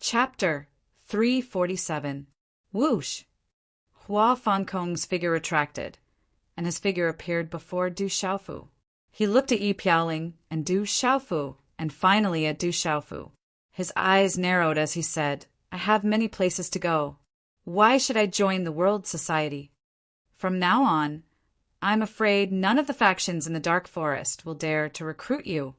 Chapter 347. Whoosh! Hua Fankong's figure retracted, and his figure appeared before Du Xiaofu. He looked at Yi Piaoling and Du Xiaofu, and finally at Du Xiaofu. His eyes narrowed as he said, I have many places to go. Why should I join the World Society? From now on, I'm afraid none of the factions in the Dark Forest will dare to recruit you,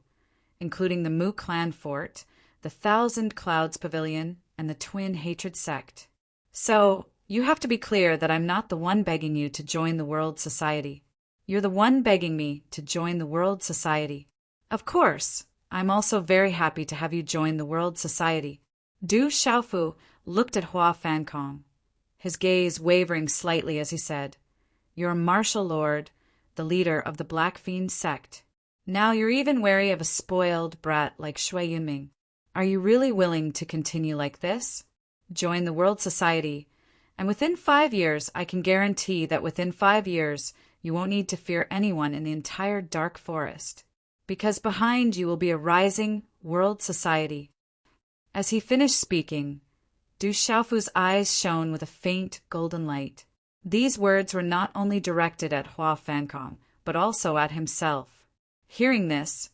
including the Mu Clan Fort, the Thousand Clouds Pavilion, and the Twin Hatred Sect. So, you have to be clear that I'm not the one begging you to join the World Society. You're the one begging me to join the World Society. Of course, I'm also very happy to have you join the World Society. Du Xiaofu looked at Hua Fankong, his gaze wavering slightly as he said, You're a martial lord, the leader of the Black Fiend sect. Now you're even wary of a spoiled brat like Shui Yunming. Are you really willing to continue like this? Join the World Society, and within 5 years I can guarantee that within 5 years you won't need to fear anyone in the entire Dark Forest, because behind you will be a rising World Society. As he finished speaking, Du Xiaofu's eyes shone with a faint golden light. These words were not only directed at Hua Fankong, but also at himself. Hearing this,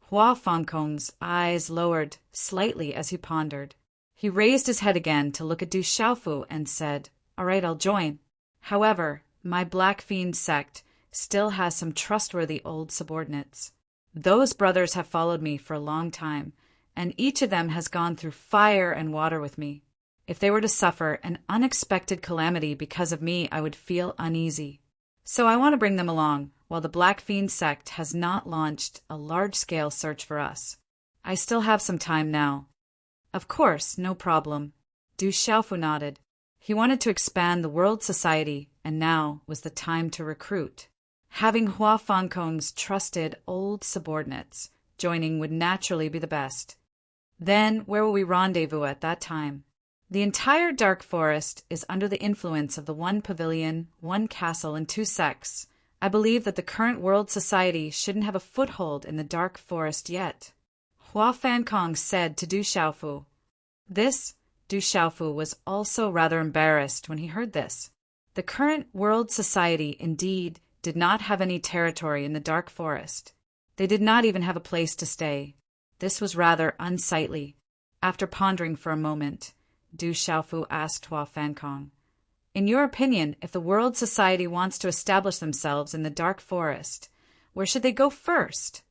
Hua Fankong's eyes lowered slightly as he pondered. He raised his head again to look at Du Xiaofu and said, All right, I'll join. However, my Black Fiend sect still has some trustworthy old subordinates. Those brothers have followed me for a long time, and each of them has gone through fire and water with me. If they were to suffer an unexpected calamity because of me, I would feel uneasy. So I want to bring them along, while the Black Fiend sect has not launched a large-scale search for us. I still have some time now. Of course, no problem. Du Xiaofu nodded. He wanted to expand the World Society, and now was the time to recruit. Having Hua Fankong's trusted old subordinates joining would naturally be the best. Then, where will we rendezvous at that time? The entire Dark Forest is under the influence of the one pavilion, one castle, and 2 sects. I believe that the current World Society shouldn't have a foothold in the Dark Forest yet. Hua Fankong said to Du Xiaofu. Du Xiaofu was also rather embarrassed when he heard this. The current World Society indeed did not have any territory in the Dark Forest. They did not even have a place to stay. This was rather unsightly. After pondering for a moment, Du Xiaofu asked Hua Fankong, In your opinion, if the World Society wants to establish themselves in the Dark Forest, where should they go first?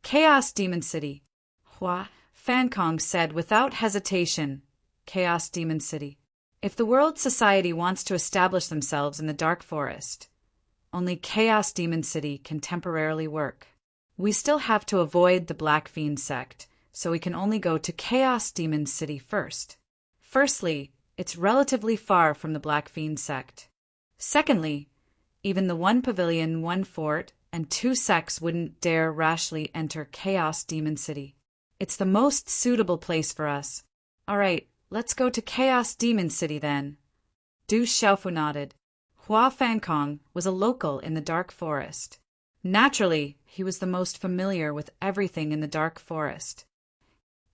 Chaos Demon City. Hua Fankong said without hesitation, Chaos Demon City. If the World Society wants to establish themselves in the Dark Forest, only Chaos Demon City can temporarily work. We still have to avoid the Black Fiend sect, so we can only go to Chaos Demon City first. Firstly, it's relatively far from the Black Fiend sect. Secondly, even the one pavilion, one fort, and 2 sects wouldn't dare rashly enter Chaos Demon City. It's the most suitable place for us. All right, let's go to Chaos Demon City then. Du Xiaofu nodded. Hua Fankong was a local in the Dark Forest. Naturally, he was the most familiar with everything in the Dark Forest.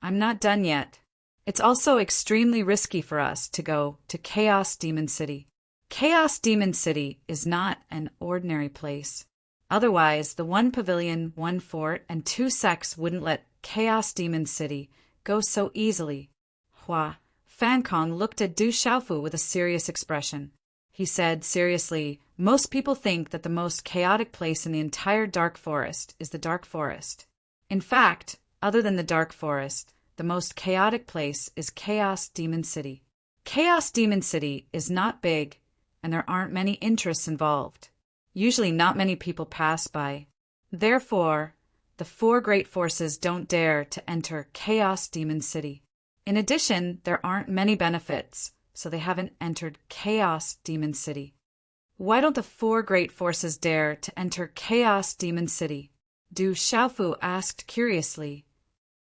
I'm not done yet. It's also extremely risky for us to go to Chaos Demon City. Chaos Demon City is not an ordinary place. Otherwise, the one pavilion, one fort, and 2 sects wouldn't let Chaos Demon City go so easily. Hua Fankong looked at Du Xiaofu with a serious expression. He said seriously, Most people think that the most chaotic place in the entire Dark Forest is the Dark Forest. In fact, other than the Dark Forest, the most chaotic place is Chaos Demon City. Chaos Demon City is not big, and there aren't many interests involved. Usually not many people pass by. Therefore, the 4 great forces don't dare to enter Chaos Demon City. In addition, there aren't many benefits, so they haven't entered Chaos Demon City. Why don't the 4 great forces dare to enter Chaos Demon City? Du Xiaofu asked curiously.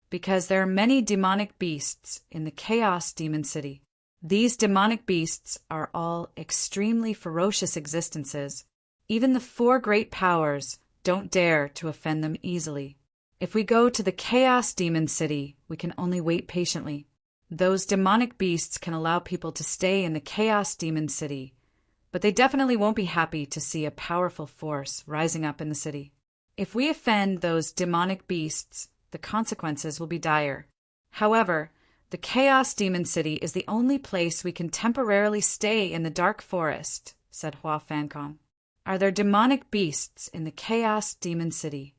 Because there are many demonic beasts in the Chaos Demon City. These demonic beasts are all extremely ferocious existences. Even the 4 great powers don't dare to offend them easily. If we go to the Chaos Demon City, we can only wait patiently. Those demonic beasts can allow people to stay in the Chaos Demon City, but they definitely won't be happy to see a powerful force rising up in the city. If we offend those demonic beasts, the consequences will be dire. However, the Chaos Demon City is the only place we can temporarily stay in the dark forest, said Hua Fankong. Are there demonic beasts in the Chaos Demon City?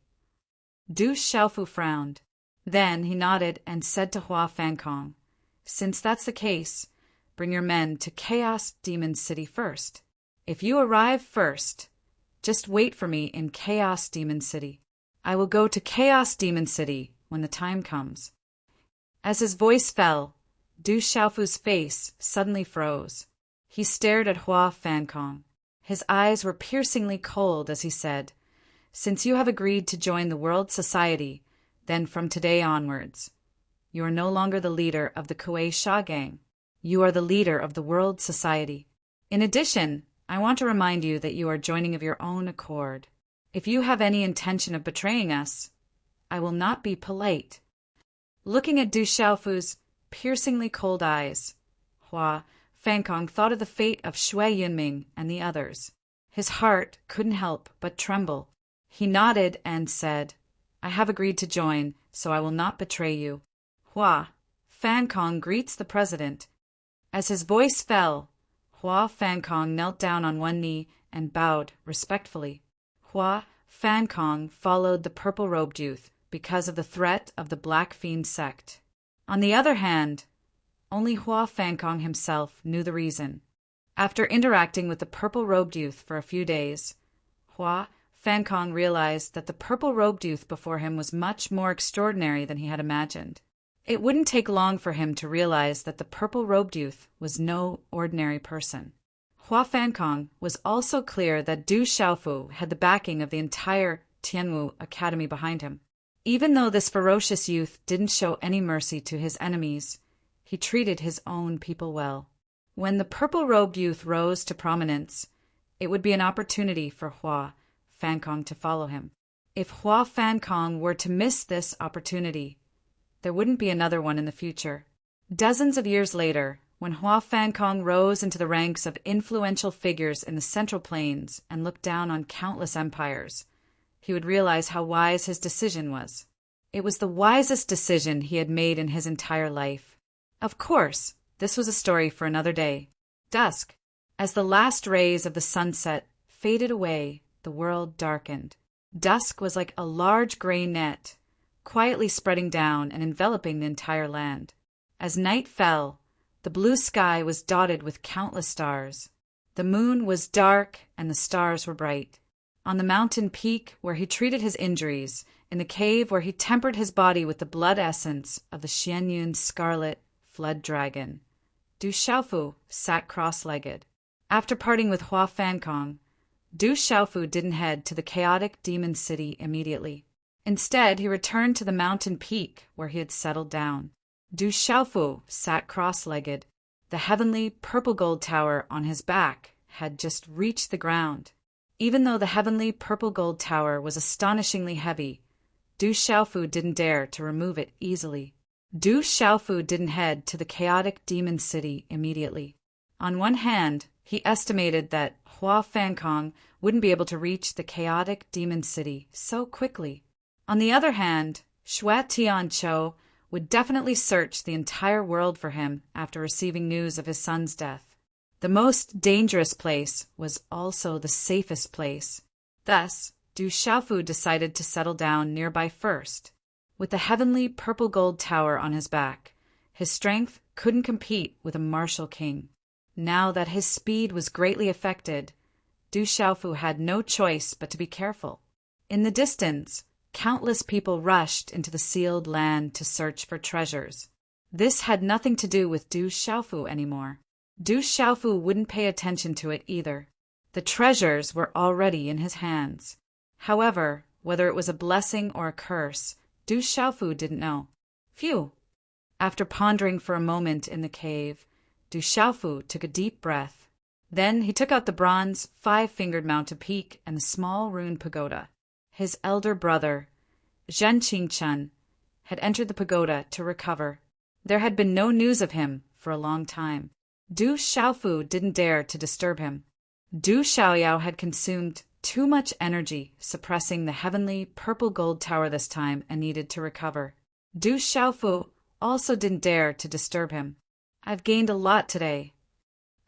Du Xiaofu frowned. Then he nodded and said to Hua Fankong, since that's the case, bring your men to Chaos Demon City first. If you arrive first, just wait for me in Chaos Demon City. I will go to Chaos Demon City when the time comes. As his voice fell, Du Xiaofu's face suddenly froze. He stared at Hua Fankong. His eyes were piercingly cold as he said, since you have agreed to join the World Society, then from today onwards, you are no longer the leader of the Kuei Sha gang. You are the leader of the World Society. In addition, I want to remind you that you are joining of your own accord. If you have any intention of betraying us, I will not be polite. Looking at Du Xiaofu's piercingly cold eyes, Hua Fankong thought of the fate of Shui Yunming and the others. His heart couldn't help but tremble. He nodded and said, I have agreed to join, so I will not betray you. Hua Fankong greets the president. As his voice fell, Hua Fankong knelt down on one knee and bowed respectfully. Hua Fankong followed the purple-robed youth because of the threat of the Black Fiend sect. On the other hand, only Hua Fankong himself knew the reason. After interacting with the purple-robed youth for a few days, Hua Fankong realized that the purple-robed youth before him was much more extraordinary than he had imagined. It wouldn't take long for him to realize that the purple-robed youth was no ordinary person. Hua Fankong was also clear that Du Xiaofu had the backing of the entire Tianwu Academy behind him. Even though this ferocious youth didn't show any mercy to his enemies, he treated his own people well. When the purple-robed youth rose to prominence, it would be an opportunity for Hua Fankong to follow him. If Hua Fankong were to miss this opportunity, there wouldn't be another one in the future. Dozens of years later, when Hua Fankong rose into the ranks of influential figures in the Central Plains and looked down on countless empires, he would realize how wise his decision was. It was the wisest decision he had made in his entire life. Of course, this was a story for another day. Dusk. As the last rays of the sunset faded away, the world darkened. Dusk was like a large gray net, quietly spreading down and enveloping the entire land. As night fell, the blue sky was dotted with countless stars. The moon was dark and the stars were bright. On the mountain peak where he treated his injuries, in the cave where he tempered his body with the blood essence of the Xianyun scarlet flood dragon, Du Xiaofu sat cross-legged. After parting with Hua Fankong, Du Xiaofu didn't head to the chaotic demon city immediately. Instead, he returned to the mountain peak where he had settled down. Du Xiaofu sat cross-legged. The heavenly purple-gold tower on his back had just reached the ground. Even though the heavenly purple-gold tower was astonishingly heavy, Du Xiaofu didn't dare to remove it easily. Du Xiaofu didn't head to the chaotic demon city immediately. On one hand, he estimated that Hua Fankong wouldn't be able to reach the chaotic demon city so quickly. On the other hand, Shui Tianqiu would definitely search the entire world for him after receiving news of his son's death. The most dangerous place was also the safest place. Thus, Du Xiaofu decided to settle down nearby first. With the heavenly purple-gold tower on his back, his strength couldn't compete with a martial king. Now that his speed was greatly affected, Du Xiaofu had no choice but to be careful. In the distance, countless people rushed into the sealed land to search for treasures. This had nothing to do with Du Xiaofu anymore. Du Xiaofu wouldn't pay attention to it either. The treasures were already in his hands. However, whether it was a blessing or a curse, Du Xiaofu didn't know. Phew! After pondering for a moment in the cave, Du Xiaofu took a deep breath. Then he took out the bronze, five-fingered mountain peak and the small ruined pagoda. His elder brother, Zhen Qingchen, had entered the pagoda to recover. There had been no news of him for a long time. Du Xiaofu didn't dare to disturb him. Du Xiaoyao had consumed too much energy suppressing the heavenly purple gold tower this time and needed to recover. Du Xiaofu also didn't dare to disturb him. I've gained a lot today.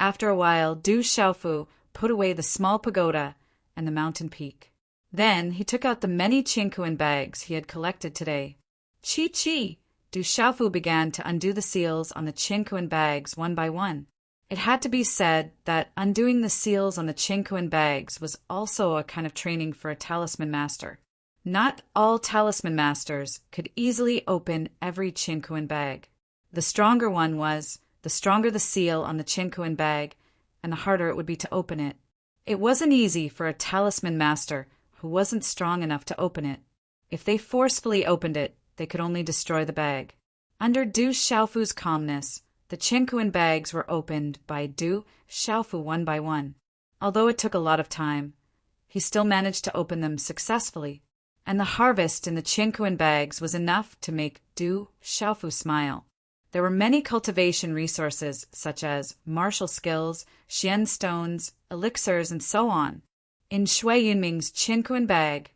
After a while, Du Xiaofu put away the small pagoda and the mountain peak. Then he took out the many Qingkuan bags he had collected today. Chi! Du Xiaofu began to undo the seals on the Qingkuan bags one by one. It had to be said that undoing the seals on the Qingkuan bags was also a kind of training for a talisman master. Not all talisman masters could easily open every Qingkuan bag. The stronger one was, the stronger the seal on the Qingkuan bag, and the harder it would be to open it. It wasn't easy for a talisman master who wasn't strong enough to open it. If they forcefully opened it, they could only destroy the bag. Under Du Xiaofu's calmness, the Qingkuan bags were opened by Du Xiaofu one by one. Although it took a lot of time, he still managed to open them successfully, and the harvest in the Qingkuan bags was enough to make Du Xiaofu smile. There were many cultivation resources such as martial skills, xian stones, elixirs, and so on. In Shui Yunming's Qingkuan bag,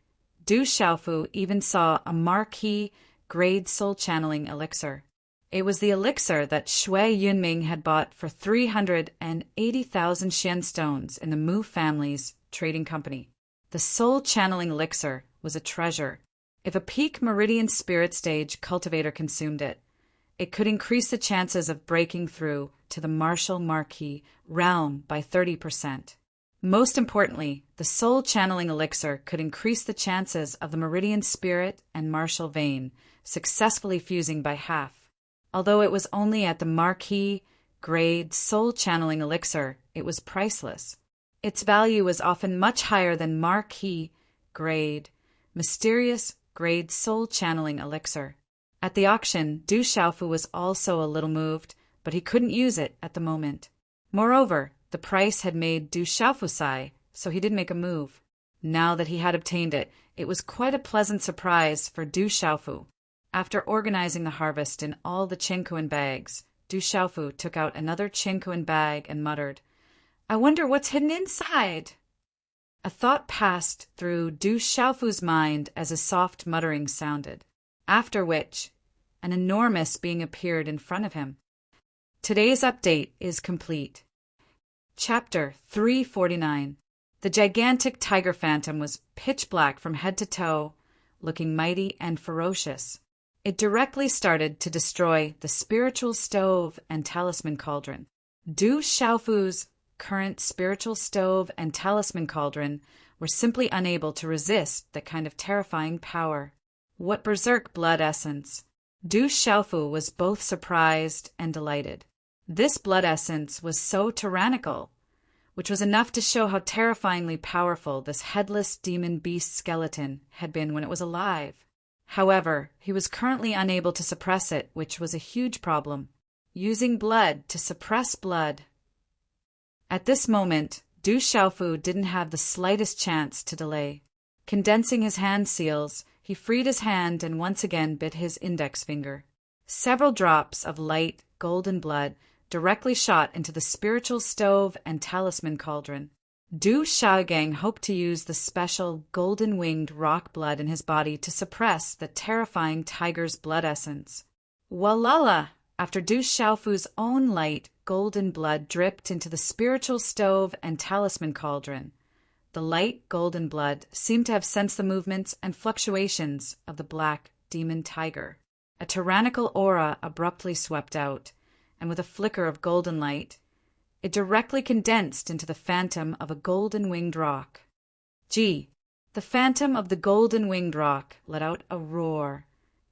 Du Xiaofu even saw a marquee grade soul channeling elixir. It was the elixir that Shui Yunming had bought for 380,000 xian stones in the Mu family's trading company. The soul channeling elixir was a treasure. If a peak meridian spirit stage cultivator consumed it, it could increase the chances of breaking through to the martial marquee realm by 30%. Most importantly, the soul channeling elixir could increase the chances of the meridian spirit and martial vein successfully fusing by half. Although it was only at the marquee grade soul channeling elixir, it was priceless. Its value was often much higher than marquee grade mysterious grade soul channeling elixir. At the auction, Du Xiaofu was also a little moved, but he couldn't use it at the moment. Moreover, the price had made Du Xiaofu sigh, so he didn't make a move. Now that he had obtained it, it was quite a pleasant surprise for Du Xiaofu. After organizing the harvest in all the Qingkuan bags, Du Xiaofu took out another Qingkuan bag and muttered, "I wonder what's hidden inside?" A thought passed through Du Xiaofu's mind as a soft muttering sounded, after which an enormous being appeared in front of him. Today's update is complete. Chapter 349. The gigantic tiger phantom was pitch black from head to toe, looking mighty and ferocious. It directly started to destroy the spiritual stove and talisman cauldron. Du Xiaofu's current spiritual stove and talisman cauldron were simply unable to resist that kind of terrifying power. What berserk blood essence! Du Xiaofu was both surprised and delighted. This blood essence was so tyrannical, which was enough to show how terrifyingly powerful this headless demon beast skeleton had been when it was alive. However, he was currently unable to suppress it, which was a huge problem. Using blood to suppress blood. At this moment, Du Xiaofu didn't have the slightest chance to delay. Condensing his hand seals, he freed his hand and once again bit his index finger. Several drops of light, golden blood directly shot into the spiritual stove and talisman cauldron. Du Xiaogang hoped to use the special golden-winged rock blood in his body to suppress the terrifying tiger's blood essence. Walala! After Du Xiaofu's own light, golden blood dripped into the spiritual stove and talisman cauldron. The light, golden blood seemed to have sensed the movements and fluctuations of the black demon tiger. A tyrannical aura abruptly swept out, and with a flicker of golden light, it directly condensed into the phantom of a golden-winged rock. Gee! The phantom of the golden-winged rock let out a roar,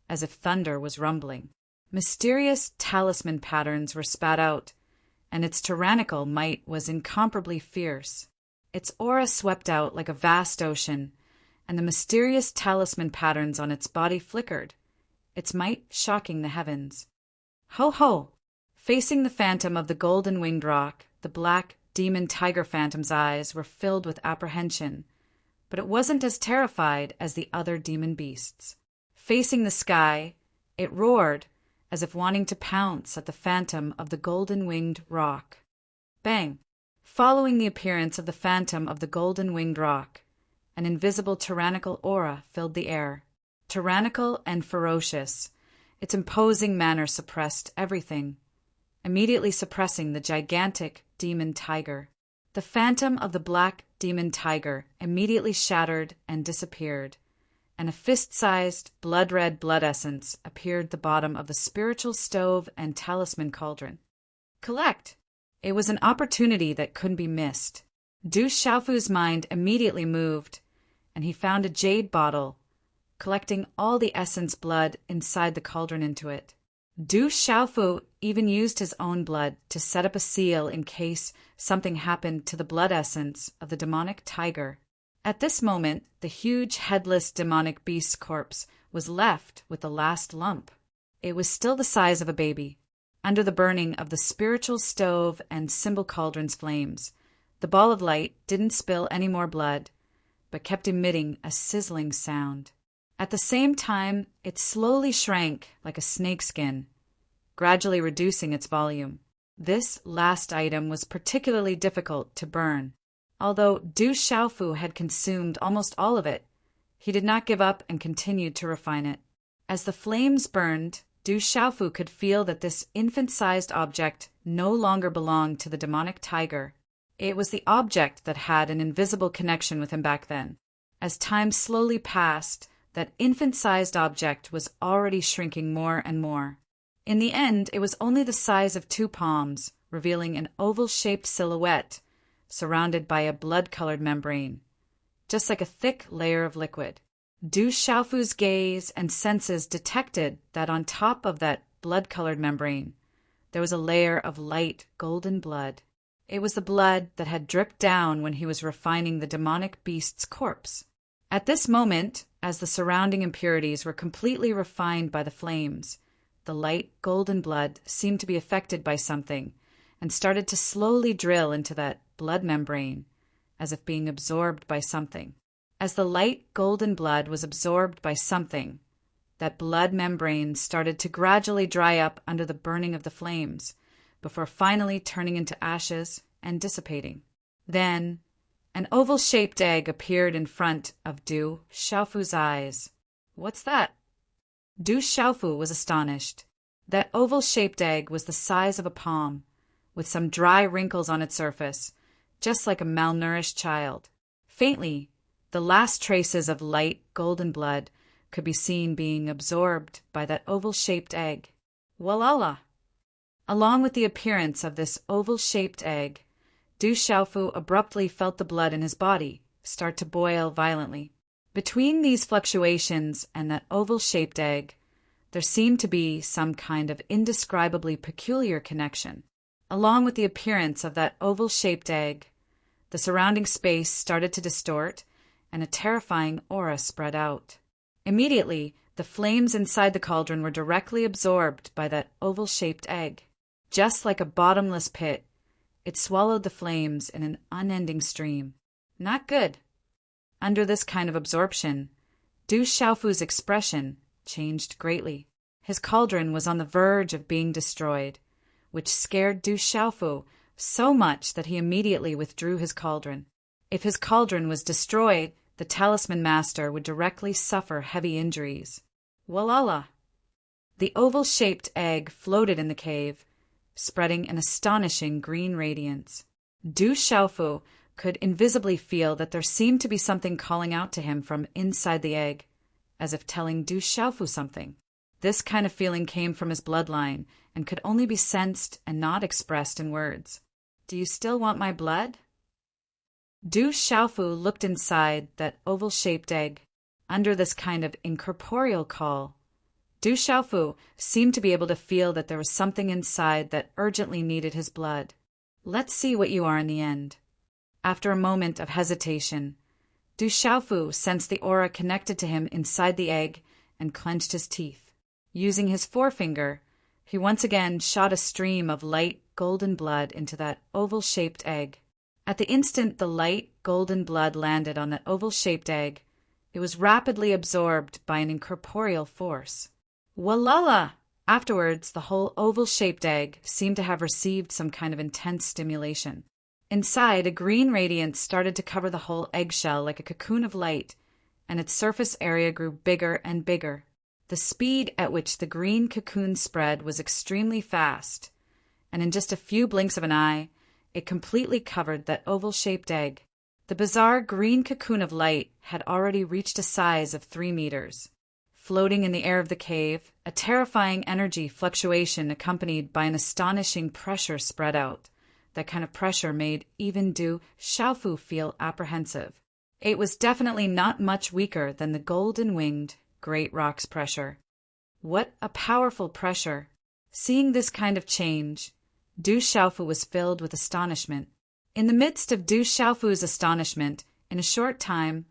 as if thunder was rumbling. Mysterious talisman patterns were spat out, and its tyrannical might was incomparably fierce. Its aura swept out like a vast ocean, and the mysterious talisman patterns on its body flickered, its might shocking the heavens. Ho ho! Facing the phantom of the golden-winged rock, the black demon tiger phantom's eyes were filled with apprehension, but it wasn't as terrified as the other demon beasts. Facing the sky, it roared, as if wanting to pounce at the phantom of the golden-winged rock. Bang! Following the appearance of the phantom of the golden-winged rock, an invisible tyrannical aura filled the air. Tyrannical and ferocious, its imposing manner suppressed everything, immediately suppressing the gigantic demon tiger. The phantom of the black demon tiger immediately shattered and disappeared, and a fist-sized, blood-red blood essence appeared at the bottom of the spiritual stove and talisman cauldron. Collect! It was an opportunity that couldn't be missed. Du Xiaofu's mind immediately moved, and he found a jade bottle, collecting all the essence blood inside the cauldron into it. Du Xiaofu even used his own blood to set up a seal in case something happened to the blood essence of the demonic tiger. At this moment, the huge headless demonic beast's corpse was left with the last lump. It was still the size of a baby. Under the burning of the spiritual stove and symbol cauldron's flames, the ball of light didn't spill any more blood, but kept emitting a sizzling sound. At the same time, it slowly shrank like a snakeskin, gradually reducing its volume. This last item was particularly difficult to burn. Although Du Xiaofu had consumed almost all of it, he did not give up and continued to refine it. As the flames burned, Du Xiaofu could feel that this infant-sized object no longer belonged to the demonic tiger. It was the object that had an invisible connection with him back then. As time slowly passed, that infant-sized object was already shrinking more and more. In the end, it was only the size of 2 palms, revealing an oval-shaped silhouette surrounded by a blood-colored membrane, just like a thick layer of liquid. Du Xiaofu's gaze and senses detected that on top of that blood-colored membrane, there was a layer of light golden blood. It was the blood that had dripped down when he was refining the demonic beast's corpse. At this moment, as the surrounding impurities were completely refined by the flames, the light golden blood seemed to be affected by something and started to slowly drill into that blood membrane, as if being absorbed by something. As the light golden blood was absorbed by something, that blood membrane started to gradually dry up under the burning of the flames, before finally turning into ashes and dissipating. Then, an oval-shaped egg appeared in front of Du Xiaofu's eyes. "What's that?" Du Xiaofu was astonished. That oval-shaped egg was the size of a palm, with some dry wrinkles on its surface, just like a malnourished child. Faintly, the last traces of light golden blood could be seen being absorbed by that oval-shaped egg. Walala! Along with the appearance of this oval-shaped egg, Du Xiaofu abruptly felt the blood in his body start to boil violently. Between these fluctuations and that oval-shaped egg, there seemed to be some kind of indescribably peculiar connection. Along with the appearance of that oval-shaped egg, the surrounding space started to distort, and a terrifying aura spread out. Immediately, the flames inside the cauldron were directly absorbed by that oval-shaped egg. Just like a bottomless pit, it swallowed the flames in an unending stream. Not good. Under this kind of absorption, Du Xiaofu's expression changed greatly. His cauldron was on the verge of being destroyed, which scared Du Xiaofu so much that he immediately withdrew his cauldron. If his cauldron was destroyed, the talisman master would directly suffer heavy injuries. Walala! The oval-shaped egg floated in the cave, spreading an astonishing green radiance. Du Xiaofu could invisibly feel that there seemed to be something calling out to him from inside the egg, as if telling Du Xiaofu something. This kind of feeling came from his bloodline and could only be sensed and not expressed in words. "Do you still want my blood?" Du Xiaofu looked inside that oval-shaped egg. Under this kind of incorporeal call, Du Xiaofu seemed to be able to feel that there was something inside that urgently needed his blood. "Let's see what you are in the end." After a moment of hesitation, Du Xiaofu sensed the aura connected to him inside the egg and clenched his teeth. Using his forefinger, he once again shot a stream of light golden blood into that oval-shaped egg. At the instant the light golden blood landed on that oval-shaped egg, it was rapidly absorbed by an incorporeal force. "Walala!" Afterwards, the whole oval-shaped egg seemed to have received some kind of intense stimulation. Inside, a green radiance started to cover the whole eggshell like a cocoon of light, and its surface area grew bigger and bigger. The speed at which the green cocoon spread was extremely fast, and in just a few blinks of an eye, it completely covered that oval-shaped egg. The bizarre green cocoon of light had already reached a size of 3 meters. Floating in the air of the cave, a terrifying energy fluctuation accompanied by an astonishing pressure spread out. That kind of pressure made even Du Xiaofu feel apprehensive. It was definitely not much weaker than the golden-winged great rock's pressure. What a powerful pressure! Seeing this kind of change, Du Xiaofu was filled with astonishment. In the midst of Du Xiaofu's astonishment, in a short time,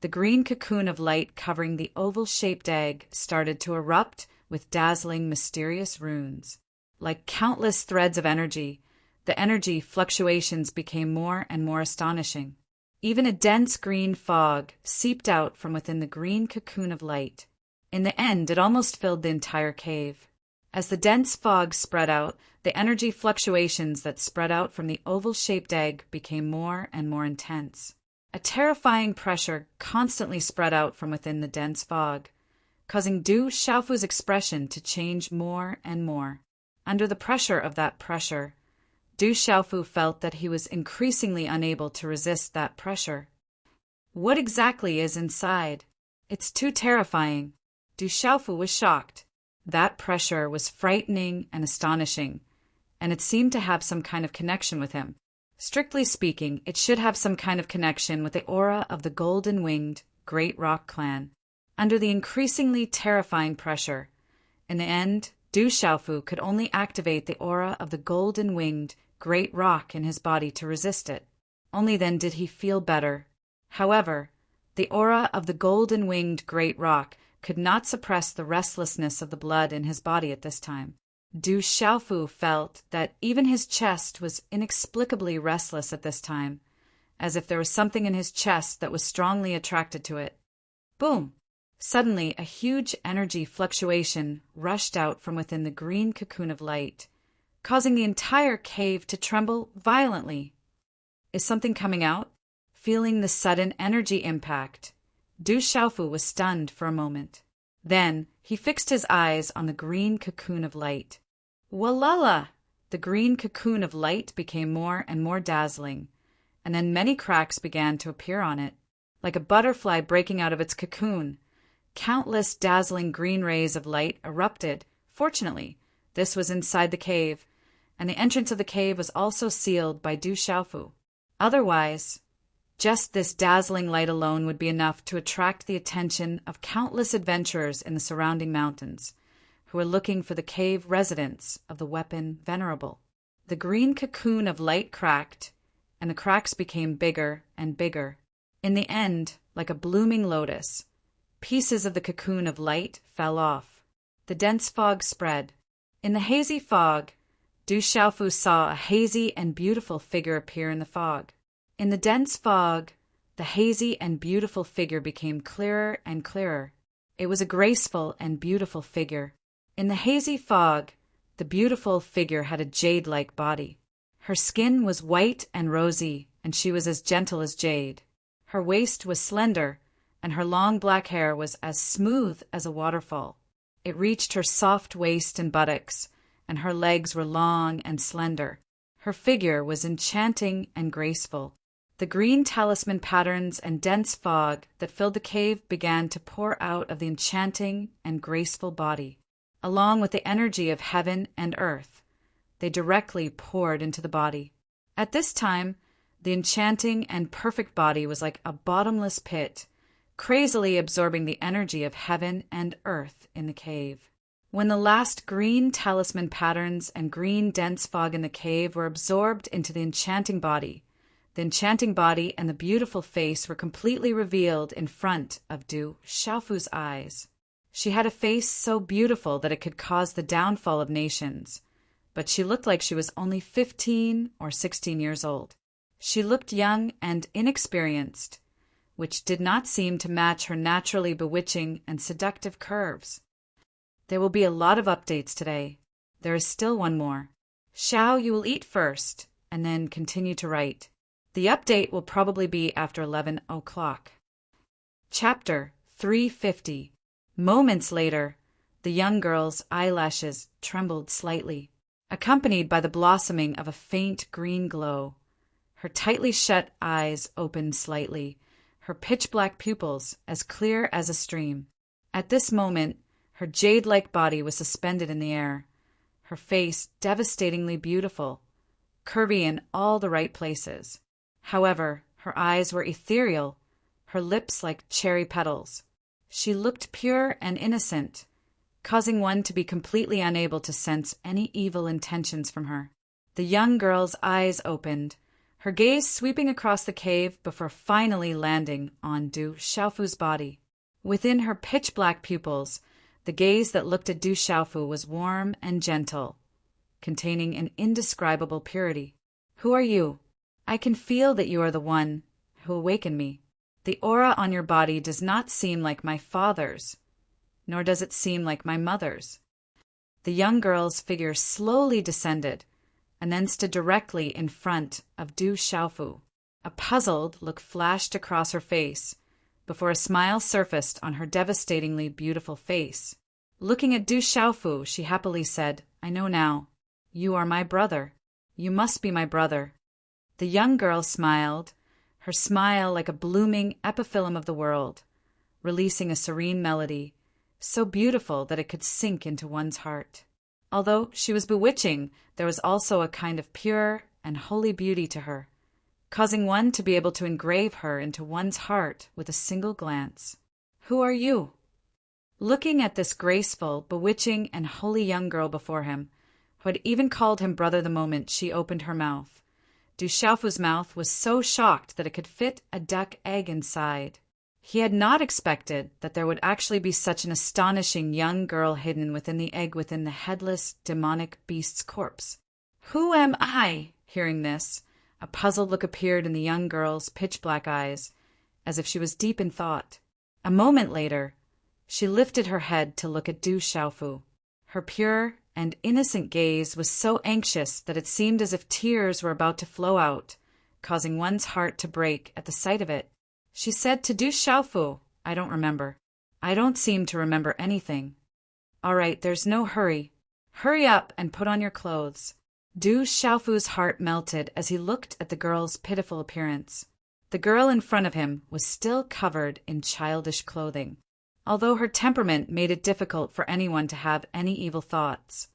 the green cocoon of light covering the oval-shaped egg started to erupt with dazzling, mysterious runes. Like countless threads of energy, the energy fluctuations became more and more astonishing. Even a dense green fog seeped out from within the green cocoon of light. In the end, it almost filled the entire cave. As the dense fog spread out, the energy fluctuations that spread out from the oval-shaped egg became more and more intense. A terrifying pressure constantly spread out from within the dense fog, causing Du Xiaofu's expression to change more and more. Under the pressure of that pressure, Du Xiaofu felt that he was increasingly unable to resist that pressure. What exactly is inside? It's too terrifying. Du Xiaofu was shocked. That pressure was frightening and astonishing, and it seemed to have some kind of connection with him. Strictly speaking, it should have some kind of connection with the aura of the golden-winged Great Rock clan. Under the increasingly terrifying pressure, in the end, Du Xiaofu could only activate the aura of the golden-winged Great Rock in his body to resist it. Only then did he feel better. However, the aura of the golden-winged Great Rock could not suppress the restlessness of the blood in his body at this time. Du Xiaofu felt that even his chest was inexplicably restless at this time, as if there was something in his chest that was strongly attracted to it. Boom! Suddenly, a huge energy fluctuation rushed out from within the green cocoon of light, causing the entire cave to tremble violently. Is something coming out? Feeling the sudden energy impact, Du Xiaofu was stunned for a moment. Then, he fixed his eyes on the green cocoon of light. Walala! The green cocoon of light became more and more dazzling, and then many cracks began to appear on it. Like a butterfly breaking out of its cocoon, countless dazzling green rays of light erupted. Fortunately, this was inside the cave, and the entrance of the cave was also sealed by Du Xiaofu. Otherwise, just this dazzling light alone would be enough to attract the attention of countless adventurers in the surrounding mountains, who were looking for the cave residence of the weapon Venerable. The green cocoon of light cracked, and the cracks became bigger and bigger. In the end, like a blooming lotus, pieces of the cocoon of light fell off. The dense fog spread. In the hazy fog, Du Xiaofu saw a hazy and beautiful figure appear in the fog. In the dense fog, the hazy and beautiful figure became clearer and clearer. It was a graceful and beautiful figure. In the hazy fog, the beautiful figure had a jade-like body. Her skin was white and rosy, and she was as gentle as jade. Her waist was slender, and her long black hair was as smooth as a waterfall. It reached her soft waist and buttocks, and her legs were long and slender. Her figure was enchanting and graceful. The green talisman patterns and dense fog that filled the cave began to pour out of the enchanting and graceful body. Along with the energy of heaven and earth, they directly poured into the body. At this time, the enchanting and perfect body was like a bottomless pit, crazily absorbing the energy of heaven and earth in the cave. When the last green talisman patterns and green dense fog in the cave were absorbed into the enchanting body and the beautiful face were completely revealed in front of Du Xiaofu's eyes. She had a face so beautiful that it could cause the downfall of nations, but she looked like she was only 15 or 16 years old. She looked young and inexperienced, which did not seem to match her naturally bewitching and seductive curves. There will be a lot of updates today. There is still one more. Xiao, you will eat first, and then continue to write. The update will probably be after 11 o'clock. Chapter 350. Moments later, the young girl's eyelashes trembled slightly, accompanied by the blossoming of a faint green glow. Her tightly shut eyes opened slightly, her pitch-black pupils as clear as a stream. At this moment, her jade-like body was suspended in the air, her face devastatingly beautiful, curvy in all the right places. However, her eyes were ethereal, her lips like cherry petals. She looked pure and innocent, causing one to be completely unable to sense any evil intentions from her. The young girl's eyes opened, her gaze sweeping across the cave before finally landing on Du Xiaofu's body. Within her pitch-black pupils, the gaze that looked at Du Xiaofu was warm and gentle, containing an indescribable purity. Who are you? I can feel that you are the one who awakened me. The aura on your body does not seem like my father's, nor does it seem like my mother's. The young girl's figure slowly descended, and then stood directly in front of Du Xiaofu. A puzzled look flashed across her face, before a smile surfaced on her devastatingly beautiful face. Looking at Du Xiaofu, she happily said, I know now. You are my brother. You must be my brother. The young girl smiled, her smile like a blooming epiphyllum of the world, releasing a serene melody, so beautiful that it could sink into one's heart. Although she was bewitching, there was also a kind of pure and holy beauty to her, causing one to be able to engrave her into one's heart with a single glance. Who are you? Looking at this graceful, bewitching, and holy young girl before him, who had even called him brother the moment she opened her mouth, Du Xiaofu's mouth was so shocked that it could fit a duck egg inside. He had not expected that there would actually be such an astonishing young girl hidden within the egg within the headless, demonic beast's corpse. Who am I? Hearing this, a puzzled look appeared in the young girl's pitch-black eyes, as if she was deep in thought. A moment later, she lifted her head to look at Du Xiaofu. Her pure and innocent gaze was so anxious that it seemed as if tears were about to flow out, causing one's heart to break at the sight of it. She said to Du Xiaofu, I don't remember. I don't seem to remember anything. All right, there's no hurry. Hurry up and put on your clothes. Du Xiaofu's heart melted as he looked at the girl's pitiful appearance. The girl in front of him was still covered in childish clothing, although her temperament made it difficult for anyone to have any evil thoughts.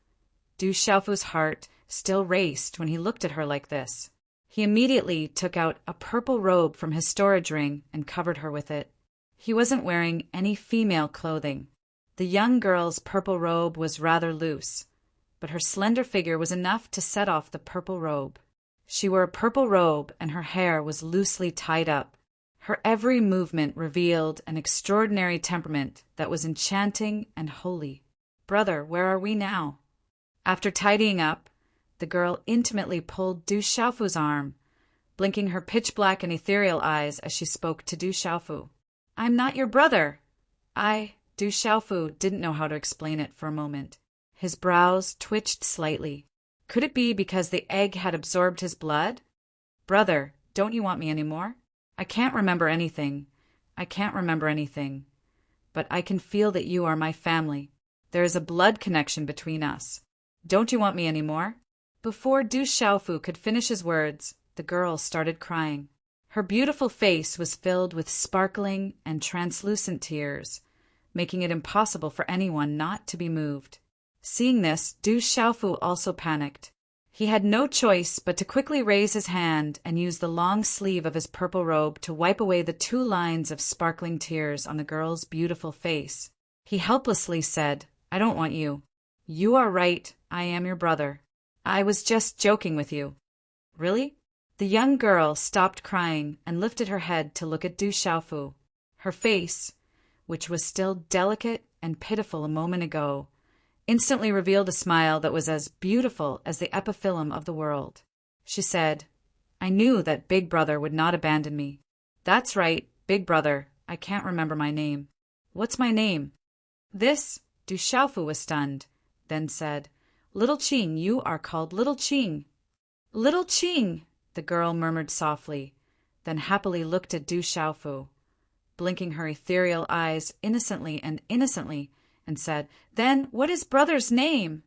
Du Xiaofu's heart still raced when he looked at her like this. He immediately took out a purple robe from his storage ring and covered her with it. He wasn't wearing any female clothing. The young girl's purple robe was rather loose, but her slender figure was enough to set off the purple robe. She wore a purple robe and her hair was loosely tied up. Her every movement revealed an extraordinary temperament that was enchanting and holy. Brother, where are we now? After tidying up, the girl intimately pulled Du Xiaofu's arm, blinking her pitch-black and ethereal eyes as she spoke to Du Xiaofu. I'm not your brother. Du Xiaofu didn't know how to explain it for a moment. His brows twitched slightly. Could it be because the egg had absorbed his blood? Brother, don't you want me anymore? I can't remember anything. But I can feel that you are my family. There is a blood connection between us. Don't you want me anymore? Before Du Xiaofu could finish his words, the girl started crying. Her beautiful face was filled with sparkling and translucent tears, making it impossible for anyone not to be moved. Seeing this, Du Xiaofu also panicked. He had no choice but to quickly raise his hand and use the long sleeve of his purple robe to wipe away the 2 lines of sparkling tears on the girl's beautiful face. He helplessly said, I don't want you. You are right, I am your brother. I was just joking with you. Really? The young girl stopped crying and lifted her head to look at Du Xiaofu. Her face, which was still delicate and pitiful a moment ago, instantly revealed a smile that was as beautiful as the epiphyllum of the world. She said, I knew that Big Brother would not abandon me. That's right, Big Brother. I can't remember my name. What's my name? This? Du Du Xiaofu was stunned, then said, "Little Qing, you are called Little Qing." "Little Qing," the girl murmured softly, then happily looked at Du Xiaofu, blinking her ethereal eyes innocently, and said, "Then what is brother's name?"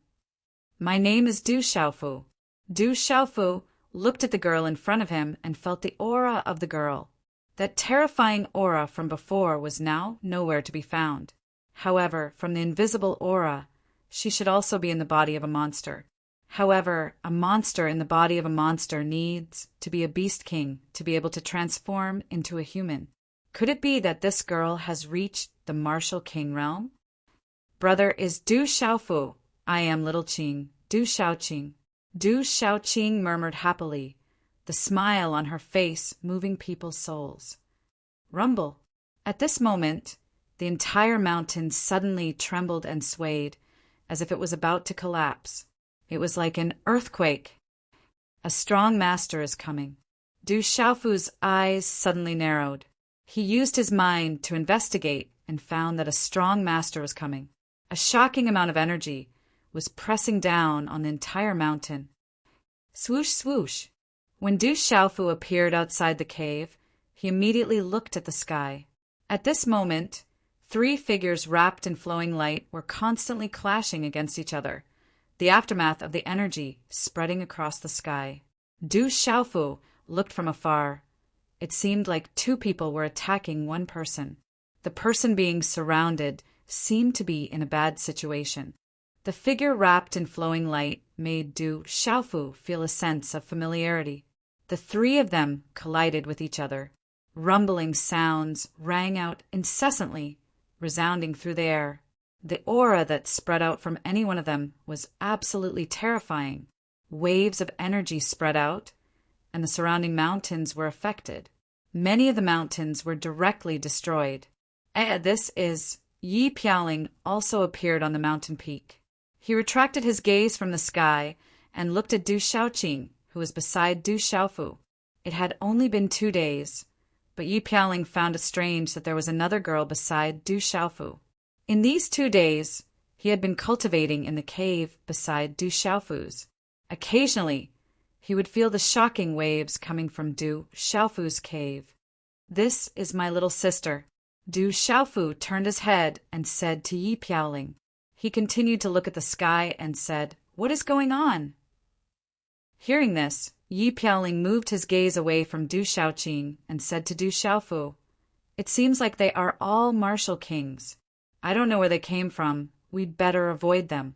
"My name is Du Xiaofu." Du Xiaofu looked at the girl in front of him and felt the aura of the girl. That terrifying aura from before was now nowhere to be found. However, from the invisible aura, she should also be in the body of a monster. However, a monster in the body of a monster needs to be a beast king to be able to transform into a human. Could it be that this girl has reached the martial king realm? "Brother is Du Xiaofu. I am Little Qing, Du Xiaoqing." Du Xiaoqing murmured happily, the smile on her face moving people's souls. Rumble. At this moment, the entire mountain suddenly trembled and swayed, as if it was about to collapse. It was like an earthquake. A strong master is coming. Du Xiaofu's eyes suddenly narrowed. He used his mind to investigate and found that a strong master was coming. A shocking amount of energy was pressing down on the entire mountain. Swoosh, swoosh. When Du Xiaofu appeared outside the cave, he immediately looked at the sky. At this moment, 3 figures wrapped in flowing light were constantly clashing against each other, the aftermath of the energy spreading across the sky. Du Xiaofu looked from afar. It seemed like 2 people were attacking one person. The person being surrounded seemed to be in a bad situation. The figure wrapped in flowing light made Du Xiaofu feel a sense of familiarity. The 3 of them collided with each other. Rumbling sounds rang out incessantly, resounding through the air. The aura that spread out from any one of them was absolutely terrifying. Waves of energy spread out, and the surrounding mountains were affected. Many of the mountains were directly destroyed. This is Yi Piaoling also appeared on the mountain peak. He retracted his gaze from the sky and looked at Du Xiaoqing, who was beside Du Xiaofu. It had only been 2 days, but Yi Piaoling found it strange that there was another girl beside Du Xiaofu. In these 2 days, he had been cultivating in the cave beside Du Xiaofu's. Occasionally, he would feel the shocking waves coming from Du Xiaofu's cave. "This is my little sister." Du Xiaofu turned his head and said to Yi Piaoling. He continued to look at the sky and said, "What is going on?" Hearing this, Yi Piaoling moved his gaze away from Du Xiaoqing and said to Du Xiaofu, "It seems like they are all martial kings. I don't know where they came from. We'd better avoid them."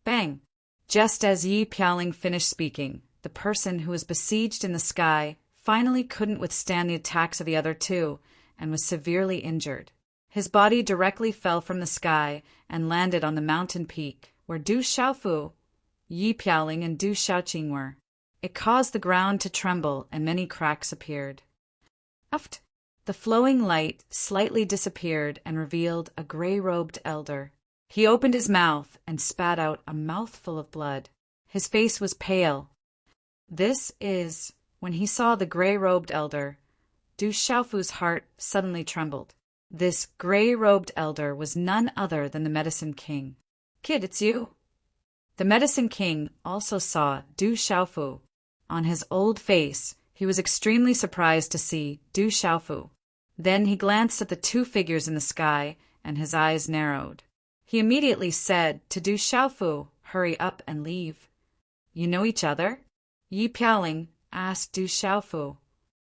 Bang! Just as Yi Piaoling finished speaking, the person who was besieged in the sky finally couldn't withstand the attacks of the other 2 and was severely injured. His body directly fell from the sky and landed on the mountain peak where Du Xiaofu, Yi Piaoling, and Du Xiaoqing were. It caused the ground to tremble and many cracks appeared. Uft! The flowing light slightly disappeared and revealed a gray-robed elder. He opened his mouth and spat out a mouthful of blood. His face was pale. When he saw the gray-robed elder, Du Xiaofu's heart suddenly trembled. This gray-robed elder was none other than the Medicine King. "Kid, it's you." The Medicine King also saw Du Xiaofu. On his old face, he was extremely surprised to see Du Xiaofu. Then he glanced at the 2 figures in the sky, and his eyes narrowed. He immediately said to Du Xiaofu, "Hurry up and leave." "You know each other?" Yi Piaoling asked Du Xiaofu.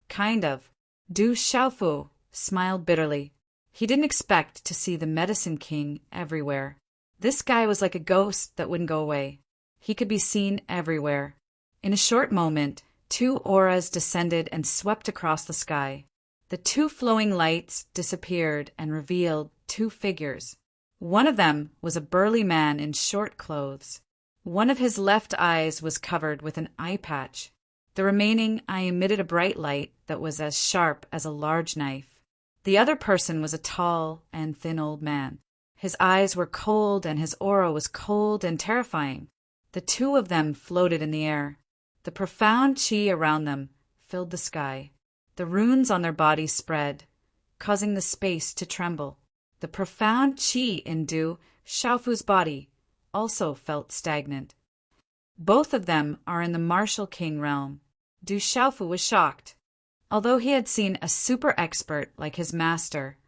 "Kind of." Du Xiaofu smiled bitterly. He didn't expect to see the Medicine King everywhere. This guy was like a ghost that wouldn't go away. He could be seen everywhere. In a short moment, 2 auras descended and swept across the sky. The 2 flowing lights disappeared and revealed 2 figures. One of them was a burly man in short clothes. One of his left eyes was covered with an eye patch. The remaining eye emitted a bright light that was as sharp as a large knife. The other person was a tall and thin old man. His eyes were cold and his aura was cold and terrifying. The 2 of them floated in the air. The profound qi around them filled the sky. The runes on their bodies spread, causing the space to tremble. The profound qi in Du Xiaofu's body also felt stagnant. Both of them are in the martial king realm. Du Xiaofu was shocked. Although he had seen a super expert like his master,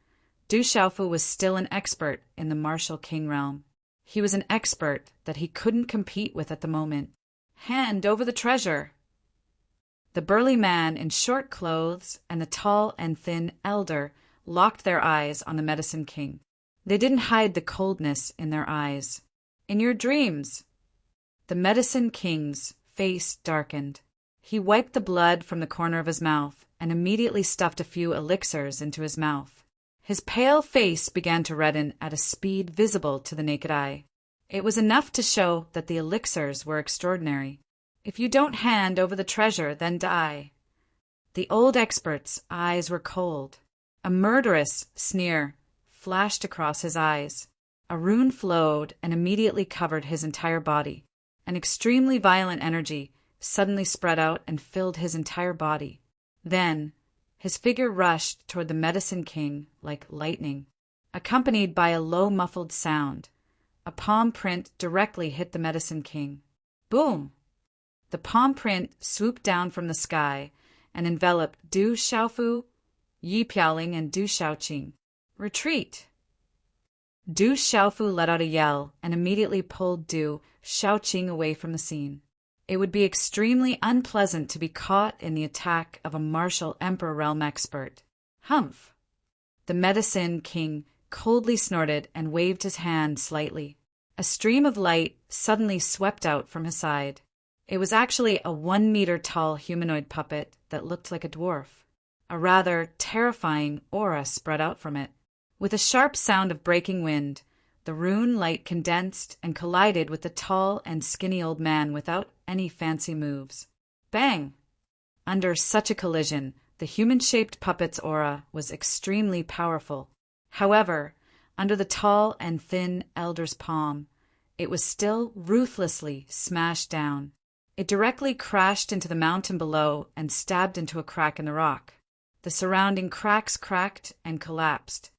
Du Xiaofu was still an expert in the martial king realm. He was an expert that he couldn't compete with at the moment. Hand over the treasure. The burly man in short clothes and the tall and thin elder locked their eyes on the Medicine King. They didn't hide the coldness in their eyes. In your dreams. The Medicine King's face darkened. He wiped the blood from the corner of his mouth and immediately stuffed a few elixirs into his mouth. His pale face began to redden at a speed visible to the naked eye. It was enough to show that the elixirs were extraordinary. If you don't hand over the treasure, then die. The old expert's eyes were cold. A murderous sneer flashed across his eyes. A rune flowed and immediately covered his entire body. An extremely violent energy suddenly spread out and filled his entire body. Then, his figure rushed toward the Medicine King like lightning, accompanied by a low muffled sound. A palm print directly hit the Medicine King. Boom! The palm print swooped down from the sky and enveloped Du Xiaofu, Yi Piaoling, and Du Xiaoqing. Retreat! Du Xiaofu let out a yell and immediately pulled Du Xiaoqing away from the scene. It would be extremely unpleasant to be caught in the attack of a martial Emperor realm expert. Humph! The Medicine King coldly snorted and waved his hand slightly. A stream of light suddenly swept out from his side. It was actually a 1-meter-tall humanoid puppet that looked like a dwarf. A rather terrifying aura spread out from it. With a sharp sound of breaking wind, the rune light condensed and collided with the tall and skinny old man without any fancy moves. Bang! Under such a collision, the human-shaped puppet's aura was extremely powerful. However, under the tall and thin elder's palm, it was still ruthlessly smashed down. It directly crashed into the mountain below and stabbed into a crack in the rock. The surrounding cracks cracked and collapsed.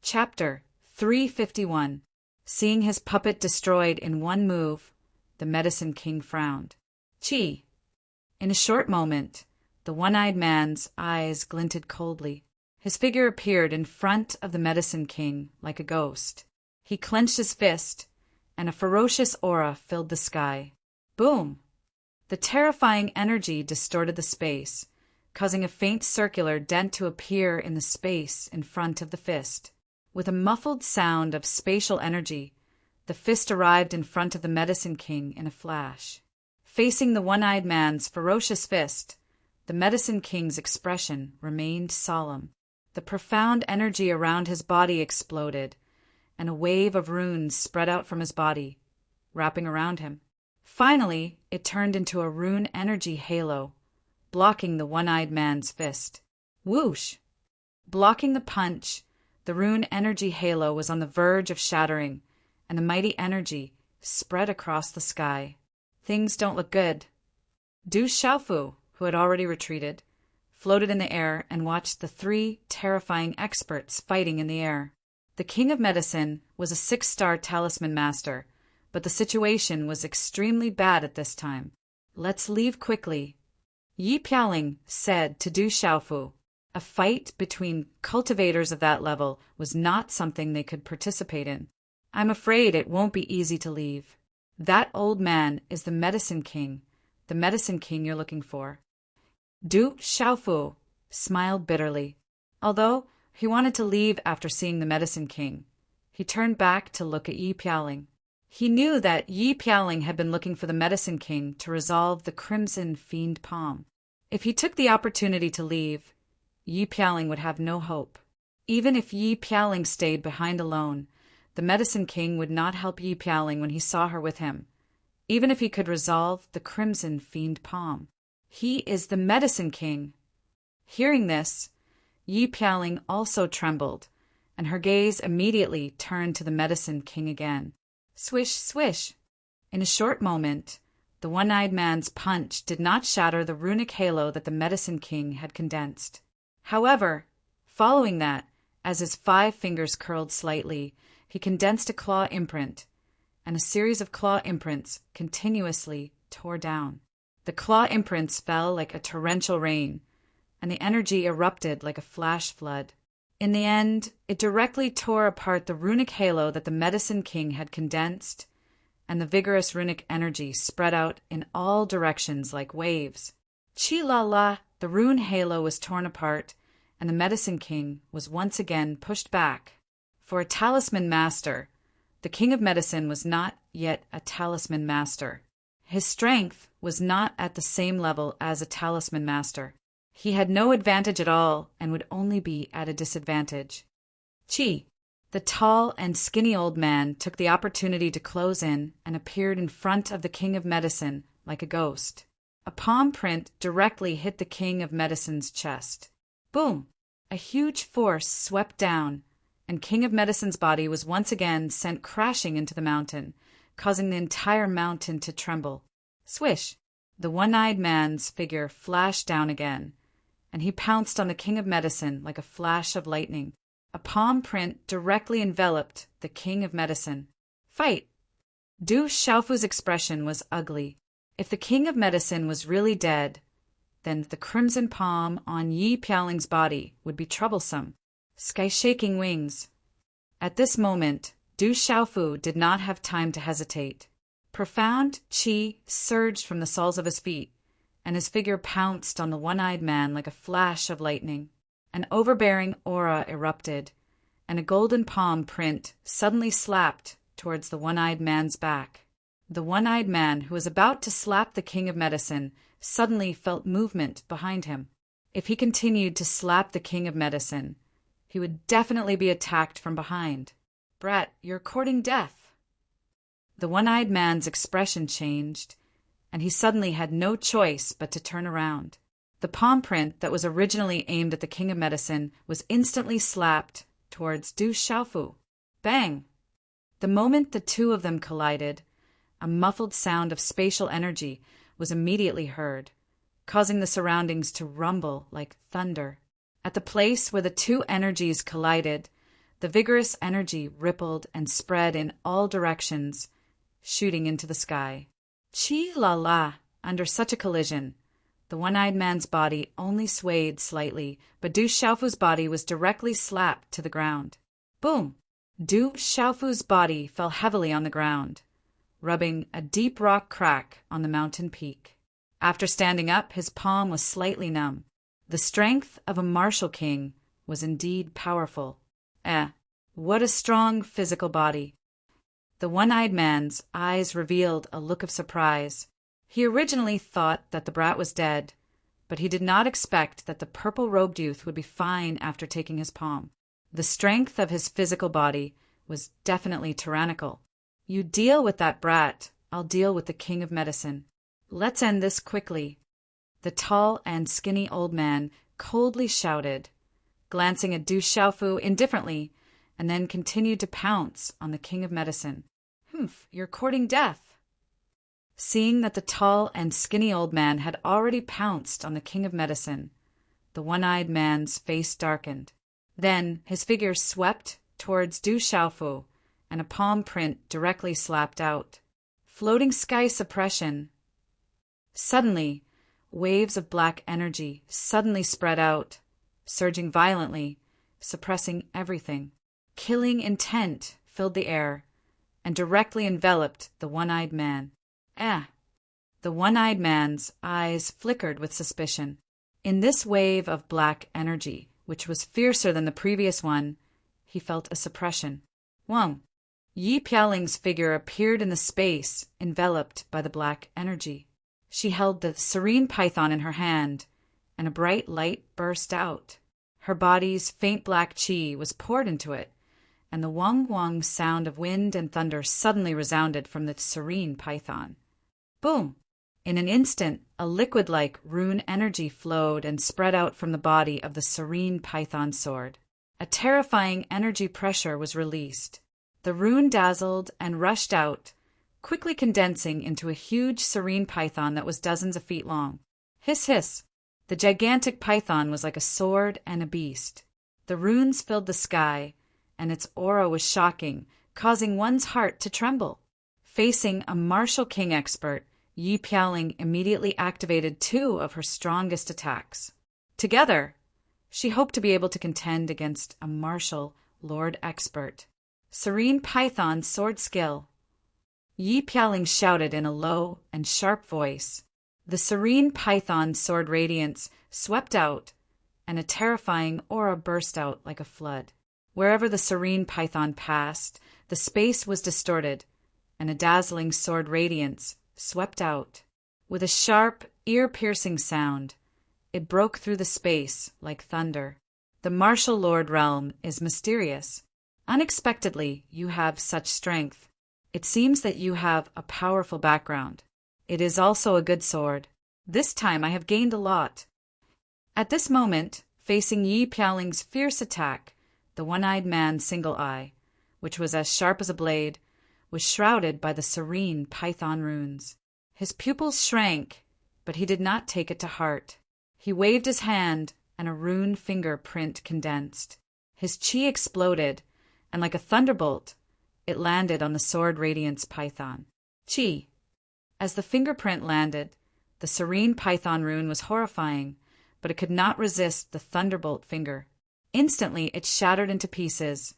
Chapter 351. Seeing his puppet destroyed in one move, the Medicine King frowned. Chi! In a short moment, the one-eyed man's eyes glinted coldly. His figure appeared in front of the Medicine King like a ghost. He clenched his fist, and a ferocious aura filled the sky. Boom! The terrifying energy distorted the space, causing a faint circular dent to appear in the space in front of the fist. With a muffled sound of spatial energy, the fist arrived in front of the Medicine King in a flash. Facing the one-eyed man's ferocious fist, the Medicine King's expression remained solemn. The profound energy around his body exploded, and a wave of runes spread out from his body, wrapping around him. Finally, it turned into a rune energy halo, blocking the one-eyed man's fist. Whoosh! Blocking the punch, the rune energy halo was on the verge of shattering, and the mighty energy spread across the sky. Things don't look good. Du Xiaofu, who had already retreated, floated in the air and watched the 3 terrifying experts fighting in the air. The King of Medicine was a 6-star talisman master, but the situation was extremely bad at this time. Let's leave quickly, Yi Piaoling said to Du Xiaofu. A fight between cultivators of that level was not something they could participate in. I'm afraid it won't be easy to leave. That old man is the Medicine King you're looking for. Du Xiaofu smiled bitterly. Although he wanted to leave after seeing the Medicine King, he turned back to look at Yi Piaoling. He knew that Yi Piaoling had been looking for the Medicine King to resolve the Crimson Fiend Palm. If he took the opportunity to leave, Yi Piaoling would have no hope. Even if Yi Piaoling stayed behind alone, the Medicine King would not help Yi Piaoling when he saw her with him, even if he could resolve the Crimson Fiend Palm. He is the Medicine King. Hearing this, Yi Piaoling also trembled, and her gaze immediately turned to the Medicine King again. Swish, swish! In a short moment, the one-eyed man's punch did not shatter the runic halo that the Medicine King had condensed. However, following that, as his 5 fingers curled slightly, he condensed a claw imprint, and a series of claw imprints continuously tore down. The claw imprints fell like a torrential rain, and the energy erupted like a flash flood. In the end, it directly tore apart the runic halo that the Medicine King had condensed, and the vigorous runic energy spread out in all directions like waves. Chi-la-la, the rune halo was torn apart, and the Medicine King was once again pushed back. For a talisman master, the King of Medicine was not yet a talisman master. His strength was not at the same level as a talisman master. He had no advantage at all and would only be at a disadvantage. Chi, the tall and skinny old man, took the opportunity to close in and appeared in front of the King of Medicine like a ghost. A palm print directly hit the King of Medicine's chest. Boom! A huge force swept down, and King of Medicine's body was once again sent crashing into the mountain, causing the entire mountain to tremble. Swish! The one-eyed man's figure flashed down again, and he pounced on the King of Medicine like a flash of lightning. A palm print directly enveloped the King of Medicine. Fight! Du Xiaofu's expression was ugly. If the King of Medicine was really dead, then the crimson palm on Yi Piaoling's body would be troublesome. Sky-shaking wings. At this moment, Du Xiaofu did not have time to hesitate. Profound qi surged from the soles of his feet, and his figure pounced on the one-eyed man like a flash of lightning. An overbearing aura erupted, and a golden palm print suddenly slapped towards the one-eyed man's back. The one-eyed man, who was about to slap the King of Medicine, suddenly felt movement behind him. If he continued to slap the King of Medicine, he would definitely be attacked from behind. Brat, you're courting death. The one-eyed man's expression changed, and he suddenly had no choice but to turn around. The palm print that was originally aimed at the King of Medicine was instantly slapped towards Du Xiaofu. Bang! The moment the two of them collided, a muffled sound of spatial energy was immediately heard, causing the surroundings to rumble like thunder. At the place where the two energies collided, the vigorous energy rippled and spread in all directions, shooting into the sky. Chi-la-la! Under such a collision, the one-eyed man's body only swayed slightly, but Du Xiaofu's body was directly slapped to the ground. Boom! Du Xiaofu's body fell heavily on the ground, rubbing a deep rock crack on the mountain peak. After standing up, his palm was slightly numb. The strength of a martial king was indeed powerful. What a strong physical body. The one-eyed man's eyes revealed a look of surprise. He originally thought that the brat was dead, but he did not expect that the purple-robed youth would be fine after taking his palm. The strength of his physical body was definitely tyrannical. You deal with that brat, I'll deal with the King of Medicine. Let's end this quickly. The tall and skinny old man coldly shouted, glancing at Du Xiaofu indifferently, and then continued to pounce on the King of Medicine. Humph, you're courting death. Seeing that the tall and skinny old man had already pounced on the King of Medicine, the one-eyed man's face darkened. Then his figure swept towards Du Xiaofu, and a palm print directly slapped out. Floating sky suppression. Suddenly, waves of black energy suddenly spread out, surging violently, suppressing everything. Killing intent filled the air and directly enveloped the one-eyed man. The one-eyed man's eyes flickered with suspicion. In this wave of black energy, which was fiercer than the previous one, he felt a suppression. Wang! Yi Piaoling's figure appeared in the space enveloped by the black energy. She held the serene python in her hand, and a bright light burst out. Her body's faint black qi was poured into it, and the wang-wang sound of wind and thunder suddenly resounded from the serene python. Boom! In an instant, a liquid-like rune energy flowed and spread out from the body of the serene python sword. A terrifying energy pressure was released. The rune dazzled and rushed out, quickly condensing into a huge serene python that was dozens of feet long. Hiss, hiss! The gigantic python was like a sword and a beast. The runes filled the sky, and its aura was shocking, causing one's heart to tremble. Facing a martial king expert, Yi Piaoling immediately activated 2 of her strongest attacks. Together, she hoped to be able to contend against a martial lord expert. Serene Python sword skill. Yi Piaoling shouted in a low and sharp voice. The serene python sword radiance swept out, and a terrifying aura burst out like a flood. Wherever the serene python passed, the space was distorted, and a dazzling sword radiance swept out. With a sharp, ear-piercing sound, it broke through the space like thunder. The martial lord realm is mysterious. Unexpectedly, you have such strength. It seems that you have a powerful background. It is also a good sword. This time I have gained a lot. At this moment, facing Yi Piaoling's fierce attack, the one-eyed man's single eye, which was as sharp as a blade, was shrouded by the serene python runes. His pupils shrank, but he did not take it to heart. He waved his hand, and a rune fingerprint condensed. His chi exploded, and like a thunderbolt, it landed on the sword radiance python. Chi. As the fingerprint landed, the serene python rune was horrifying, but it could not resist the thunderbolt finger. Instantly, it shattered into pieces,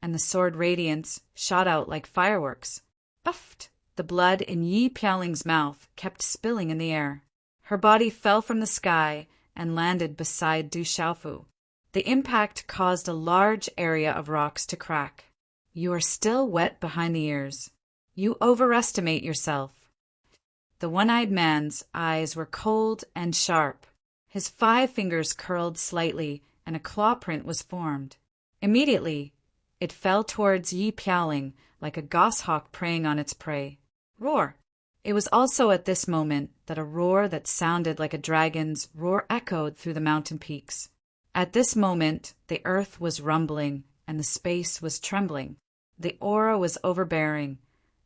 and the sword radiance shot out like fireworks. Uffed! The blood in Yi Piaoling's mouth kept spilling in the air. Her body fell from the sky and landed beside Du Xiaofu. The impact caused a large area of rocks to crack. You are still wet behind the ears. You overestimate yourself. The one-eyed man's eyes were cold and sharp. His 5 fingers curled slightly, and a claw print was formed. Immediately, it fell towards Yi Piaoling like a goshawk preying on its prey. Roar! It was also at this moment that a roar that sounded like a dragon's roar echoed through the mountain peaks. At this moment, the earth was rumbling, and the space was trembling. The aura was overbearing,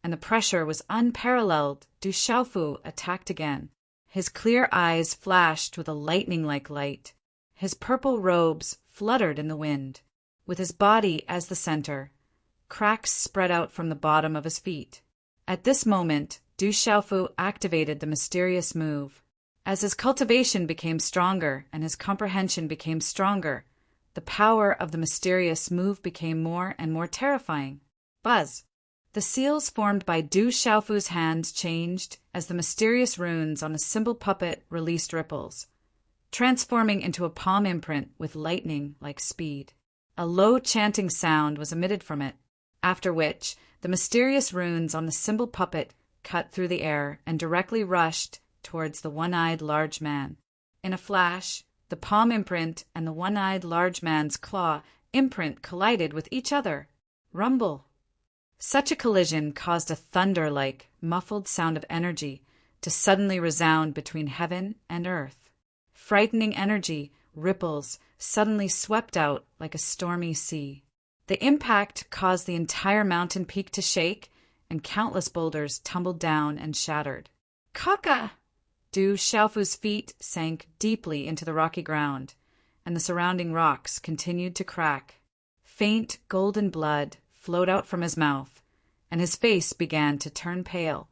and the pressure was unparalleled. Du Xiaofu attacked again. His clear eyes flashed with a lightning-like light. His purple robes fluttered in the wind. With his body as the center, cracks spread out from the bottom of his feet. At this moment, Du Xiaofu activated the mysterious move. As his cultivation became stronger and his comprehension became stronger, the power of the mysterious move became more and more terrifying. Buzz! The seals formed by Du Xiaofu's hands changed as the mysterious runes on the symbol puppet released ripples, transforming into a palm imprint with lightning-like speed. A low chanting sound was emitted from it, after which the mysterious runes on the symbol puppet cut through the air and directly rushed towards the one-eyed large man. In a flash, the palm imprint and the one-eyed large man's claw imprint collided with each other. Rumble! Such a collision caused a thunder-like, muffled sound of energy to suddenly resound between heaven and earth. Frightening energy, ripples, suddenly swept out like a stormy sea. The impact caused the entire mountain peak to shake, and countless boulders tumbled down and shattered. Kaka! Du Xiaofu's feet sank deeply into the rocky ground, and the surrounding rocks continued to crack. Faint golden blood flowed out from his mouth, and his face began to turn pale.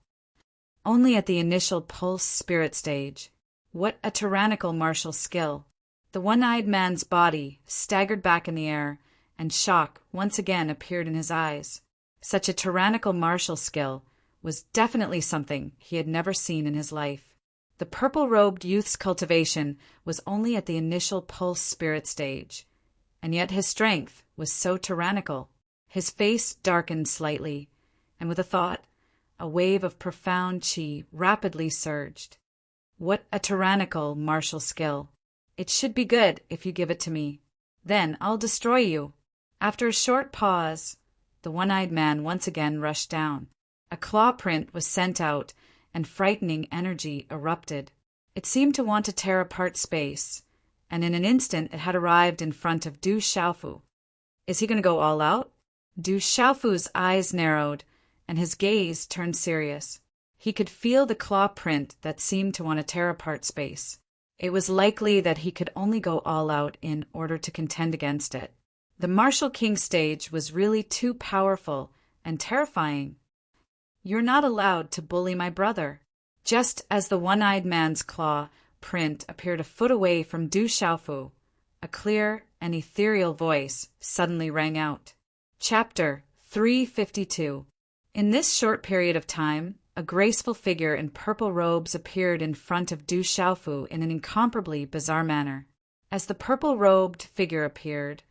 Only at the initial pulse spirit stage. What a tyrannical martial skill! The one-eyed man's body staggered back in the air, and shock once again appeared in his eyes. Such a tyrannical martial skill was definitely something he had never seen in his life. The purple-robed youth's cultivation was only at the initial pulse spirit stage, and yet his strength was so tyrannical. His face darkened slightly, and with a thought, a wave of profound chi rapidly surged. What a tyrannical martial skill! It should be good if you give it to me. Then I'll destroy you. After a short pause, the one-eyed man once again rushed down. A claw print was sent out, and frightening energy erupted. It seemed to want to tear apart space, and in an instant it had arrived in front of Du Xiaofu. Is he going to go all out? Du Xiaofu's eyes narrowed, and his gaze turned serious. He could feel the claw print that seemed to want to tear apart space. It was likely that he could only go all out in order to contend against it. The martial king stage was really too powerful and terrifying. "You're not allowed to bully my brother." Just as the one-eyed man's claw print appeared a foot away from Du Xiaofu, a clear and ethereal voice suddenly rang out. Chapter 352. In this short period of time, a graceful figure in purple robes appeared in front of Du Xiaofu in an incomparably bizarre manner. As the purple-robed figure appeared,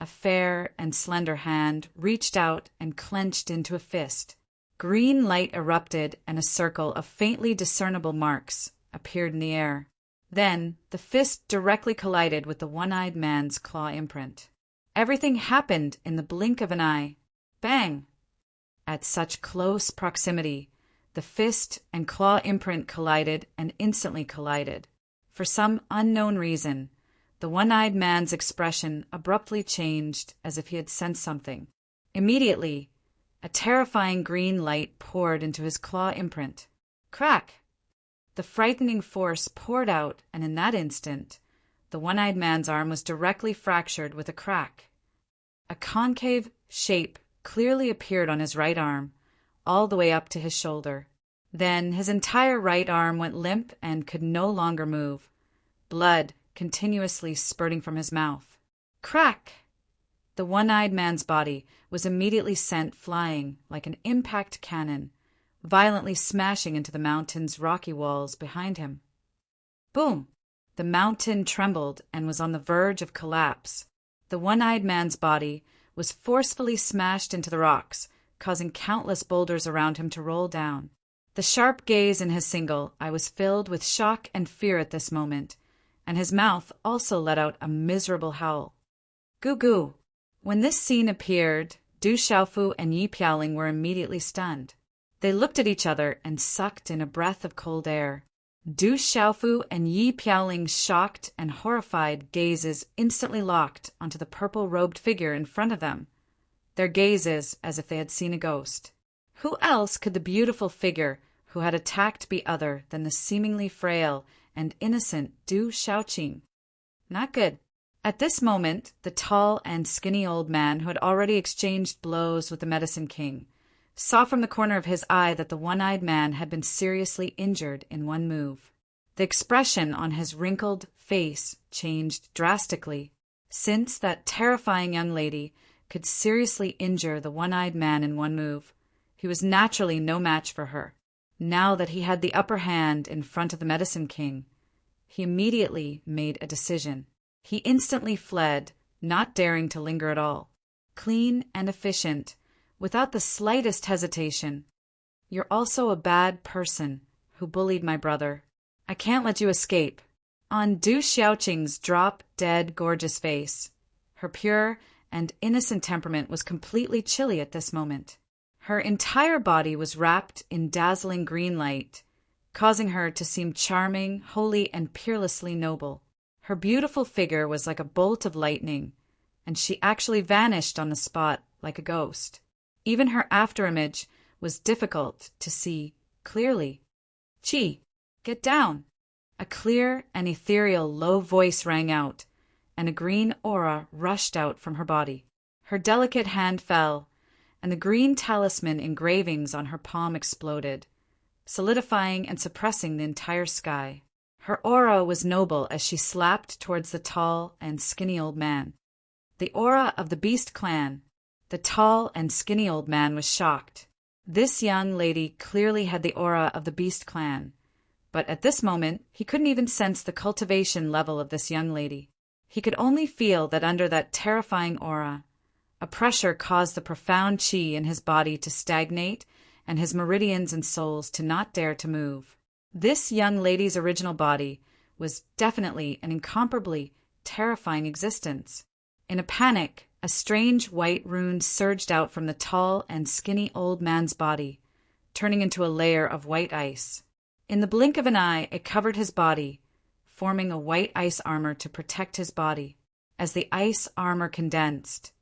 a fair and slender hand reached out and clenched into a fist. Green light erupted and a circle of faintly discernible marks appeared in the air. Then the fist directly collided with the one-eyed man's claw imprint. Everything happened in the blink of an eye. Bang! At such close proximity, the fist and claw imprint collided and instantly collided. For some unknown reason, the one-eyed man's expression abruptly changed as if he had sensed something. Immediately, a terrifying green light poured into his claw imprint. Crack! The frightening force poured out, and in that instant, the one-eyed man's arm was directly fractured with a crack. A concave shape clearly appeared on his right arm, all the way up to his shoulder. Then his entire right arm went limp and could no longer move, blood continuously spurting from his mouth. Crack! The one-eyed man's body was immediately sent flying like an impact cannon, violently smashing into the mountain's rocky walls behind him. Boom! The mountain trembled and was on the verge of collapse. The one-eyed man's body was forcefully smashed into the rocks, causing countless boulders around him to roll down. The sharp gaze in his single eye was filled with shock and fear at this moment, and his mouth also let out a miserable howl. Goo goo! When this scene appeared, Du Xiaofu and Yi Piaoling were immediately stunned. They looked at each other and sucked in a breath of cold air. Du Xiaofu and Yi Piaoling's shocked and horrified gazes instantly locked onto the purple-robed figure in front of them, their gazes as if they had seen a ghost. Who else could the beautiful figure who had attacked be other than the seemingly frail and innocent Du Xiaoqing? Not good. At this moment, the tall and skinny old man who had already exchanged blows with the Medicine King saw from the corner of his eye that the one-eyed man had been seriously injured in one move. The expression on his wrinkled face changed drastically. Since that terrifying young lady could seriously injure the one-eyed man in one move, he was naturally no match for her. Now that he had the upper hand in front of the Medicine King, he immediately made a decision. He instantly fled, not daring to linger at all. Clean and efficient, without the slightest hesitation. "You're also a bad person who bullied my brother. I can't let you escape." On Du Xiaoqing's drop-dead gorgeous face, her pure and innocent temperament was completely chilly at this moment. Her entire body was wrapped in dazzling green light, causing her to seem charming, holy, and peerlessly noble. Her beautiful figure was like a bolt of lightning, and she actually vanished on the spot like a ghost. Even her afterimage was difficult to see clearly. "Chi, get down!" A clear and ethereal low voice rang out, and a green aura rushed out from her body. Her delicate hand fell, and the green talisman engravings on her palm exploded, solidifying and suppressing the entire sky. Her aura was noble as she slapped towards the tall and skinny old man. The aura of the Beast clan. The tall and skinny old man was shocked. This young lady clearly had the aura of the Beast clan, but at this moment he couldn't even sense the cultivation level of this young lady. He could only feel that under that terrifying aura, a pressure caused the profound chi in his body to stagnate and his meridians and souls to not dare to move. This young lady's original body was definitely an incomparably terrifying existence. In a panic, a strange white rune surged out from the tall and skinny old man's body, turning into a layer of white ice. In the blink of an eye, it covered his body, forming a white ice armor to protect his body. As the ice armor condensed,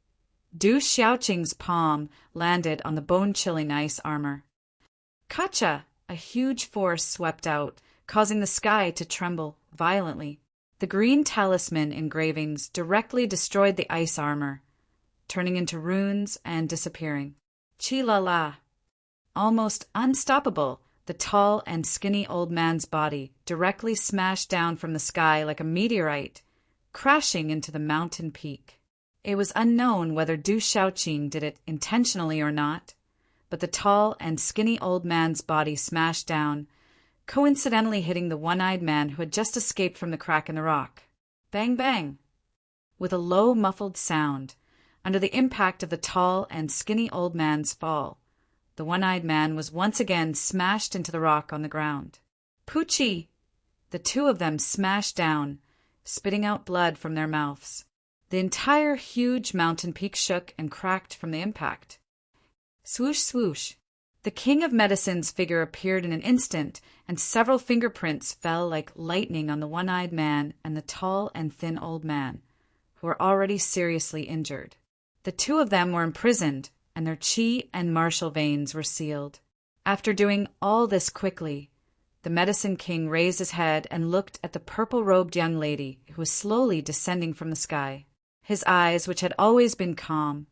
Du Xiaoqing's palm landed on the bone-chilling ice armor. Kacha! A huge force swept out, causing the sky to tremble violently. The green talisman engravings directly destroyed the ice armor, turning into runes and disappearing. Chi la la. Almost unstoppable, the tall and skinny old man's body directly smashed down from the sky like a meteorite, crashing into the mountain peak. It was unknown whether Du Shaoqing did it intentionally or not, but the tall and skinny old man's body smashed down, coincidentally hitting the one-eyed man who had just escaped from the crack in the rock. Bang, bang! With a low, muffled sound, under the impact of the tall and skinny old man's fall, the one-eyed man was once again smashed into the rock on the ground. Poochie! The two of them smashed down, spitting out blood from their mouths. The entire huge mountain peak shook and cracked from the impact. Swoosh, swoosh! The king of medicine's figure appeared in an instant, and several fingerprints fell like lightning on the one-eyed man and the tall and thin old man, who were already seriously injured. The two of them were imprisoned, and their qi and martial veins were sealed. After doing all this quickly, the medicine king raised his head and looked at the purple-robed young lady who was slowly descending from the sky. His eyes, which had always been calm,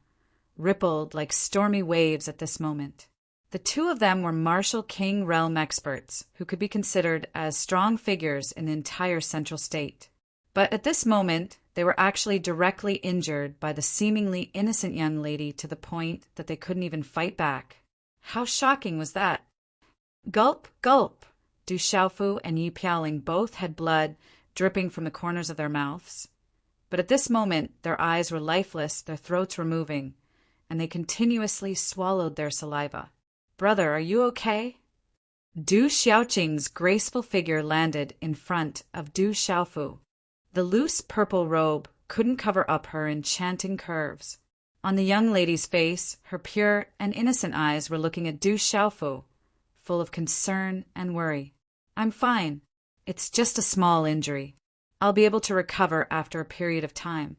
rippled like stormy waves at this moment. The two of them were martial king realm experts who could be considered as strong figures in the entire central state. But at this moment, they were actually directly injured by the seemingly innocent young lady to the point that they couldn't even fight back. How shocking was that? Gulp, gulp! Du Xiaofu and Yi Piaoling both had blood dripping from the corners of their mouths. But at this moment, their eyes were lifeless, their throats were moving, and they continuously swallowed their saliva. Brother, are you okay? Du Xiaoqing's graceful figure landed in front of Du Xiaofu. The loose purple robe couldn't cover up her enchanting curves. On the young lady's face, her pure and innocent eyes were looking at Du Xiaofu, full of concern and worry. I'm fine. It's just a small injury. I'll be able to recover after a period of time.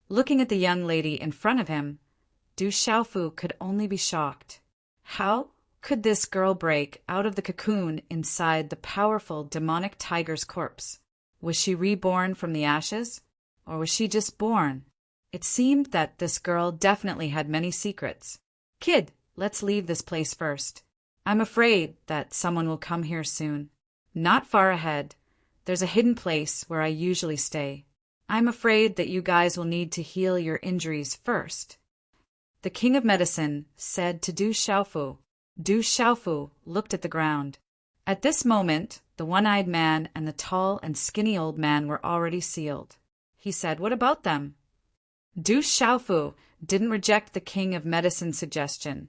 Looking at the young lady in front of him, Du Xiaofu could only be shocked. How could this girl break out of the cocoon inside the powerful demonic tiger's corpse? Was she reborn from the ashes? Or was she just born? It seemed that this girl definitely had many secrets. Kid, let's leave this place first. I'm afraid that someone will come here soon. Not far ahead, there's a hidden place where I usually stay. I'm afraid that you guys will need to heal your injuries first. The king of medicine said to Du Xiaofu. Du Xiaofu looked at the ground. At this moment, the one-eyed man and the tall and skinny old man were already sealed. He said, "What about them?" Du Xiaofu didn't reject the king of medicine's suggestion,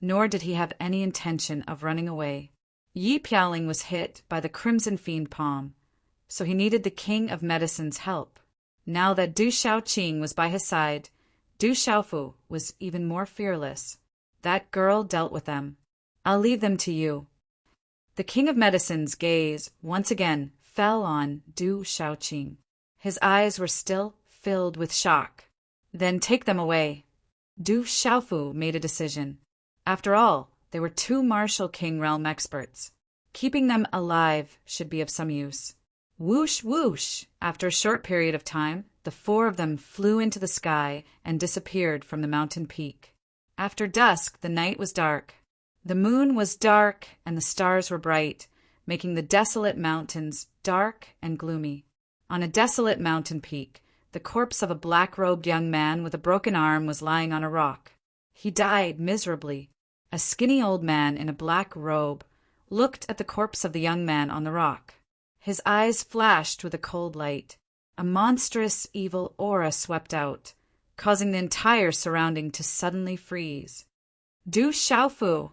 nor did he have any intention of running away. Yi Piaoling was hit by the crimson fiend palm, so he needed the king of medicine's help. Now that Du Shaoqing was by his side, Du Xiaofu was even more fearless. That girl dealt with them. I'll leave them to you. The king of medicine's gaze once again fell on Du Shaoqing. His eyes were still filled with shock. Then take them away. Du Xiaofu made a decision. After all, they were two martial king realm experts. Keeping them alive should be of some use. Whoosh, whoosh! After a short period of time, the four of them flew into the sky and disappeared from the mountain peak. After dusk, the night was dark. The moon was dark and the stars were bright, making the desolate mountains dark and gloomy. On a desolate mountain peak, the corpse of a black-robed young man with a broken arm was lying on a rock. He died miserably. A skinny old man in a black robe looked at the corpse of the young man on the rock. His eyes flashed with a cold light. A monstrous, evil aura swept out, causing the entire surrounding to suddenly freeze. Du Xiaofu!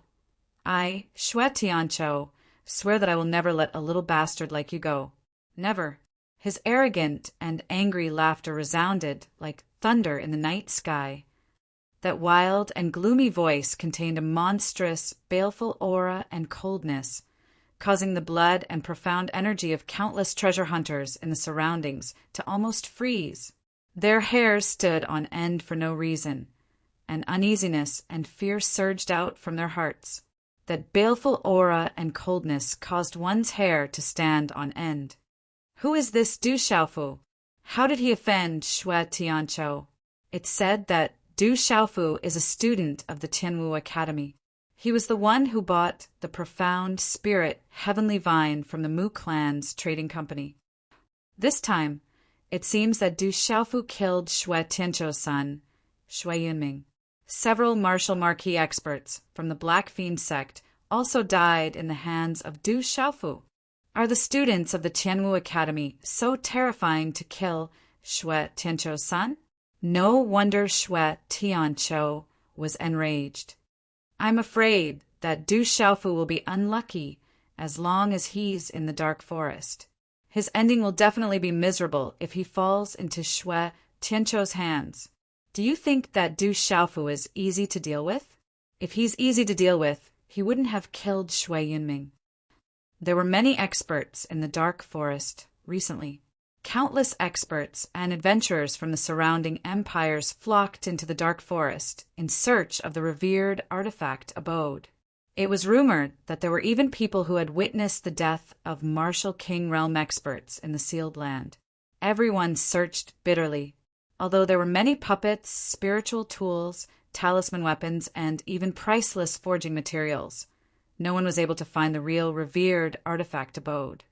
I, Xue Tianqiu, swear that I will never let a little bastard like you go. Never. His arrogant and angry laughter resounded like thunder in the night sky. That wild and gloomy voice contained a monstrous, baleful aura and coldness, causing the blood and profound energy of countless treasure hunters in the surroundings to almost freeze. Their hairs stood on end for no reason, and uneasiness and fear surged out from their hearts. That baleful aura and coldness caused one's hair to stand on end. Who is this Du Xiaofu? How did he offend Xue Tianqiu? It said that Du Xiaofu is a student of the Tianwu Academy. He was the one who bought the profound spirit heavenly vine from the Mu clan's trading company. This time, it seems that Du Xiaofu killed Xue Tianqiu's son, Xue Yunming. Several martial marquis experts from the Black Fiend sect also died in the hands of Du Xiaofu. Are the students of the Tianwu Academy so terrifying to kill Xue Tianqiu's son? No wonder Xue Tianqiu was enraged. I'm afraid that Du Xiaofu will be unlucky as long as he's in the dark forest. His ending will definitely be miserable if he falls into Xue Tianqiu's hands. Do you think that Du Xiaofu is easy to deal with? If he's easy to deal with, he wouldn't have killed Xue Yunming. There were many experts in the dark forest recently. Countless experts and adventurers from the surrounding empires flocked into the dark forest in search of the revered artifact abode. It was rumored that there were even people who had witnessed the death of martial king realm experts in the sealed land. Everyone searched bitterly. Although there were many puppets, spiritual tools, talisman weapons, and even priceless forging materials, no one was able to find the real revered artifact abode.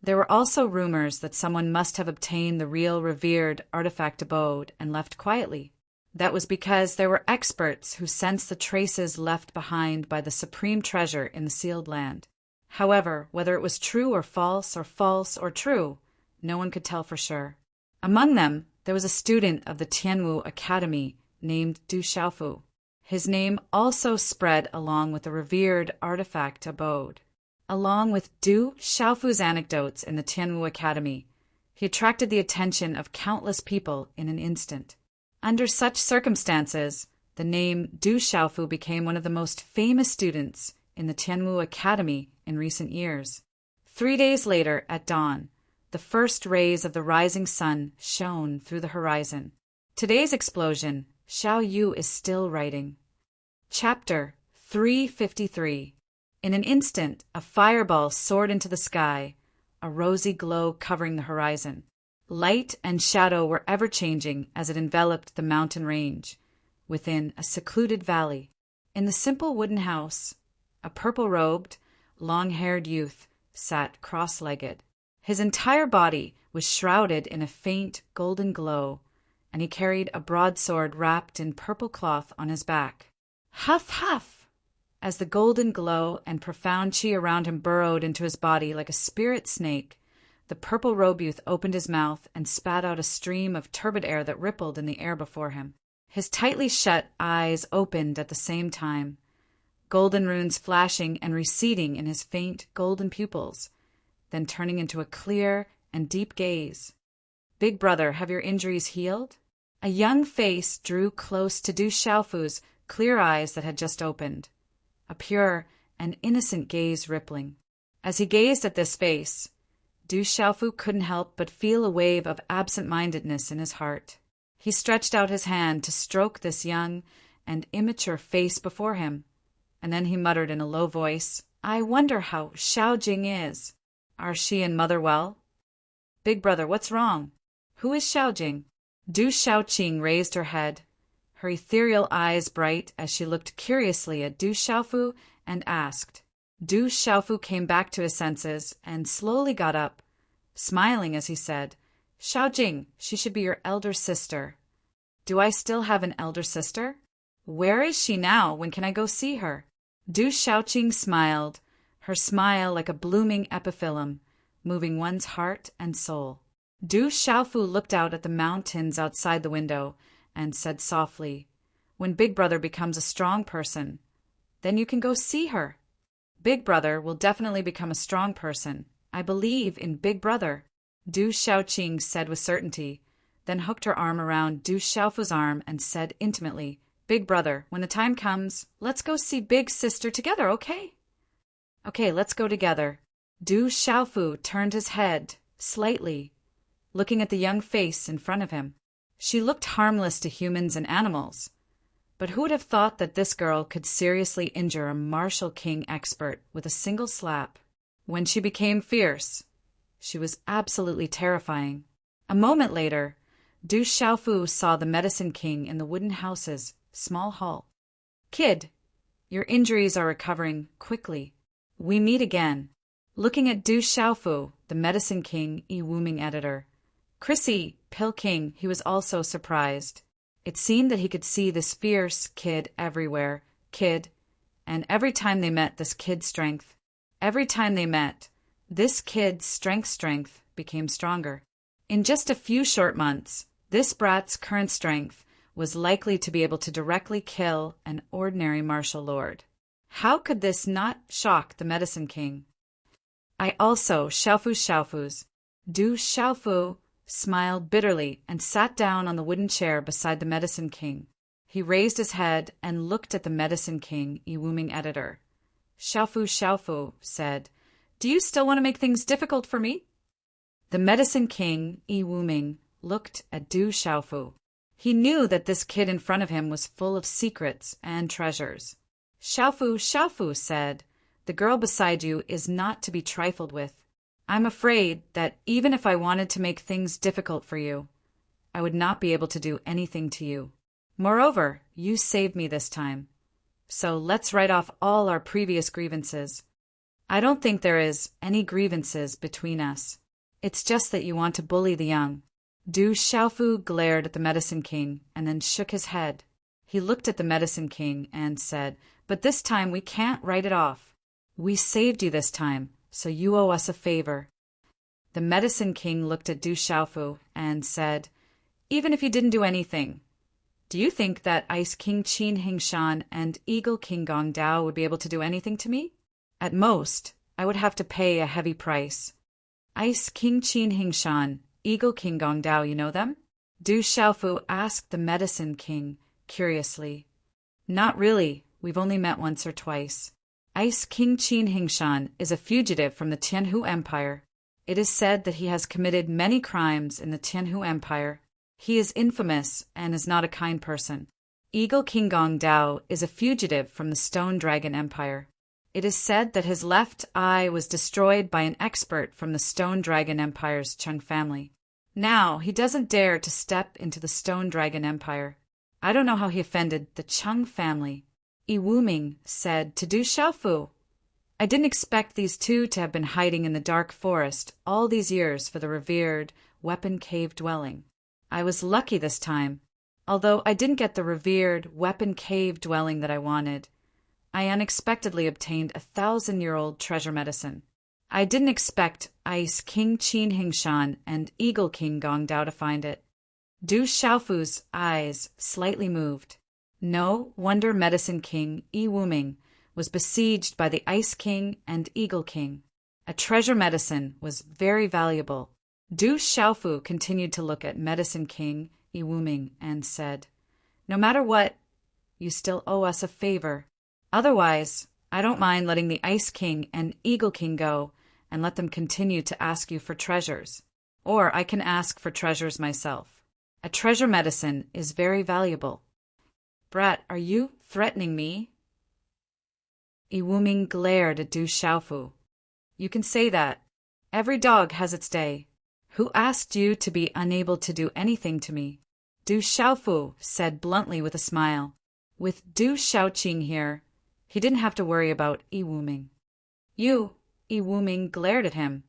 There were also rumors that someone must have obtained the real revered artifact abode and left quietly. That was because there were experts who sensed the traces left behind by the supreme treasure in the sealed land. However, whether it was true or false or true, no one could tell for sure. Among them, there was a student of the Tianwu Academy named Du Xiaofu. His name also spread along with the revered artifact abode. Along with Du Xiaofu's anecdotes in the Tianwu Academy, he attracted the attention of countless people in an instant. Under such circumstances, the name Du Xiaofu became one of the most famous students in the Tianwu Academy in recent years. 3 days later, at dawn, the first rays of the rising sun shone through the horizon. Today's explosion, Xiao Yu is still writing. Chapter 353. In an instant, a fireball soared into the sky, a rosy glow covering the horizon. Light and shadow were ever-changing as it enveloped the mountain range, within a secluded valley. In the simple wooden house, a purple-robed, long-haired youth sat cross-legged. His entire body was shrouded in a faint golden glow, and he carried a broadsword wrapped in purple cloth on his back. Huff, huff! As the golden glow and profound chi around him burrowed into his body like a spirit snake, the purple-robed youth opened his mouth and spat out a stream of turbid air that rippled in the air before him. His tightly shut eyes opened at the same time, golden runes flashing and receding in his faint golden pupils, then turning into a clear and deep gaze. Big brother, have your injuries healed? A young face drew close to Du Xiaofu's clear eyes that had just opened, a pure and innocent gaze rippling. As he gazed at this face, Du Xiaofu couldn't help but feel a wave of absent-mindedness in his heart. He stretched out his hand to stroke this young and immature face before him, and then he muttered in a low voice, I wonder how Xiao Jing is. Are she and mother well? Big brother, what's wrong? Who is Xiao Jing? Du Xiaoqing raised her head, her ethereal eyes bright as she looked curiously at Du Xiaofu and asked. Du Xiaofu came back to his senses and slowly got up, smiling as he said, Xiao Jing, she should be your elder sister. Do I still have an elder sister? Where is she now? When can I go see her? Du Xiaoqing smiled, her smile like a blooming epiphyllum, moving one's heart and soul. Du Xiaofu looked out at the mountains outside the window and said softly, When Big Brother becomes a strong person, then you can go see her. Big Brother will definitely become a strong person. I believe in Big Brother, Du Xiaoqing said with certainty, then hooked her arm around Du Xiaofu's arm and said intimately, Big Brother, when the time comes, let's go see Big Sister together, okay? Okay, let's go together. Du Xiaofu turned his head slightly, looking at the young face in front of him. She looked harmless to humans and animals, but who would have thought that this girl could seriously injure a martial king expert with a single slap? When she became fierce, she was absolutely terrifying. A moment later, Du Xiaofu saw the Medicine King in the wooden houses small hull. Kid, your injuries are recovering quickly. We meet again. Looking at Du Xiaofu, the Medicine King, Wooming editor. Chrissy, Pill King, he was also surprised. It seemed that he could see this fierce kid everywhere. Kid. And every time they met, this kid's strength. Every time they met, this kid's strength became stronger. In just a few short months, this brat's current strength was likely to be able to directly kill an ordinary martial lord. How could this not shock the Medicine King? I also, Xiaofu's. Du Xiaofu smiled bitterly and sat down on the wooden chair beside the Medicine King. He raised his head and looked at the Medicine King, Wooming editor. Xiaofu said, "Do you still want to make things difficult for me?" The Medicine King, Wooming, looked at Du Xiaofu. He knew that this kid in front of him was full of secrets and treasures. Xiaofu said, "The girl beside you is not to be trifled with. I'm afraid that even if I wanted to make things difficult for you, I would not be able to do anything to you. Moreover, you saved me this time. So let's write off all our previous grievances. I don't think there is any grievances between us. It's just that you want to bully the young." Du Xiaofu glared at the Medicine King and then shook his head. He looked at the Medicine King and said, "But this time we can't write it off. We saved you this time, so you owe us a favor." The Medicine King looked at Du Xiaofu and said, "Even if you didn't do anything, do you think that Ice King Qin Hingshan and Eagle King Gong Dao would be able to do anything to me? At most, I would have to pay a heavy price." Ice King Qin Hingshan, Eagle King Gong Dao, you know them? Du Xiaofu asked the Medicine King, curiously. "Not really, we've only met once or twice. Ice King Qin Hingshan is a fugitive from the Tianhu Empire. It is said that he has committed many crimes in the Tianhu Empire. He is infamous and is not a kind person. Eagle King Gong Dao is a fugitive from the Stone Dragon Empire. It is said that his left eye was destroyed by an expert from the Stone Dragon Empire's Cheng family. Now he doesn't dare to step into the Stone Dragon Empire. I don't know how he offended the Cheng family." Wooming said to Du Xiaofu, "I didn't expect these two to have been hiding in the dark forest all these years for the revered weapon cave dwelling. I was lucky this time. Although I didn't get the revered weapon cave dwelling that I wanted, I unexpectedly obtained 1,000-year-old treasure medicine. I didn't expect Ice King Qin Hingshan and Eagle King Gong Dao to find it." Du Xiaofu's eyes slightly moved. No wonder Medicine King Wooming was besieged by the Ice King and Eagle King. A treasure medicine was very valuable. Du Xiaofu continued to look at Medicine King Wooming and said, "No matter what, you still owe us a favor. Otherwise, I don't mind letting the Ice King and Eagle King go and let them continue to ask you for treasures. Or I can ask for treasures myself. A treasure medicine is very valuable." "Brat, are you threatening me?" Wooming glared at Du Xiaofu. "You can say that. Every dog has its day. Who asked you to be unable to do anything to me?" Du Xiaofu said bluntly with a smile. With Du Xiaoqing here, he didn't have to worry about Wooming. Wooming glared at him,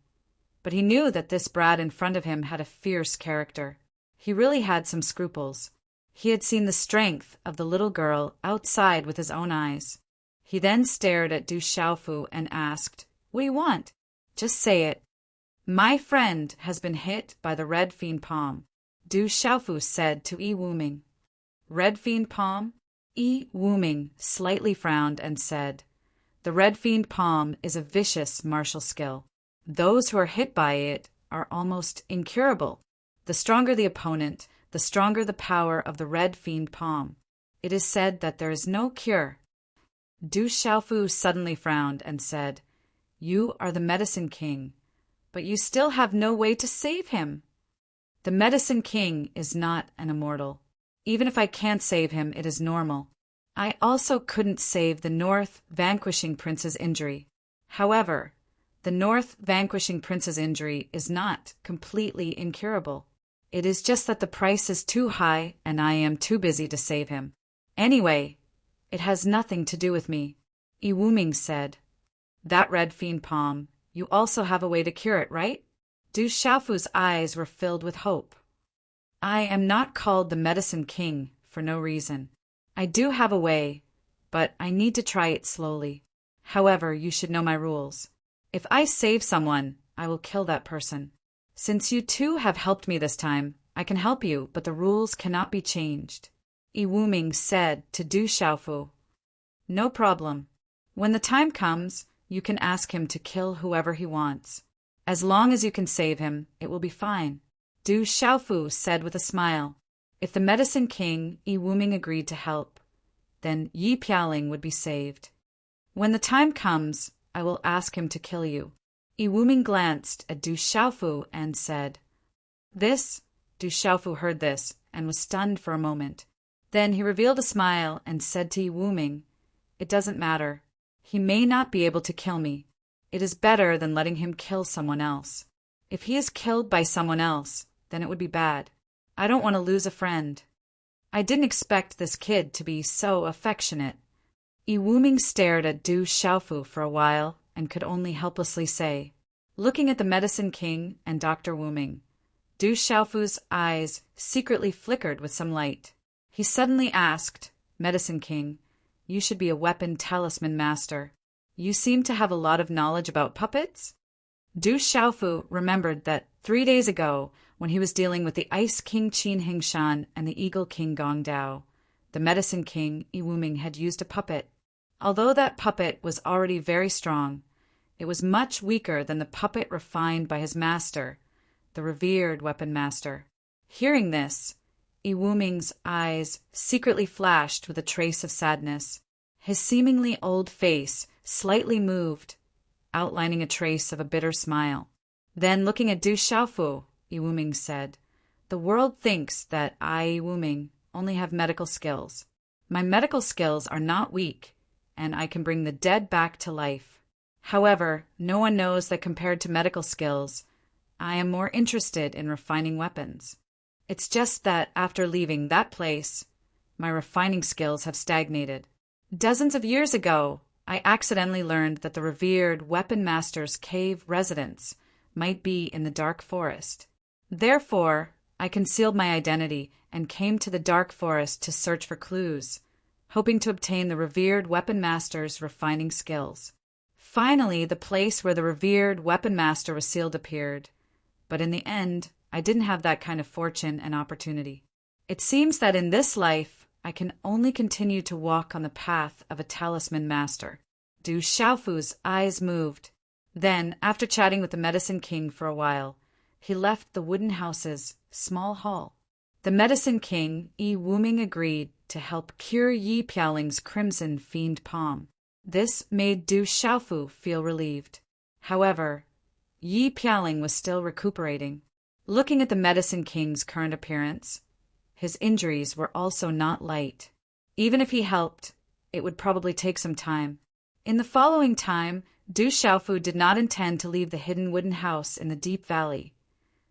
but he knew that this brat in front of him had a fierce character. He really had some scruples. He had seen the strength of the little girl outside with his own eyes. He then stared at Du Xiaofu and asked, "What do you want? Just say it." "My friend has been hit by the Red Fiend Palm," Du Xiaofu said to Wooming. "Red Fiend Palm?" Wooming slightly frowned and said, "The Red Fiend Palm is a vicious martial skill. Those who are hit by it are almost incurable. The stronger the opponent, the stronger the power of the Red Fiend Palm. It is said that there is no cure." Du Xiaofu suddenly frowned and said, "You are the Medicine King, but you still have no way to save him." "The Medicine King is not an immortal. Even if I can't save him, it is normal. I also couldn't save the North Vanquishing Prince's injury. However, the North Vanquishing Prince's injury is not completely incurable. It is just that the price is too high and I am too busy to save him." Anyway, it has nothing to do with me, Yi Wuming said. That red fiend palm, you also have a way to cure it, right? Du Xiaofu's eyes were filled with hope. I am not called the Medicine King for no reason. I do have a way, but I need to try it slowly. However, you should know my rules. If I save someone, I will kill that person. Since you two have helped me this time, I can help you, but the rules cannot be changed, Yi Wuming said to Du Xiaofu. No problem. When the time comes, you can ask him to kill whoever he wants. As long as you can save him, it will be fine, Du Xiaofu said with a smile. If the Medicine King, Yi Wuming, agreed to help, then Yi Pialing would be saved. When the time comes, I will ask him to kill you. Yi Wuming glanced at Du Xiaofu and said, This? Du Xiaofu heard this and was stunned for a moment. Then he revealed a smile and said to Yi Wuming, It doesn't matter. He may not be able to kill me. It is better than letting him kill someone else. If he is killed by someone else, then it would be bad. I don't want to lose a friend. I didn't expect this kid to be so affectionate. Yi Wuming stared at Du Xiaofu for a while and could only helplessly say, looking at the Medicine King and Dr. Wuming, Du Xiaofu's eyes secretly flickered with some light. He suddenly asked, Medicine King, you should be a weapon talisman master. You seem to have a lot of knowledge about puppets? Du Xiaofu remembered that 3 days ago, when he was dealing with the Ice King Qin Hingshan and the Eagle King Gong Dao, the Medicine King Yi Wuming had used a puppet. Although that puppet was already very strong, it was much weaker than the puppet refined by his master, the revered weapon master. Hearing this, Yi Wuming's eyes secretly flashed with a trace of sadness. His seemingly old face slightly moved, outlining a trace of a bitter smile. Then, looking at Du Xiaofu, Yi Wuming said, The world thinks that I, Yi Wuming, only have medical skills. My medical skills are not weak, and I can bring the dead back to life. However, no one knows that compared to medical skills, I am more interested in refining weapons. It's just that after leaving that place, my refining skills have stagnated. Dozens of years ago, I accidentally learned that the revered weapon master's cave residence might be in the dark forest. Therefore, I concealed my identity and came to the dark forest to search for clues, hoping to obtain the revered weapon master's refining skills. Finally, the place where the revered weapon master was sealed appeared, but in the end, I didn't have that kind of fortune and opportunity. It seems that in this life, I can only continue to walk on the path of a talisman master. Du Xiaofu's eyes moved. Then, after chatting with the Medicine King for a while, he left the wooden house's small hall. The Medicine King, Yi Wuming, agreed to help cure Yi Pialing's crimson fiend palm. This made Du Xiaofu feel relieved. However, Yi Pialing was still recuperating. Looking at the Medicine King's current appearance, his injuries were also not light. Even if he helped, it would probably take some time. In the following time, Du Xiaofu did not intend to leave the hidden wooden house in the deep valley,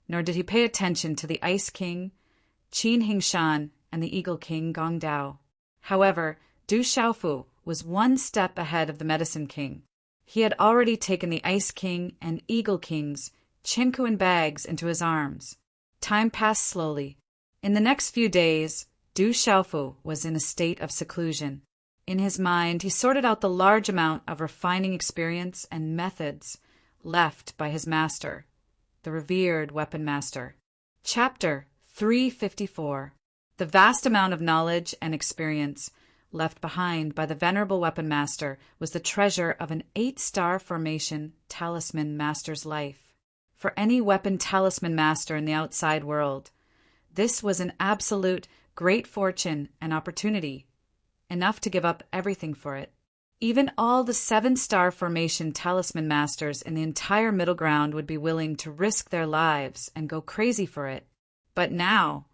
nor did he pay attention to the Ice King, Qin Hingshan, and the Eagle King Gong Dao. However, Du Xiaofu was one step ahead of the Medicine King. He had already taken the Ice King and Eagle King's Qinkuan bags into his arms. Time passed slowly. In the next few days, Du Xiaofu was in a state of seclusion. In his mind, he sorted out the large amount of refining experience and methods left by his master, the revered weapon master. Chapter 354. The vast amount of knowledge and experience left behind by the venerable weapon master was the treasure of an 8-star formation talisman master's life. For any weapon talisman master in the outside world, this was an absolute great fortune and opportunity, enough to give up everything for it. Even all the 7-star formation talisman masters in the entire middle ground would be willing to risk their lives and go crazy for it. But now,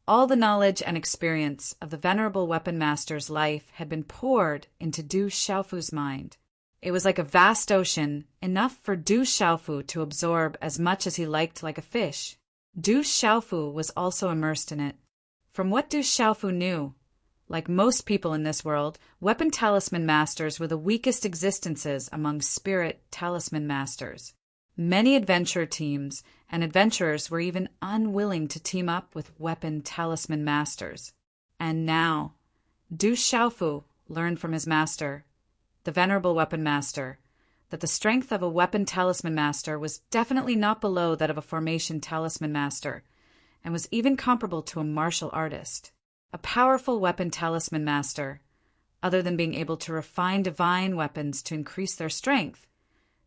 all the knowledge and experience of the venerable weapon master's life had been poured into Du Xiaofu's mind. It was like a vast ocean, enough for Du Xiaofu to absorb as much as he liked, like a fish. Du Xiaofu was also immersed in it. From what Du Xiaofu knew, Like most people in this world, weapon talisman masters were the weakest existences among spirit talisman masters. Many adventure teams and adventurers were even unwilling to team up with weapon talisman masters. And now, Du Xiaofu learned from his master, the venerable weapon master, that the strength of a weapon talisman master was definitely not below that of a formation talisman master, and was even comparable to a martial artist. A powerful weapon talisman master, other than being able to refine divine weapons to increase their strength,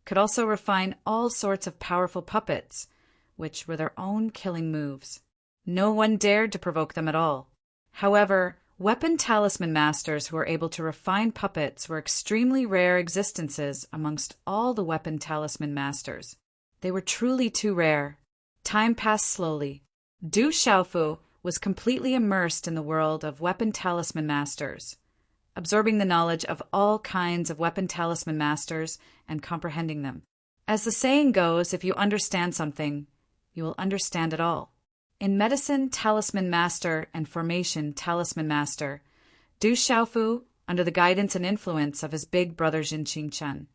could also refine all sorts of powerful puppets, which were their own killing moves. No one dared to provoke them at all. However, weapon talisman masters who were able to refine puppets were extremely rare existences amongst all the weapon talisman masters. They were truly too rare. Time passed slowly. Du Xiaofu was completely immersed in the world of weapon talisman masters, absorbing the knowledge of all kinds of weapon talisman masters and comprehending them. As the saying goes, if you understand something, you will understand it all. In medicine talisman master and formation talisman master, Du Xiaofu, under the guidance and influence of his big brother Jinqing Chen,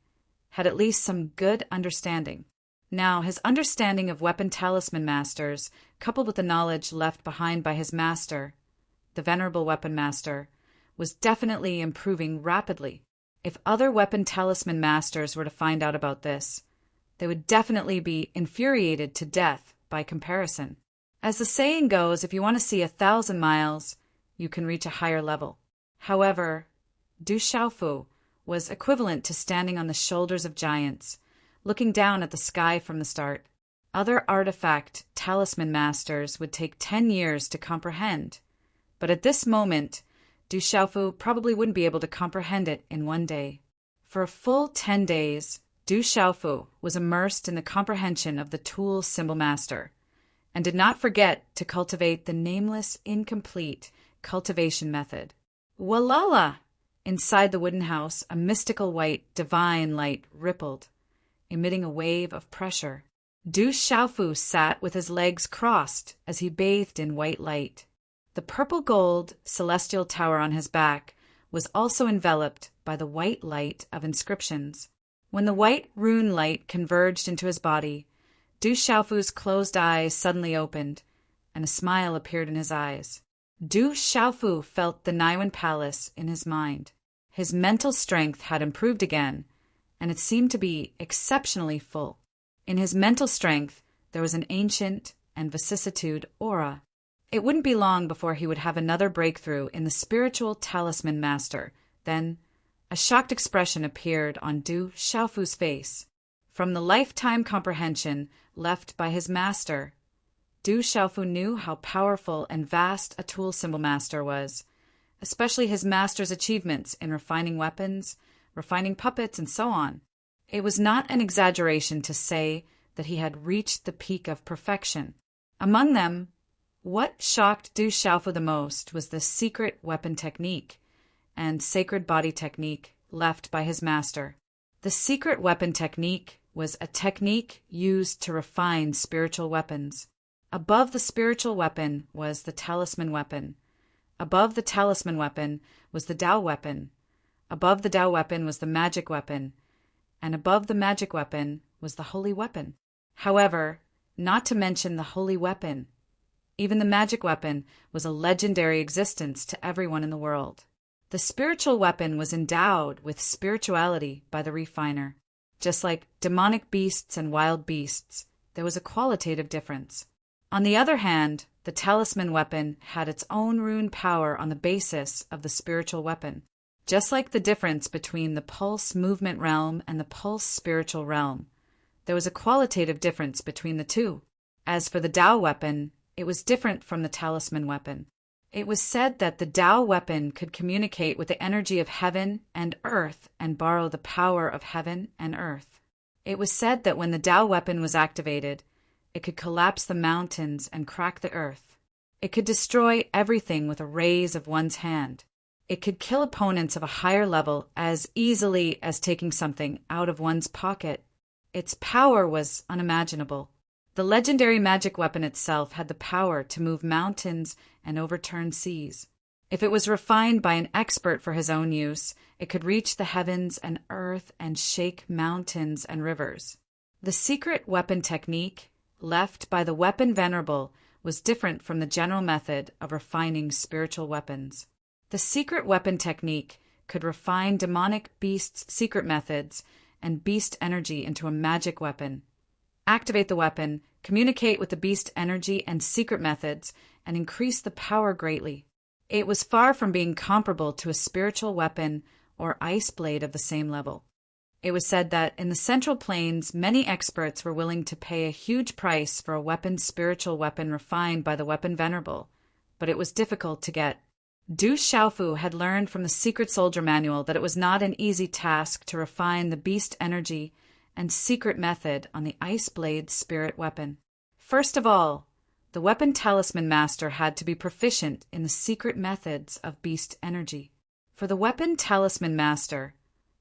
had at least some good understanding. Now, his understanding of weapon talisman masters, coupled with the knowledge left behind by his master, the venerable weapon master, was definitely improving rapidly. If other weapon talisman masters were to find out about this, they would definitely be infuriated to death by comparison. As the saying goes, if you want to see 1,000 miles, you can reach a higher level. However, Du Xiaofu was equivalent to standing on the shoulders of giants, looking down at the sky from the start. Other artifact talisman masters would take 10 years to comprehend, but at this moment, Du Xiaofu probably wouldn't be able to comprehend it in one day. For a full 10 days, Du Xiaofu was immersed in the comprehension of the tool symbol master, and did not forget to cultivate the nameless, incomplete cultivation method. Walala! Inside the wooden house, a mystical white, divine light rippled, emitting a wave of pressure. Du Xiaofu sat with his legs crossed as he bathed in white light. The purple-gold celestial tower on his back was also enveloped by the white light of inscriptions. When the white rune light converged into his body, Du Xiaofu's closed eyes suddenly opened, and a smile appeared in his eyes. Du Xiaofu felt the Naiwan Palace in his mind. His mental strength had improved again, and it seemed to be exceptionally full. In his mental strength, there was an ancient and vicissitude aura. It wouldn't be long before he would have another breakthrough in the spiritual talisman master. Then, a shocked expression appeared on Du Xiaofu's face. From the lifetime comprehension left by his master, Du Xiaofu knew how powerful and vast a tool symbol master was, especially his master's achievements in refining weapons, refining puppets, and so on. It was not an exaggeration to say that he had reached the peak of perfection. Among them, what shocked Du Xiaofu the most was the secret weapon technique and sacred body technique left by his master. The secret weapon technique was a technique used to refine spiritual weapons. Above the spiritual weapon was the talisman weapon. Above the talisman weapon was the Tao weapon. Above the Tao weapon was the magic weapon. And above the magic weapon was the holy weapon. However, not to mention the holy weapon, even the magic weapon was a legendary existence to everyone in the world. The spiritual weapon was endowed with spirituality by the refiner. Just like demonic beasts and wild beasts, there was a qualitative difference. On the other hand, the talisman weapon had its own rune power on the basis of the spiritual weapon. Just like the difference between the pulse movement realm and the pulse spiritual realm, there was a qualitative difference between the two. As for the Tao weapon, it was different from the talisman weapon. It was said that the Tao weapon could communicate with the energy of heaven and earth and borrow the power of heaven and earth. It was said that when the Tao weapon was activated, it could collapse the mountains and crack the earth. It could destroy everything with a raise of one's hand. It could kill opponents of a higher level as easily as taking something out of one's pocket. Its power was unimaginable. The legendary magic weapon itself had the power to move mountains and overturn seas. If it was refined by an expert for his own use, it could reach the heavens and earth and shake mountains and rivers. The secret weapon technique, left by the weapon venerable, was different from the general method of refining spiritual weapons. The secret weapon technique could refine demonic beasts' secret methods and beast energy into a magic weapon, activate the weapon, communicate with the beast energy and secret methods, and increase the power greatly. It was far from being comparable to a spiritual weapon or ice blade of the same level. It was said that in the Central Plains, many experts were willing to pay a huge price for a spiritual weapon refined by the weapon venerable, but it was difficult to get. Du Xiaofu had learned from the secret soldier manual that it was not an easy task to refine the beast energy and secret method on the ice blade spirit weapon. First of all, the weapon talisman master had to be proficient in the secret methods of beast energy. For the weapon talisman master,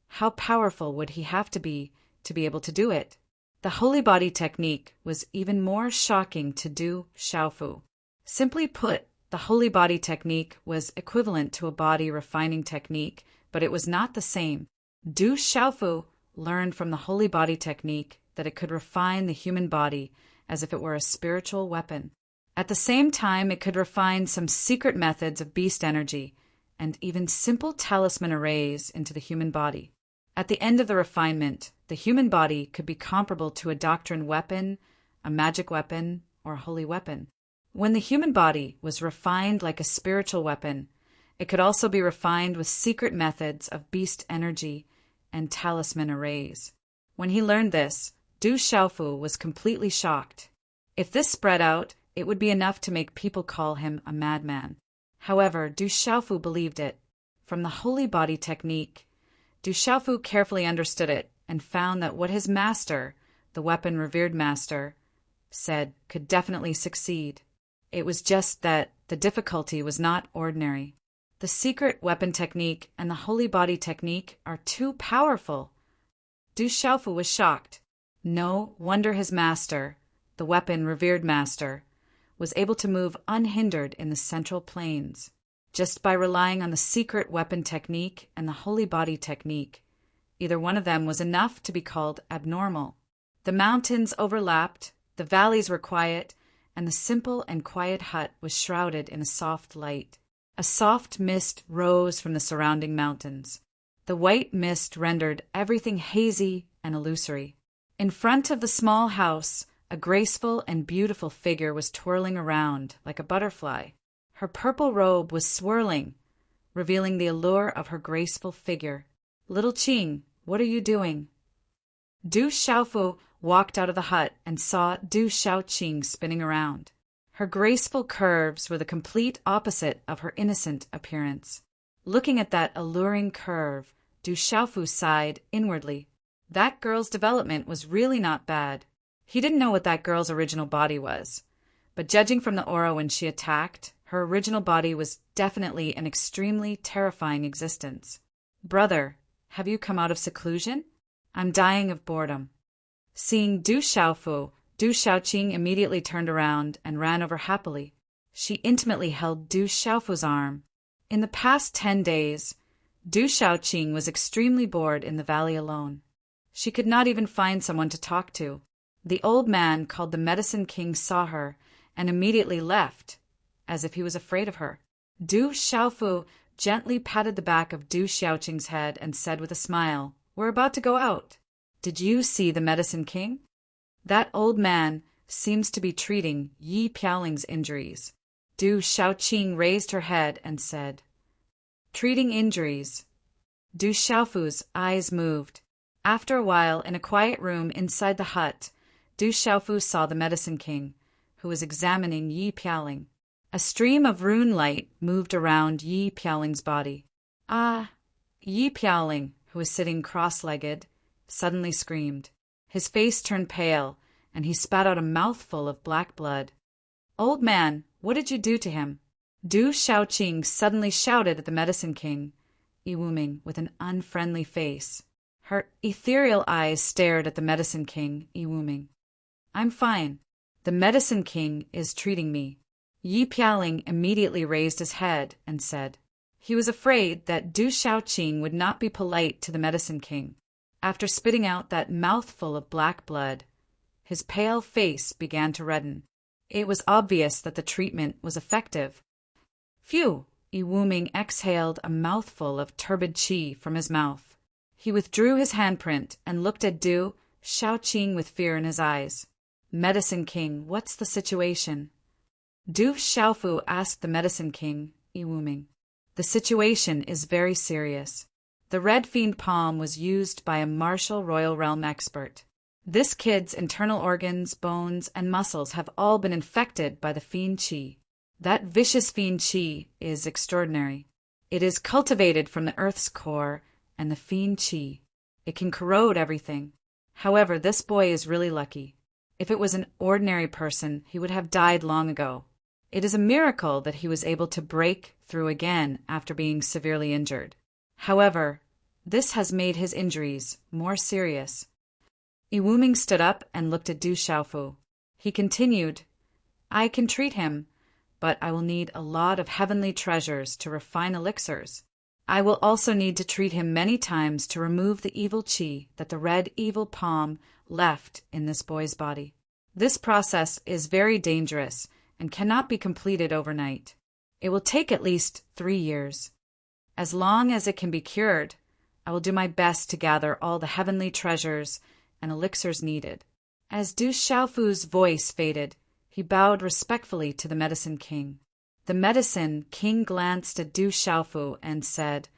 how powerful would he have to be able to do it? The holy body technique was even more shocking to Du Xiaofu. Simply put, the holy body technique was equivalent to a body refining technique, but it was not the same. Du Xiaofu learned from the holy body technique that it could refine the human body as if it were a spiritual weapon. At the same time, it could refine some secret methods of beast energy and even simple talisman arrays into the human body. At the end of the refinement, the human body could be comparable to a doctrine weapon, a magic weapon, or a holy weapon. When the human body was refined like a spiritual weapon, it could also be refined with secret methods of beast energy and talisman arrays. When he learned this, Du Xiaofu was completely shocked. If this spread out, it would be enough to make people call him a madman. However, Du Xiaofu believed it. From the holy body technique, Du Xiaofu carefully understood it and found that what his master, the weapon revered master, said could definitely succeed. It was just that the difficulty was not ordinary. The secret weapon technique and the holy body technique are too powerful. Du Xiaofu was shocked. No wonder his master, the weapon revered master, was able to move unhindered in the Central Plains, just by relying on the secret weapon technique and the holy body technique. Either one of them was enough to be called abnormal. The mountains overlapped, the valleys were quiet, and the simple and quiet hut was shrouded in a soft light. A soft mist rose from the surrounding mountains. The white mist rendered everything hazy and illusory. In front of the small house, a graceful and beautiful figure was twirling around like a butterfly. Her purple robe was swirling, revealing the allure of her graceful figure. "Little Qing, what are you doing?" Du Xiaofu walked out of the hut and saw Du Xiaoqing spinning around. Her graceful curves were the complete opposite of her innocent appearance. Looking at that alluring curve, Du Xiaofu sighed inwardly. That girl's development was really not bad. He didn't know what that girl's original body was, but judging from the aura when she attacked, her original body was definitely an extremely terrifying existence. "Brother, have you come out of seclusion? I'm dying of boredom." Seeing Du Xiaofu, Du Xiaoqing immediately turned around and ran over happily. She intimately held Du Xiaofu's arm. In the past 10 days, Du Xiaoqing was extremely bored in the valley alone. She could not even find someone to talk to. The old man called the Medicine King saw her and immediately left, as if he was afraid of her. Du Xiaofu gently patted the back of Du Xiaoqing's head and said with a smile, "We're about to go out. Did you see the Medicine King? That old man seems to be treating Yi Piaoling's injuries." Du Xiaoqing raised her head and said, "Treating injuries." Du Xiaofu's eyes moved. After a while, in a quiet room inside the hut, Du Xiaofu saw the Medicine King, who was examining Yi Piaoling. A stream of rune light moved around Yi Piaoling's body. "Ah!" Yi Piaoling, who was sitting cross-legged, suddenly screamed. His face turned pale, and he spat out a mouthful of black blood. "Old man, what did you do to him?" Du Xiaoqing suddenly shouted at the Medicine King, Iwuming, with an unfriendly face. Her ethereal eyes stared at the Medicine King, Iwuming. "I'm fine. The Medicine King is treating me." Yi Pialing immediately raised his head and said, he was afraid that Du Shaoqing would not be polite to the Medicine King. After spitting out that mouthful of black blood, his pale face began to redden. It was obvious that the treatment was effective. Phew! Yi Wuming exhaled a mouthful of turbid qi from his mouth. He withdrew his handprint and looked at Du Shaoqing with fear in his eyes. Medicine King, what's the situation? Du Xiaofu asked the Medicine King, Yi Wuming. The situation is very serious. The red fiend palm was used by a martial royal realm expert. This kid's internal organs, bones, and muscles have all been infected by the fiend qi. That vicious fiend qi is extraordinary. It is cultivated from the earth's core, and the fiend qi. It can corrode everything. However, this boy is really lucky. If it was an ordinary person, he would have died long ago. It is a miracle that he was able to break through again after being severely injured. However, this has made his injuries more serious. Yi Wuming stood up and looked at Du Xiaofu. He continued, I can treat him, but I will need a lot of heavenly treasures to refine elixirs. I will also need to treat him many times to remove the evil qi that the red evil palm left in this boy's body. This process is very dangerous and cannot be completed overnight. It will take at least 3 years. As long as it can be cured, I will do my best to gather all the heavenly treasures and elixirs needed. As Du Xiaofu's voice faded, he bowed respectfully to the Medicine King. The Medicine King glanced at Du Xiaofu and said,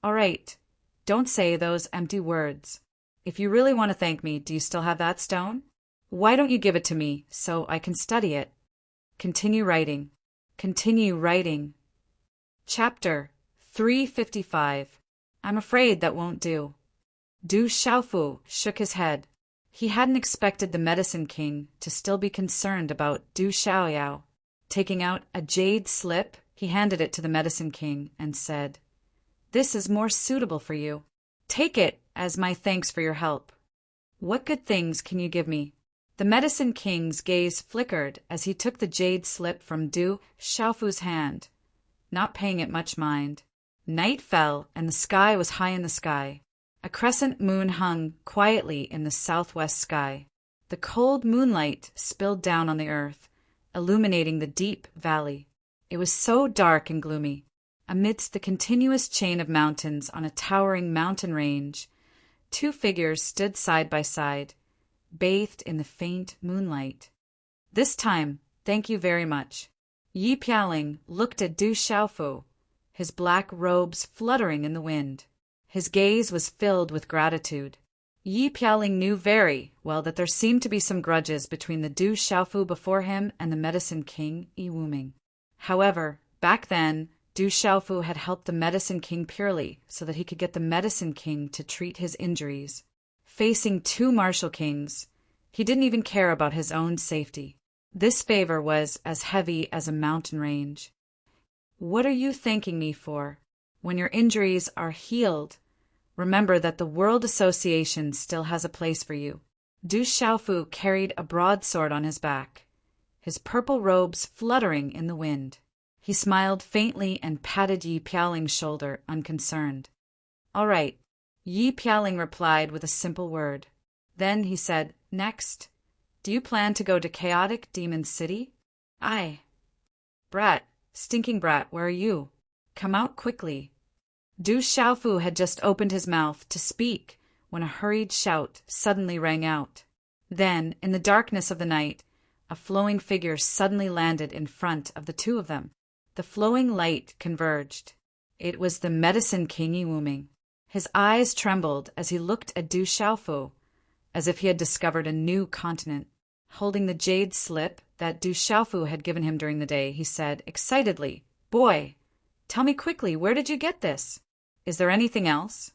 All right, don't say those empty words. If you really want to thank me, do you still have that stone? Why don't you give it to me so I can study it? Continue writing. Continue writing. Chapter 355. I'm afraid that won't do. Du Xiaofu shook his head. He hadn't expected the Medicine King to still be concerned about Du Xiaoyao. Taking out a jade slip, he handed it to the Medicine King and said, This is more suitable for you. Take it as my thanks for your help. What good things can you give me? The Medicine King's gaze flickered as he took the jade slip from Du Xiaofu's hand, not paying it much mind. Night fell, and the sky was high in the sky. A crescent moon hung quietly in the southwest sky. The cold moonlight spilled down on the earth, illuminating the deep valley. It was so dark and gloomy. Amidst the continuous chain of mountains on a towering mountain range, 2 figures stood side by side, bathed in the faint moonlight. This time, thank you very much. Yi Pialing looked at Du Xiaofu, his black robes fluttering in the wind. His gaze was filled with gratitude. Yi Pialing knew very well that there seemed to be some grudges between the Du Xiaofu before him and the Medicine King Yi Wuming. However, back then, Du Xiaofu had helped the Medicine King purely so that he could get the Medicine King to treat his injuries. Facing 2 martial kings, he didn't even care about his own safety. This favor was as heavy as a mountain range. What are you thanking me for? When your injuries are healed, remember that the World Association still has a place for you. Du Xiaofu carried a broadsword on his back, his purple robes fluttering in the wind. He smiled faintly and patted Yi Pialing's shoulder, unconcerned. All right, Yi Pialing replied with a simple word. Then he said, Next, do you plan to go to Chaotic Demon City? Aye. Brat, stinking brat, where are you? Come out quickly. Du Xiaofu had just opened his mouth to speak when a hurried shout suddenly rang out. Then, in the darkness of the night, a flowing figure suddenly landed in front of the 2 of them. The flowing light converged. It was the Medicine King Yi Wuming. His eyes trembled as he looked at Du Xiaofu, as if he had discovered a new continent. Holding the jade slip that Du Xiaofu had given him during the day, he said excitedly, Boy, tell me quickly, where did you get this? Is there anything else?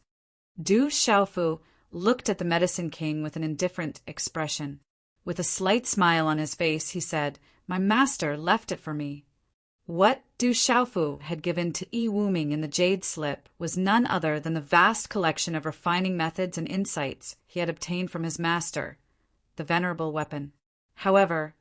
Du Xiaofu looked at the Medicine King with an indifferent expression. With a slight smile on his face, he said, My master left it for me. What Du Xiaofu had given to Yi Wuming in the jade slip was none other than the vast collection of refining methods and insights he had obtained from his master, the venerable weapon. However,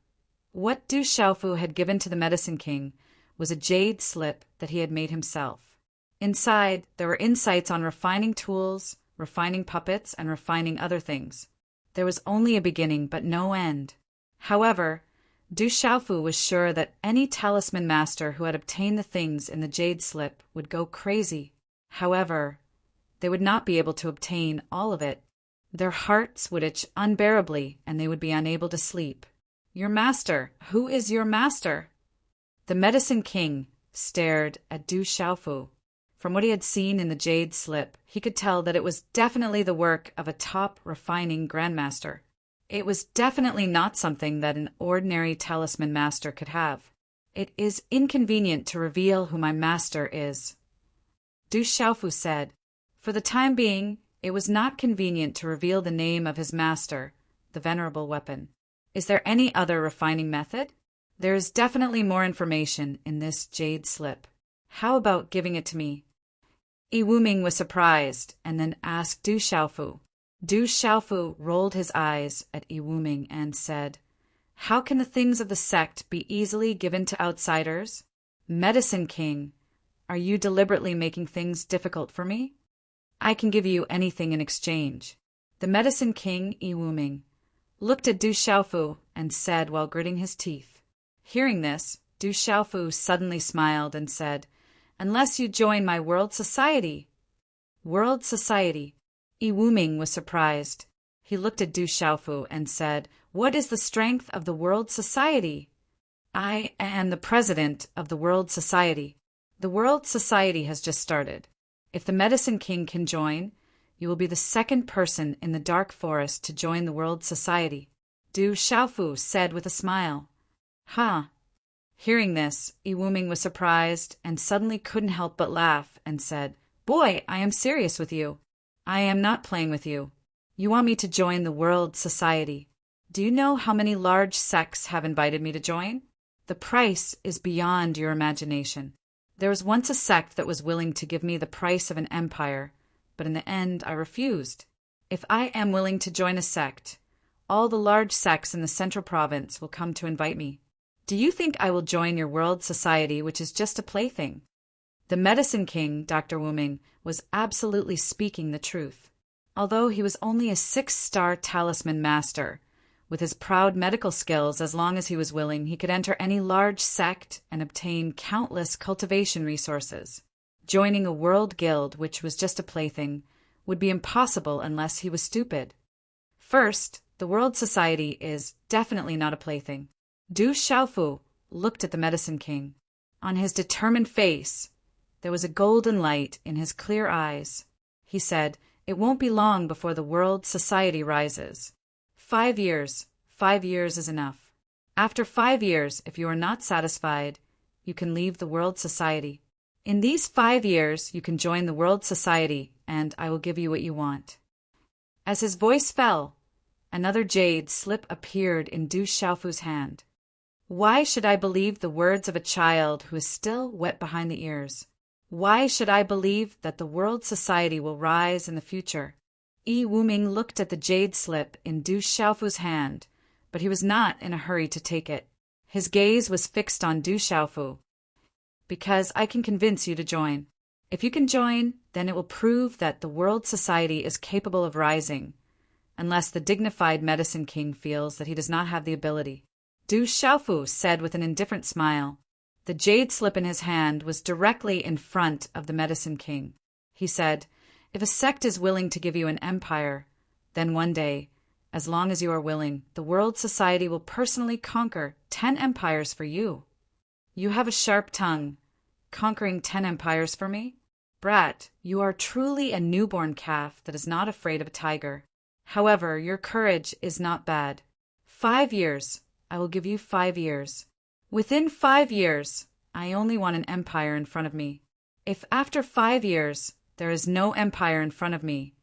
What Du Xiaofu had given to the Medicine King was a jade slip that he had made himself. Inside, there were insights on refining tools, refining puppets, and refining other things. There was only a beginning, but no end. However, Du Xiaofu was sure that any talisman master who had obtained the things in the jade slip would go crazy. However, they would not be able to obtain all of it. Their hearts would itch unbearably, and they would be unable to sleep. Your master? Who is your master? The Medicine King stared at Du Xiaofu. From what he had seen in the jade slip, he could tell that it was definitely the work of a top refining grandmaster. It was definitely not something that an ordinary talisman master could have. It is inconvenient to reveal who my master is, Du Xiaofu said. For the time being, it was not convenient to reveal the name of his master, the venerable weapon. Is there any other refining method? There is definitely more information in this jade slip. How about giving it to me? Yi Wuming was surprised and then asked Du Xiaofu. Du Xiaofu rolled his eyes at Yi Wuming and said, How can the things of the sect be easily given to outsiders? Medicine King, are you deliberately making things difficult for me? I can give you anything in exchange. The Medicine King, Yi Wuming, looked at Du Xiaofu and said while gritting his teeth. Hearing this, Du Xiaofu suddenly smiled and said, Unless you join my world society. World society. Yi Wuming was surprised. He looked at Du Xiaofu and said, What is the strength of the world society? I am the president of the world society. The world society has just started. If the Medicine King can join, you will be the second person in the dark forest to join the world society. Du Xiaofu said with a smile. Huh. Hearing this, Yi Wuming was surprised and suddenly couldn't help but laugh and said, Boy, I am serious with you. I am not playing with you. You want me to join the world society. Do you know how many large sects have invited me to join? The price is beyond your imagination. There was once a sect that was willing to give me the price of an empire, but in the end I refused. If I am willing to join a sect, all the large sects in the central province will come to invite me. Do you think I will join your world society, which is just a plaything? The Medicine King, Dr. Wuming, was absolutely speaking the truth. Although he was only a 6-star talisman master, with his proud medical skills, as long as he was willing, he could enter any large sect and obtain countless cultivation resources. Joining a world guild, which was just a plaything, would be impossible unless he was stupid. First, the world society is definitely not a plaything. Du Xiaofu looked at the Medicine King. On his determined face, there was a golden light in his clear eyes. He said, It won't be long before the world society rises. 5 years. 5 years is enough. After 5 years, if you are not satisfied, you can leave the world society. In these 5 years, you can join the world society, and I will give you what you want. As his voice fell, another jade slip appeared in Du Xiaofu's hand. Why should I believe the words of a child who is still wet behind the ears? Why should I believe that the world society will rise in the future? Yi Wuming looked at the jade slip in Du Xiaofu's hand, but he was not in a hurry to take it. His gaze was fixed on Du Xiaofu. Because I can convince you to join. If you can join, then it will prove that the world society is capable of rising, unless the dignified Medicine King feels that he does not have the ability. Du Xiaofu said with an indifferent smile. The jade slip in his hand was directly in front of the Medicine King. He said, If a sect is willing to give you an empire, then one day, as long as you are willing, the world society will personally conquer 10 empires for you. You have a sharp tongue. Conquering 10 empires for me? Brat, you are truly a newborn calf that is not afraid of a tiger. However, your courage is not bad. 5 years. I will give you 5 years. Within 5 years, I only want an empire in front of me. If after 5 years there is no empire in front of me,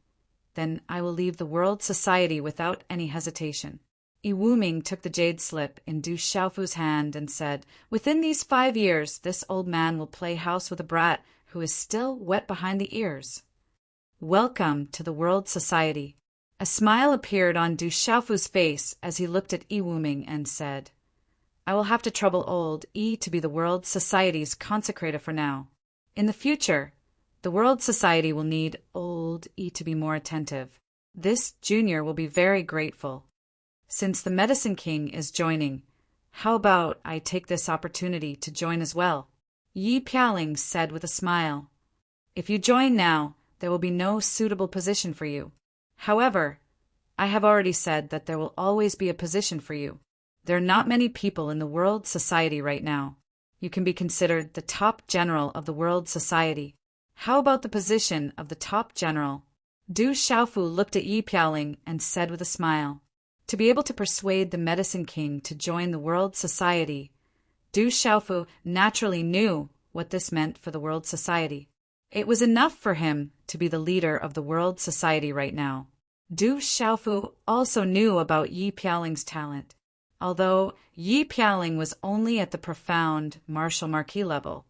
then I will leave the world society without any hesitation. Yi Wuming took the jade slip in Du Xiaofu's hand and said, Within these 5 years, this old man will play house with a brat who is still wet behind the ears. Welcome to the world society. A smile appeared on Du Xiaofu's face as he looked at Yi Wuming and said, I will have to trouble old E to be the World Society's consecrator for now. In the future, the World Society will need old E to be more attentive. This junior will be very grateful. Since the Medicine King is joining, how about I take this opportunity to join as well? Yi Pialing said with a smile. If you join now, there will be no suitable position for you. However, I have already said that there will always be a position for you. There are not many people in the World Society right now. You can be considered the top general of the World Society. How about the position of the top general? Du Xiaofu looked at Yi Pialing and said with a smile. To be able to persuade the Medicine King to join the World Society, Du Xiaofu naturally knew what this meant for the World Society. It was enough for him to be the leader of the World Society right now. Du Xiaofu also knew about Yi Pialing's talent. Although Yi Pialing was only at the profound Marshal Marquis level,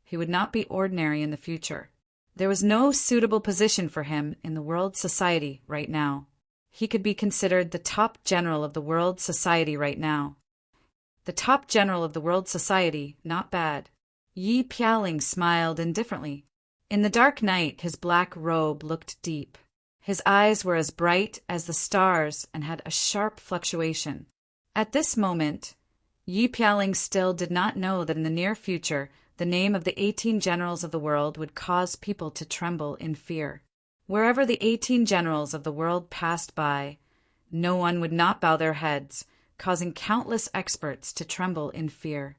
he would not be ordinary in the future. There was no suitable position for him in the World Society right now. He could be considered the top general of the World Society right now. The top general of the World Society, not bad. Yi Pialing smiled indifferently. In the dark night, his black robe looked deep. His eyes were as bright as the stars and had a sharp fluctuation. At this moment, Yi Pialing still did not know that in the near future, the name of the 18 generals of the world would cause people to tremble in fear. Wherever the 18 generals of the world passed by, no one would not bow their heads, causing countless experts to tremble in fear.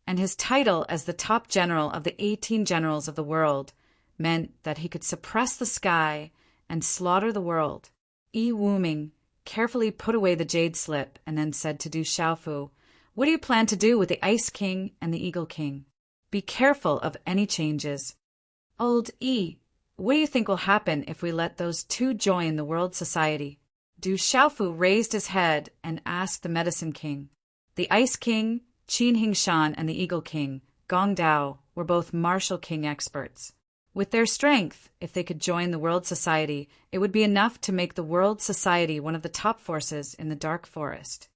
And his title as the top general of the 18 generals of the world meant that he could suppress the sky and slaughter the world. Yi Wuming carefully put away the jade slip and then said to Du Xiaofu, "What do you plan to do with the Ice King and the Eagle King? Be careful of any changes." "Old E, what do you think will happen if we let those two join the World Society?" Du Xiaofu raised his head and asked the Medicine King. The Ice King, Qin Hingshan, and the Eagle King, Gong Dao, were both Martial King experts. With their strength, if they could join the World Society, it would be enough to make the World Society one of the top forces in the Dark Forest.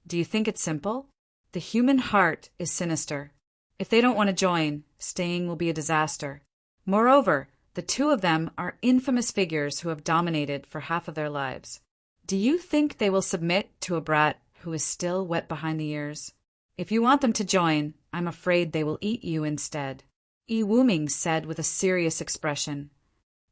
Do you think it's simple? The human heart is sinister. If they don't want to join, staying will be a disaster. Moreover, the two of them are infamous figures who have dominated for half of their lives. Do you think they will submit to a brat who is still wet behind the ears? If you want them to join, I'm afraid they will eat you instead. Yi Wuming said with a serious expression.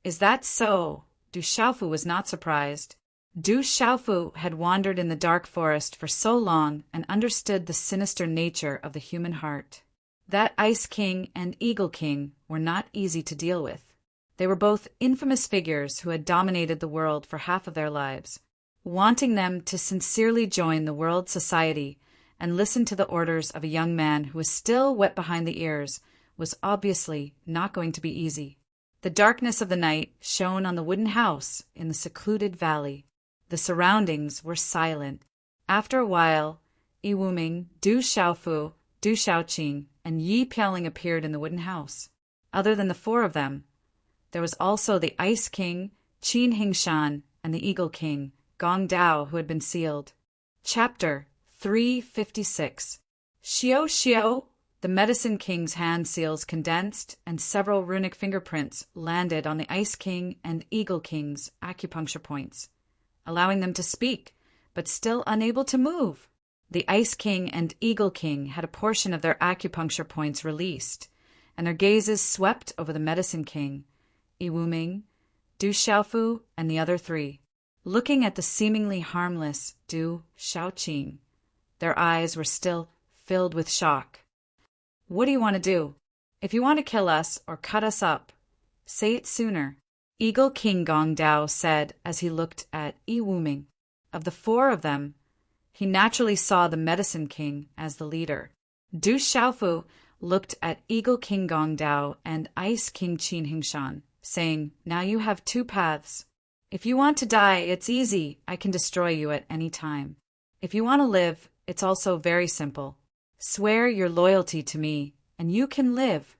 Is that so? Du Xiaofu was not surprised. Du Xiaofu had wandered in the dark forest for so long and understood the sinister nature of the human heart. That Ice King and Eagle King were not easy to deal with. They were both infamous figures who had dominated the world for half of their lives. Wanting them to sincerely join the World Society and listen to the orders of a young man who was still wet behind the ears was obviously not going to be easy. The darkness of the night shone on the wooden house in the secluded valley. The surroundings were silent. After a while, Yi Wuming, Du Xiaofu, Du Xiaoqing, and Yi Pialing appeared in the wooden house. Other than the four of them, there was also the Ice King, Qin Hingshan, and the Eagle King, Gong Dao, who had been sealed. Chapter 356. Xiao Xiao. The Medicine King's hand seals condensed, and several runic fingerprints landed on the Ice King and Eagle King's acupuncture points, allowing them to speak, but still unable to move. The Ice King and Eagle King had a portion of their acupuncture points released, and their gazes swept over the Medicine King, Yi Wuming, Du Xiaofu, and the other three. Looking at the seemingly harmless Du Xiaoqing, their eyes were still filled with shock. What do you want to do? If you want to kill us or cut us up, say it sooner, Eagle King Gong Dao said as he looked at Yi Wuming. Of the four of them, he naturally saw the Medicine King as the leader. Du Xiaofu looked at Eagle King Gong Dao and Ice King Qin Hingshan, saying, "Now you have two paths. If you want to die, it's easy. I can destroy you at any time. If you want to live, it's also very simple. Swear your loyalty to me, and you can live."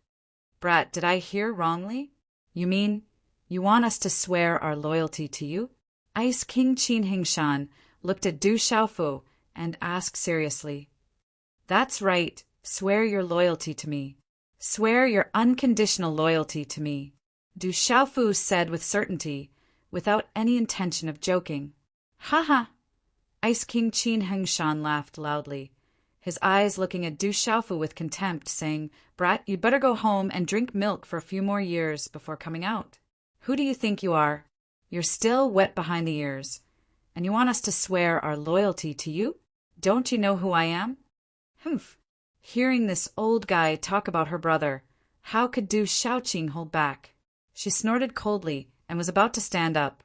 Brat, did I hear wrongly? You mean you want us to swear our loyalty to you? Ice King Qin Hingshan looked at Du Xiaofu and asked seriously. That's right, swear your loyalty to me. Swear your unconditional loyalty to me, Du Xiaofu said with certainty, without any intention of joking. Ha ha! Ice King Qin Hengshan laughed loudly, his eyes looking at Du Xiaofu with contempt, saying, Brat, you'd better go home and drink milk for a few more years before coming out. Who do you think you are? You're still wet behind the ears, and you want us to swear our loyalty to you? Don't you know who I am? Humph! Hearing this old guy talk about her brother, how could Du Xiaoqing hold back? She snorted coldly and was about to stand up,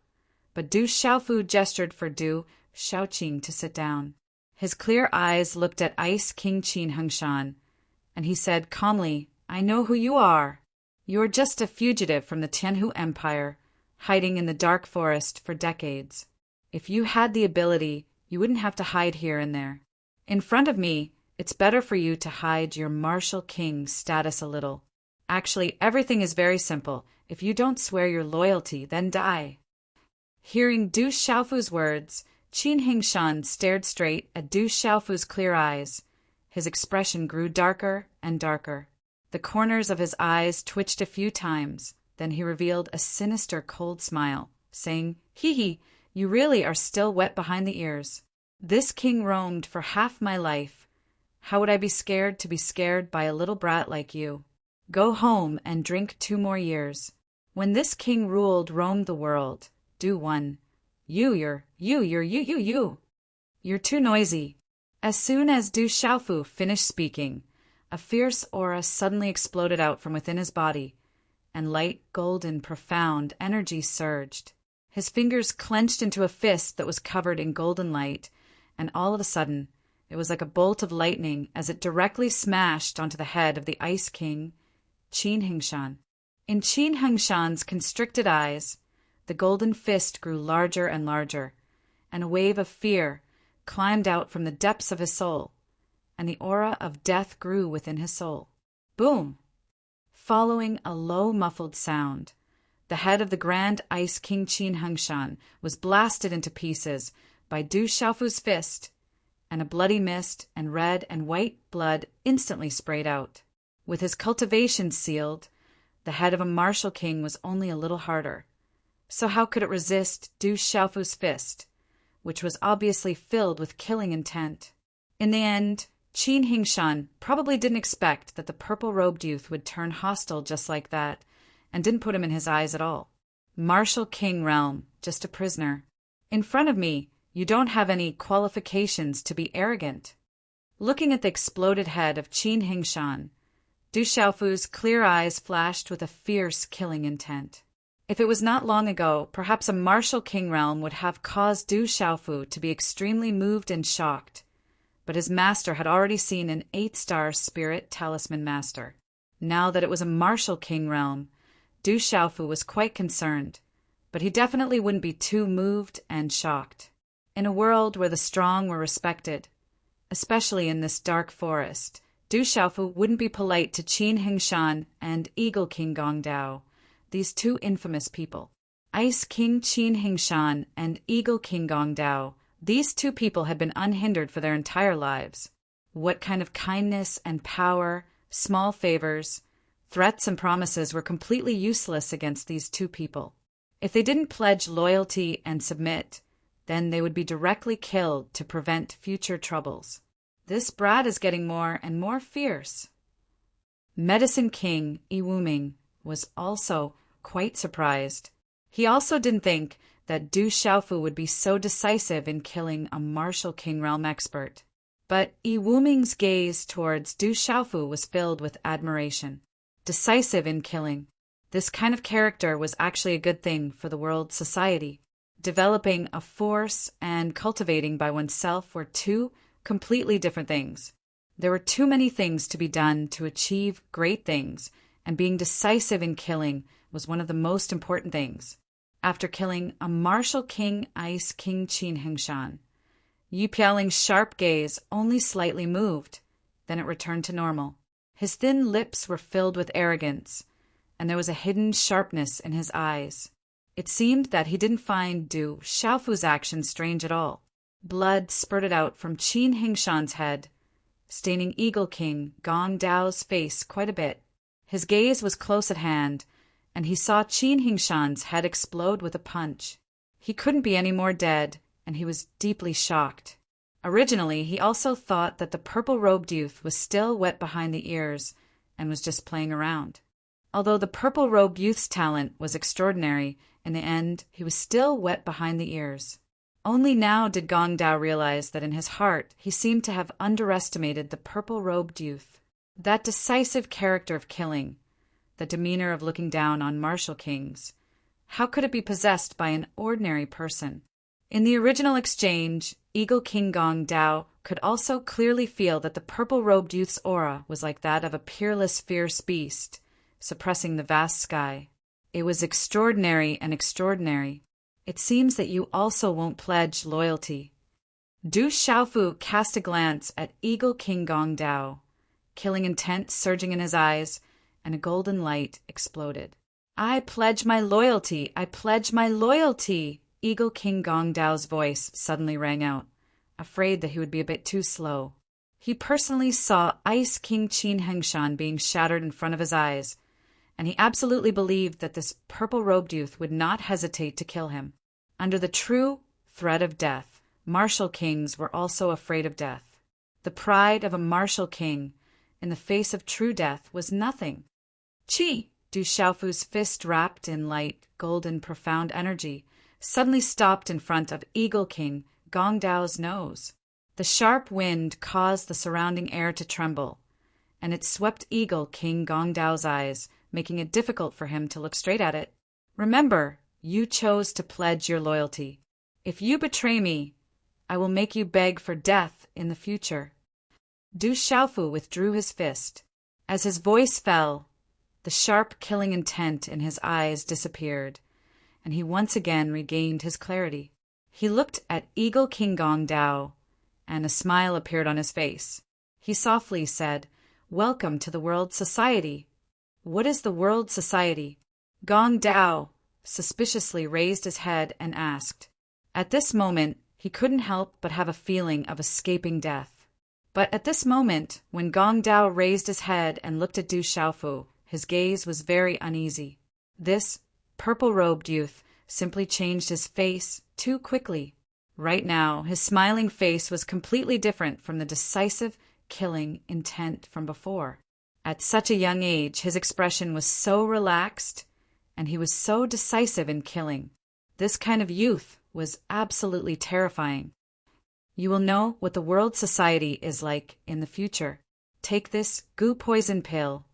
but Du Xiaofu gestured for Du Xiaoqing to sit down. His clear eyes looked at Ice King Qin Hengshan, and he said calmly, I know who you are. You're just a fugitive from the Tianhu Empire, hiding in the dark forest for decades. If you had the ability, you wouldn't have to hide here and there. In front of me, it's better for you to hide your martial king status a little. Actually, everything is very simple. If you don't swear your loyalty, then die. Hearing Du Xiaofu's words, Qin Hengshan stared straight at Du Xiaofu's clear eyes. His expression grew darker and darker. The corners of his eyes twitched a few times, then he revealed a sinister cold smile, saying, Hee hee, you really are still wet behind the ears. This king roamed for half my life. How would I be scared to be scared by a little brat like you? Go home and drink 2 more years. When this king ruled, roamed the world, Do one. You're too noisy. As soon as Du Xiaofu finished speaking, a fierce aura suddenly exploded out from within his body, and light, golden, profound energy surged. His fingers clenched into a fist that was covered in golden light, and all of a sudden, it was like a bolt of lightning as it directly smashed onto the head of the Ice King, Qin Hengshan. In Qin Hengshan's constricted eyes, the golden fist grew larger and larger, and a wave of fear climbed out from the depths of his soul, and the aura of death grew within his soul. Boom! Following a low muffled sound, the head of the Grand Ice King Qin Hengshan was blasted into pieces by Du Xiaofu's fist, and a bloody mist and red and white blood instantly sprayed out. With his cultivation sealed, the head of a martial king was only a little harder. So how could it resist Du Xiaofu's fist, which was obviously filled with killing intent? In the end, Qin Hengshan probably didn't expect that the purple-robed youth would turn hostile just like that, and didn't put him in his eyes at all. Martial king realm, just a prisoner. In front of me, you don't have any qualifications to be arrogant. Looking at the exploded head of Qin Hengshan, Du Xiaofu's clear eyes flashed with a fierce killing intent. If it was not long ago, perhaps a martial king realm would have caused Du Xiaofu to be extremely moved and shocked, but his master had already seen an 8-star spirit talisman master. Now that it was a martial king realm, Du Xiaofu was quite concerned, but he definitely wouldn't be too moved and shocked. In a world where the strong were respected, especially in this dark forest, Du Xiaofu wouldn't be polite to Qin Hengshan and Eagle King Gongdao, these 2 infamous people. Ice King Qin Hengshan and Eagle King Gongdao, these 2 people had been unhindered for their entire lives. What kind of kindness and power, small favors, threats and promises were completely useless against these 2 people. If they didn't pledge loyalty and submit, then they would be directly killed to prevent future troubles. This brat is getting more and more fierce. Medicine King Yi Wuming was also quite surprised. He also didn't think that Du Xiaofu would be so decisive in killing a martial king realm expert. But Yi Wuming's gaze towards Du Xiaofu was filled with admiration. Decisive in killing. This kind of character was actually a good thing for the world society. Developing a force and cultivating by oneself were 2 completely different things. There were too many things to be done to achieve great things, and being decisive in killing was one of the most important things. After killing a martial king Ice King Qin Hengshan, Yi Piaoling's sharp gaze only slightly moved, then it returned to normal. His thin lips were filled with arrogance, and there was a hidden sharpness in his eyes. It seemed that he didn't find Du Xiaofu's actions strange at all. Blood spurted out from Qin Hengshan's head, staining Eagle King Gong Dao's face quite a bit. His gaze was close at hand, and he saw Qin Hingshan's head explode with a punch. He couldn't be any more dead, and he was deeply shocked. Originally, he also thought that the purple-robed youth was still wet behind the ears and was just playing around. Although the purple-robed youth's talent was extraordinary, in the end, he was still wet behind the ears. Only now did Gong Dao realize that in his heart he seemed to have underestimated the purple-robed youth. That decisive character of killing, the demeanor of looking down on martial kings, how could it be possessed by an ordinary person? In the original exchange, Eagle King Gong Dao could also clearly feel that the purple-robed youth's aura was like that of a peerless, fierce beast, suppressing the vast sky. It was extraordinary and extraordinary. It seems that you also won't pledge loyalty. Du Xiaofu cast a glance at Eagle King Gong Dao, killing intent surging in his eyes, and a golden light exploded. I pledge my loyalty! I pledge my loyalty! Eagle King Gong Dao's voice suddenly rang out, afraid that he would be a bit too slow. He personally saw Ice King Qin Hingshan being shattered in front of his eyes, and he absolutely believed that this purple-robed youth would not hesitate to kill him. Under the true threat of death, martial kings were also afraid of death. The pride of a martial king in the face of true death was nothing. Qi! Du Xiaofu's fist wrapped in light, golden, profound energy suddenly stopped in front of Eagle King Gong Dao's nose. The sharp wind caused the surrounding air to tremble, and it swept Eagle King Gong Dao's eyes, making it difficult for him to look straight at it. Remember, you chose to pledge your loyalty. If you betray me, I will make you beg for death in the future. Du Xiaofu withdrew his fist. As his voice fell, the sharp killing intent in his eyes disappeared, and he once again regained his clarity. He looked at Eagle King Gong Dao, and a smile appeared on his face. He softly said, "Welcome to the World Society." "What is the World Society?" Gong Dao suspiciously raised his head and asked. At this moment, he couldn't help but have a feeling of escaping death. But at this moment, when Gong Dao raised his head and looked at Du Xiaofu, his gaze was very uneasy. This purple-robed youth simply changed his face too quickly. Right now, his smiling face was completely different from the decisive, killing intent from before. At such a young age, his expression was so relaxed, and he was so decisive in killing. This kind of youth was absolutely terrifying. You will know what the World Society is like in the future. Take this goo poison pill,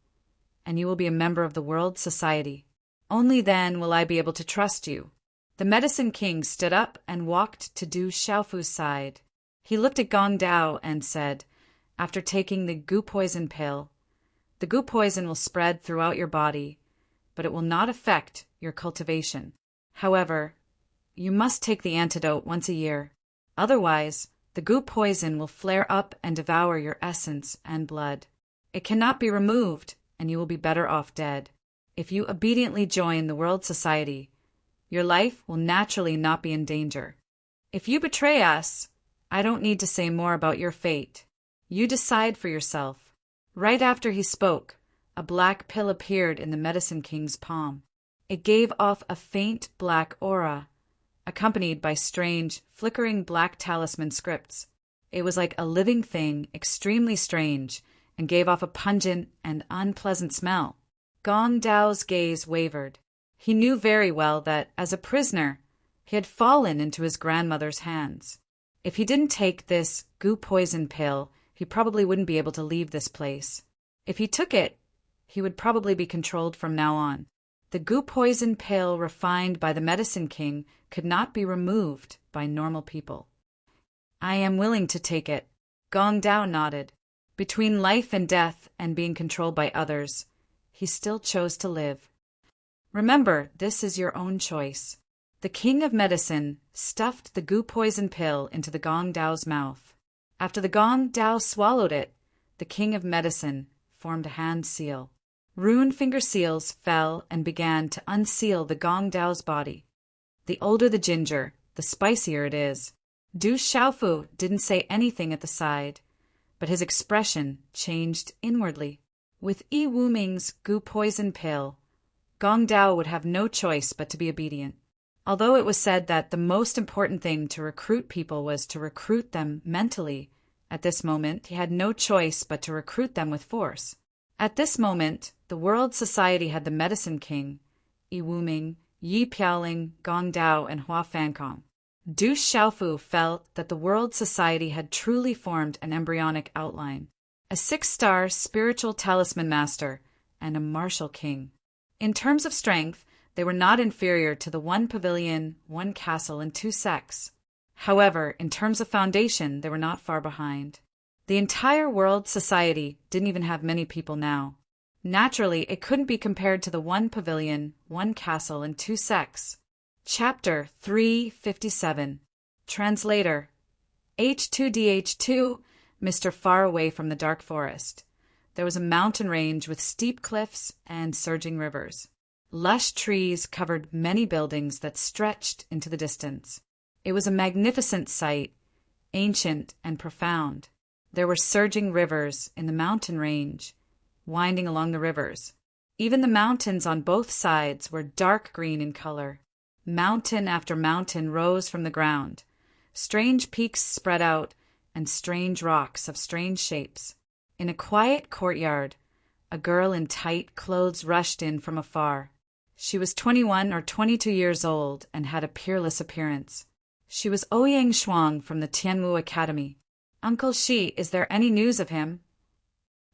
and you will be a member of the World Society. Only then will I be able to trust you. The Medicine King stood up and walked to Du Xiaofu's side. He looked at Gong Dao and said, "After taking the goo poison pill, the goo poison will spread throughout your body, but it will not affect your cultivation. However, you must take the antidote once a year. Otherwise, the goo poison will flare up and devour your essence and blood. It cannot be removed, and you will be better off dead. If you obediently join the World Society, your life will naturally not be in danger. If you betray us, I don't need to say more about your fate. You decide for yourself." Right after he spoke, a black pill appeared in the Medicine King's palm. It gave off a faint black aura, accompanied by strange, flickering black talisman scripts. It was like a living thing, extremely strange, and gave off a pungent and unpleasant smell. Gong Dao's gaze wavered. He knew very well that, as a prisoner, he had fallen into his grandmother's hands. If he didn't take this goo poison pill, he probably wouldn't be able to leave this place. If he took it, he would probably be controlled from now on. The goo poison pill refined by the Medicine King could not be removed by normal people. "I am willing to take it." Gong Dao nodded. Between life and death and being controlled by others, he still chose to live. Remember, this is your own choice. The King of Medicine stuffed the goo poison pill into the Gong Dao's mouth. After the Gong Dao swallowed it, the King of Medicine formed a hand seal. Rune finger seals fell and began to unseal the Gong Dao's body. The older the ginger, the spicier it is. Du Xiaofu didn't say anything at the side, but his expression changed inwardly. With Yi Wuming's gu poison pill, Gong Dao would have no choice but to be obedient. Although it was said that the most important thing to recruit people was to recruit them mentally, at this moment he had no choice but to recruit them with force. At this moment, the world society had the Medicine King, Yi Wuming, Yi Piaoling, Gong Dao, and Hua Fankong. Du Xiaofu felt that the world society had truly formed an embryonic outline, a 6-star spiritual talisman master, and a martial king. In terms of strength, they were not inferior to the 1 pavilion, 1 castle, and 2 sects. However, in terms of foundation, they were not far behind. The entire world society didn't even have many people now. Naturally, it couldn't be compared to the 1 pavilion, 1 castle, and 2 sects. Chapter 357. Translator. H2DH2, Mr. Far away from the dark forest. There was a mountain range with steep cliffs and surging rivers. Lush trees covered many buildings that stretched into the distance. It was a magnificent sight, ancient and profound. There were surging rivers in the mountain range, winding along the rivers. Even the mountains on both sides were dark green in color. Mountain after mountain rose from the ground. Strange peaks spread out, and strange rocks of strange shapes. In a quiet courtyard, a girl in tight clothes rushed in from afar. She was 21 or 22 years old and had a peerless appearance. She was Ouyang Shuang from the Tianwu Academy. "Uncle Shi, is there any news of him?"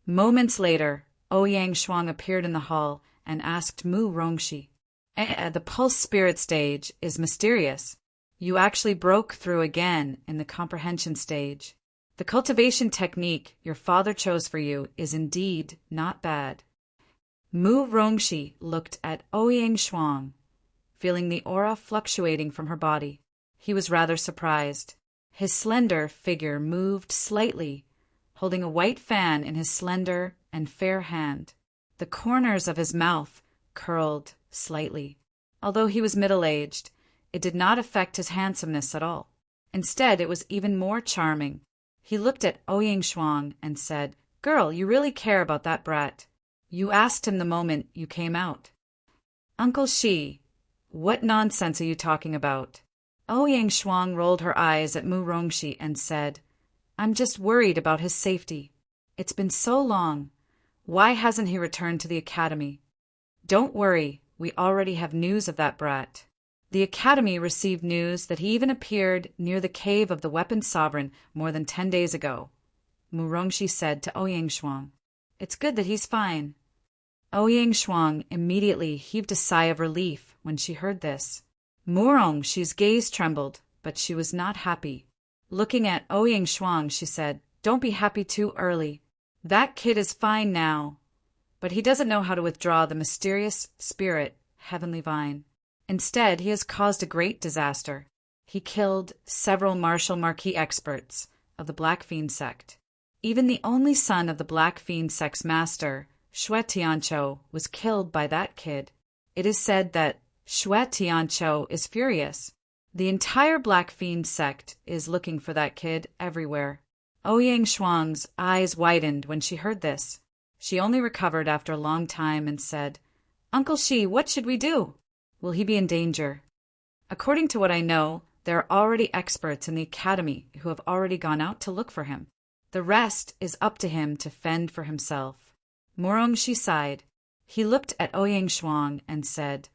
Moments later, Ouyang Shuang appeared in the hall and asked Mu Rongxi, "The pulse spirit stage is mysterious. You actually broke through again in the comprehension stage. The cultivation technique your father chose for you is indeed not bad." Mu Rongxi looked at Ouyang Shuang, feeling the aura fluctuating from her body. He was rather surprised. His slender figure moved slightly, holding a white fan in his slender and fair hand. The corners of his mouth curled slightly. Although he was middle-aged, it did not affect his handsomeness at all. Instead, it was even more charming. He looked at Ouyang Shuang and said, "Girl, you really care about that brat. You asked him the moment you came out." "Uncle Shi, what nonsense are you talking about?" Ouyang Shuang rolled her eyes at Mu Rongxi and said, "I'm just worried about his safety. It's been so long. Why hasn't he returned to the academy?" "Don't worry, we already have news of that brat. The academy received news that he even appeared near the cave of the Weapon Sovereign more than 10 days ago," Mu Rongxi said to Ouyang Shuang. "It's good that he's fine." Ouyang Shuang immediately heaved a sigh of relief when she heard this. Mu Rongxi's gaze trembled, but she was not happy. Looking at Ouyang Shuang, she said, "Don't be happy too early. That kid is fine now, but he doesn't know how to withdraw the mysterious spirit, Heavenly Vine. Instead, he has caused a great disaster. He killed several martial marquis experts of the Black Fiend sect. Even the only son of the Black Fiend sect's master, Xue Tianqiu, was killed by that kid. It is said that Xue Tianqiu is furious. The entire Black Fiend sect is looking for that kid everywhere." Ouyang Shuang's eyes widened when she heard this. She only recovered after a long time and said, "Uncle Shi, what should we do? Will he be in danger?" "According to what I know, there are already experts in the academy who have already gone out to look for him. The rest is up to him to fend for himself." Mu Rongxi sighed. He looked at Ouyang Shuang and said,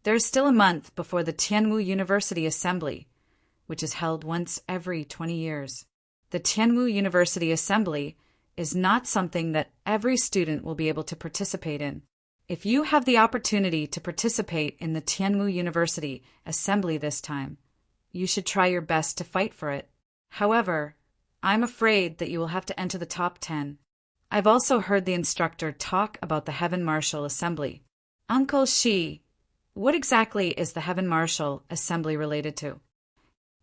"There is still a month before the Tianwu University Assembly, which is held once every 20 years. The Tianwu University Assembly is not something that every student will be able to participate in. If you have the opportunity to participate in the Tianwu University Assembly this time, you should try your best to fight for it. However, I'm afraid that you will have to enter the top 10. I've also heard the instructor talk about the Heaven Martial Assembly." "Uncle Shi, what exactly is the Heaven Martial Assembly related to?"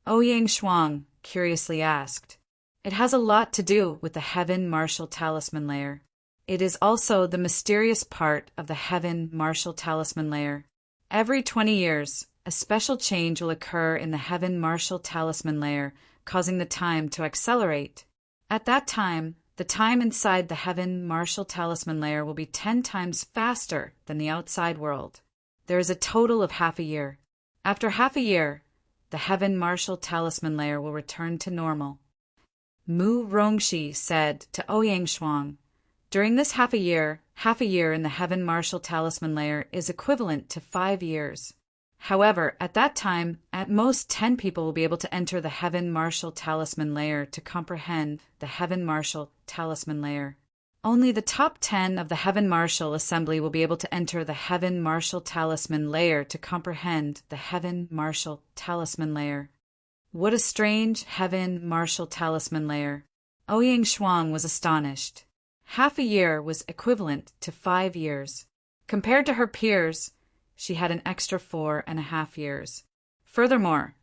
Ouyang Shuang curiously asked. "It has a lot to do with the Heaven Martial Talisman Layer. It is also the mysterious part of the Heaven Martial Talisman Layer. Every 20 years, a special change will occur in the Heaven Martial Talisman Layer, causing the time to accelerate. At that time, The time inside the Heaven Martial Talisman layer will be 10 times faster than the outside world. There is a total of half a year. After half a year, the Heaven Martial Talisman layer will return to normal. Mu Rongxi said to Ouyang Shuang, during this half a year in the Heaven Martial Talisman layer is equivalent to 5 years. However, at that time, at most 10 people will be able to enter the Heaven Martial Talisman layer to comprehend the Heaven Martial Talisman layer. Only the top 10 of the Heaven Martial Assembly will be able to enter the Heaven Martial Talisman layer to comprehend the Heaven Martial Talisman layer. What a strange Heaven Martial Talisman layer. Ouyang Shuang was astonished. Half a year was equivalent to 5 years. Compared to her peers, she had an extra 4.5 years. Furthermore,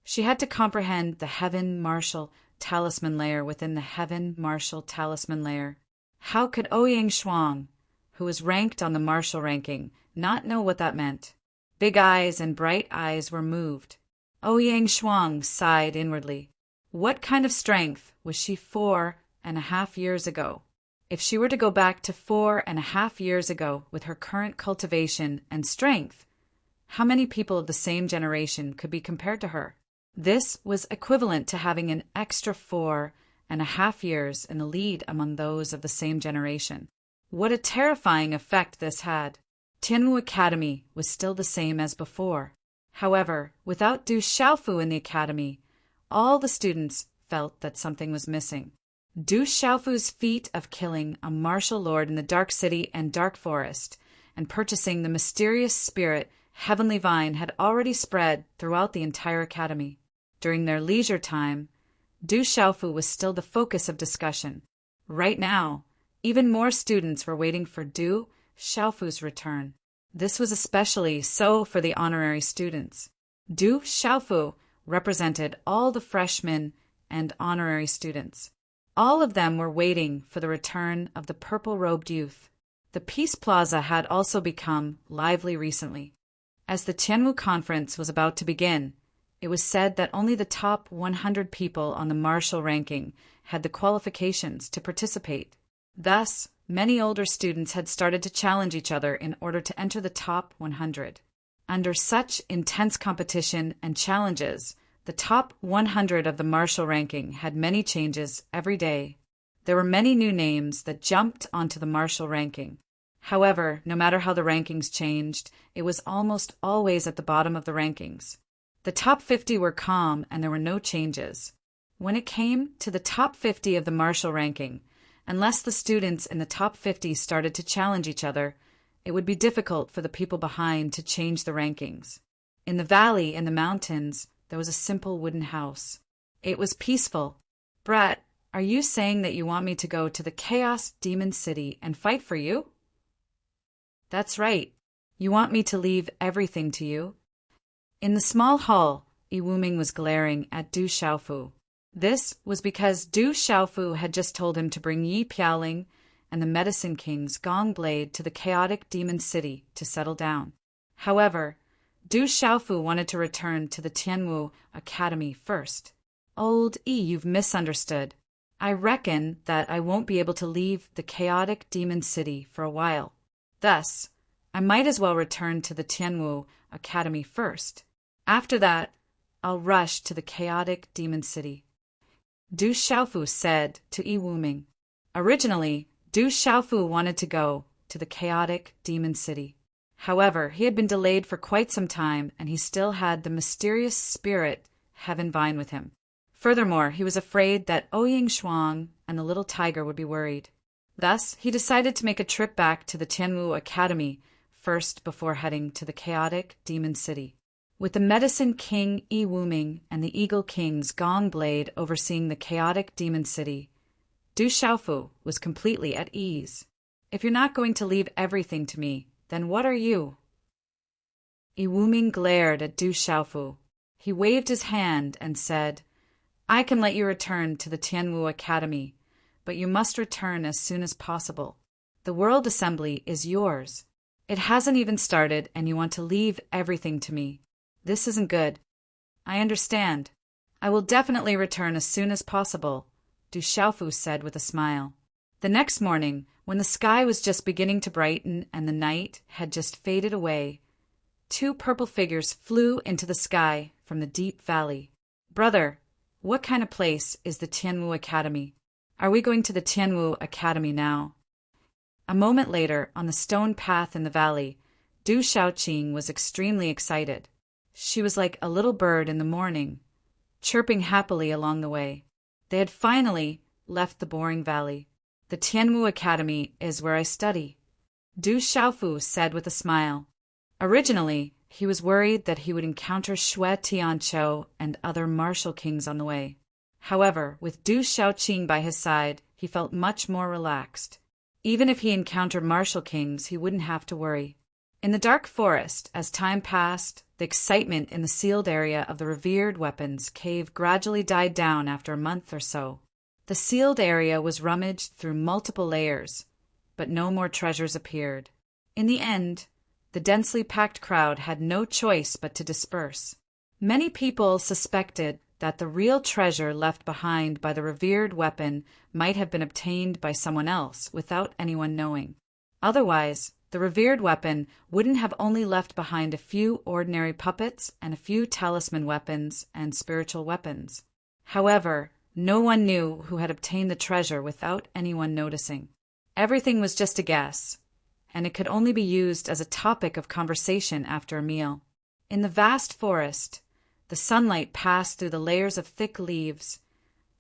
she had to comprehend the Heaven Martial Talisman layer within the Heaven Martial Talisman layer. How could Ouyang Shuang, who was ranked on the martial ranking, not know what that meant? Big eyes and bright eyes were moved. Ouyang Shuang sighed inwardly. What kind of strength was she 4.5 years ago? If she were to go back to 4.5 years ago with her current cultivation and strength, how many people of the same generation could be compared to her? This was equivalent to having an extra 4.5 years in the lead among those of the same generation. What a terrifying effect this had! Tianwu Academy was still the same as before. However, without Du Xiaofu in the academy, all the students felt that something was missing. Du Xiaofu's feat of killing a martial lord in the Dark City and Dark Forest and purchasing the mysterious spirit Heavenly Vine had already spread throughout the entire academy. During their leisure time, Du Xiaofu was still the focus of discussion. Right now, even more students were waiting for Du Xiaofu's return. This was especially so for the honorary students. Du Xiaofu represented all the freshmen and honorary students. All of them were waiting for the return of the purple-robed youth. The Peace Plaza had also become lively recently. As the Tianwu conference was about to begin, it was said that only the top 100 people on the martial ranking had the qualifications to participate. Thus, many older students had started to challenge each other in order to enter the top 100. Under such intense competition and challenges, the top 100 of the martial ranking had many changes every day. There were many new names that jumped onto the martial ranking. However, no matter how the rankings changed, it was almost always at the bottom of the rankings. The top 50 were calm and there were no changes. When it came to the top 50 of the martial ranking, unless the students in the top 50 started to challenge each other, it would be difficult for the people behind to change the rankings. In the valley and the mountains, there was a simple wooden house. It was peaceful. Brett, are you saying that you want me to go to the Chaos Demon City and fight for you? That's right. You want me to leave everything to you? In the small hall, Yi Wuming was glaring at Du Xiaofu. This was because Du Xiaofu had just told him to bring Yi Piaoling and the Medicine King's Gong Blade to the chaotic demon city to settle down. However, Du Xiaofu wanted to return to the Tianwu Academy first. Old Yi, you've misunderstood. I reckon that I won't be able to leave the chaotic demon city for a while. Thus, I might as well return to the Tianwu Academy first. After that, I'll rush to the chaotic demon city. Du Xiaofu said to Yi Wuming. Originally, Du Xiaofu wanted to go to the chaotic demon city. However, he had been delayed for quite some time and he still had the mysterious spirit Heaven Vine with him. Furthermore, he was afraid that Ouyang Shuang and the little tiger would be worried. Thus, he decided to make a trip back to the Tianwu Academy first before heading to the chaotic demon city. With the Medicine King Yi Wuming and the Eagle King's Gong Blade overseeing the chaotic demon city, Du Xiaofu was completely at ease. If you're not going to leave everything to me, then what are you? Yi Wuming glared at Du Xiaofu. He waved his hand and said, I can let you return to the Tianwu Academy, but you must return as soon as possible. The World Assembly is yours. It hasn't even started and you want to leave everything to me. This isn't good. I understand. I will definitely return as soon as possible, Du Xiaofu said with a smile. The next morning, when the sky was just beginning to brighten and the night had just faded away, two purple figures flew into the sky from the deep valley. "Brother, what kind of place is the Tianwu Academy? Are we going to the Tianwu Academy now?" A moment later, on the stone path in the valley, Du Shaoqing was extremely excited. She was like a little bird in the morning, chirping happily along the way. They had finally left the boring valley. "The Tianwu Academy is where I study," Du Xiaofu said with a smile. Originally, he was worried that he would encounter Xue Tianqiu and other martial kings on the way. However, with Du Shaoqing by his side, he felt much more relaxed. Even if he encountered martial kings, he wouldn't have to worry. In the dark forest, as time passed, the excitement in the sealed area of the revered weapons cave gradually died down after a month or so. The sealed area was rummaged through multiple layers, but no more treasures appeared. In the end, the densely packed crowd had no choice but to disperse. Many people suspected that the real treasure left behind by the revered weapon might have been obtained by someone else without anyone knowing. Otherwise, the revered weapon wouldn't have only left behind a few ordinary puppets and a few talisman weapons and spiritual weapons. However, no one knew who had obtained the treasure without anyone noticing. Everything was just a guess, and it could only be used as a topic of conversation after a meal. In the vast forest, the sunlight passed through the layers of thick leaves,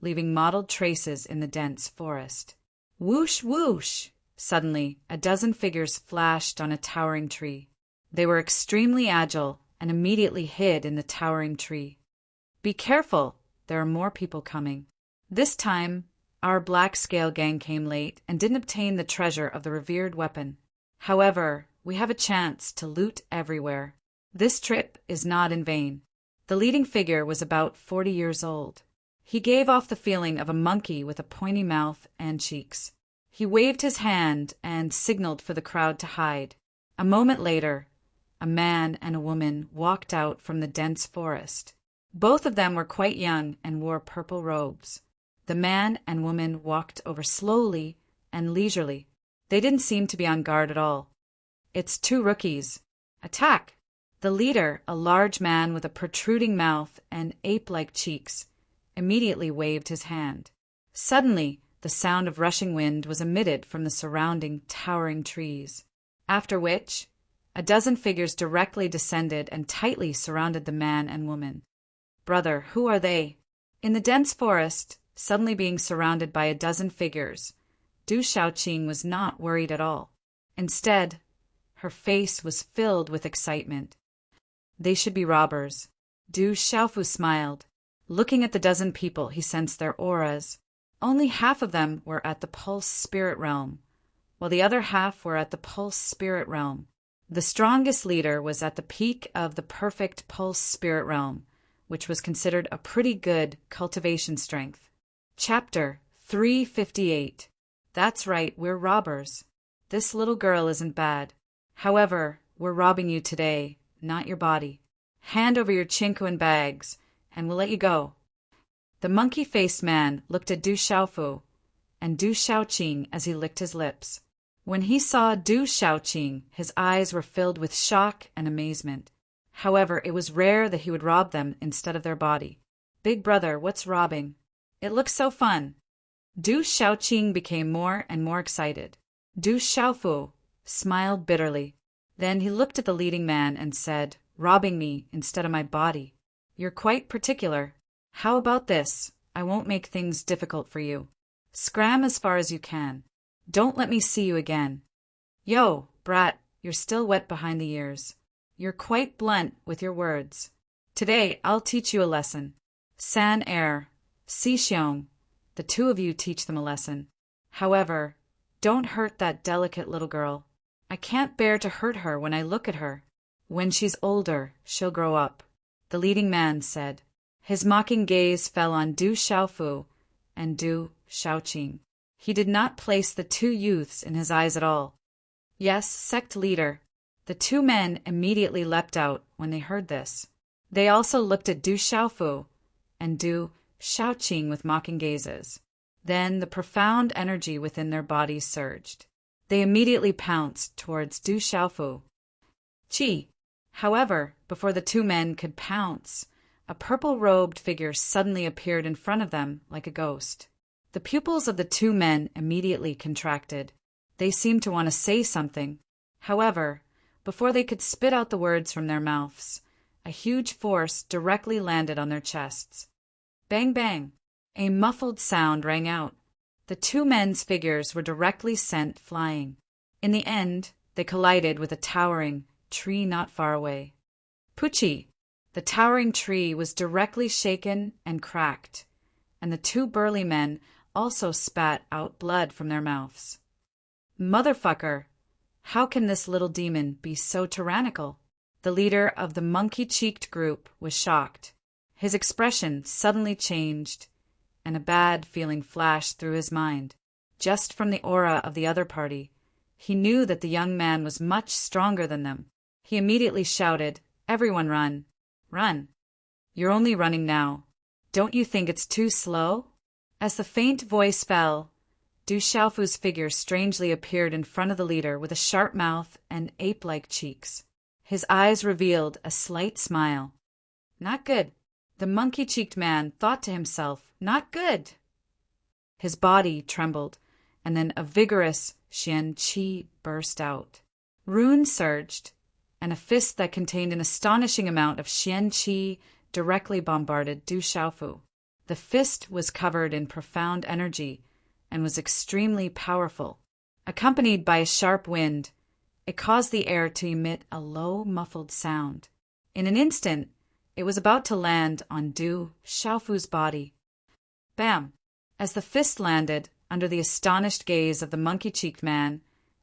leaving mottled traces in the dense forest. Whoosh, whoosh! Suddenly, a dozen figures flashed on a towering tree. They were extremely agile and immediately hid in the towering tree. "Be careful, there are more people coming." This time, our Black Scale Gang came late and didn't obtain the treasure of the revered weapon. However, we have a chance to loot everywhere. This trip is not in vain. The leading figure was about 40 years old. He gave off the feeling of a monkey with a pointy mouth and cheeks. He waved his hand and signaled for the crowd to hide. A moment later, a man and a woman walked out from the dense forest. Both of them were quite young and wore purple robes. The man and woman walked over slowly and leisurely. They didn't seem to be on guard at all. "It's two rookies. Attack!" The leader, a large man with a protruding mouth and ape-like cheeks, immediately waved his hand. Suddenly, the sound of rushing wind was emitted from the surrounding towering trees, after which a dozen figures directly descended and tightly surrounded the man and woman. "Brother, who are they?" In the dense forest, suddenly being surrounded by a dozen figures, Du Shaoqing was not worried at all. Instead, her face was filled with excitement. "They should be robbers." Du Xiaofu smiled. Looking at the dozen people, he sensed their auras. Only half of them were at the Pulse Spirit Realm, while the other half were at the Pulse Spirit Realm. The strongest leader was at the peak of the perfect Pulse Spirit Realm, which was considered a pretty good cultivation strength. Chapter 358. That's right, we're robbers. This little girl isn't bad. However, we're robbing you today, not your body. Hand over your Chinquan bags, and we'll let you go. The monkey-faced man looked at Du Xiaofu and Du Shaoqing as he licked his lips. When he saw Du Shaoqing, his eyes were filled with shock and amazement. However, it was rare that he would rob them instead of their body. "Big brother, what's robbing? It looks so fun." Du Shaoqing became more and more excited. Du Xiaofu smiled bitterly. Then he looked at the leading man and said, "Robbing me instead of my body. You're quite particular. How about this? I won't make things difficult for you. Scram as far as you can. Don't let me see you again. Yo, brat, you're still wet behind the ears. You're quite blunt with your words. Today I'll teach you a lesson. San Er, Si Xiong, the two of you teach them a lesson. However, don't hurt that delicate little girl. I can't bear to hurt her when I look at her. When she's older, she'll grow up," the leading man said. His mocking gaze fell on Du Xiaofu and Du Shaoqing. He did not place the two youths in his eyes at all. "Yes, sect leader." The two men immediately leapt out when they heard this. They also looked at Du Xiaofu and Du Shaoqing with mocking gazes. Then the profound energy within their bodies surged. They immediately pounced towards Du Xiaofu. Qi. However, before the two men could pounce, a purple-robed figure suddenly appeared in front of them like a ghost. The pupils of the two men immediately contracted. They seemed to want to say something. However, before they could spit out the words from their mouths, a huge force directly landed on their chests. Bang, bang! A muffled sound rang out. The two men's figures were directly sent flying. In the end, they collided with a towering tree not far away. Pucci! The towering tree was directly shaken and cracked, and the two burly men also spat out blood from their mouths. Motherfucker! How can this little demon be so tyrannical? The leader of the monkey-cheeked group was shocked. His expression suddenly changed, and a bad feeling flashed through his mind. Just from the aura of the other party, he knew that the young man was much stronger than them. He immediately shouted, "Everyone run! Run! You're only running now. Don't you think it's too slow?" As the faint voice fell, Du Xiaofu's figure strangely appeared in front of the leader with a sharp mouth and ape-like cheeks. His eyes revealed a slight smile. Not good. The monkey-cheeked man thought to himself, not good. His body trembled, and then a vigorous Xian Qi burst out. Runes surged, and a fist that contained an astonishing amount of Xian Qi directly bombarded Du Xiaofu. The fist was covered in profound energy and was extremely powerful. Accompanied by a sharp wind, it caused the air to emit a low, muffled sound. In an instant, it was about to land on Du Xiaofu's body. Bam! As the fist landed under the astonished gaze of the monkey-cheeked man,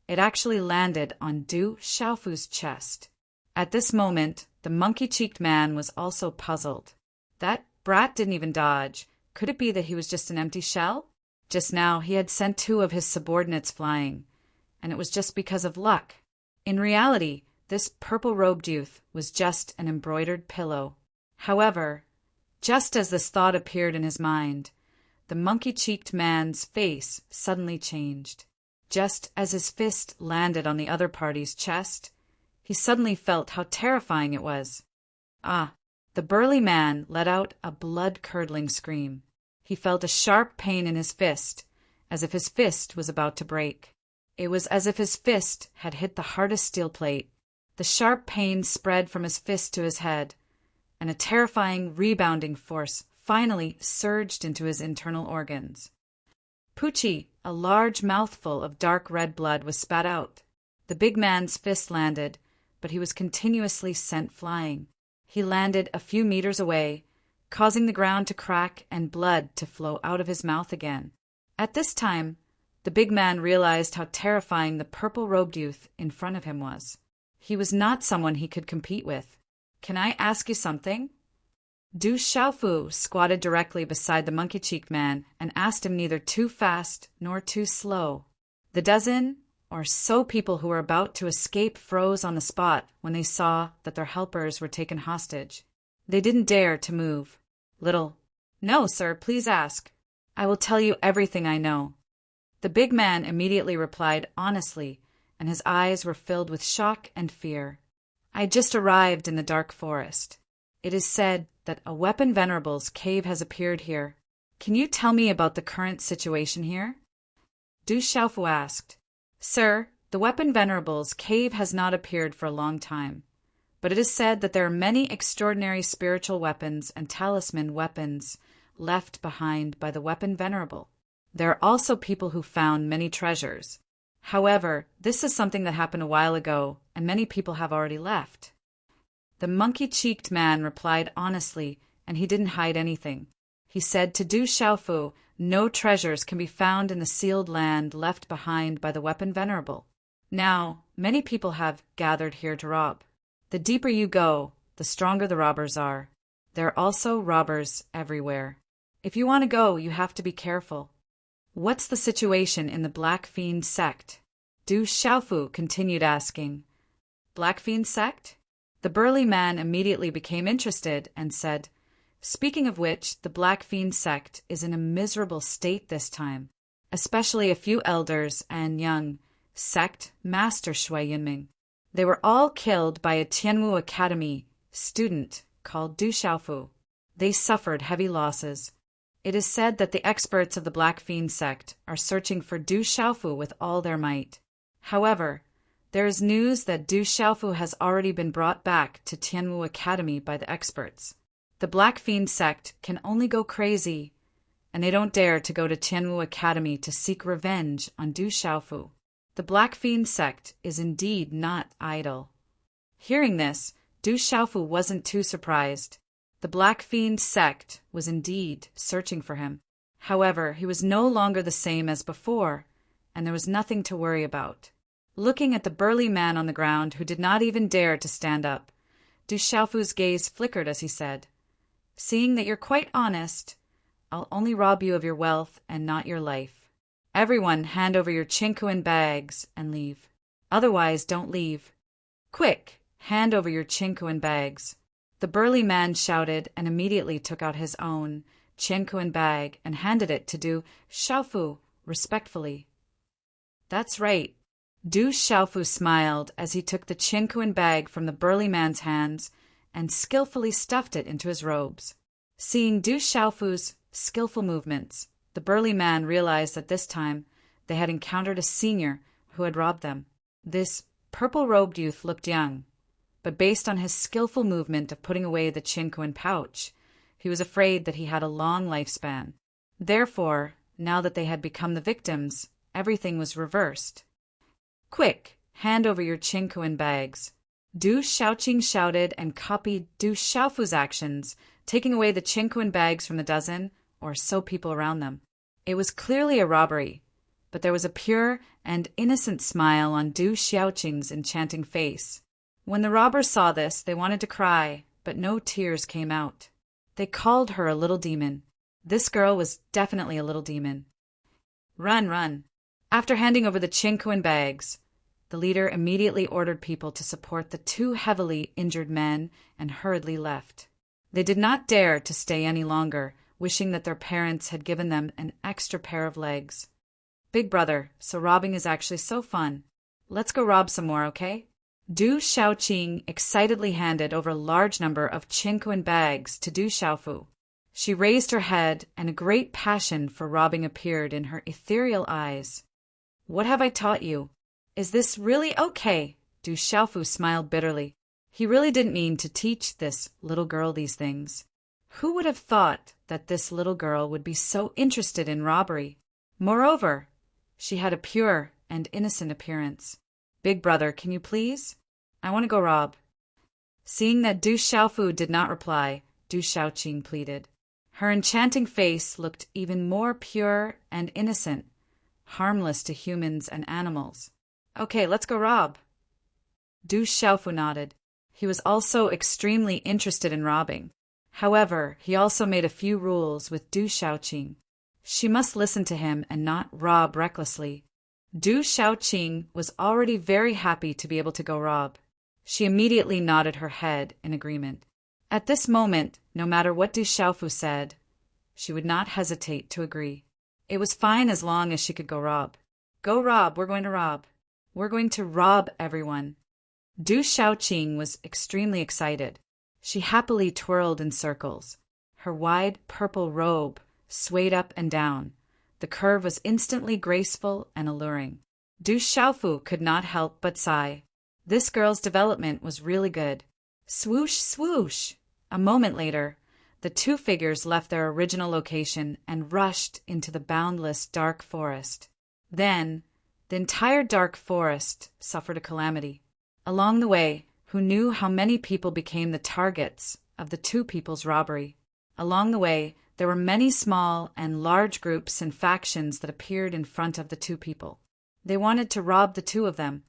it actually landed on Du Xiaofu's chest. At this moment, the monkey-cheeked man was also puzzled. That brat didn't even dodge. Could it be that he was just an empty shell? Just now, he had sent two of his subordinates flying, and it was just because of luck. In reality, this purple-robed youth was just an embroidered pillow. However, just as this thought appeared in his mind, the monkey-cheeked man's face suddenly changed. Just as his fist landed on the other party's chest, he suddenly felt how terrifying it was. Ah! The burly man let out a blood-curdling scream. He felt a sharp pain in his fist, as if his fist was about to break. It was as if his fist had hit the hardest steel plate. The sharp pain spread from his fist to his head, and a terrifying rebounding force finally surged into his internal organs. Pucci, a large mouthful of dark red blood, was spat out. The big man's fist landed, but he was continuously sent flying. He landed a few meters away, causing the ground to crack and blood to flow out of his mouth again. At this time, the big man realized how terrifying the purple-robed youth in front of him was. He was not someone he could compete with. "Can I ask you something?" Du Xiaofu squatted directly beside the monkey-cheeked man and asked him neither too fast nor too slow. The dozen or so people who were about to escape froze on the spot when they saw that their helpers were taken hostage. They didn't dare to move. "No, sir, please ask. I will tell you everything I know." The big man immediately replied honestly, and his eyes were filled with shock and fear. "I just arrived in the dark forest. It is said that a Weapon Venerable's cave has appeared here. Can you tell me about the current situation here?" Du Xiaofu asked. "Sir, the Weapon Venerable's cave has not appeared for a long time, but it is said that there are many extraordinary spiritual weapons and talisman weapons left behind by the Weapon Venerable. There are also people who found many treasures. However, this is something that happened a while ago, and many people have already left." The monkey-cheeked man replied honestly, and he didn't hide anything. He said to Du Xiaofu, no treasures can be found in the sealed land left behind by the Weapon Venerable. Now, many people have gathered here to rob. The deeper you go, the stronger the robbers are. There are also robbers everywhere. If you want to go, you have to be careful. What's the situation in the Black Fiend sect? Du Xiaofu continued asking. Black Fiend sect? The burly man immediately became interested and said, Speaking of which, the Black Fiend sect is in a miserable state this time, especially a few elders and young sect master Shui Yunming. They were all killed by a Tianwu Academy student called Du Xiaofu. They suffered heavy losses. It is said that the experts of the Black Fiend sect are searching for Du Xiaofu with all their might. However, there is news that Du Xiaofu has already been brought back to Tianwu Academy by the experts. The Black Fiend sect can only go crazy, and they don't dare to go to Tianwu Academy to seek revenge on Du Xiaofu. The Black Fiend sect is indeed not idle. Hearing this, Du Xiaofu wasn't too surprised. The Black Fiend sect was indeed searching for him. However, he was no longer the same as before, and there was nothing to worry about. Looking at the burly man on the ground who did not even dare to stand up, Du Xiaofu's gaze flickered as he said, "Seeing that you're quite honest, I'll only rob you of your wealth and not your life. Everyone hand over your chinkuan bags and leave. Otherwise, don't leave. Quick, hand over your chinkuan bags." The burly man shouted and immediately took out his own chinkuan bag and handed it to Du Xiaofu respectfully. "That's right." Du Xiaofu smiled as he took the chinkuan bag from the burly man's hands and skillfully stuffed it into his robes. Seeing Du Xiaofu's skillful movements, the burly man realized that this time they had encountered a senior who had robbed them. This purple-robed youth looked young, but based on his skillful movement of putting away the chinkuan pouch, he was afraid that he had a long lifespan. Therefore, now that they had become the victims, everything was reversed. "Quick, hand over your chinkuan bags." Du Xiaoqing shouted and copied Du Xiaofu's actions, taking away the chinkuan bags from the dozen or so people around them. It was clearly a robbery, but there was a pure and innocent smile on Du Xiaoqing's enchanting face. When the robbers saw this, they wanted to cry, but no tears came out. They called her a little demon. This girl was definitely a little demon. "Run, run." After handing over the chinkuan bags, the leader immediately ordered people to support the two heavily injured men and hurriedly left. They did not dare to stay any longer, wishing that their parents had given them an extra pair of legs. "Big brother, so robbing is actually so fun. Let's go rob some more, okay?" Du Xiaoqing excitedly handed over a large number of chinkuan bags to Du Xiaofu. She raised her head, and a great passion for robbing appeared in her ethereal eyes. "What have I taught you? Is this really okay?" Du Xiaofu smiled bitterly. He really didn't mean to teach this little girl these things. Who would have thought that this little girl would be so interested in robbery? Moreover, she had a pure and innocent appearance. "Big brother, can you please? I want to go rob." Seeing that Du Xiaofu did not reply, Du Xiaoqing pleaded. Her enchanting face looked even more pure and innocent, harmless to humans and animals. "Okay, let's go rob." Du Xiaofu nodded. He was also extremely interested in robbing. However, he also made a few rules with Du Xiaoqing. She must listen to him and not rob recklessly. Du Xiaoqing was already very happy to be able to go rob. She immediately nodded her head in agreement. At this moment, no matter what Du Xiaofu said, she would not hesitate to agree. It was fine as long as she could go rob. "Go rob, we're going to rob. We're going to rob everyone." Du Xiaoqing was extremely excited. She happily twirled in circles. Her wide purple robe swayed up and down. The curve was instantly graceful and alluring. Du Xiaofu could not help but sigh. This girl's development was really good. Swoosh, swoosh! A moment later, the two figures left their original location and rushed into the boundless dark forest. Then, the entire dark forest suffered a calamity. Along the way, who knew how many people became the targets of the two people's robbery? Along the way, there were many small and large groups and factions that appeared in front of the two people. They wanted to rob the two of them.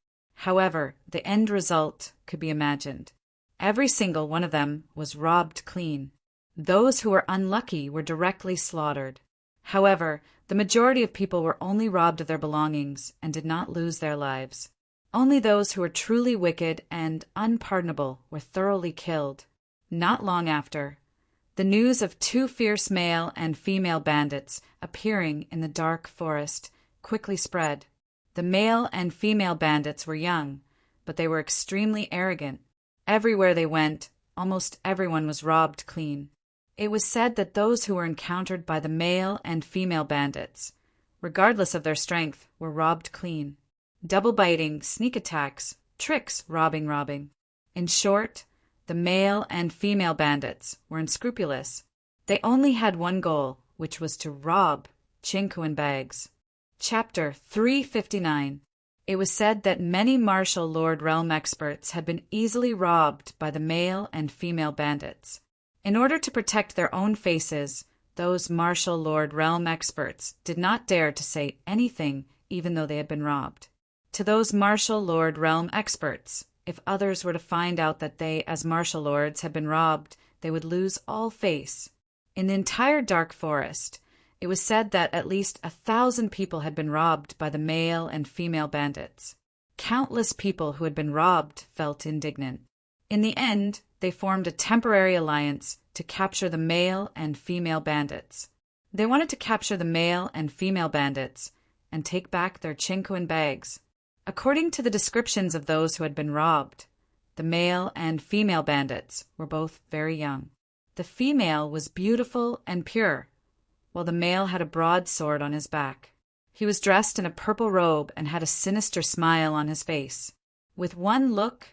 However, the end result could be imagined. Every single one of them was robbed clean. Those who were unlucky were directly slaughtered. However, the majority of people were only robbed of their belongings and did not lose their lives. Only those who were truly wicked and unpardonable were thoroughly killed. Not long after, The news of two fierce male and female bandits appearing in the dark forest quickly spread. The male and female bandits were young, but they were extremely arrogant. Everywhere they went, almost everyone was robbed clean. It was said that those who were encountered by the male and female bandits, regardless of their strength, were robbed clean. Double biting, sneak attacks, tricks, robbing. In short, the male and female bandits were unscrupulous. They only had one goal, which was to rob Chinku and bags. Chapter 359. It was said that many martial lord realm experts had been easily robbed by the male and female bandits. In order to protect their own faces, those martial lord realm experts did not dare to say anything even though they had been robbed. To those martial lord realm experts, if others were to find out that they, as martial lords, had been robbed, they would lose all face. In the entire dark forest, it was said that at least 1,000 people had been robbed by the male and female bandits. Countless people who had been robbed felt indignant. In the end, they formed a temporary alliance to capture the male and female bandits. They wanted to capture the male and female bandits and take back their Chinku and bags. According to the descriptions of those who had been robbed, the male and female bandits were both very young. The female was beautiful and pure, while the male had a broadsword on his back. He was dressed in a purple robe and had a sinister smile on his face. With one look,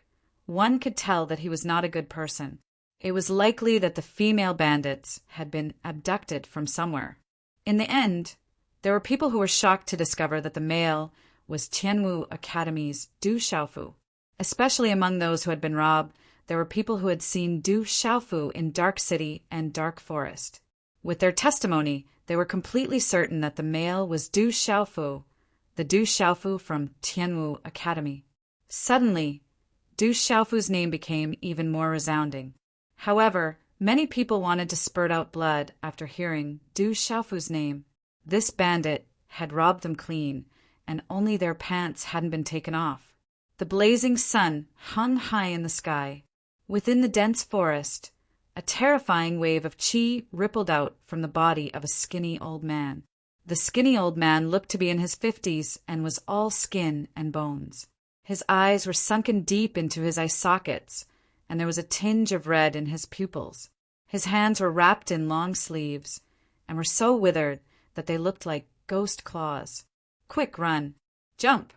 one could tell that he was not a good person. It was likely that the female bandits had been abducted from somewhere. In the end, there were people who were shocked to discover that the male was Tianwu Academy's Du Xiaofu. Especially among those who had been robbed, there were people who had seen Du Xiaofu in Dark City and Dark Forest. With their testimony, they were completely certain that the male was Du Xiaofu, the Du Xiaofu from Tianwu Academy. Suddenly, Du Xiaofu's name became even more resounding. However, many people wanted to spurt out blood after hearing Du Xiaofu's name. This bandit had robbed them clean, and only their pants hadn't been taken off. The blazing sun hung high in the sky. Within the dense forest, a terrifying wave of qi rippled out from the body of a skinny old man. The skinny old man looked to be in his 50s and was all skin and bones. His eyes were sunken deep into his eye sockets, and there was a tinge of red in his pupils. His hands were wrapped in long sleeves, and were so withered that they looked like ghost claws. "Quick, run! Jump!"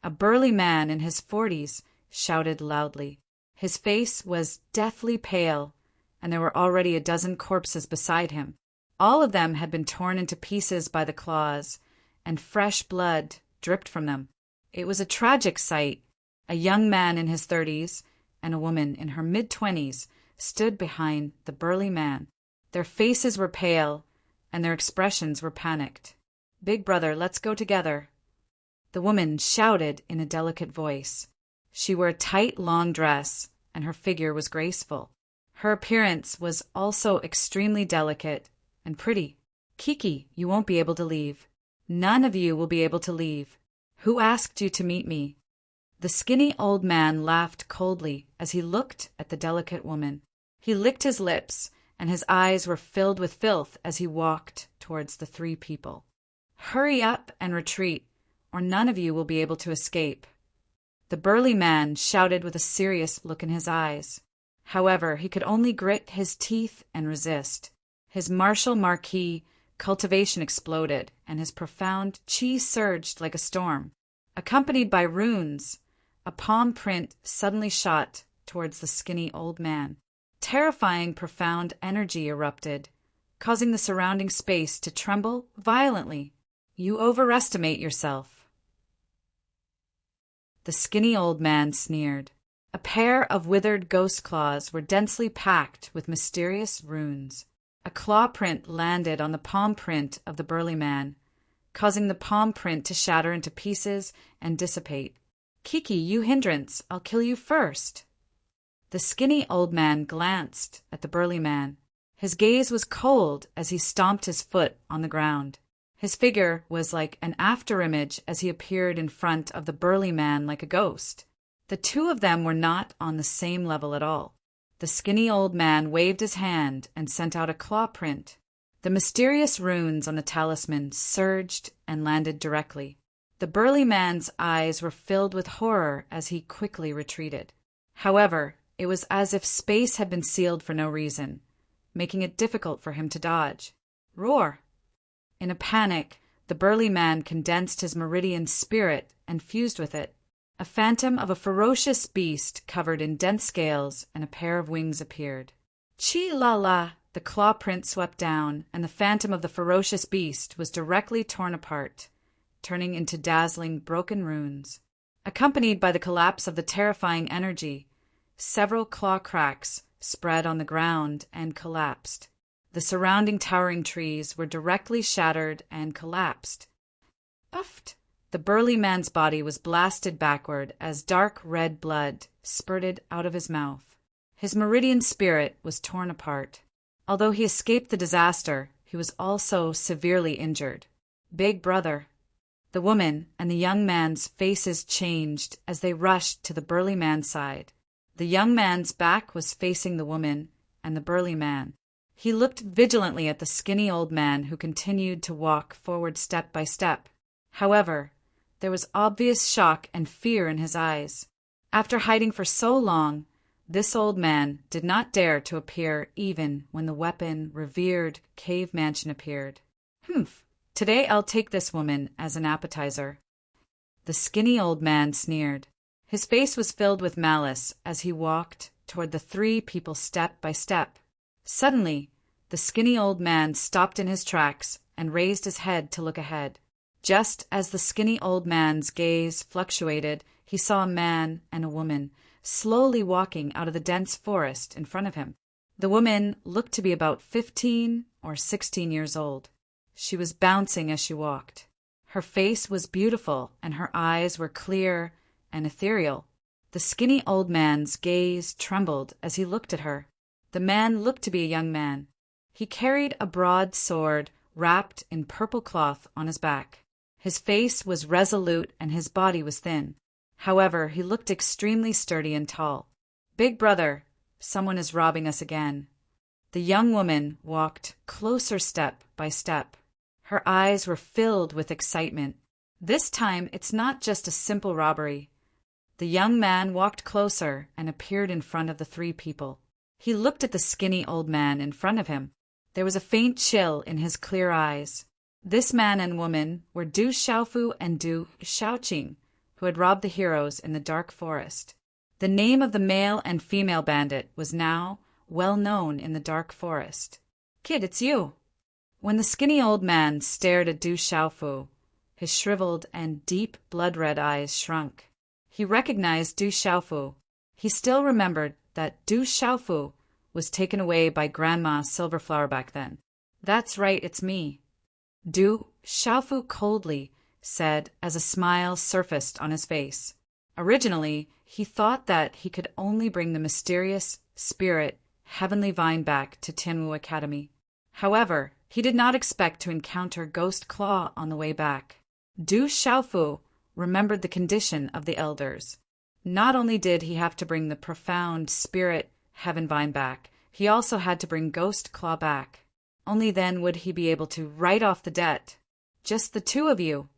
A burly man in his 40s shouted loudly. His face was deathly pale, and there were already a dozen corpses beside him. All of them had been torn into pieces by the claws, and fresh blood dripped from them. It was a tragic sight. A young man in his 30s and a woman in her mid-20s stood behind the burly man. Their faces were pale, and their expressions were panicked. "Big brother, let's go together." The woman shouted in a delicate voice. She wore a tight, long dress, and her figure was graceful. Her appearance was also extremely delicate and pretty. "Kiki, you won't be able to leave. None of you will be able to leave. Who asked you to meet me?" The skinny old man laughed coldly as he looked at the delicate woman. He licked his lips, and his eyes were filled with filth as he walked towards the three people. "Hurry up and retreat, or none of you will be able to escape." The burly man shouted with a serious look in his eyes. However, he could only grit his teeth and resist. His martial marquis cultivation exploded, and his profound qi surged like a storm. Accompanied by runes, a palm print suddenly shot towards the skinny old man. Terrifying, profound energy erupted, causing the surrounding space to tremble violently. "You overestimate yourself." The skinny old man sneered. A pair of withered ghost claws were densely packed with mysterious runes. A claw print landed on the palm print of the burly man, causing the palm print to shatter into pieces and dissipate. "Kiki, you hindrance, I'll kill you first." The skinny old man glanced at the burly man. His gaze was cold as he stomped his foot on the ground. His figure was like an afterimage as he appeared in front of the burly man like a ghost. The two of them were not on the same level at all. The skinny old man waved his hand and sent out a claw print. The mysterious runes on the talisman surged and landed directly. The burly man's eyes were filled with horror as he quickly retreated. However, it was as if space had been sealed for no reason, making it difficult for him to dodge. Roar! In a panic, the burly man condensed his meridian spirit and fused with it. A phantom of a ferocious beast covered in dense scales and a pair of wings appeared. Chi-la-la! The claw print swept down, and the phantom of the ferocious beast was directly torn apart, turning into dazzling broken runes. Accompanied by the collapse of the terrifying energy, several claw cracks spread on the ground and collapsed. The surrounding towering trees were directly shattered and collapsed. Uffed! The burly man's body was blasted backward as dark red blood spurted out of his mouth. His meridian spirit was torn apart. Although he escaped the disaster, he was also severely injured. Big brother. The woman and the young man's faces changed as they rushed to the burly man's side. The young man's back was facing the woman and the burly man. He looked vigilantly at the skinny old man who continued to walk forward step by step. However, there was obvious shock and fear in his eyes. After hiding for so long, this old man did not dare to appear even when the weapon-revered cave mansion appeared. Humph! Today I'll take this woman as an appetizer. The skinny old man sneered. His face was filled with malice as he walked toward the three people step by step. Suddenly, the skinny old man stopped in his tracks and raised his head to look ahead. Just as the skinny old man's gaze fluctuated, he saw a man and a woman slowly walking out of the dense forest in front of him. The woman looked to be about 15 or 16 years old. She was bouncing as she walked. Her face was beautiful and her eyes were clear and ethereal. The skinny old man's gaze trembled as he looked at her. The man looked to be a young man. He carried a broad sword wrapped in purple cloth on his back. His face was resolute and his body was thin. However, he looked extremely sturdy and tall. Big brother, someone is robbing us again. The young woman walked closer step by step. Her eyes were filled with excitement. This time, it's not just a simple robbery. The young man walked closer and appeared in front of the three people. He looked at the skinny old man in front of him. There was a faint chill in his clear eyes. This man and woman were Du Xiaofu and Du Xiaoqing, who had robbed the heroes in the dark forest. The name of the male and female bandit was now well known in the dark forest. Kid, it's you. When the skinny old man stared at Du Xiaofu, his shriveled and deep blood-red eyes shrunk. He recognized Du Xiaofu. He still remembered that Du Xiaofu was taken away by Grandma Silverflower back then. That's right, it's me. Du Xiaofu coldly said as a smile surfaced on his face. Originally, he thought that he could only bring the mysterious spirit Heavenly Vine back to Tianwu Academy. However, he did not expect to encounter Ghost Claw on the way back. Du Xiaofu remembered the condition of the elders. Not only did he have to bring the profound spirit Heaven Vine back, he also had to bring Ghost Claw back. Only then would he be able to write off the debt. Just the two of you.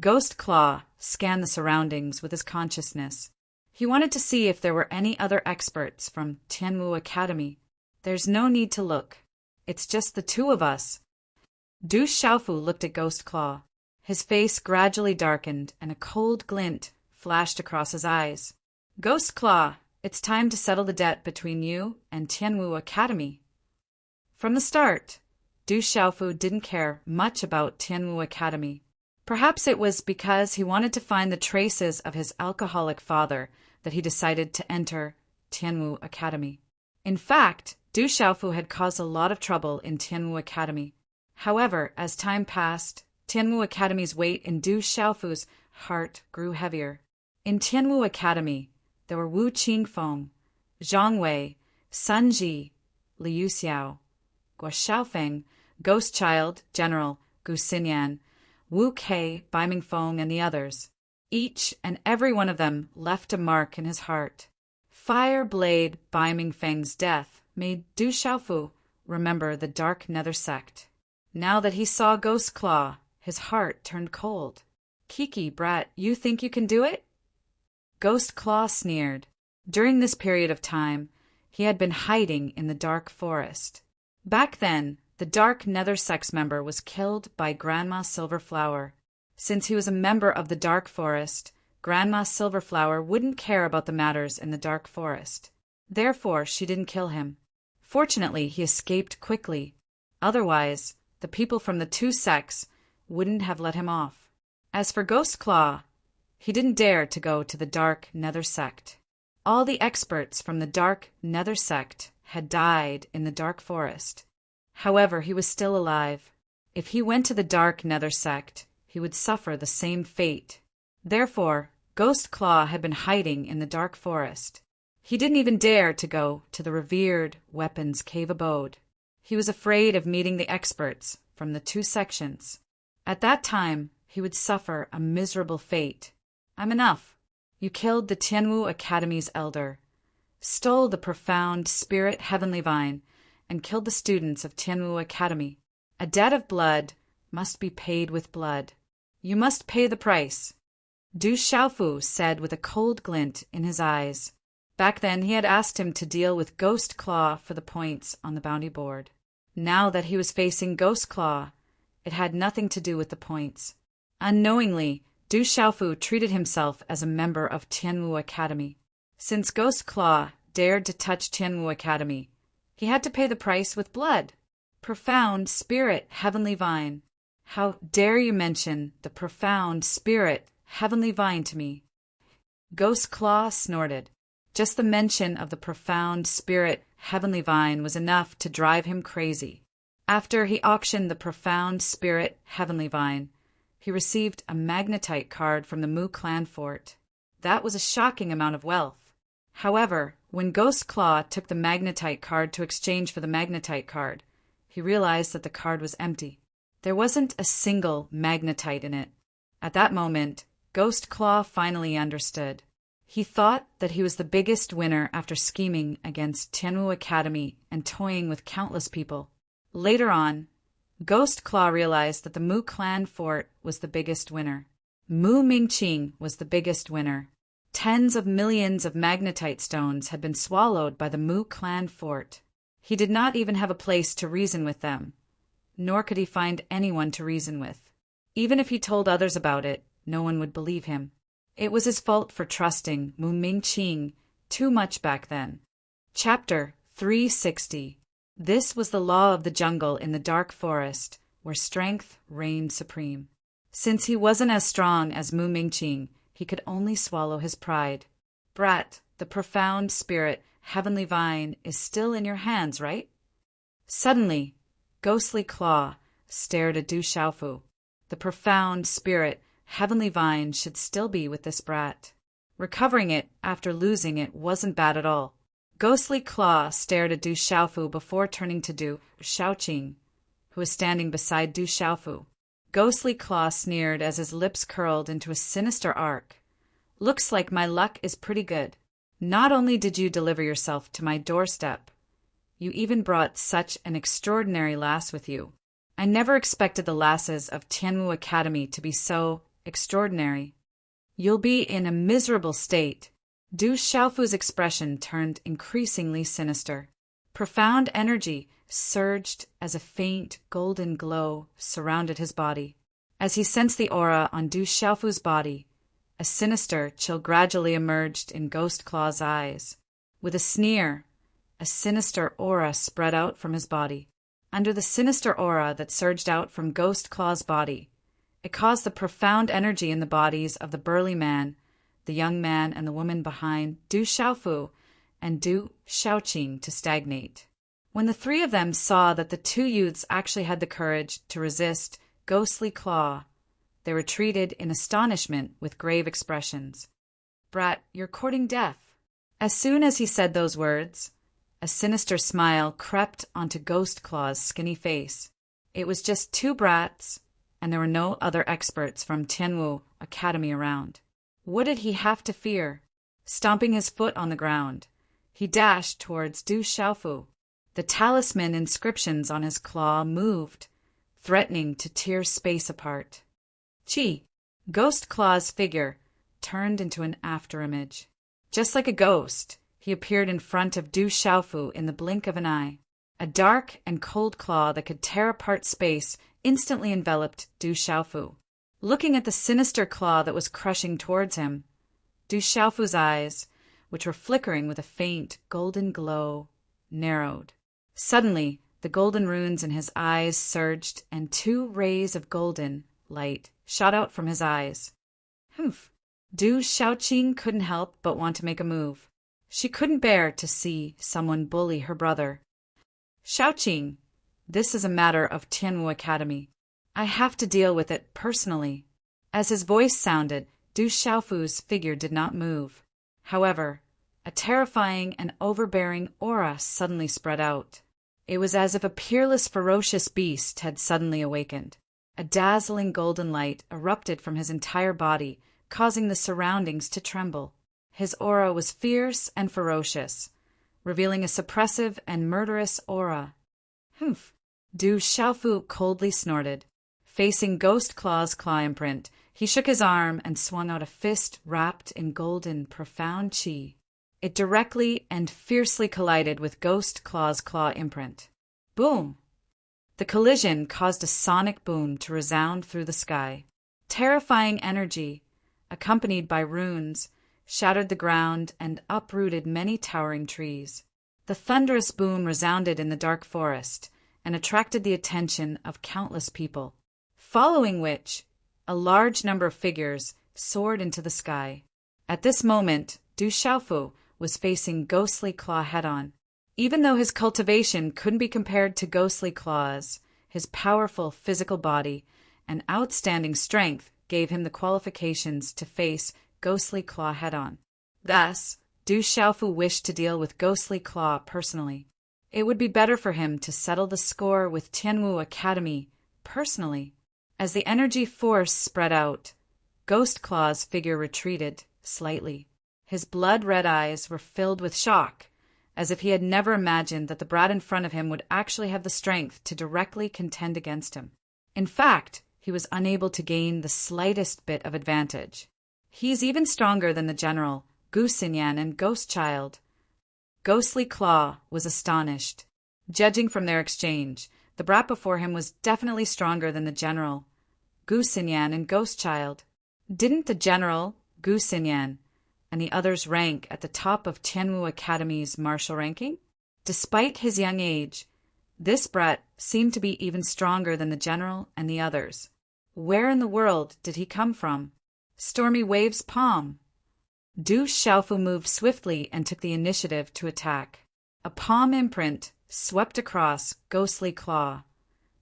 Ghost Claw scanned the surroundings with his consciousness. He wanted to see if there were any other experts from Tianwu Academy. There's no need to look. It's just the two of us. Du Xiaofu looked at Ghost Claw. His face gradually darkened and a cold glint flashed across his eyes. Ghost Claw, it's time to settle the debt between you and Tianwu Academy. From the start, Du Xiaofu didn't care much about Tianwu Academy. Perhaps it was because he wanted to find the traces of his alcoholic father that he decided to enter Tianwu Academy. In fact, Du Xiaofu had caused a lot of trouble in Tianwu Academy. However, as time passed, Tianwu Academy's weight in Du Xiaofu's heart grew heavier. In Tianwu Academy, there were Wu Qingfeng, Zhang Wei, Sun Ji, Liu Xiao, Guo Xiaofeng, Ghost Child, General Gu Xinyan, Wu Kei, Bai Mingfeng, and the others. Each and every one of them left a mark in his heart. Fire Blade Bai Mingfeng's death made Du Xiaofu remember the Dark Nether sect. Now that he saw Ghost Claw, his heart turned cold. Kiki, brat, you think you can do it? Ghost Claw sneered. During this period of time, he had been hiding in the dark forest. Back then, the Dark Nether Sect's member was killed by Grandma Silverflower. Since he was a member of the Dark Forest, Grandma Silverflower wouldn't care about the matters in the Dark Forest. Therefore, she didn't kill him. Fortunately, he escaped quickly. Otherwise, the people from the two sects wouldn't have let him off. As for Ghost Claw, he didn't dare to go to the Dark Nether Sect. All the experts from the Dark Nether Sect had died in the Dark Forest. However, he was still alive. If he went to the Dark Nether Sect, he would suffer the same fate. Therefore, Ghost Claw had been hiding in the Dark Forest. He didn't even dare to go to the revered Weapons Cave abode. He was afraid of meeting the experts from the two sections. At that time, he would suffer a miserable fate. I'm enough. You killed the Tianwu Academy's elder, stole the profound spirit heavenly vine, and killed the students of Tianwu Academy. A debt of blood must be paid with blood. You must pay the price, Du Xiaofu said with a cold glint in his eyes. Back then he had asked him to deal with Ghost Claw for the points on the bounty board. Now that he was facing Ghost Claw, it had nothing to do with the points. Unknowingly, Du Xiaofu treated himself as a member of Tianwu Academy. Since Ghost Claw dared to touch Tianwu Academy, he had to pay the price with blood. Profound spirit heavenly vine. How dare you mention the profound spirit heavenly vine to me? Ghost Claw snorted. Just the mention of the profound spirit heavenly vine was enough to drive him crazy. After he auctioned the profound spirit heavenly vine, he received a magnetite card from the Mu clan fort. That was a shocking amount of wealth. However, when Ghost Claw took the magnetite card to exchange for the magnetite card, he realized that the card was empty. There wasn't a single magnetite in it. At that moment, Ghost Claw finally understood. He thought that he was the biggest winner after scheming against Tianwu Academy and toying with countless people. Later on, Ghost Claw realized that the Mu clan fort was the biggest winner. Mu Mingqing was the biggest winner. Tens of millions of magnetite stones had been swallowed by the Mu clan fort. He did not even have a place to reason with them, nor could he find anyone to reason with. Even if he told others about it, no one would believe him. It was his fault for trusting Mu Mingqing too much back then. Chapter 360. This was the law of the jungle in the dark forest, where strength reigned supreme. Since he wasn't as strong as Mu Mingqing, he could only swallow his pride. Brat, the profound spirit, heavenly vine, is still in your hands, right? Suddenly, Ghostly Claw stared at Du Xiaofu. The profound spirit, heavenly vine should still be with this brat. Recovering it after losing it wasn't bad at all. Ghostly Claw stared at Du Xiaofu before turning to Du Xiaoqing, who was standing beside Du Xiaofu. Ghostly Claw sneered as his lips curled into a sinister arc. Looks like my luck is pretty good. Not only did you deliver yourself to my doorstep, you even brought such an extraordinary lass with you. I never expected the lasses of Tianwu Academy to be so extraordinary. You'll be in a miserable state. Du Xiaofu's expression turned increasingly sinister. Profound energy surged as a faint golden glow surrounded his body. As he sensed the aura on Du Xiaofu's body, a sinister chill gradually emerged in Ghost Claw's eyes. With a sneer, a sinister aura spread out from his body. Under the sinister aura that surged out from Ghost Claw's body, it caused the profound energy in the bodies of the burly man, the young man, and the woman behind Du Xiaofu and Du Xiaoqing to stagnate. When the three of them saw that the two youths actually had the courage to resist Ghostly Claw, they retreated in astonishment with grave expressions. Brat, you're courting death. As soon as he said those words, a sinister smile crept onto Ghost Claw's skinny face. It was just two brats, and there were no other experts from Tianwu Academy around. What did he have to fear? Stomping his foot on the ground, he dashed towards Du Xiaofu. The talisman inscriptions on his claw moved, threatening to tear space apart. Qi, Ghost Claw's figure, turned into an afterimage. Just like a ghost, he appeared in front of Du Xiaofu in the blink of an eye. A dark and cold claw that could tear apart space instantly enveloped Du Xiaofu. Looking at the sinister claw that was crushing towards him, Du Xiaofu's eyes, which were flickering with a faint golden glow, narrowed. Suddenly, the golden runes in his eyes surged, and 2 rays of golden light shot out from his eyes. Humph! Du Xiaoqing couldn't help but want to make a move. She couldn't bear to see someone bully her brother. Xiaoqing, this is a matter of Tianwu Academy. I have to deal with it personally. As his voice sounded, Du Xiaofu's figure did not move. However, a terrifying and overbearing aura suddenly spread out. It was as if a peerless, ferocious beast had suddenly awakened. A dazzling golden light erupted from his entire body, causing the surroundings to tremble. His aura was fierce and ferocious, revealing a suppressive and murderous aura. Humph! Du Xiaofu coldly snorted. Facing Ghost Claw's claw imprint, he shook his arm and swung out a fist wrapped in golden, profound qi. It directly and fiercely collided with Ghost Claw's claw imprint. Boom! The collision caused a sonic boom to resound through the sky. Terrifying energy, accompanied by runes, shattered the ground and uprooted many towering trees. The thunderous boom resounded in the dark forest and attracted the attention of countless people, following which a large number of figures soared into the sky. At this moment, Du Xiaofu was facing Ghostly Claw head-on. Even though his cultivation couldn't be compared to Ghostly Claw's, his powerful physical body and outstanding strength gave him the qualifications to face Ghostly Claw head-on. Thus, Du Xiaofu wished to deal with Ghostly Claw personally. It would be better for him to settle the score with Tianwu Academy personally. As the energy force spread out, Ghost Claw's figure retreated slightly. His blood-red eyes were filled with shock, as if he had never imagined that the brat in front of him would actually have the strength to directly contend against him. In fact, he was unable to gain the slightest bit of advantage. He's even stronger than the general, Gu Xinyan and Ghost Child. Ghostly Claw was astonished. Judging from their exchange, the brat before him was definitely stronger than the general, Gu Xinyan and Ghost Child. Didn't the general, Gu Xinyan, and the others rank at the top of Tianwu Academy's martial ranking? Despite his young age, this brat seemed to be even stronger than the general and the others. Where in the world did he come from? Stormy Wave's palm. Du Xiaofu moved swiftly and took the initiative to attack. A palm imprint swept across Ghostly Claw,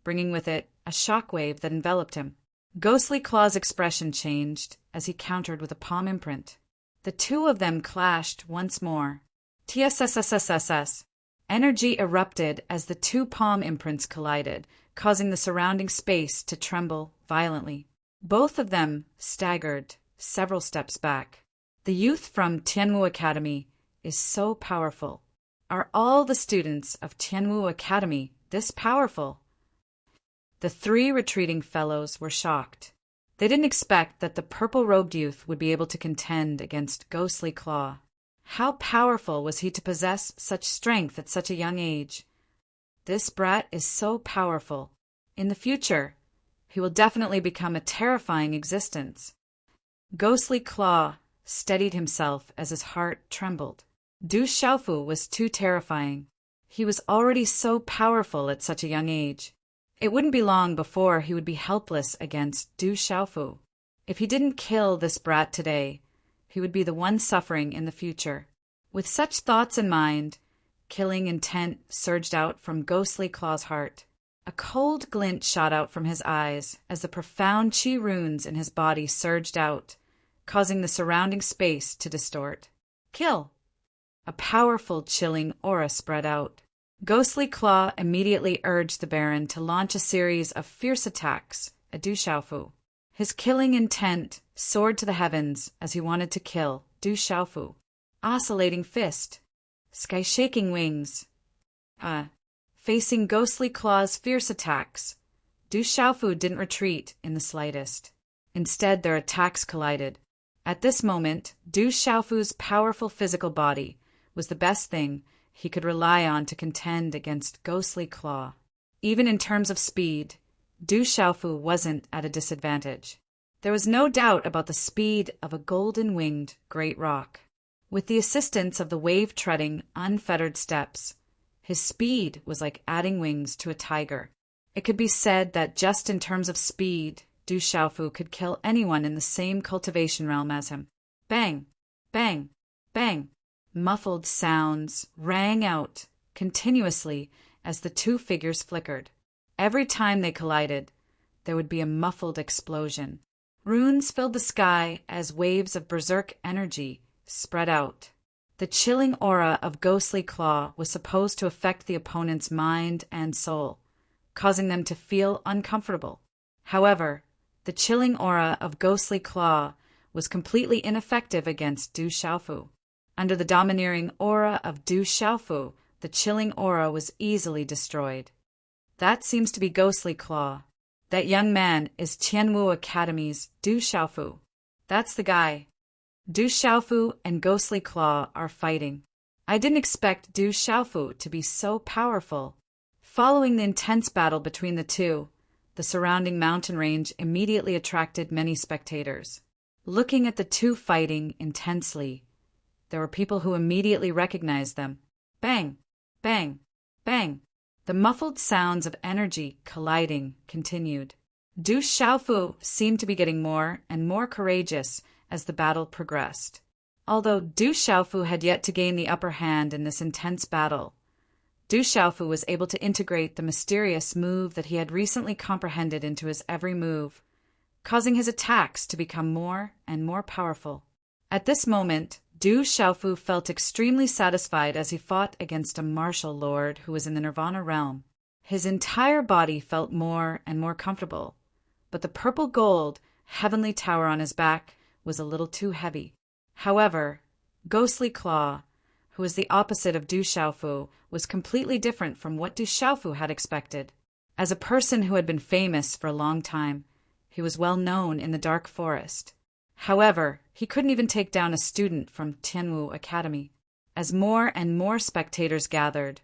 bringing with it a shockwave that enveloped him. Ghostly Claw's expression changed as he countered with a palm imprint. The two of them clashed once more. TSSSSSS. Energy erupted as the 2 palm imprints collided, causing the surrounding space to tremble violently. Both of them staggered several steps back. The youth from Tianwu Academy is so powerful. Are all the students of Tianwu Academy this powerful? The 3 retreating fellows were shocked. They didn't expect that the purple-robed youth would be able to contend against Ghostly Claw. How powerful was he to possess such strength at such a young age? This brat is so powerful. In the future, he will definitely become a terrifying existence. Ghostly Claw steadied himself as his heart trembled. Du Xiaofu was too terrifying. He was already so powerful at such a young age. It wouldn't be long before he would be helpless against Du Xiaofu. If he didn't kill this brat today, he would be the one suffering in the future. With such thoughts in mind, killing intent surged out from Ghostly Claw's heart. A cold glint shot out from his eyes as the profound qi runes in his body surged out, causing the surrounding space to distort. Kill! A powerful, chilling aura spread out. Ghostly Claw immediately urged the Baron to launch a series of fierce attacks at Du Xiaofu. His killing intent soared to the heavens as he wanted to kill Du Xiaofu. oscillating fist, sky-shaking wings. Facing ghostly claws' fierce attacks, Du Xiaofu didn't retreat in the slightest. Instead, their attacks collided. At this moment, Du Xiaofu's powerful physical body was the best thing he could rely on to contend against ghostly claw. Even in terms of speed, Du Xiaofu wasn't at a disadvantage. There was no doubt about the speed of a golden-winged great rock. With the assistance of the wave-treading, unfettered steps, his speed was like adding wings to a tiger. It could be said that just in terms of speed, Du Xiaofu could kill anyone in the same cultivation realm as him. Bang! Bang! Bang! Muffled sounds rang out continuously as the two figures flickered. Every time they collided, there would be a muffled explosion. Runes filled the sky as waves of berserk energy spread out. The chilling aura of ghostly claw was supposed to affect the opponent's mind and soul, causing them to feel uncomfortable. However, the chilling aura of ghostly claw was completely ineffective against Du Xiaofu. Under the domineering aura of Du Xiaofu, the chilling aura was easily destroyed. That seems to be ghostly claw. That young man is Tianwu Academy's Du Xiaofu. That's the guy. Du Xiaofu and ghostly claw are fighting. I didn't expect Du Xiaofu to be so powerful. Following the intense battle between the two, the surrounding mountain range immediately attracted many spectators. Looking at the two fighting intensely, there were people who immediately recognized them. Bang! Bang! Bang! The muffled sounds of energy colliding continued. Du Xiaofu seemed to be getting more and more courageous as the battle progressed. Although Du Xiaofu had yet to gain the upper hand in this intense battle, Du Xiaofu was able to integrate the mysterious move that he had recently comprehended into his every move, causing his attacks to become more and more powerful. At this moment, Du Xiaofu felt extremely satisfied as he fought against a martial lord who was in the Nirvana realm. His entire body felt more and more comfortable, but the purple gold heavenly tower on his back was a little too heavy. However, Ghostly Claw, who was the opposite of Du Xiaofu, was completely different from what Du Xiaofu had expected. As a person who had been famous for a long time, he was well known in the Dark Forest. However, he couldn't even take down a student from Tianwu Academy. As more and more spectators gathered,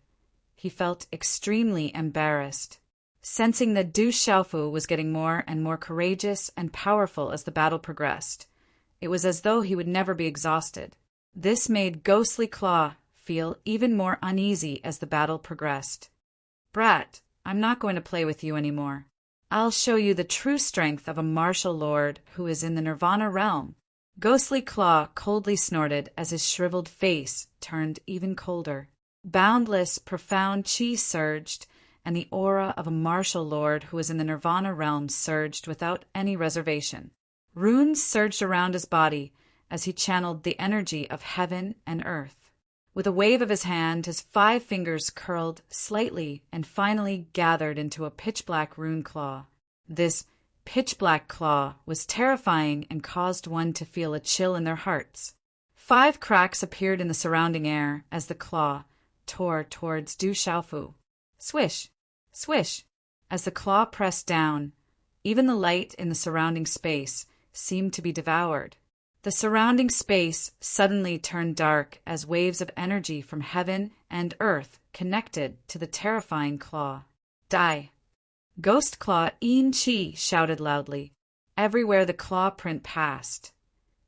he felt extremely embarrassed. Sensing that Du Xiaofu was getting more and more courageous and powerful as the battle progressed, it was as though he would never be exhausted. This made Ghostly Claw feel even more uneasy as the battle progressed. "Brat, I'm not going to play with you anymore. I'll show you the true strength of a martial lord who is in the Nirvana realm." Ghostly Claw coldly snorted as his shriveled face turned even colder. Boundless, profound chi surged, and the aura of a martial lord who was in the Nirvana realm surged without any reservation. Runes surged around his body as he channeled the energy of heaven and earth. With a wave of his hand, his 5 fingers curled slightly and finally gathered into a pitch-black rune claw. This pitch-black claw was terrifying and caused one to feel a chill in their hearts. 5 cracks appeared in the surrounding air as the claw tore towards Du Xiaofu. Swish! Swish! As the claw pressed down, even the light in the surrounding space seemed to be devoured. The surrounding space suddenly turned dark as waves of energy from heaven and earth connected to the terrifying claw. Die! Ghost Claw Yin Chi shouted loudly. Everywhere the claw print passed,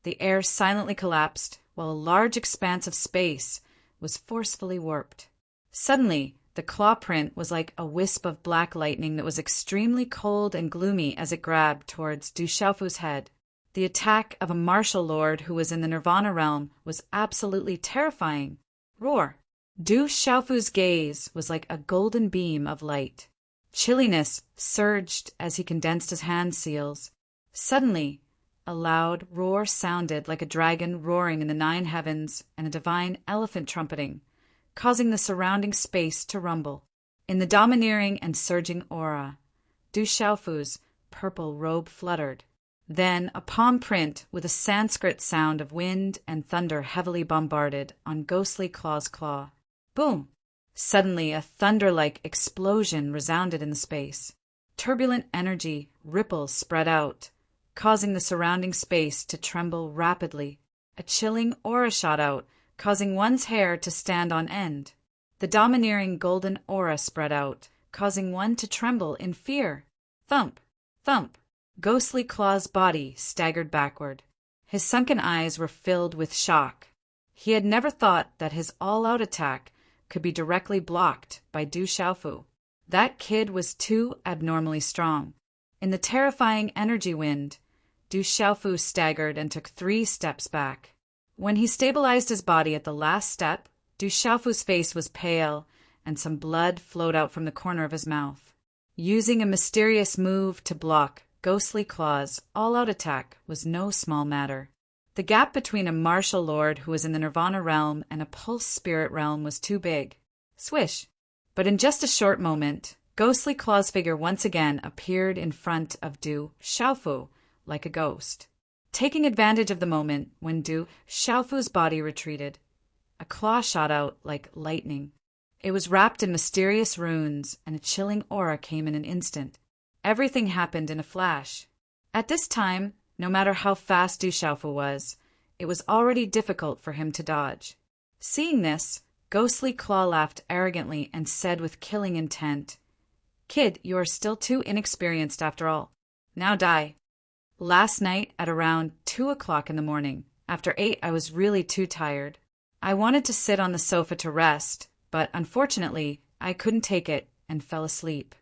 the air silently collapsed while a large expanse of space was forcefully warped. Suddenly, the claw print was like a wisp of black lightning that was extremely cold and gloomy as it grabbed towards Du Xiaofu's head. The attack of a martial lord who was in the Nirvana realm was absolutely terrifying. Roar! Du Xiaofu's gaze was like a golden beam of light. Chilliness surged as he condensed his hand seals. Suddenly, a loud roar sounded like a dragon roaring in the 9 heavens and a divine elephant trumpeting, causing the surrounding space to rumble. In the domineering and surging aura, Du Xiaofu's purple robe fluttered. Then a palm print with a Sanskrit sound of wind and thunder heavily bombarded on ghostly Claw's claw. Boom! Suddenly a thunder-like explosion resounded in the space. Turbulent energy, ripples spread out, causing the surrounding space to tremble rapidly. A chilling aura shot out, causing one's hair to stand on end. The domineering golden aura spread out, causing one to tremble in fear. Thump! Thump! Ghostly Claw's body staggered backward. His sunken eyes were filled with shock. He had never thought that his all-out attack could be directly blocked by Du Xiaofu. That kid was too abnormally strong. In the terrifying energy wind, Du Xiaofu staggered and took 3 steps back. When he stabilized his body at the last step, Du Xiaofu's face was pale and some blood flowed out from the corner of his mouth. Using a mysterious move to block Ghostly Claw's all-out attack was no small matter. The gap between a martial lord who was in the Nirvana realm and a pulse spirit realm was too big. Swish! But in just a short moment, Ghostly Claw's figure once again appeared in front of Du Xiaofu like a ghost. Taking advantage of the moment when Du Xiaofu's body retreated, a claw shot out like lightning. It was wrapped in mysterious runes, and a chilling aura came in an instant. Everything happened in a flash. At this time, no matter how fast Du Xiaofu was, it was already difficult for him to dodge. Seeing this, Ghostly Claw laughed arrogantly and said with killing intent, "Kid, you are still too inexperienced after all. Now die." Last night at around 2 o'clock in the morning, after 8 I was really too tired. I wanted to sit on the sofa to rest, but unfortunately I couldn't take it and fell asleep.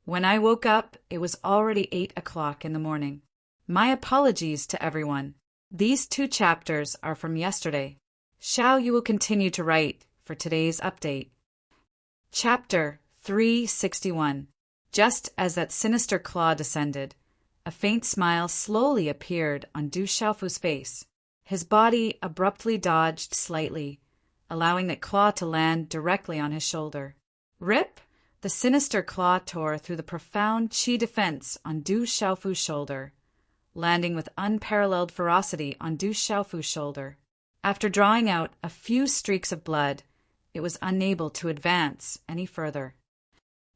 When I woke up, it was already 8 o'clock in the morning. My apologies to everyone. These 2 chapters are from yesterday. Xiao, you will continue to write for today's update. Chapter 361. Just as that sinister claw descended, a faint smile slowly appeared on Du Xiaofu's face. His body abruptly dodged slightly, allowing that claw to land directly on his shoulder. Rip! The sinister claw tore through the profound qi defense on Du Xiaofu's shoulder, landing with unparalleled ferocity on Du Xiaofu's shoulder. After drawing out a few streaks of blood, it was unable to advance any further.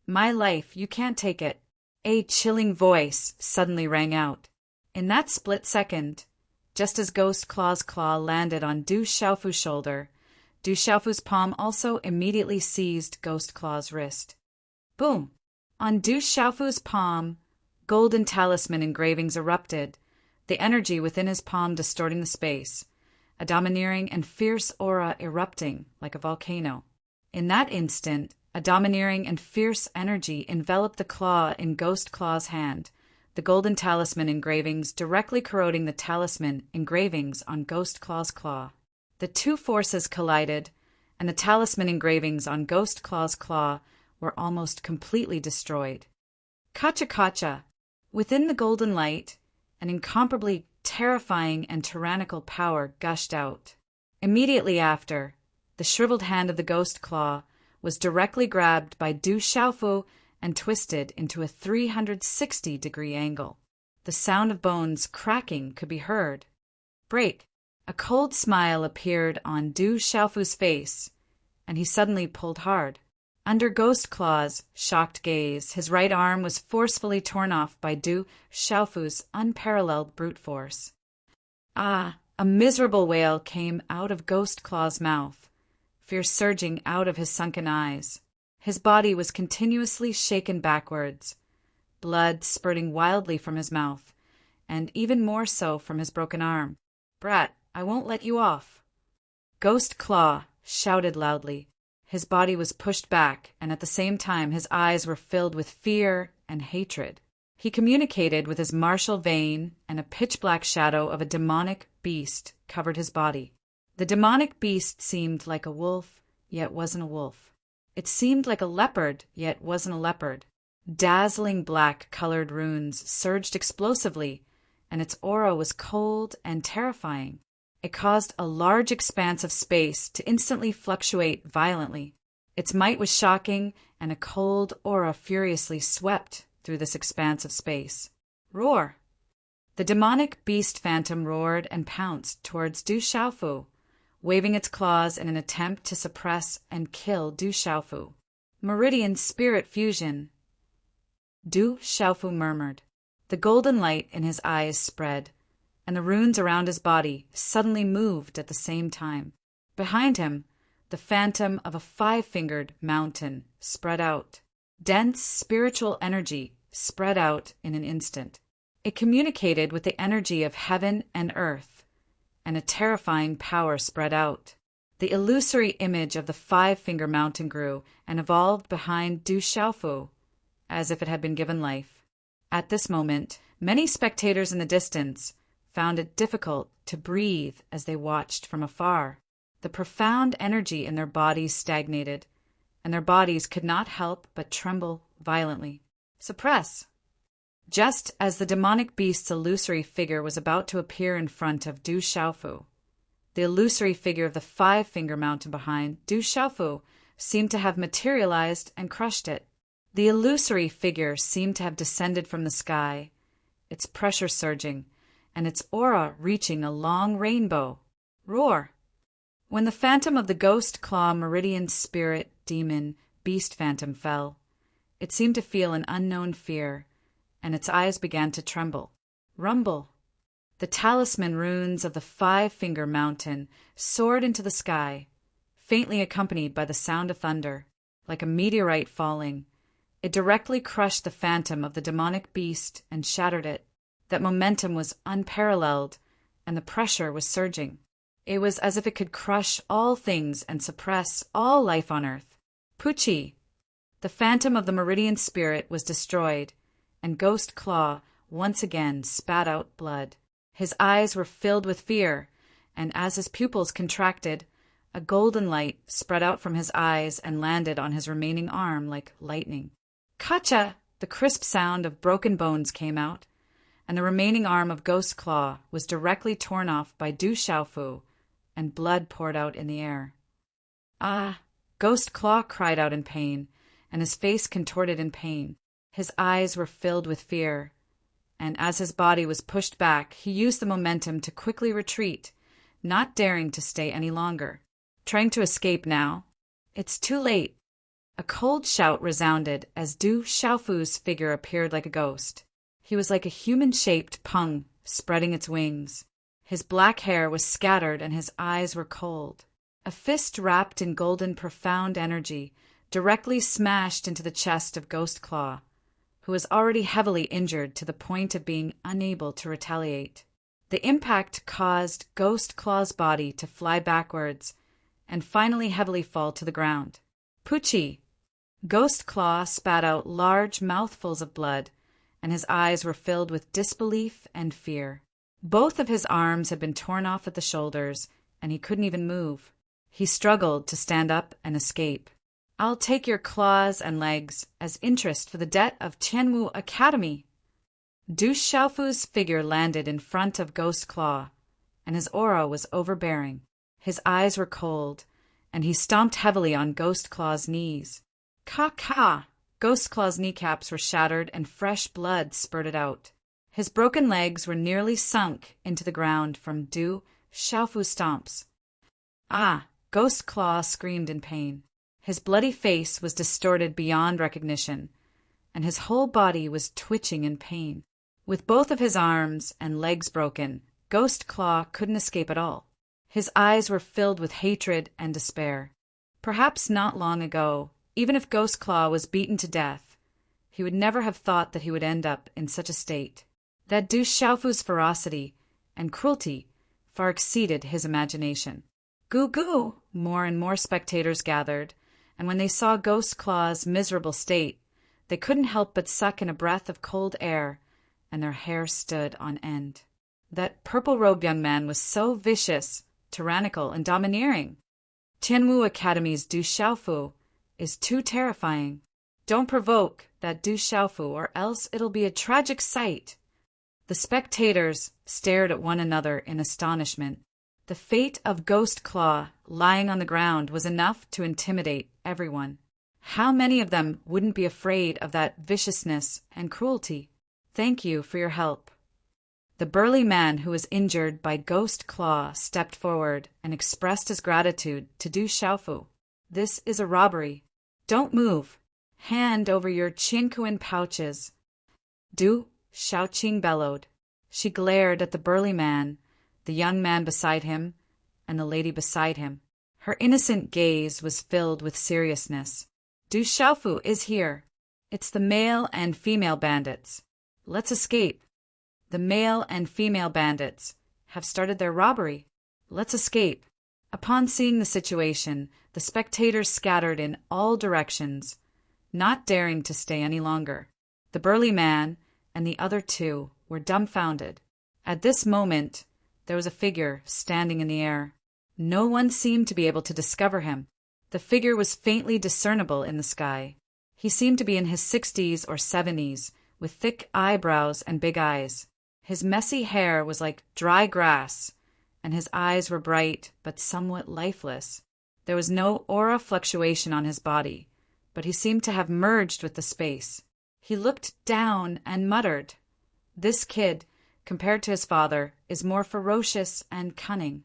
"My life, you can't take it," a chilling voice suddenly rang out. In that split second, just as Ghost Claw's claw landed on Du Xiaofu's shoulder, Du Xiaofu's palm also immediately seized Ghost Claw's wrist. Boom! On Du Xiaofu's palm, golden talisman engravings erupted, the energy within his palm distorting the space, a domineering and fierce aura erupting like a volcano. In that instant, a domineering and fierce energy enveloped the claw in Ghost Claw's hand, the golden talisman engravings directly corroding the talisman engravings on Ghost Claw's claw. The 2 forces collided, and the talisman engravings on Ghost Claw's claw were almost completely destroyed. Kacha! Within the golden light, an incomparably terrifying and tyrannical power gushed out. Immediately after, the shriveled hand of the Ghost Claw was directly grabbed by Du Xiaofu and twisted into a 360-degree angle. The sound of bones cracking could be heard. Break! A cold smile appeared on Du Xiaofu's face, and he suddenly pulled hard. Under Ghost Claw's shocked gaze, his right arm was forcefully torn off by Du Xiaofu's unparalleled brute force. Ah! A miserable wail came out of Ghost Claw's mouth, fear surging out of his sunken eyes. His body was continuously shaken backwards, blood spurting wildly from his mouth, and even more so from his broken arm. "Brat, I won't let you off." Ghost Claw shouted loudly. His body was pushed back, and at the same time his eyes were filled with fear and hatred. He communicated with his martial vein, and a pitch-black shadow of a demonic beast covered his body. The demonic beast seemed like a wolf, yet wasn't a wolf. It seemed like a leopard, yet wasn't a leopard. Dazzling black-colored runes surged explosively, and its aura was cold and terrifying. It caused a large expanse of space to instantly fluctuate violently. Its might was shocking, and a cold aura furiously swept through this expanse of space. Roar! The demonic beast phantom roared and pounced towards Du Xiaofu, waving its claws in an attempt to suppress and kill Du Xiaofu. Meridian spirit fusion. Du Xiaofu murmured. The golden light in his eyes spread, and the runes around his body suddenly moved at the same time. Behind him, the phantom of a five-fingered mountain spread out. Dense spiritual energy spread out in an instant. It communicated with the energy of heaven and earth, and a terrifying power spread out. The illusory image of the five-finger mountain grew and evolved behind Du Xiaofu, as if it had been given life. At this moment, many spectators in the distance found it difficult to breathe as they watched from afar. The profound energy in their bodies stagnated, and their bodies could not help but tremble violently. Suppress! Just as the demonic beast's illusory figure was about to appear in front of Du Xiaofu, the illusory figure of the five-finger mountain behind Du Xiaofu seemed to have materialized and crushed it. The illusory figure seemed to have descended from the sky, its pressure surging, and its aura reaching a long rainbow. Roar! When the phantom of the ghost claw meridian spirit demon beast phantom fell, it seemed to feel an unknown fear, and its eyes began to tremble. Rumble! The talisman runes of the five-finger mountain soared into the sky, faintly accompanied by the sound of thunder. Like a meteorite falling, it directly crushed the phantom of the demonic beast and shattered it. That momentum was unparalleled, and the pressure was surging. It was as if it could crush all things and suppress all life on earth. Pucci! The phantom of the meridian spirit was destroyed, and Ghost Claw once again spat out blood. His eyes were filled with fear, and as his pupils contracted, a golden light spread out from his eyes and landed on his remaining arm like lightning. Kacha! The crisp sound of broken bones came out, and the remaining arm of Ghost Claw was directly torn off by Du Xiaofu, and blood poured out in the air. Ah! Ghost Claw cried out in pain, and his face contorted in pain. His eyes were filled with fear, and as his body was pushed back, he used the momentum to quickly retreat, not daring to stay any longer. Trying to escape now? It's too late. A cold shout resounded as Du Xiaofu's figure appeared like a ghost. He was like a human-shaped pung spreading its wings. His black hair was scattered and his eyes were cold. A fist wrapped in golden profound energy directly smashed into the chest of Ghost Claw, who was already heavily injured to the point of being unable to retaliate. The impact caused Ghost Claw's body to fly backwards and finally heavily fall to the ground. Pucci! Ghost Claw spat out large mouthfuls of blood, and his eyes were filled with disbelief and fear. Both of his arms had been torn off at the shoulders, and he couldn't even move. He struggled to stand up and escape. I'll take your claws and legs as interest for the debt of Tianwu Academy. Du Xiaofu's figure landed in front of Ghost Claw, and his aura was overbearing. His eyes were cold, and he stomped heavily on Ghost Claw's knees. Ka-ka! Ghost Claw's kneecaps were shattered and fresh blood spurted out. His broken legs were nearly sunk into the ground from Du Xiaofu's stomps. Ah! Ghost Claw screamed in pain. His bloody face was distorted beyond recognition, and his whole body was twitching in pain. With both of his arms and legs broken, Ghost Claw couldn't escape at all. His eyes were filled with hatred and despair. Perhaps not long ago, even if Ghost Claw was beaten to death, he would never have thought that he would end up in such a state. That Du Xiaofu's ferocity and cruelty far exceeded his imagination. Goo-goo! More and more spectators gathered, and when they saw Ghost Claw's miserable state, they couldn't help but suck in a breath of cold air, and their hair stood on end. That purple-robed young man was so vicious, tyrannical, and domineering. Tianwu Academy's Du Xiaofu is too terrifying. Don't provoke that Du Xiaofu, or else it'll be a tragic sight. The spectators stared at one another in astonishment. The fate of Ghost Claw lying on the ground was enough to intimidate everyone. How many of them wouldn't be afraid of that viciousness and cruelty? Thank you for your help. The burly man who was injured by Ghost Claw stepped forward and expressed his gratitude to Du Xiaofu. This is a robbery. Don't move. Hand over your Qingkuan pouches. Du Xiaoqing bellowed. She glared at the burly man, the young man beside him, and the lady beside him. Her innocent gaze was filled with seriousness. Du Xiaofu is here. It's the male and female bandits. Let's escape. The male and female bandits have started their robbery. Let's escape. Upon seeing the situation, the spectators scattered in all directions, not daring to stay any longer. The burly man and the other two were dumbfounded. At this moment, there was a figure standing in the air. No one seemed to be able to discover him. The figure was faintly discernible in the sky. He seemed to be in his 60s or 70s, with thick eyebrows and big eyes. His messy hair was like dry grass, and his eyes were bright but somewhat lifeless. There was no aura fluctuation on his body, but he seemed to have merged with the space. He looked down and muttered, "This kid, compared to his father, is more ferocious and cunning."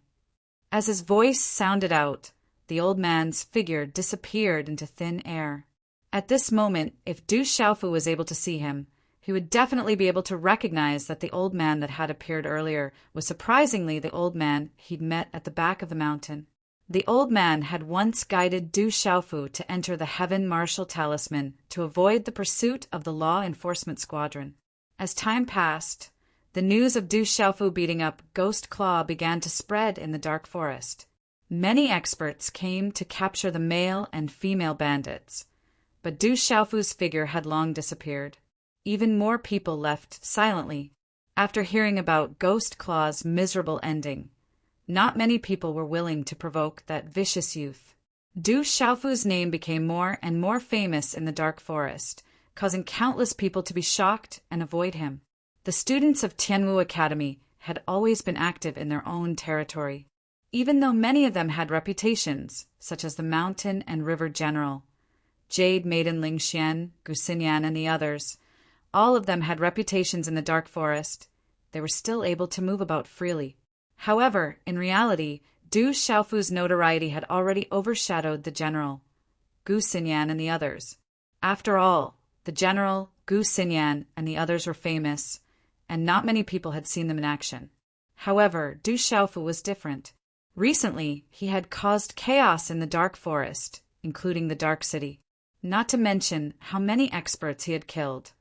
As his voice sounded out, the old man's figure disappeared into thin air. At this moment, if Du Xiaofu was able to see him, he would definitely be able to recognize that the old man that had appeared earlier was surprisingly the old man he'd met at the back of the mountain. The old man had once guided Du Xiaofu to enter the Heaven Marshal Talisman to avoid the pursuit of the law enforcement squadron. As time passed, the news of Du Xiaofu beating up Ghost Claw began to spread in the dark forest. Many experts came to capture the male and female bandits, but Du Xiaofu's figure had long disappeared. Even more people left silently after hearing about Ghost Claw's miserable ending. Not many people were willing to provoke that vicious youth. Du Xiaofu's name became more and more famous in the dark forest, causing countless people to be shocked and avoid him. The students of Tianwu Academy had always been active in their own territory, even though many of them had reputations, such as the Mountain and River General, Jade Maiden Ling Xian, Gu Xinyan, and the others. All of them had reputations in the dark forest. They were still able to move about freely. However, in reality, Du Xiaofu's notoriety had already overshadowed the general, Gu Xinyan, and the others. After all, the general, Gu Xinyan, and the others were famous, and not many people had seen them in action. However, Du Xiaofu was different. Recently, he had caused chaos in the dark forest, including the Dark City, not to mention how many experts he had killed.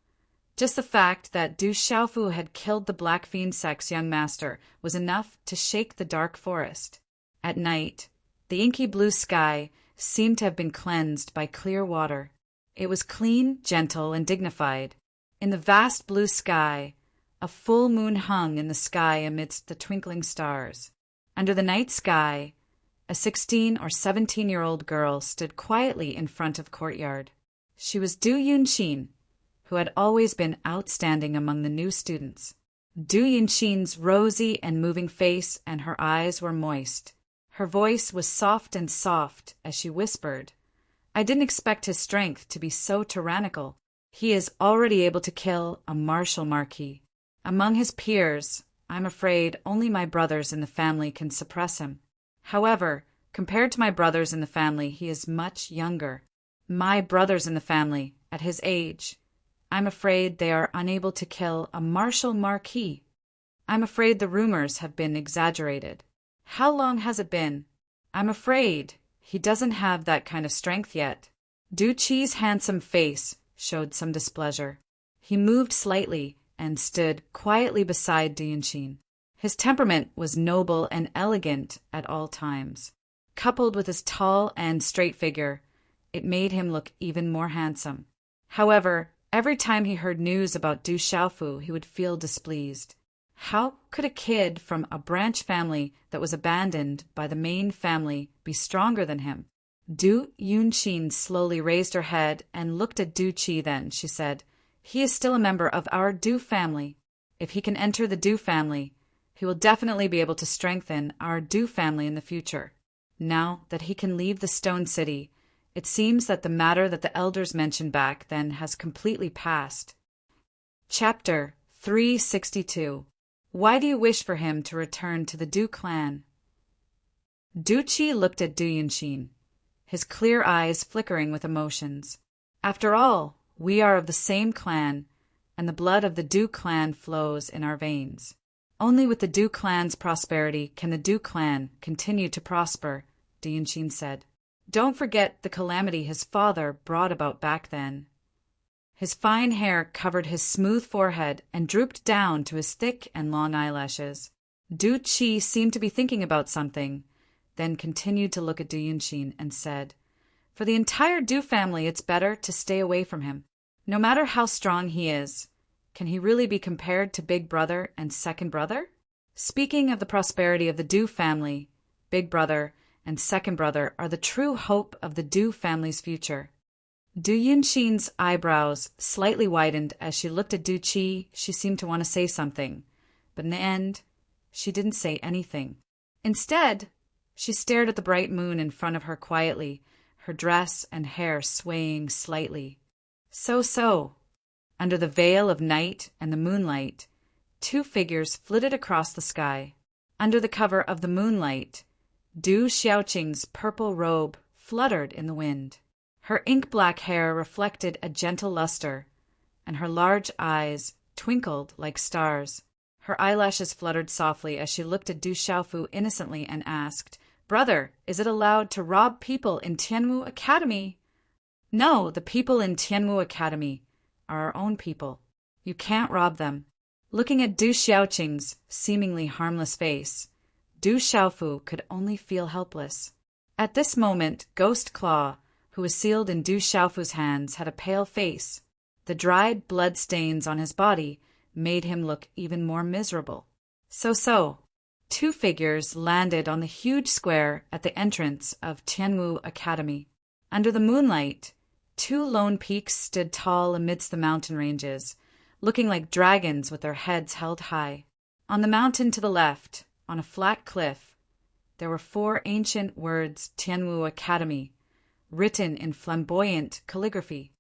Just the fact that Du Xiaofu had killed the Black Fiend sect's young master was enough to shake the dark forest. At night, the inky blue sky seemed to have been cleansed by clear water. It was clean, gentle, and dignified. In the vast blue sky, a full moon hung in the sky amidst the twinkling stars. Under the night sky, a 16 or 17-year-old girl stood quietly in front of the courtyard. She was Du Yunqin, who had always been outstanding among the new students. Du Yunqin's rosy and moving face and her eyes were moist. Her voice was soft as she whispered, "I didn't expect his strength to be so tyrannical. He is already able to kill a martial marquis. Among his peers, I'm afraid only my brothers in the family can suppress him. However, compared to my brothers in the family, he is much younger. My brothers in the family, at his age, I'm afraid they are unable to kill a martial marquis. I'm afraid the rumors have been exaggerated. How long has it been? I'm afraid he doesn't have that kind of strength yet." Du Qi's handsome face showed some displeasure. He moved slightly and stood quietly beside Du Yunqin. His temperament was noble and elegant at all times. Coupled with his tall and straight figure, it made him look even more handsome. However, every time he heard news about Du Xiaofu, he would feel displeased. How could a kid from a branch family that was abandoned by the main family be stronger than him? Du Yunqin slowly raised her head and looked at Du Qi. Then she said, "He is still a member of our Du family. If he can enter the Du family, he will definitely be able to strengthen our Du family in the future. Now that he can leave the Stone City, it seems that the matter that the elders mentioned back then has completely passed." Chapter 362. Why do you wish for him to return to the Du clan? Du Qi looked at Du Yinxin, his clear eyes flickering with emotions. After all, we are of the same clan, and the blood of the Du clan flows in our veins. Only with the Du clan's prosperity can the Du clan continue to prosper, Du Yinxin said. Don't forget the calamity his father brought about back then. His fine hair covered his smooth forehead and drooped down to his thick and long eyelashes. Du Qi seemed to be thinking about something, then continued to look at Du Yinxin and said, For the entire Du family, it's better to stay away from him. No matter how strong he is, can he really be compared to Big Brother and Second Brother? Speaking of the prosperity of the Du family, Big Brother and Second Brother are the true hope of the Du family's future. Du Yinxin's eyebrows slightly widened as she looked at Du Qi. She seemed to want to say something, but in the end, she didn't say anything. Instead, she stared at the bright moon in front of her quietly, her dress and hair swaying slightly. So, under the veil of night and the moonlight, two figures flitted across the sky. Under the cover of the moonlight, Du Xiaoqing's purple robe fluttered in the wind. Her ink-black hair reflected a gentle luster, and her large eyes twinkled like stars. Her eyelashes fluttered softly as she looked at Du Xiaofu innocently and asked, Brother, is it allowed to rob people in Tianwu Academy? No, the people in Tianwu Academy are our own people. You can't rob them. Looking at Du Xiaoqing's seemingly harmless face, Du Xiaofu could only feel helpless. At this moment, Ghost Claw, who was sealed in Du Xiaofu's hands, had a pale face. The dried blood stains on his body made him look even more miserable. So, two figures landed on the huge square at the entrance of Tianwu Academy. Under the moonlight, two lone peaks stood tall amidst the mountain ranges, looking like dragons with their heads held high. On the mountain to the left, on a flat cliff, there were 4 ancient words Tianwu Academy, written in flamboyant calligraphy.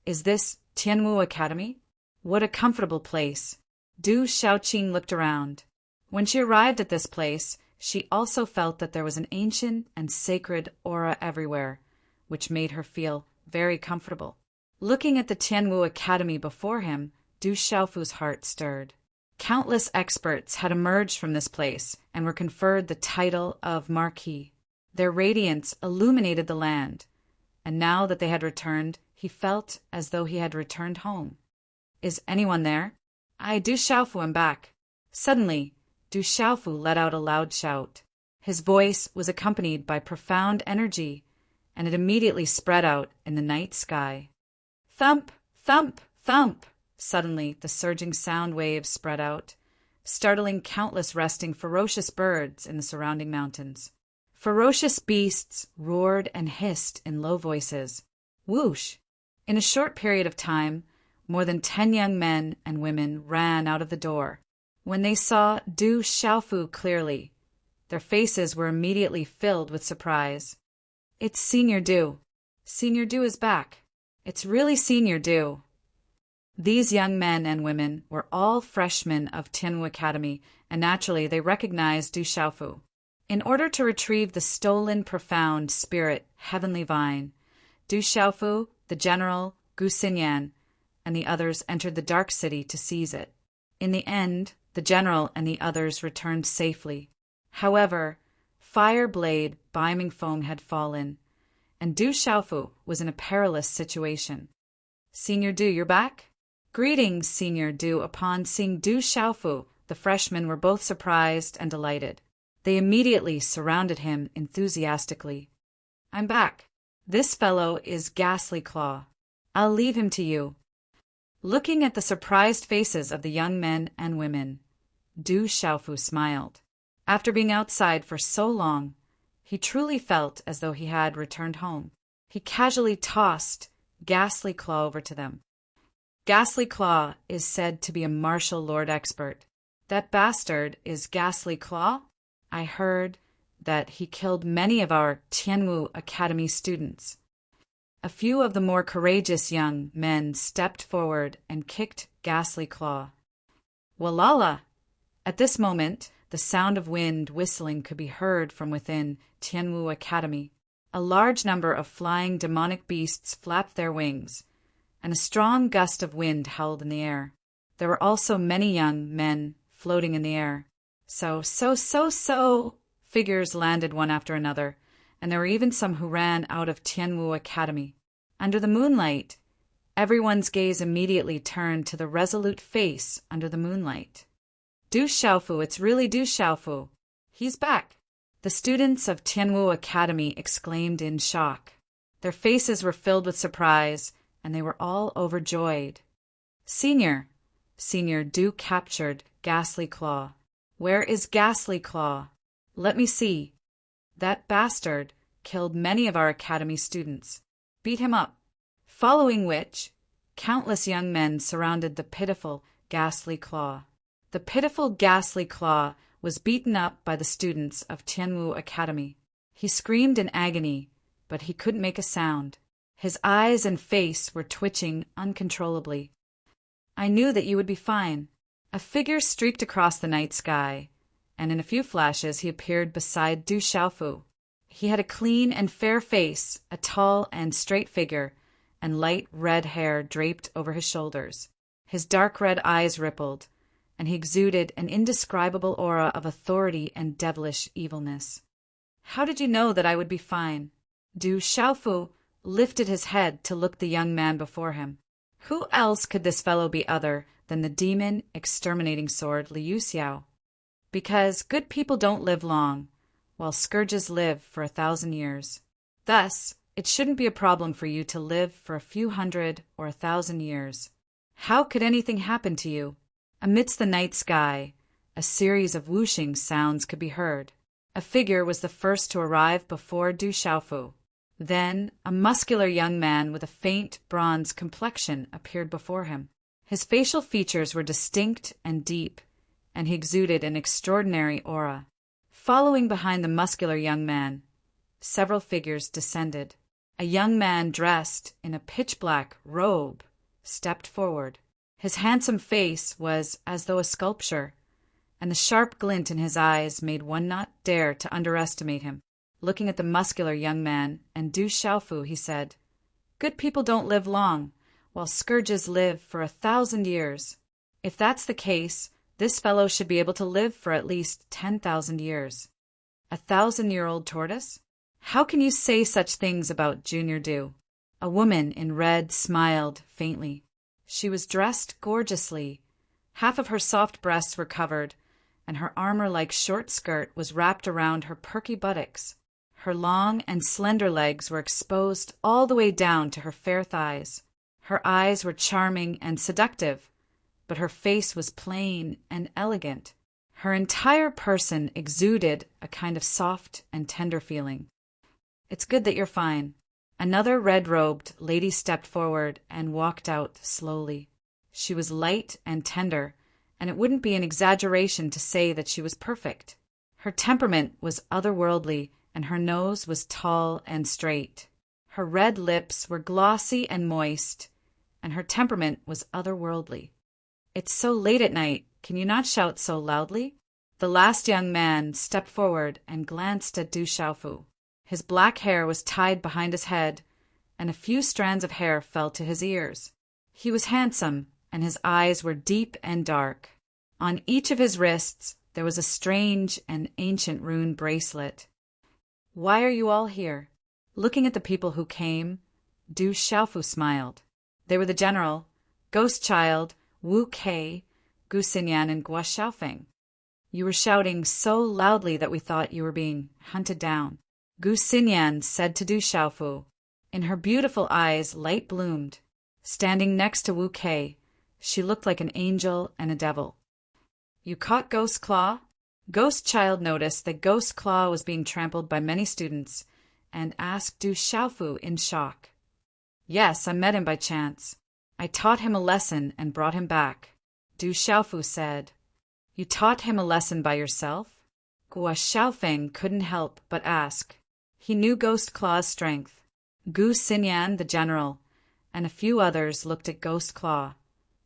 Is this Tianwu Academy? What a comfortable place. Du Xiaoqing looked around. When she arrived at this place, she also felt that there was an ancient and sacred aura everywhere, which made her feel very comfortable. Looking at the Tianwu Academy before him, Du Xiaofu's heart stirred. Countless experts had emerged from this place and were conferred the title of Marquis. Their radiance illuminated the land, and now that they had returned, he felt as though he had returned home. Is anyone there? I, Du Xiaofu, am back. Suddenly, Du Xiaofu let out a loud shout. His voice was accompanied by profound energy, and it immediately spread out in the night sky. Thump, thump, thump! Suddenly, the surging sound waves spread out, startling countless resting ferocious birds in the surrounding mountains. Ferocious beasts roared and hissed in low voices. Whoosh! In a short period of time, more than 10 young men and women ran out of the door. When they saw Du Xiaofu clearly, their faces were immediately filled with surprise. It's Senior Du. Senior Du is back. It's really Senior Du. These young men and women were all freshmen of Tianwu Academy, and naturally they recognized Du Xiaofu. In order to retrieve the stolen profound spirit heavenly vine, Du Xiaofu, the general, Gu Xinyan, and the others entered the Dark City to seize it. In the end, the general and the others returned safely. However, Fire Blade Beiming Foam had fallen, and Du Xiaofu was in a perilous situation. Senior Du, you're back? Greetings, Senior Du. Upon seeing Du Xiaofu, the freshmen were both surprised and delighted. They immediately surrounded him enthusiastically. I'm back. This fellow is Ghastly Claw. I'll leave him to you. Looking at the surprised faces of the young men and women, Du Xiaofu smiled. After being outside for so long, he truly felt as though he had returned home. He casually tossed Ghastly Claw over to them. Ghastly Claw is said to be a martial lord expert. That bastard is Ghastly Claw? I heard that he killed many of our Tianwu Academy students. A few of the more courageous young men stepped forward and kicked Ghastly Claw. Walala! At this moment, the sound of wind whistling could be heard from within Tianwu Academy. A large number of flying demonic beasts flapped their wings, and a strong gust of wind howled in the air. There were also many young men floating in the air. So, figures landed one after another, and there were even some who ran out of Tianwu Academy. Under the moonlight, everyone's gaze immediately turned to the resolute face under the moonlight. Du Xiaofu, it's really Du Xiaofu. He's back. The students of Tianwu Academy exclaimed in shock. Their faces were filled with surprise, and they were all overjoyed. Senior Du captured Ghastly Claw. Where is Ghastly Claw? Let me see. That bastard killed many of our academy students. Beat him up. Following which, countless young men surrounded the pitiful Ghastly Claw. The pitiful Ghastly Claw was beaten up by the students of Tianwu Academy. He screamed in agony, but he couldn't make a sound. His eyes and face were twitching uncontrollably. I knew that you would be fine. A figure streaked across the night sky, and in a few flashes he appeared beside Du Xiaofu. He had a clean and fair face, a tall and straight figure, and light red hair draped over his shoulders. His dark red eyes rippled, and he exuded an indescribable aura of authority and devilish evilness. How did you know that I would be fine? Du Xiaofu lifted his head to look the young man before him. Who else could this fellow be other than the demon exterminating sword Liu Xiao? Because good people don't live long, while scourges live for 1,000 years. Thus, it shouldn't be a problem for you to live for a few hundred or 1,000 years. How could anything happen to you? Amidst the night sky, a series of whooshing sounds could be heard. A figure was the first to arrive before Du Xiaofu. Then, a muscular young man with a faint bronze complexion appeared before him. His facial features were distinct and deep, and he exuded an extraordinary aura. Following behind the muscular young man, several figures descended. A young man dressed in a pitch-black robe stepped forward. His handsome face was as though a sculpture, and the sharp glint in his eyes made one not dare to underestimate him. Looking at the muscular young man and Du Xiaofu, he said, "Good people don't live long, while scourges live for 1,000 years. If that's the case, this fellow should be able to live for at least 10,000 years. 1,000-year-old tortoise? How can you say such things about Junior Du?" A woman in red smiled faintly. She was dressed gorgeously. Half of her soft breasts were covered, and her armor-like short skirt was wrapped around her perky buttocks. Her long and slender legs were exposed all the way down to her fair thighs. Her eyes were charming and seductive, but her face was plain and elegant. Her entire person exuded a kind of soft and tender feeling. "It's good that you're fine." Another red-robed lady stepped forward and walked out slowly. She was light and tender, and it wouldn't be an exaggeration to say that she was perfect. Her temperament was otherworldly, and her nose was tall and straight. Her red lips were glossy and moist, and her temperament was otherworldly. "It's so late at night. Can you not shout so loudly?" The last young man stepped forward and glanced at Du Xiaofu. His black hair was tied behind his head, and a few strands of hair fell to his ears. He was handsome, and his eyes were deep and dark. On each of his wrists there was a strange and ancient rune bracelet. "Why are you all here?" Looking at the people who came, Du Xiaofu smiled. They were the general, Ghost Child, Wu Kei, Gu Xinyan, and Guo Xiaofeng. "You were shouting so loudly that we thought you were being hunted down," Gu Xinyan said to Du Xiaofu. In her beautiful eyes light bloomed. Standing next to Wu Kei, she looked like an angel and a devil. "You caught Ghost Claw?" Ghost Child noticed that Ghost Claw was being trampled by many students, and asked Du Xiaofu in shock. "Yes, I met him by chance. I taught him a lesson and brought him back." Du Xiaofu said, "You taught him a lesson by yourself?" Guo Xiaofeng couldn't help but ask. He knew Ghost Claw's strength. Gu Xinyan, the general, and a few others looked at Ghost Claw,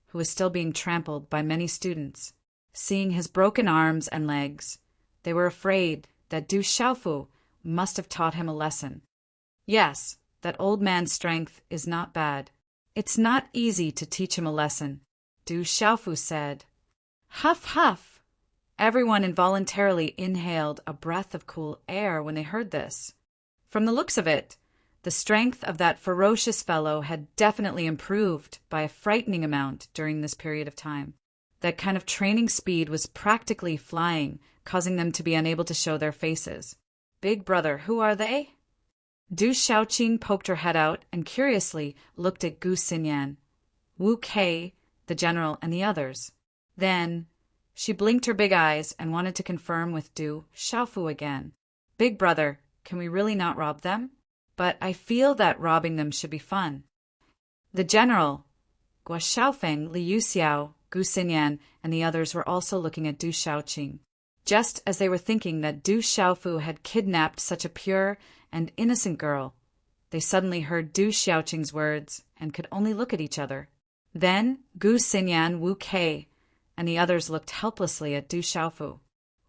who was still being trampled by many students. Seeing his broken arms and legs, they were afraid that Du Xiaofu must have taught him a lesson. Yes, that old man's strength is not bad. It's not easy to teach him a lesson, Du Xiaofu said. Huff, huff! Everyone involuntarily inhaled a breath of cool air when they heard this. From the looks of it, the strength of that ferocious fellow had definitely improved by a frightening amount during this period of time. That kind of training speed was practically flying, causing them to be unable to show their faces. Big brother, who are they? Du Xiaoqing poked her head out and curiously looked at Gu Xinyan, Wu Kei, the general, and the others. Then she blinked her big eyes and wanted to confirm with Du Xiaofu again. Big brother, can we really not rob them? But I feel that robbing them should be fun. The general, Guo Xiaofeng, Li Yuxiao, Gu Xinyan, and the others were also looking at Du Xiaoqing. Just as they were thinking that Du Xiaofu had kidnapped such a pure and innocent girl, they suddenly heard Du Xiaoqing's words and could only look at each other. Then Gu Xinyan, Wu Kei, and the others looked helplessly at Du Xiaofu.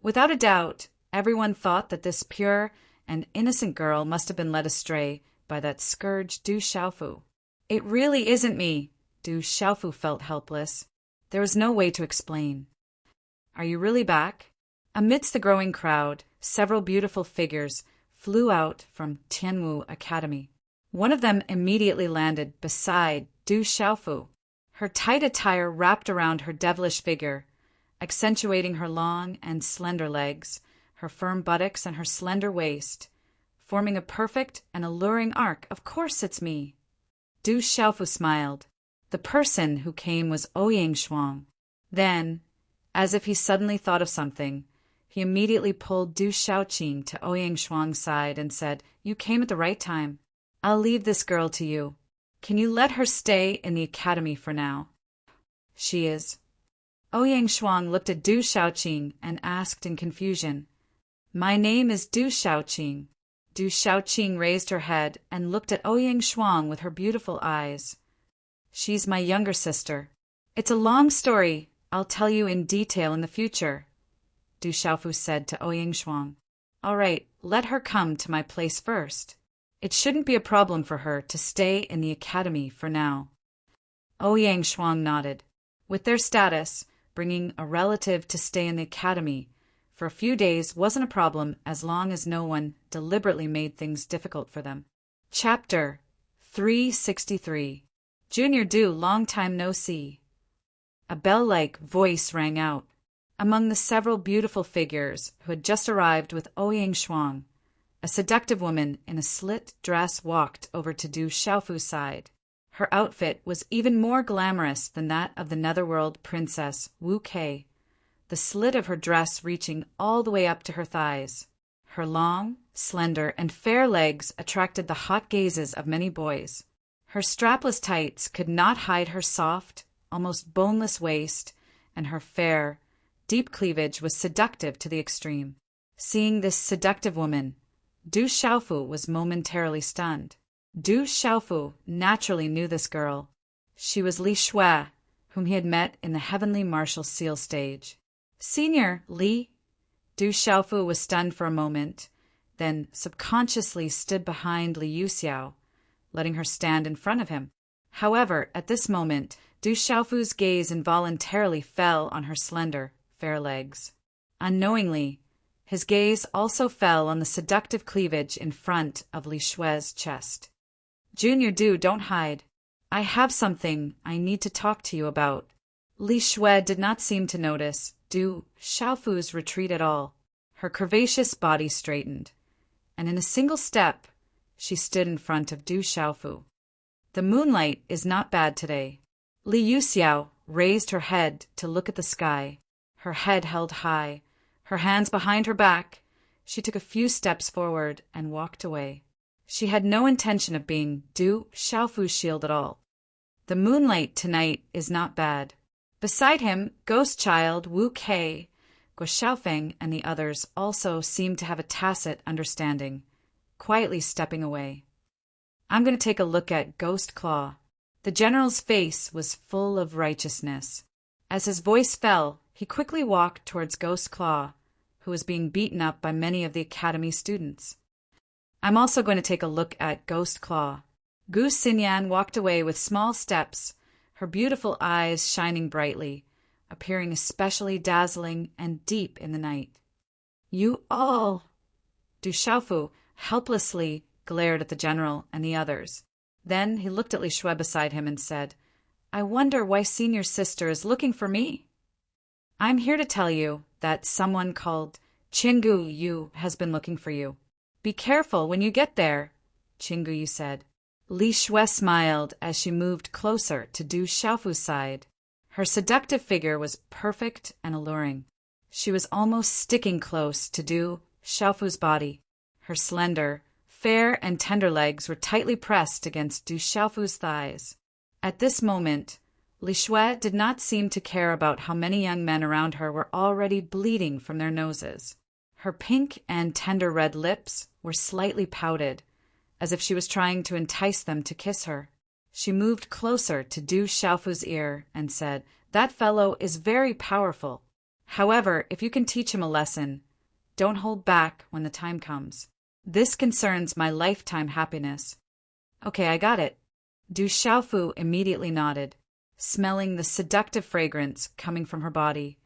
Without a doubt, everyone thought that this pure and innocent girl must have been led astray by that scourge Du Xiaofu. It really isn't me. Du Xiaofu felt helpless. There was no way to explain. Are you really back? Amidst the growing crowd, several beautiful figures flew out from Tianwu Academy. One of them immediately landed beside Du Xiaofu. Her tight attire wrapped around her devilish figure, accentuating her long and slender legs, her firm buttocks, and her slender waist, forming a perfect and alluring arc. Of course it's me. Du Xiaofu smiled. The person who came was Ouyang Shuang. Then, as if he suddenly thought of something, he immediately pulled Du Xiaoqing to Ouyang Shuang's side and said, You came at the right time. I'll leave this girl to you. Can you let her stay in the academy for now? She is. Ouyang Shuang looked at Du Xiaoqing and asked in confusion, My name is Du Xiaoqing. Du Xiaoqing raised her head and looked at Ouyang Shuang with her beautiful eyes. She's my younger sister. It's a long story. I'll tell you in detail in the future, Du Xiaofu said to Ouyang Shuang. All right, let her come to my place first. It shouldn't be a problem for her to stay in the academy for now. Ouyang Shuang nodded. With their status, bringing a relative to stay in the academy for a few days wasn't a problem as long as no one deliberately made things difficult for them. Chapter 363. Junior Du, long time no see. A bell-like voice rang out. Among the several beautiful figures who had just arrived with Ouyang Shuang, a seductive woman in a slit dress walked over to Du Xiaofu's side. Her outfit was even more glamorous than that of the netherworld princess Wu Kei, the slit of her dress reaching all the way up to her thighs. Her long, slender, and fair legs attracted the hot gazes of many boys. Her strapless tights could not hide her soft, almost boneless waist, and her fair, deep cleavage was seductive to the extreme. Seeing this seductive woman, Du Xiaofu was momentarily stunned. Du Xiaofu naturally knew this girl. She was Li Shui, whom he had met in the Heavenly Martial Seal stage. Senior Li. Du Xiaofu was stunned for a moment, then subconsciously stood behind Li Yuxiao, letting her stand in front of him. However, at this moment, Du Xiaofu's gaze involuntarily fell on her slender, fair legs. Unknowingly, his gaze also fell on the seductive cleavage in front of Li Shui's chest. Junior Du, don't hide. I have something I need to talk to you about. Li Shui did not seem to notice Du Xiaofu's retreat at all. Her curvaceous body straightened, and in a single step, she stood in front of Du Xiaofu. The moonlight is not bad today. Li Yuxiao raised her head to look at the sky, her head held high, her hands behind her back. She took a few steps forward and walked away. She had no intention of being Du Xiaofu's shield at all. The moonlight tonight is not bad. Beside him, Ghost Child, Wu Kei, Guo Xiaofeng, and the others also seemed to have a tacit understanding, quietly stepping away. I'm going to take a look at Ghost Claw. The general's face was full of righteousness. As his voice fell, He quickly walked towards Ghost Claw, who was being beaten up by many of the academy students. I'm also going to take a look at Ghost Claw. Gu Xinyan walked away with small steps, her beautiful eyes shining brightly, appearing especially dazzling and deep in the night. You all! Du Xiaofu helplessly glared at the general and the others. Then he looked at Li Shui beside him and said, I wonder why senior sister is looking for me. I'm here to tell you that someone called Qinggu Yu has been looking for you. Be careful when you get there, Qinggu Yu said. Li Shui smiled as she moved closer to Du Xiaofu's side. Her seductive figure was perfect and alluring. She was almost sticking close to Du Xiaofu's body. Her slender, fair and tender legs were tightly pressed against Du Xiaofu's thighs. At this moment, Li Shui did not seem to care about how many young men around her were already bleeding from their noses. Her pink and tender red lips were slightly pouted, as if she was trying to entice them to kiss her. She moved closer to Du Xiaofu's ear and said, That fellow is very powerful. However, if you can teach him a lesson, don't hold back when the time comes. This concerns my lifetime happiness. Okay, I got it. Du Xiaofu immediately nodded, smelling the seductive fragrance coming from her body.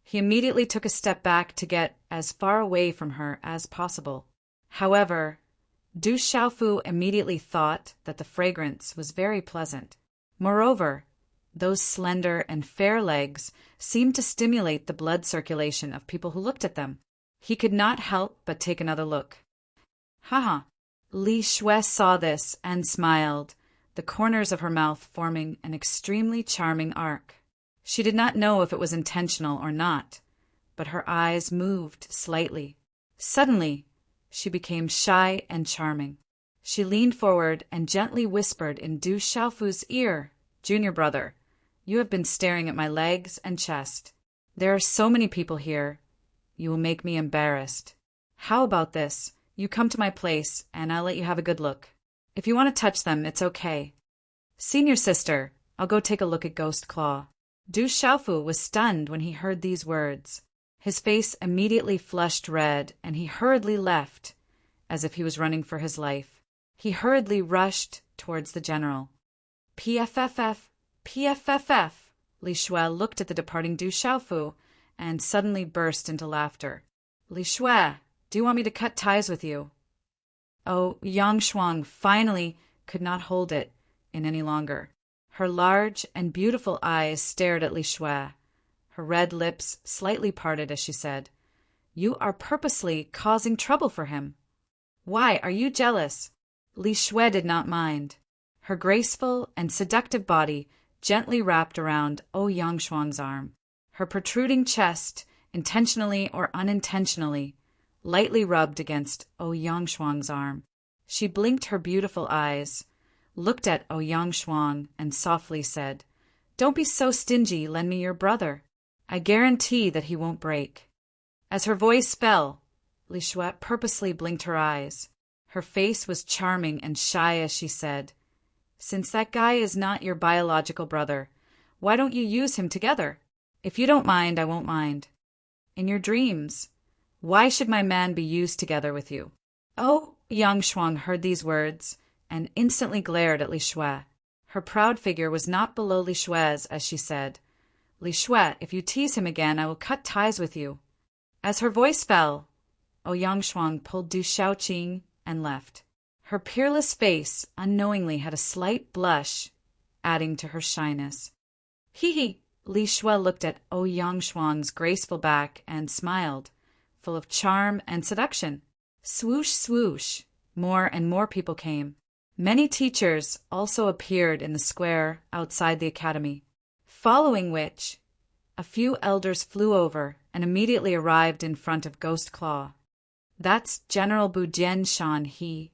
He immediately took a step back to get as far away from her as possible. However, Du Xiaofu immediately thought that the fragrance was very pleasant. Moreover, those slender and fair legs seemed to stimulate the blood circulation of people who looked at them. He could not help but take another look. Haha. Li Shui saw this and smiled, the corners of her mouth forming an extremely charming arc. She did not know if it was intentional or not, but her eyes moved slightly. Suddenly, she became shy and charming. She leaned forward and gently whispered in Du Xiaofu's ear, Junior brother, you have been staring at my legs and chest. There are so many people here. You will make me embarrassed. How about this? You come to my place, and I'll let you have a good look. If you want to touch them, it's okay. Senior sister, I'll go take a look at Ghost Claw. Du Xiaofu was stunned when he heard these words. His face immediately flushed red, and he hurriedly left, as if he was running for his life. He hurriedly rushed towards the general. PFFF, PFFF. Li Shui looked at the departing Du Xiaofu and suddenly burst into laughter. Li Shui, do you want me to cut ties with you? Oh, Yang Shuang finally could not hold it in any longer. Her large and beautiful eyes stared at Li Shui. Her red lips slightly parted as she said, You are purposely causing trouble for him. Why, are you jealous? Li Shui did not mind. Her graceful and seductive body gently wrapped around Yang Shuang's arm. Her protruding chest, intentionally or unintentionally, lightly rubbed against Yang Shuang's arm. She blinked her beautiful eyes, looked at Yang Shuang, and softly said, Don't be so stingy, lend me your brother. I guarantee that he won't break. As her voice fell, Li Shui purposely blinked her eyes. Her face was charming and shy as she said, Since that guy is not your biological brother, why don't you use him together? If you don't mind, I won't mind. In your dreams, why should my man be used together with you? Yang Shuang heard these words and instantly glared at Li Shui. Her proud figure was not below Li Shui's as she said, Li Shui, if you tease him again, I will cut ties with you. As her voice fell, Yang Shuang pulled Du Xiaoqing and left. Her peerless face unknowingly had a slight blush, adding to her shyness. Hee. Li Shui looked at Yang Shuang's graceful back and smiled, full of charm and seduction. Swoosh, swoosh. More and more people came. Many teachers also appeared in the square outside the academy, following which, a few elders flew over and immediately arrived in front of Ghost Claw. That's General Bujian Shan He,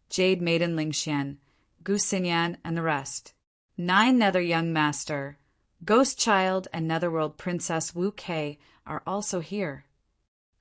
Jade Maiden Ling Xian, Gu Xinyan, and the rest. 9 Nether Young Master, Ghost Child, and Netherworld Princess Wu Kei are also here.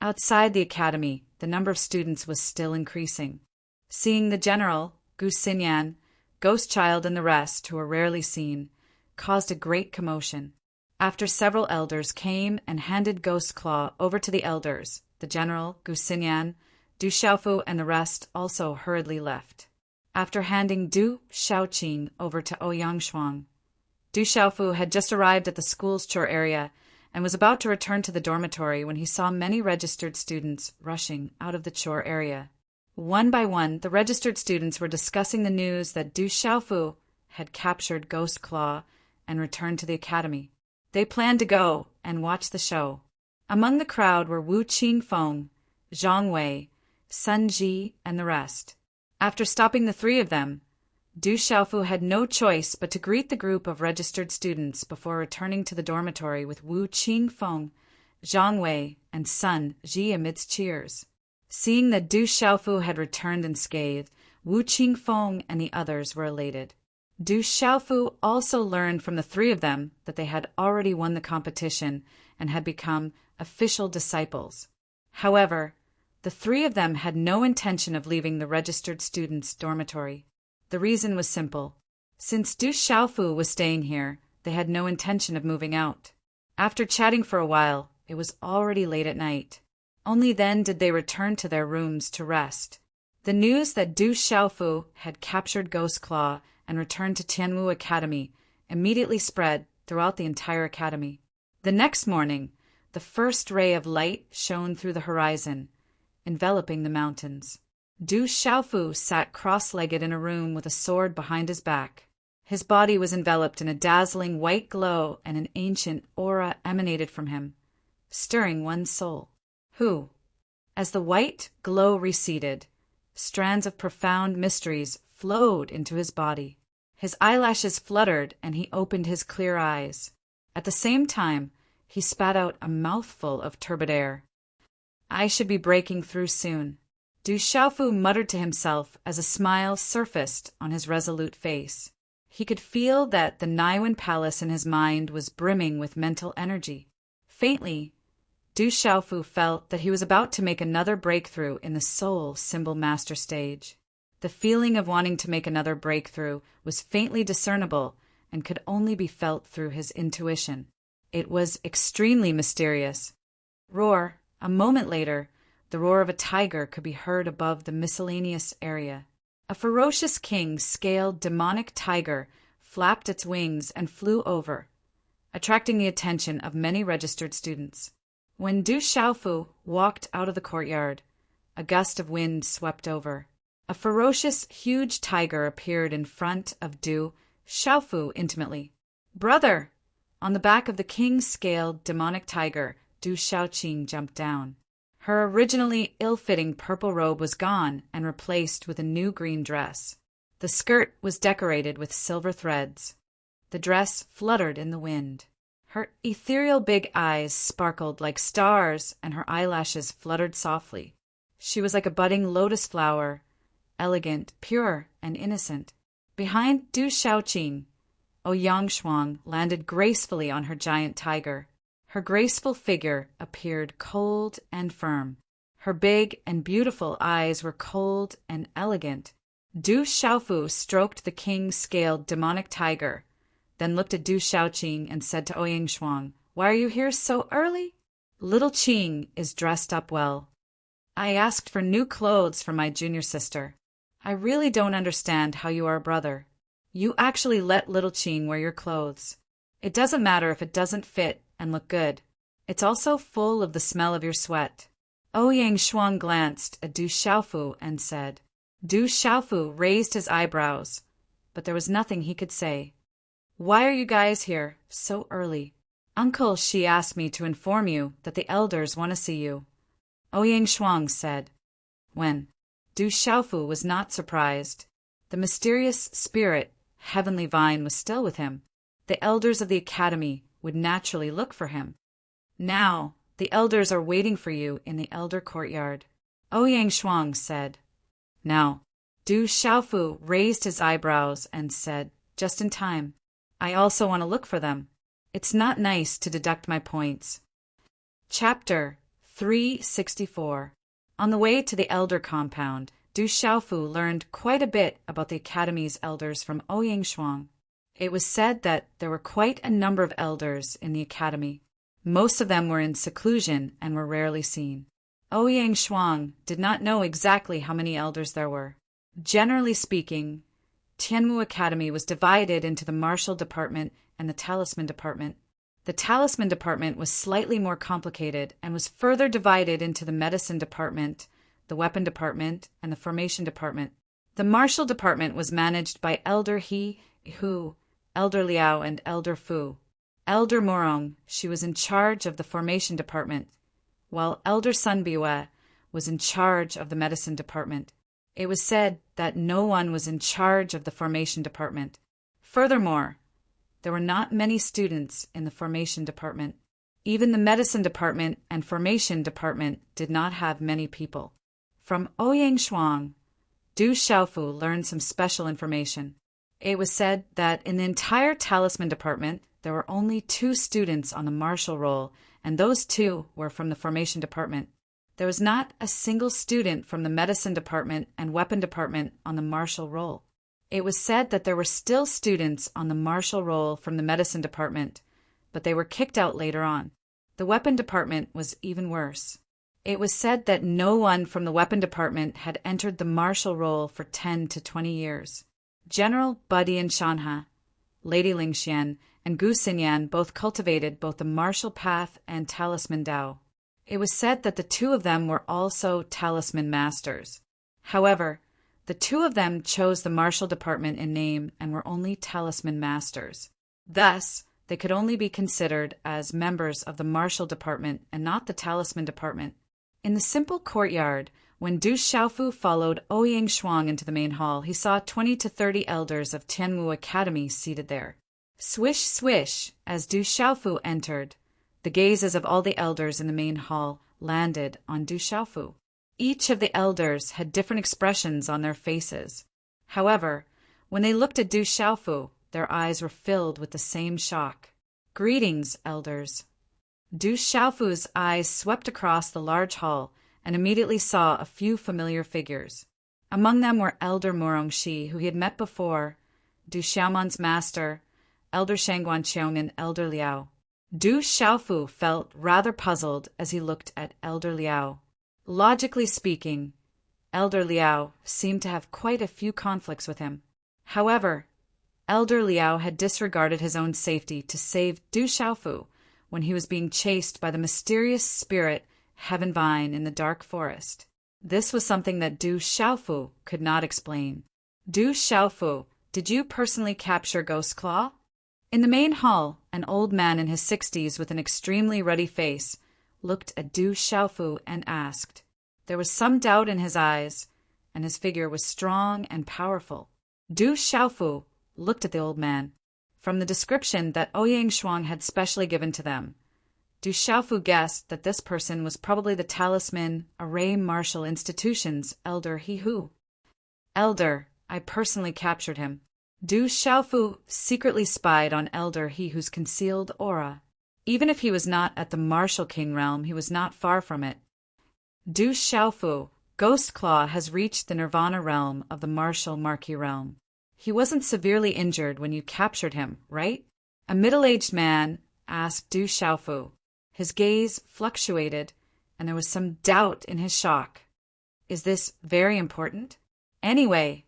Outside the academy, the number of students was still increasing. Seeing the general, Gu Xinyan, Ghost Child, and the rest, who were rarely seen, caused a great commotion. After several elders came and handed Ghost Claw over to the elders, the general, Gu Xinyan, Du Xiaofu, and the rest also hurriedly left. After handing Du Xiaoqing over to Ouyang Shuang, Du Xiaofu had just arrived at the school's chore area and was about to return to the dormitory when he saw many registered students rushing out of the chore area. One by one, the registered students were discussing the news that Du Xiaofu had captured Ghost Claw and returned to the academy. They planned to go and watch the show. Among the crowd were Wu Qingfeng, Zhang Wei, Sun Ji, and the rest. After stopping the three of them, Du Xiaofu had no choice but to greet the group of registered students before returning to the dormitory with Wu Qingfeng, Zhang Wei, and Sun Ji amidst cheers. Seeing that Du Xiaofu had returned unscathed, Wu Qingfeng and the others were elated. Du Xiaofu also learned from the three of them that they had already won the competition and had become official disciples. However, the three of them had no intention of leaving the registered students' dormitory. The reason was simple. Since Du Xiaofu was staying here, they had no intention of moving out. After chatting for a while, it was already late at night. Only then did they return to their rooms to rest. The news that Du Xiaofu had captured Ghost Claw and returned to Tianwu Academy immediately spread throughout the entire academy. The next morning, the first ray of light shone through the horizon, enveloping the mountains. Du Xiaofu sat cross-legged in a room with a sword behind his back. His body was enveloped in a dazzling white glow, and an ancient aura emanated from him, stirring one's soul. As the white glow receded, strands of profound mysteries flowed into his body. His eyelashes fluttered, and he opened his clear eyes. At the same time, he spat out a mouthful of turbid air. I should be breaking through soon. Du Xiaofu muttered to himself as a smile surfaced on his resolute face. He could feel that the Naiwen Palace in his mind was brimming with mental energy. Faintly, Du Xiaofu felt that he was about to make another breakthrough in the soul symbol master stage. The feeling of wanting to make another breakthrough was faintly discernible and could only be felt through his intuition. It was extremely mysterious. Roar. A moment later, the roar of a tiger could be heard above the miscellaneous area. A ferocious king-scaled demonic tiger flapped its wings and flew over, attracting the attention of many registered students. When Du Xiaofu walked out of the courtyard, a gust of wind swept over. A ferocious, huge tiger appeared in front of Du Xiaofu intimately. Brother! On the back of the king-scaled demonic tiger, Du Xiaoqing jumped down. Her originally ill-fitting purple robe was gone and replaced with a new green dress. The skirt was decorated with silver threads. The dress fluttered in the wind. Her ethereal big eyes sparkled like stars, and her eyelashes fluttered softly. She was like a budding lotus flower, elegant, pure, and innocent. Behind Du Xiaoqing, Ouyang Shuang landed gracefully on her giant tiger. Her graceful figure appeared cold and firm. Her big and beautiful eyes were cold and elegant. Du Xiaofu stroked the king-scaled demonic tiger, then looked at Du Xiaoqing and said to Ouyang Shuang, "Why are you here so early?" "Little Qing is dressed up well. I asked for new clothes for my junior sister. I really don't understand how you are a brother. You actually let little Qing wear your clothes. It doesn't matter if it doesn't fit and look good. It's also full of the smell of your sweat." Ouyang Shuang glanced at Du Xiaofu and said. Du Xiaofu raised his eyebrows, but there was nothing he could say. "Why are you guys here so early?" "Uncle Shi asked me to inform you that the elders want to see you," Ouyang Shuang said. When Du Xiaofu was not surprised. The mysterious spirit, Heavenly Vine, was still with him. The elders of the academy would naturally look for him. "Now, the elders are waiting for you in the elder courtyard," Ouyang Shuang said. Now, Du Xiaofu raised his eyebrows and said, "Just in time. I also want to look for them. It's not nice to deduct my points." Chapter 364. On the way to the elder compound, Du Xiaofu learned quite a bit about the academy's elders from Ouyang Shuang. It was said that there were quite a number of elders in the academy. Most of them were in seclusion and were rarely seen. Ouyang Shuang did not know exactly how many elders there were. Generally speaking, Tianmu Academy was divided into the martial department and the talisman department. The talisman department was slightly more complicated and was further divided into the medicine department, the weapon department, and the formation department. The martial department was managed by Elder He, Hu, Elder Liao, and Elder Fu. Elder Morong, she was in charge of the formation department, while Elder Sun Biwe was in charge of the medicine department. It was said that no one was in charge of the formation department. Furthermore, there were not many students in the formation department. Even the medicine department and formation department did not have many people. From Ouyang Shuang, Du Xiaofu learned some special information. It was said that in the entire talisman department, there were only 2 students on the martial roll, and those 2 were from the formation department. There was not a single student from the medicine department and weapon department on the martial roll. It was said that there were still students on the martial roll from the medicine department, but they were kicked out later on. The weapon department was even worse. It was said that no one from the weapon department had entered the martial roll for 10 to 20 years. General Budian Shanha, Lady Lingxian, and Gu Xinyan both cultivated both the martial path and talisman Dao. It was said that the 2 of them were also talisman masters. However, the 2 of them chose the martial department in name and were only talisman masters. Thus, they could only be considered as members of the martial department and not the talisman department. In the simple courtyard, when Du Xiaofu followed Ouyang Shuang into the main hall, he saw 20 to 30 elders of Tianmu Academy seated there. Swish, swish, as Du Xiaofu entered, the gazes of all the elders in the main hall landed on Du Xiaofu. Each of the elders had different expressions on their faces. However, when they looked at Du Xiaofu, their eyes were filled with the same shock. "Greetings, elders." Du Xiaofu's eyes swept across the large hall and immediately saw a few familiar figures. Among them were Elder Morongxi, who he had met before, Du Xiaoman's master, Elder Shangguan Qiong, and Elder Liao. Du Xiaofu felt rather puzzled as he looked at Elder Liao. Logically speaking, Elder Liao seemed to have quite a few conflicts with him. However, Elder Liao had disregarded his own safety to save Du Xiaofu when he was being chased by the mysterious spirit Heaven Vine in the dark forest. This was something that Du Xiaofu could not explain. Du Xiaofu, did you personally capture Ghost Claw? In the main hall, an old man in his 60s with an extremely ruddy face looked at Du Xiaofu and asked. There was some doubt in his eyes, and his figure was strong and powerful. Du Xiaofu looked at the old man. From the description that Ouyang Shuang had specially given to them, Du Xiaofu guessed that this person was probably the talisman Array Martial Institution's Elder He Hu. Elder, I personally captured him. Du Xiaofu secretly spied on Elder He Hu's concealed aura. Even if he was not at the Martial King realm, he was not far from it. Du Xiaofu, Ghost Claw has reached the Nirvana realm of the Martial Marquis realm. He wasn't severely injured when you captured him, right? A middle-aged man asked Du Xiaofu. His gaze fluctuated, and there was some doubt in his shock. Is this very important? Anyway,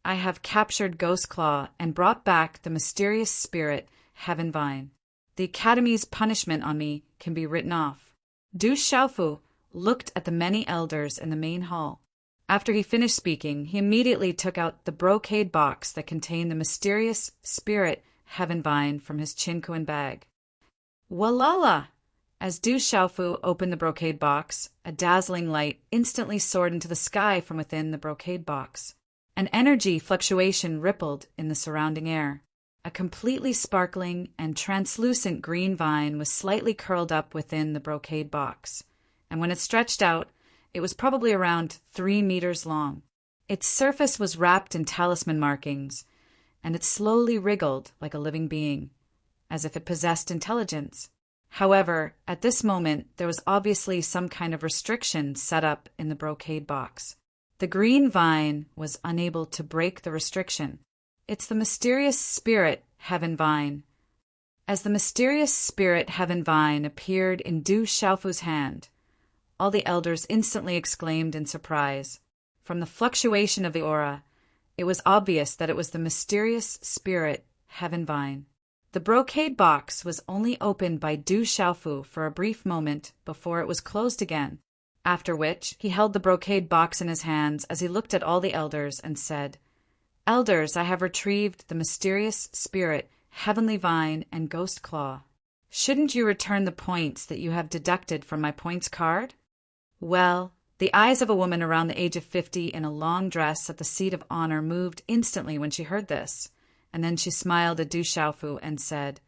I have captured Ghost Claw and brought back the mysterious spirit Heaven Vine. The Academy's punishment on me can be written off. Du Xiaofu looked at the many elders in the main hall. After he finished speaking, he immediately took out the brocade box that contained the mysterious spirit Heaven Vine from his chincoin bag. Walala! As Du Xiaofu opened the brocade box, a dazzling light instantly soared into the sky from within the brocade box. An energy fluctuation rippled in the surrounding air. A completely sparkling and translucent green vine was slightly curled up within the brocade box, and when it stretched out, it was probably around 3 meters long. Its surface was wrapped in talisman markings, and it slowly wriggled like a living being, as if it possessed intelligence. However, at this moment, there was obviously some kind of restriction set up in the brocade box. The green vine was unable to break the restriction. It's the mysterious spirit Heaven Vine. As the mysterious spirit Heaven Vine appeared in Du Xiaofu's hand, all the elders instantly exclaimed in surprise. From the fluctuation of the aura, it was obvious that it was the mysterious spirit Heaven Vine. The brocade box was only opened by Du Xiaofu for a brief moment before it was closed again, after which he held the brocade box in his hands as he looked at all the elders and said, "Elders, I have retrieved the mysterious spirit Heavenly Vine and Ghost Claw. Shouldn't you return the points that you have deducted from my points card?" Well, the eyes of a woman around the age of 50 in a long dress at the seat of honor moved instantly when she heard this, and then she smiled at Du Xiaofu and said,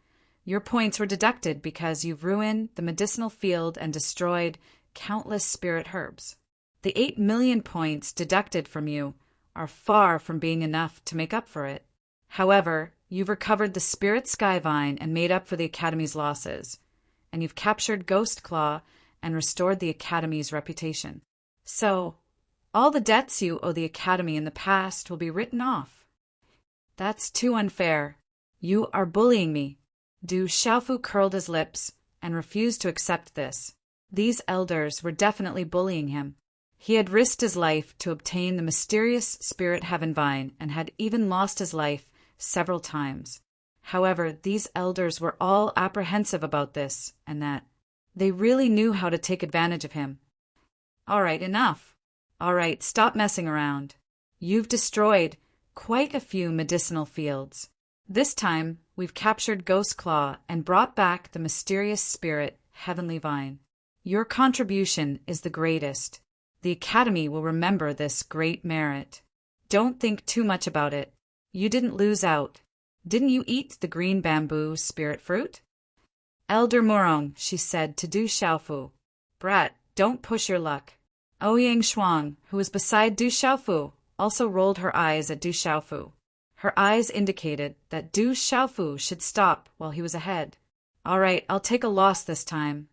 "Your points were deducted because you've ruined the medicinal field and destroyed countless spirit herbs. The 8 million points deducted from you are far from being enough to make up for it. However, you've recovered the spirit Skyvine and made up for the Academy's losses, and you've captured Ghost Claw and restored the Academy's reputation. So, all the debts you owe the Academy in the past will be written off." "That's too unfair. You are bullying me." Du Xiaofu curled his lips and refused to accept this. These elders were definitely bullying him. He had risked his life to obtain the mysterious spirit Heaven Vine and had even lost his life several times. However, these elders were all apprehensive about this and that. They really knew how to take advantage of him. "All right, enough. All right, stop messing around. You've destroyed quite a few medicinal fields. This time, we've captured Ghost Claw and brought back the mysterious spirit Heavenly Vine. Your contribution is the greatest. The Academy will remember this great merit. Don't think too much about it. You didn't lose out. Didn't you eat the green bamboo spirit fruit?" "Elder Morong," she said to Du Xiaofu, "Brat, don't push your luck." Ouyang Shuang, who was beside Du Xiaofu, also rolled her eyes at Du Xiaofu. Her eyes indicated that Du Xiaofu should stop while he was ahead. "All right, I'll take a loss this time."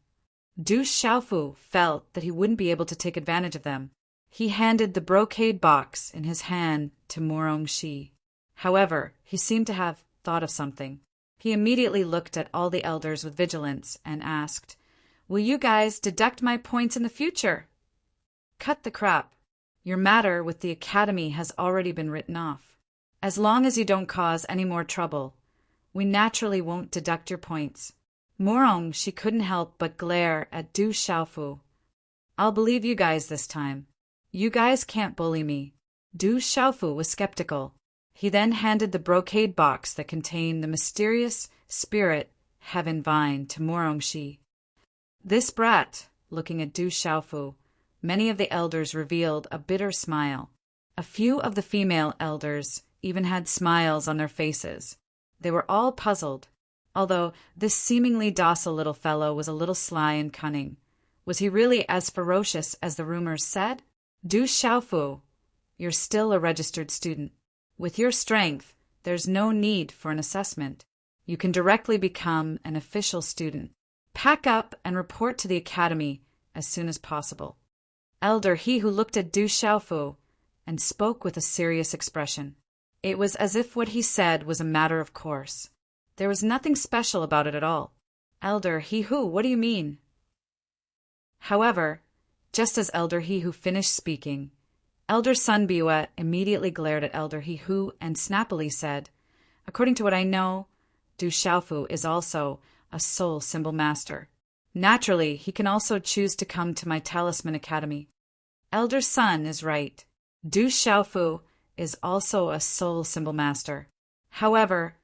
Du Xiaofu felt that he wouldn't be able to take advantage of them. He handed the brocade box in his hand to Morong Shi. However, he seemed to have thought of something. He immediately looked at all the elders with vigilance and asked, "Will you guys deduct my points in the future?" "Cut the crap. Your matter with the Academy has already been written off. As long as you don't cause any more trouble, we naturally won't deduct your points." Morong, she couldn't help but glare at Du Xiaofu. "I'll believe you guys this time. You guys can't bully me." Du Xiaofu was skeptical. He then handed the brocade box that contained the mysterious spirit Heaven Vine to Morong Shi. "This brat," looking at Du Xiaofu, many of the elders revealed a bitter smile. A few of the female elders even had smiles on their faces. They were all puzzled. Although this seemingly docile little fellow was a little sly and cunning, was he really as ferocious as the rumors said? Du Xiaofu, you're still a registered student. With your strength, there's no need for an assessment. You can directly become an official student. Pack up and report to the Academy as soon as possible." Elder He Who looked at Du Xiaofu and spoke with a serious expression. It was as if what he said was a matter of course. There was nothing special about it at all. "Elder He Who, what do you mean?" However, just as Elder He Who finished speaking, Elder Sun Biwa immediately glared at Elder He Who and snappily said, "According to what I know, Du Xiaofu is also a soul symbol master. Naturally, he can also choose to come to my Talisman Academy." Elder Sun is right. Du Xiaofu is also a soul symbol master. However,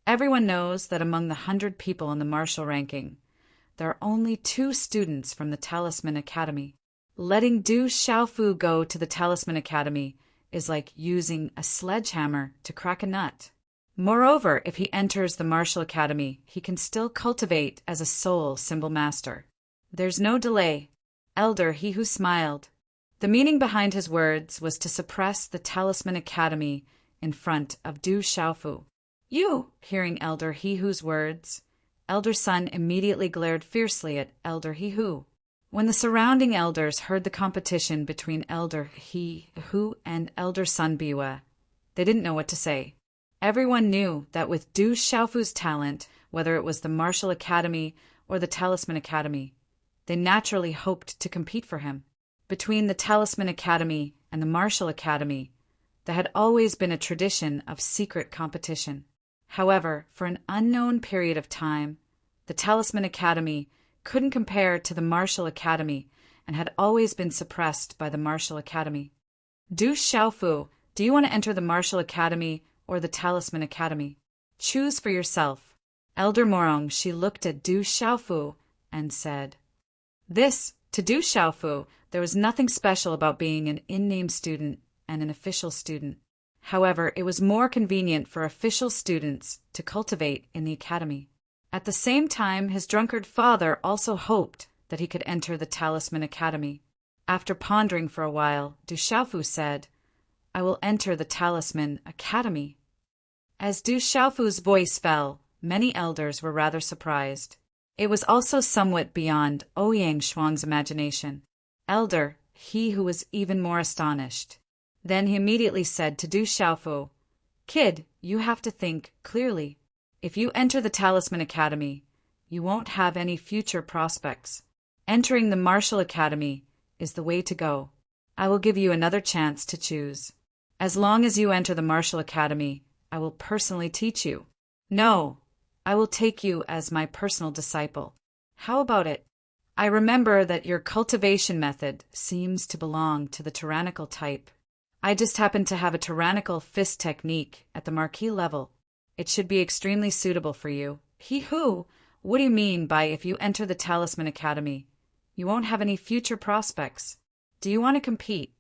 everyone knows that among the 100 people in the martial ranking, there are only 2 students from the Talisman Academy. Letting Du Xiaofu go to the Talisman Academy is like using a sledgehammer to crack a nut. Moreover, if he enters the Martial Academy, he can still cultivate as a soul symbol master. There's no delay. Elder He Who smiled. The meaning behind his words was to suppress the Talisman Academy in front of Du Xiaofu. "You!" Hearing Elder He Who's words, Elder Sun immediately glared fiercely at Elder He Who. When the surrounding elders heard the competition between Elder He Who and Elder Sun Biwa, they didn't know what to say. Everyone knew that with Du Xiaofu's talent, whether it was the Martial Academy or the Talisman Academy, they naturally hoped to compete for him. Between the Talisman Academy and the Martial Academy, there had always been a tradition of secret competition. However, for an unknown period of time, the Talisman Academy couldn't compare to the Martial Academy and had always been suppressed by the Martial Academy. Du Xiaofu, do you want to enter the Martial Academy or the Talisman Academy? Choose for yourself. Elder Morong, she looked at Du Xiaofu and said, To Du Xiaofu, there was nothing special about being an in-name student and an official student. However, it was more convenient for official students to cultivate in the academy. At the same time, his drunkard father also hoped that he could enter the Talisman Academy. After pondering for a while, Du Xiaofu said, I will enter the Talisman Academy. As Du Xiaofu's voice fell, many elders were rather surprised. It was also somewhat beyond Ouyang Shuang's imagination. Elder, he who was even more astonished. Then he immediately said to Du Xiaofu, Kid, you have to think clearly. If you enter the Talisman Academy, you won't have any future prospects. Entering the Martial Academy is the way to go. I will give you another chance to choose. As long as you enter the Martial Academy, I will personally teach you. No, I will take you as my personal disciple. How about it? I remember that your cultivation method seems to belong to the tyrannical type. I just happen to have a tyrannical fist technique at the marquis level. It should be extremely suitable for you. He-hoo! What do you mean by if you enter the Talisman Academy, you won't have any future prospects? Do you want to compete?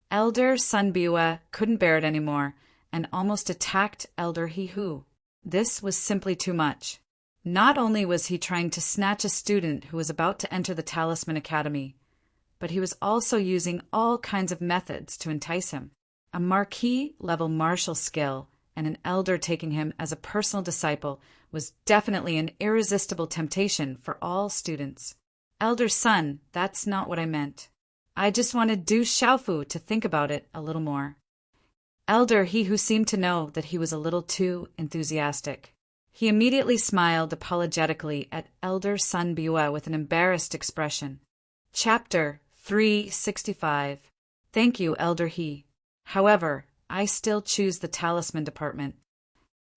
Elder Sun Biwa couldn't bear it anymore and almost attacked Elder He-hoo. This was simply too much. Not only was he trying to snatch a student who was about to enter the Talisman Academy, but he was also using all kinds of methods to entice him. A marquis-level martial skill and an elder taking him as a personal disciple was definitely an irresistible temptation for all students. Elder Sun, that's not what I meant. I just wanted Du Xiaofu to think about it a little more. Elder he who seemed to know that he was a little too enthusiastic. He immediately smiled apologetically at Elder Sun Biwa with an embarrassed expression. Chapter 365. Thank you, Elder He. However, I still choose the Talisman Department.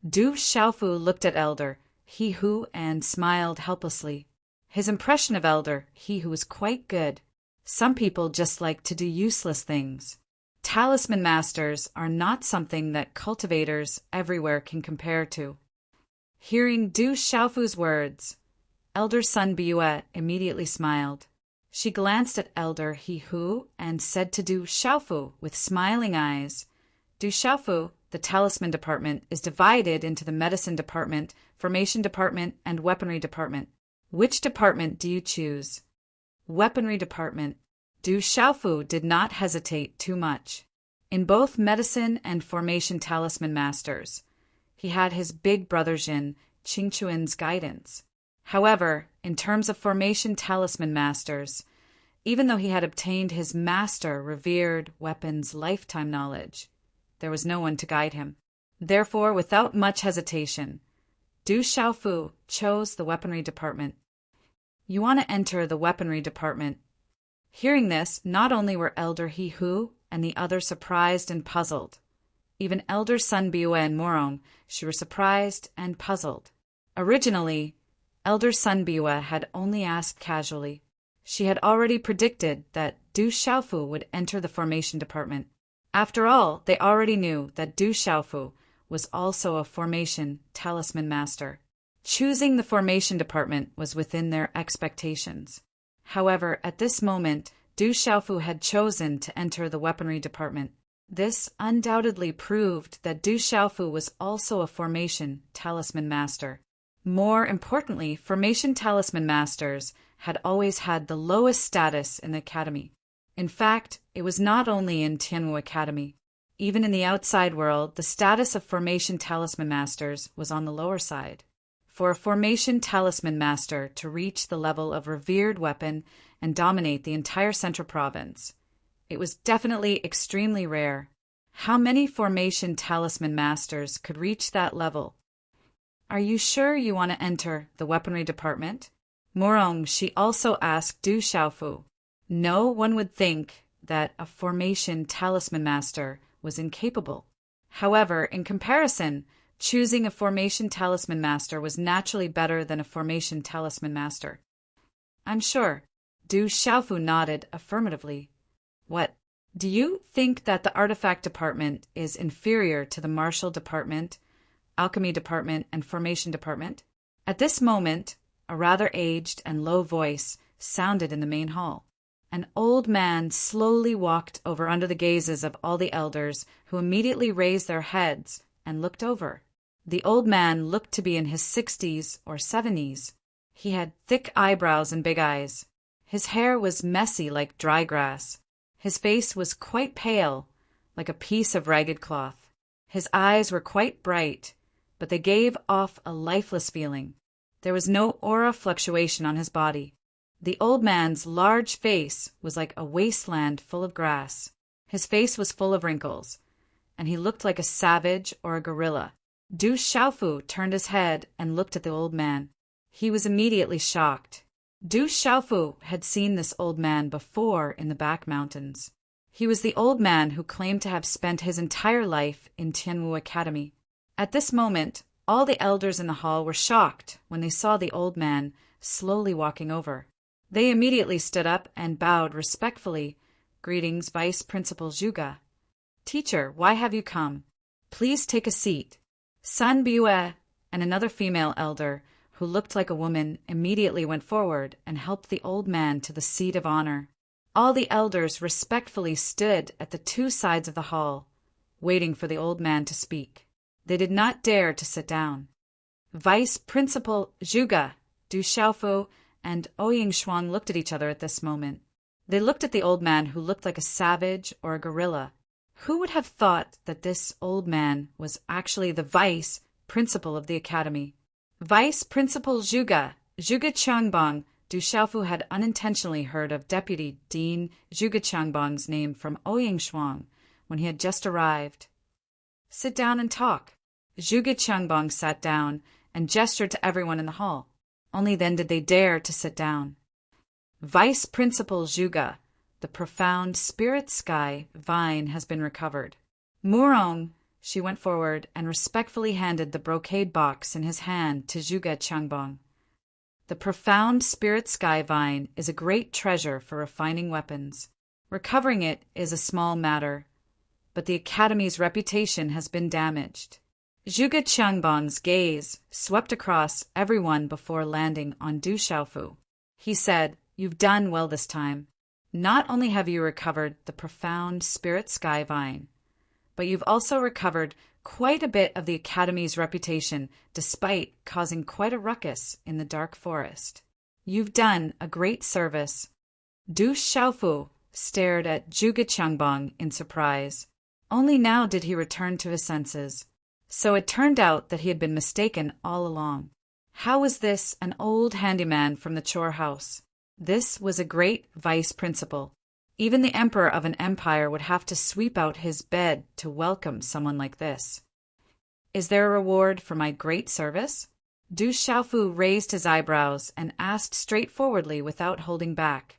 Du Xiaofu looked at Elder He who and smiled helplessly. His impression of Elder He who was quite good. Some people just like to do useless things. Talisman masters are not something that cultivators everywhere can compare to. Hearing Du Xiaofu's words, Elder Sun Biwa immediately smiled. She glanced at Elder He Hu and said to Du Xiaofu with smiling eyes, Du Xiaofu, the Talisman Department is divided into the Medicine Department, Formation Department, and Weaponry Department. Which department do you choose? Weaponry Department. Du Xiaofu did not hesitate too much. In both Medicine and Formation Talisman Masters, he had his big brother Jin, Qingquan's guidance. However, in terms of Formation Talisman Masters, even though he had obtained his master revered weapon's lifetime knowledge, there was no one to guide him. Therefore, without much hesitation, Du Xiaofu chose the Weaponry Department. You want to enter the Weaponry Department. Hearing this, not only were Elder He Hu and the others surprised and puzzled, even Elder Sun Biwa and Morong, she were surprised and puzzled. Originally, Elder Sun Biwa had only asked casually. She had already predicted that Du Xiaofu would enter the Formation Department. After all, they already knew that Du Xiaofu was also a Formation Talisman Master. Choosing the Formation Department was within their expectations. However, at this moment, Du Xiaofu had chosen to enter the Weaponry Department. This undoubtedly proved that Du Xiaofu was also a Formation Talisman Master. More importantly, Formation Talisman Masters had always had the lowest status in the academy. In fact, it was not only in Tianwu Academy. Even in the outside world, the status of Formation Talisman Masters was on the lower side. For a Formation Talisman Master to reach the level of revered weapon and dominate the entire Central Province, it was definitely extremely rare. How many formation talisman masters could reach that level? Are you sure you want to enter the weaponry department? Morong, she also asked Du Xiaofu. No one would think that a formation talisman master was incapable. However, in comparison, choosing a formation talisman master was naturally better than a formation talisman master. I'm sure. Du Xiaofu nodded affirmatively. What? Do you think that the artifact department is inferior to the martial department, alchemy department, and formation department? At this moment, a rather aged and low voice sounded in the main hall. An old man slowly walked over under the gazes of all the elders, who immediately raised their heads and looked over. The old man looked to be in his 60s or 70s. He had thick eyebrows and big eyes. His hair was messy like dry grass. His face was quite pale, like a piece of ragged cloth. His eyes were quite bright, but they gave off a lifeless feeling. There was no aura fluctuation on his body. The old man's large face was like a wasteland full of grass. His face was full of wrinkles, and he looked like a savage or a gorilla. Du Xiaofu turned his head and looked at the old man. He was immediately shocked. Du Xiaofu had seen this old man before in the back mountains. He was the old man who claimed to have spent his entire life in Tianwu Academy. At this moment, all the elders in the hall were shocked when they saw the old man slowly walking over. They immediately stood up and bowed respectfully. Greetings, Vice Principal Zhuge. Teacher, why have you come? Please take a seat. San Bue and another female elder, who looked like a woman, immediately went forward and helped the old man to the seat of honor. All the elders respectfully stood at the two sides of the hall, waiting for the old man to speak. They did not dare to sit down. Vice Principal Zhuge, Du Xiaofu, and Ouying Shuang looked at each other at this moment. They looked at the old man, who looked like a savage or a gorilla. Who would have thought that this old man was actually the vice principal of the academy? Vice Principal Zhuge Qiangbang. Du Xiaofu had unintentionally heard of Deputy Dean Zhuge Qiangbang's name from Ouying Shuang when he had just arrived. Sit down and talk. Zhuge Qiangbang sat down and gestured to everyone in the hall. Only then did they dare to sit down. Vice Principal Zhuge, the profound spirit sky vine has been recovered. Murong, she went forward and respectfully handed the brocade box in his hand to Zhuge Qiangbang. The profound spirit sky vine is a great treasure for refining weapons. Recovering it is a small matter, but the academy's reputation has been damaged. Zhuge Qiangbang's gaze swept across everyone before landing on Du Xiaofu. He said, "You've done well this time. Not only have you recovered the profound spirit sky vine, but you've also recovered quite a bit of the academy's reputation despite causing quite a ruckus in the dark forest. You've done a great service." Du Xiaofu stared at Zhuge Qiangbang in surprise. Only now did he return to his senses. So it turned out that he had been mistaken all along. How was this an old handyman from the chore house? This was a great vice principal. Even the emperor of an empire would have to sweep out his bed to welcome someone like this. Is there a reward for my great service? Du Xiaofu raised his eyebrows and asked straightforwardly without holding back.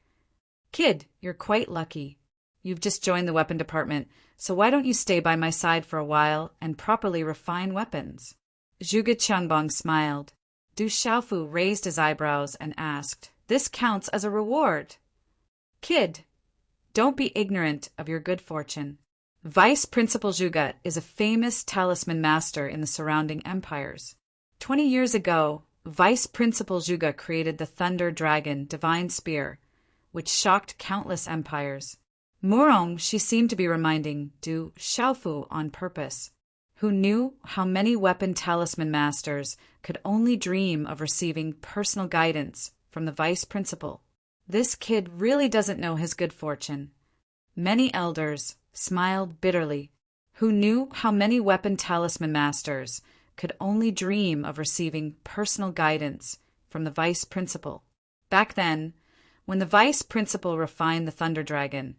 Kid, you're quite lucky. You've just joined the weapon department, so why don't you stay by my side for a while and properly refine weapons? Zhuge Qiangbang smiled. Du Xiaofu raised his eyebrows and asked, This counts as a reward. Kid, don't be ignorant of your good fortune. Vice Principal Zhuge is a famous talisman master in the surrounding empires. 20 years ago, Vice Principal Zhuge created the Thunder Dragon Divine Spear, which shocked countless empires. Murong, she seemed to be reminding Du Xiaofu on purpose, who knew how many weapon talisman masters could only dream of receiving personal guidance from the vice principal. This kid really doesn't know his good fortune. Many elders smiled bitterly, who knew how many weapon talisman masters could only dream of receiving personal guidance from the vice principal. Back then, when the vice principal refined the Thunder Dragon,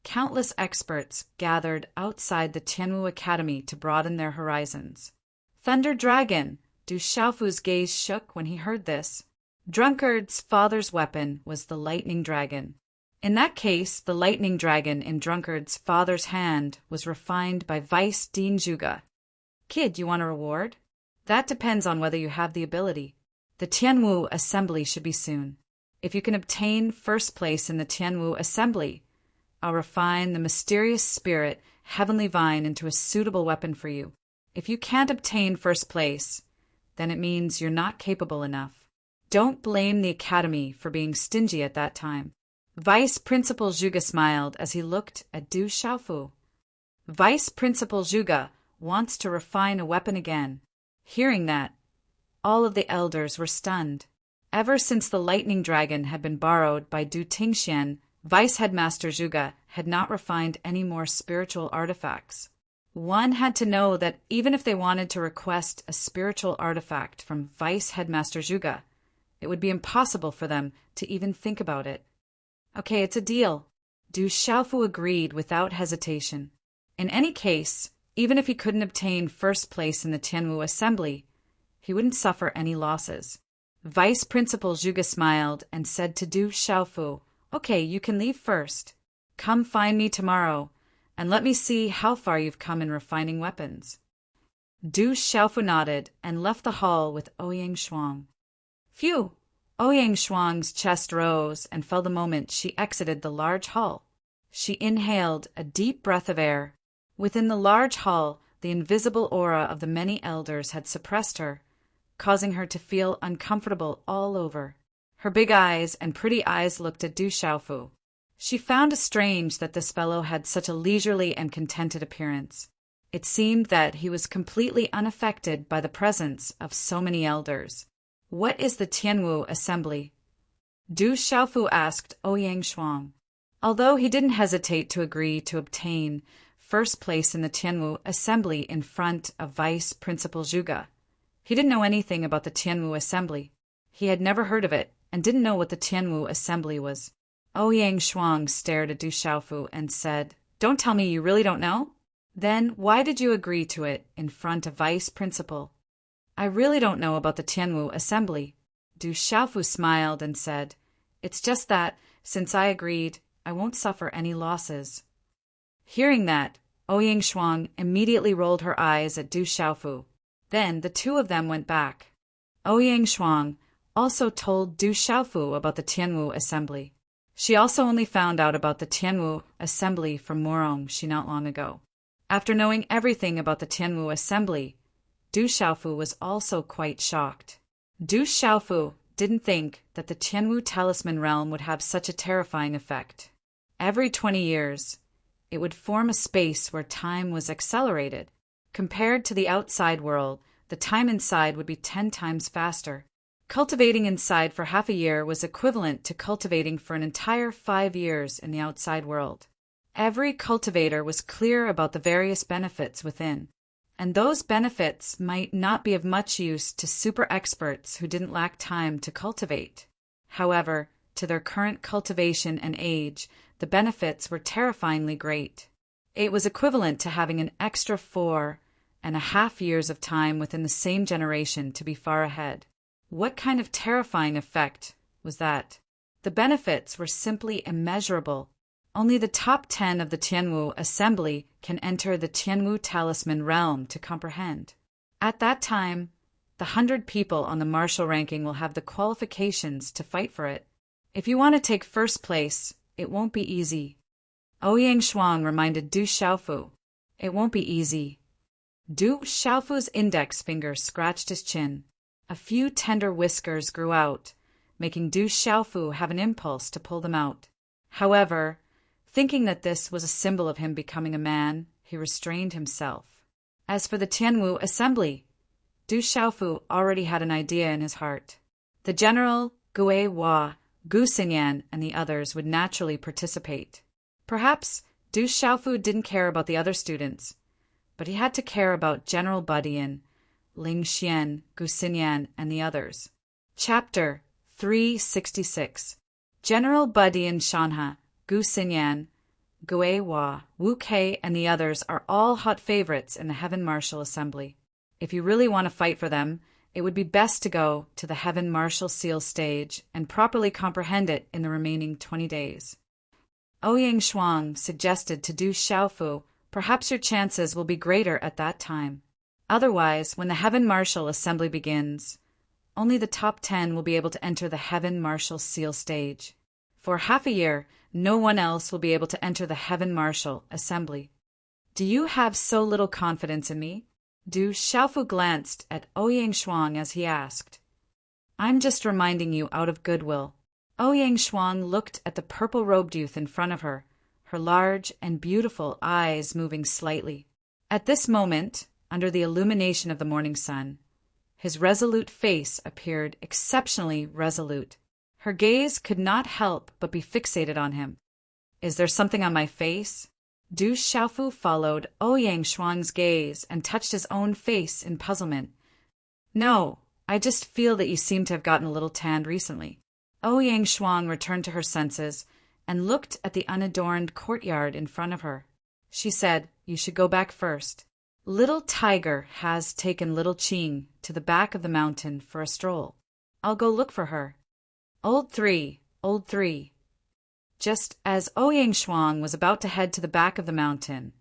countless experts gathered outside the Tianwu Academy to broaden their horizons. Thunder Dragon! Du Xiaofu's gaze shook when he heard this. Drunkard's father's weapon was the lightning dragon. In that case, the lightning dragon in Drunkard's father's hand was refined by Vice Dean Zhuge. Kid, you want a reward? That depends on whether you have the ability. The Tianwu Assembly should be soon. If you can obtain first place in the Tianwu Assembly, I'll refine the mysterious spirit Heavenly Vine into a suitable weapon for you. If you can't obtain first place, then it means you're not capable enough. Don't blame the Academy for being stingy at that time. Vice Principal Zhuge smiled as he looked at Du Xiaofu. Vice Principal Zhuge wants to refine a weapon again. Hearing that, all of the elders were stunned. Ever since the lightning dragon had been borrowed by Du Tingxian, Vice Headmaster Zhuge had not refined any more spiritual artifacts. One had to know that even if they wanted to request a spiritual artifact from Vice Headmaster Zhuge, it would be impossible for them to even think about it. Okay, it's a deal. Du Xiaofu agreed without hesitation. In any case, even if he couldn't obtain first place in the Tianwu Assembly, he wouldn't suffer any losses. Vice Principal Zhuge smiled and said to Du Xiaofu, "Okay, you can leave first. Come find me tomorrow, and let me see how far you've come in refining weapons." Du Xiaofu nodded and left the hall with Ouyang Shuang. Phew! Ouyang Shuang's chest rose and fell the moment she exited the large hall. She inhaled a deep breath of air. Within the large hall, the invisible aura of the many elders had suppressed her, causing her to feel uncomfortable all over. Her big eyes and pretty eyes looked at Du Xiaofu. She found it strange that this fellow had such a leisurely and contented appearance. It seemed that he was completely unaffected by the presence of so many elders. What is the Tianwu Assembly? Du Xiaofu asked Ouyang Shuang. Although he didn't hesitate to agree to obtain first place in the Tianwu Assembly in front of Vice Principal Zhuge, he didn't know anything about the Tianwu Assembly. He had never heard of it and didn't know what the Tianwu Assembly was. Ouyang Shuang stared at Du Xiaofu and said, "Don't tell me you really don't know? Then why did you agree to it in front of Vice Principal?" "I really don't know about the Tianwu Assembly." Du Xiaofu smiled and said, "It's just that, since I agreed, I won't suffer any losses." Hearing that, Ouyang Shuang immediately rolled her eyes at Du Xiaofu. Then the two of them went back. Ouyang Shuang also told Du Xiaofu about the Tianwu Assembly. She also only found out about the Tianwu Assembly from Morongxi not long ago. After knowing everything about the Tianwu Assembly, Du Xiaofu was also quite shocked. Du Xiaofu didn't think that the Tianwu Talisman realm would have such a terrifying effect. Every 20 years, it would form a space where time was accelerated. Compared to the outside world, the time inside would be 10 times faster. Cultivating inside for half a year was equivalent to cultivating for an entire 5 years in the outside world. Every cultivator was clear about the various benefits within, and those benefits might not be of much use to super experts who didn't lack time to cultivate. However, to their current cultivation and age, the benefits were terrifyingly great. It was equivalent to having an extra 4.5 years of time within the same generation to be far ahead. What kind of terrifying effect was that? The benefits were simply immeasurable. Only the top 10 of the Tianwu Assembly can enter the Tianwu Talisman realm to comprehend. At that time, the 100 people on the martial ranking will have the qualifications to fight for it. If you want to take first place, it won't be easy. Ouyang Shuang reminded Du Xiaofu. It won't be easy. Du Xiaofu's index finger scratched his chin. A few tender whiskers grew out, making Du Xiaofu have an impulse to pull them out. However, thinking that this was a symbol of him becoming a man, he restrained himself. As for the Tianwu Assembly, Du Xiaofu already had an idea in his heart. The general, Gui Hua, Gu Xinyan, and the others would naturally participate. Perhaps Du Xiaofu didn't care about the other students, but he had to care about General Budian, Ling Xian, Gu Xinyan, and the others. Chapter 366. General Budian Shanha, Gu Xinyan, Gui Hua, Wu Kei, and the others are all hot favorites in the Heaven Martial Assembly. If you really want to fight for them, it would be best to go to the Heaven Martial Seal stage and properly comprehend it in the remaining 20 days. Ouyang Shuang suggested to Du Xiaofu, perhaps your chances will be greater at that time. Otherwise, when the Heaven Martial Assembly begins, only the top 10 will be able to enter the Heaven Martial Seal stage. For half a year, no one else will be able to enter the Heaven Martial Assembly. Do you have so little confidence in me? Du Xiaofu glanced at Ouyang Shuang as he asked. I'm just reminding you out of goodwill. Ouyang Shuang looked at the purple-robed youth in front of her, her large and beautiful eyes moving slightly. At this moment, under the illumination of the morning sun, his resolute face appeared exceptionally resolute. Her gaze could not help but be fixated on him. Is there something on my face? Du Xiaofu followed Ouyang Shuang's gaze and touched his own face in puzzlement. No, I just feel that you seem to have gotten a little tanned recently. Ouyang Shuang returned to her senses and looked at the unadorned courtyard in front of her. She said, You should go back first. Little Tiger has taken Little Qing to the back of the mountain for a stroll. I'll go look for her. Old three. Just as Ouyang Shuang was about to head to the back of the mountain,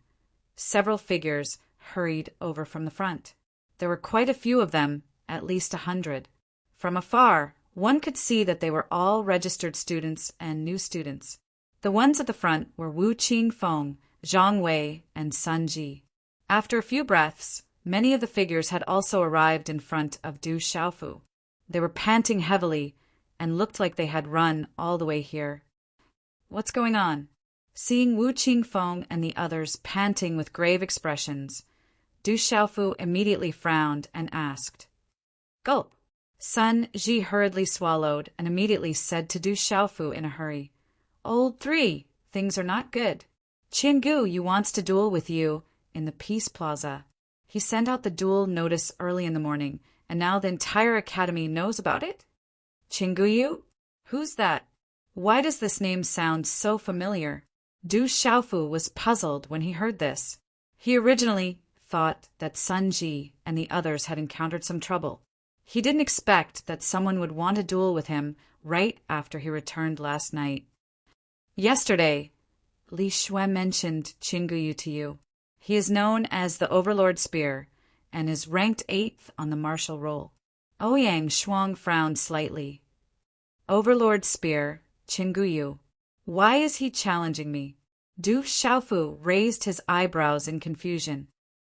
several figures hurried over from the front. There were quite a few of them, at least 100. From afar, one could see that they were all registered students and new students. The ones at the front were Wu Qingfeng, Zhang Wei, and Sun Ji. After a few breaths, many of the figures had also arrived in front of Du Xiaofu. They were panting heavily and looked like they had run all the way here. What's going on? Seeing Wu Qingfeng and the others panting with grave expressions, Du Xiaofu immediately frowned and asked. Gulp. Sun Ji hurriedly swallowed and immediately said to Du Xiaofu in a hurry, Old three, things are not good. Qinggu Yu wants to duel with you in the Peace Plaza. He sent out the duel notice early in the morning, and now the entire academy knows about it? Qinggu Yu? Who's that? Why does this name sound so familiar? Du Xiaofu was puzzled when he heard this. He originally thought that Sun Ji and the others had encountered some trouble. He didn't expect that someone would want to duel with him right after he returned last night. Yesterday, Li Xue mentioned Qinggu Yu to you. He is known as the Overlord Spear and is ranked 8th on the martial roll. Ouyang Shuang frowned slightly. Overlord Spear, Qinggu Yu. Why is he challenging me? Du Xiaofu raised his eyebrows in confusion.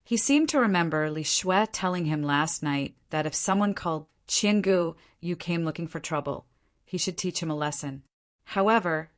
He seemed to remember Li Xue telling him last night that if someone called Qinggu Yu came looking for trouble, he should teach him a lesson. However,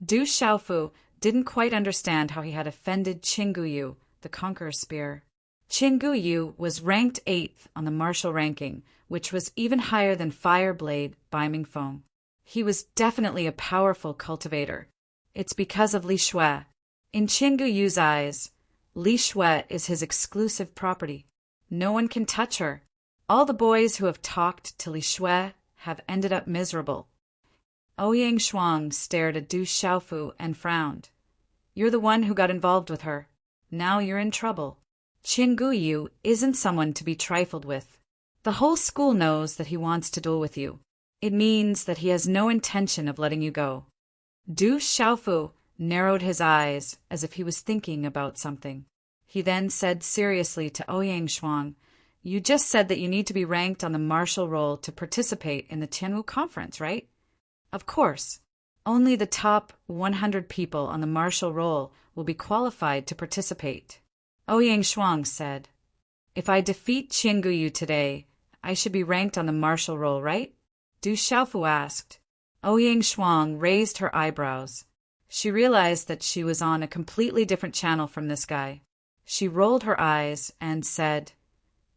Du Xiaofu didn't quite understand how he had offended Qinggu Yu, the Conqueror Spear. Qinggu Yu was ranked 8th on the martial ranking, which was even higher than Fireblade Bai Mingfeng. He was definitely a powerful cultivator. It's because of Li Xue. In Qinggu Yu's eyes, Li Xue is his exclusive property. No one can touch her. All the boys who have talked to Li Xue have ended up miserable. Ouyang Shuang stared at Du Xiaofu and frowned. You're the one who got involved with her. Now you're in trouble. Qinggu Yu isn't someone to be trifled with. The whole school knows that he wants to duel with you. It means that he has no intention of letting you go. Du Xiaofu narrowed his eyes as if he was thinking about something. He then said seriously to Ouyang Shuang, You just said that you need to be ranked on the martial roll to participate in the Tianwu conference, right? Of course. Only the top 100 people on the martial roll will be qualified to participate. Ouyang Shuang said, If I defeat Qinggu Yu today, I should be ranked on the martial roll, right? Du Xiaofu asked. Ouyang Shuang raised her eyebrows. She realized that she was on a completely different channel from this guy. She rolled her eyes and said,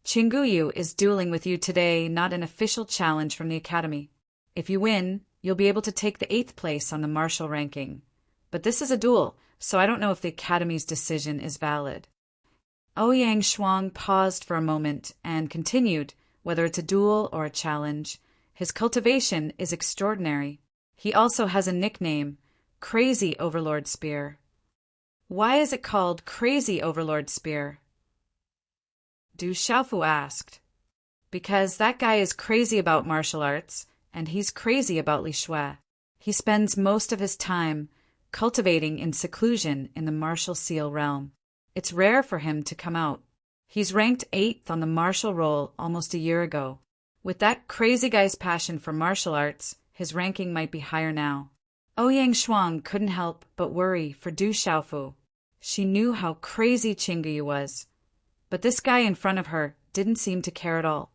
Qinggu Yu is dueling with you today, not an official challenge from the academy. If you win, you'll be able to take the 8th place on the martial ranking. But this is a duel, so I don't know if the academy's decision is valid. Ouyang Shuang paused for a moment and continued, whether it's a duel or a challenge, his cultivation is extraordinary. He also has a nickname, Crazy Overlord Spear. Why is it called Crazy Overlord Spear? Du Xiaofu asked. Because that guy is crazy about martial arts, and he's crazy about Li Shui. He spends most of his time cultivating in seclusion in the martial seal realm. It's rare for him to come out. He's ranked 8th on the martial roll almost a year ago. With that crazy guy's passion for martial arts, his ranking might be higher now. Ouyang Shuang couldn't help but worry for Du Xiaofu. She knew how crazy Qingyu was, but this guy in front of her didn't seem to care at all.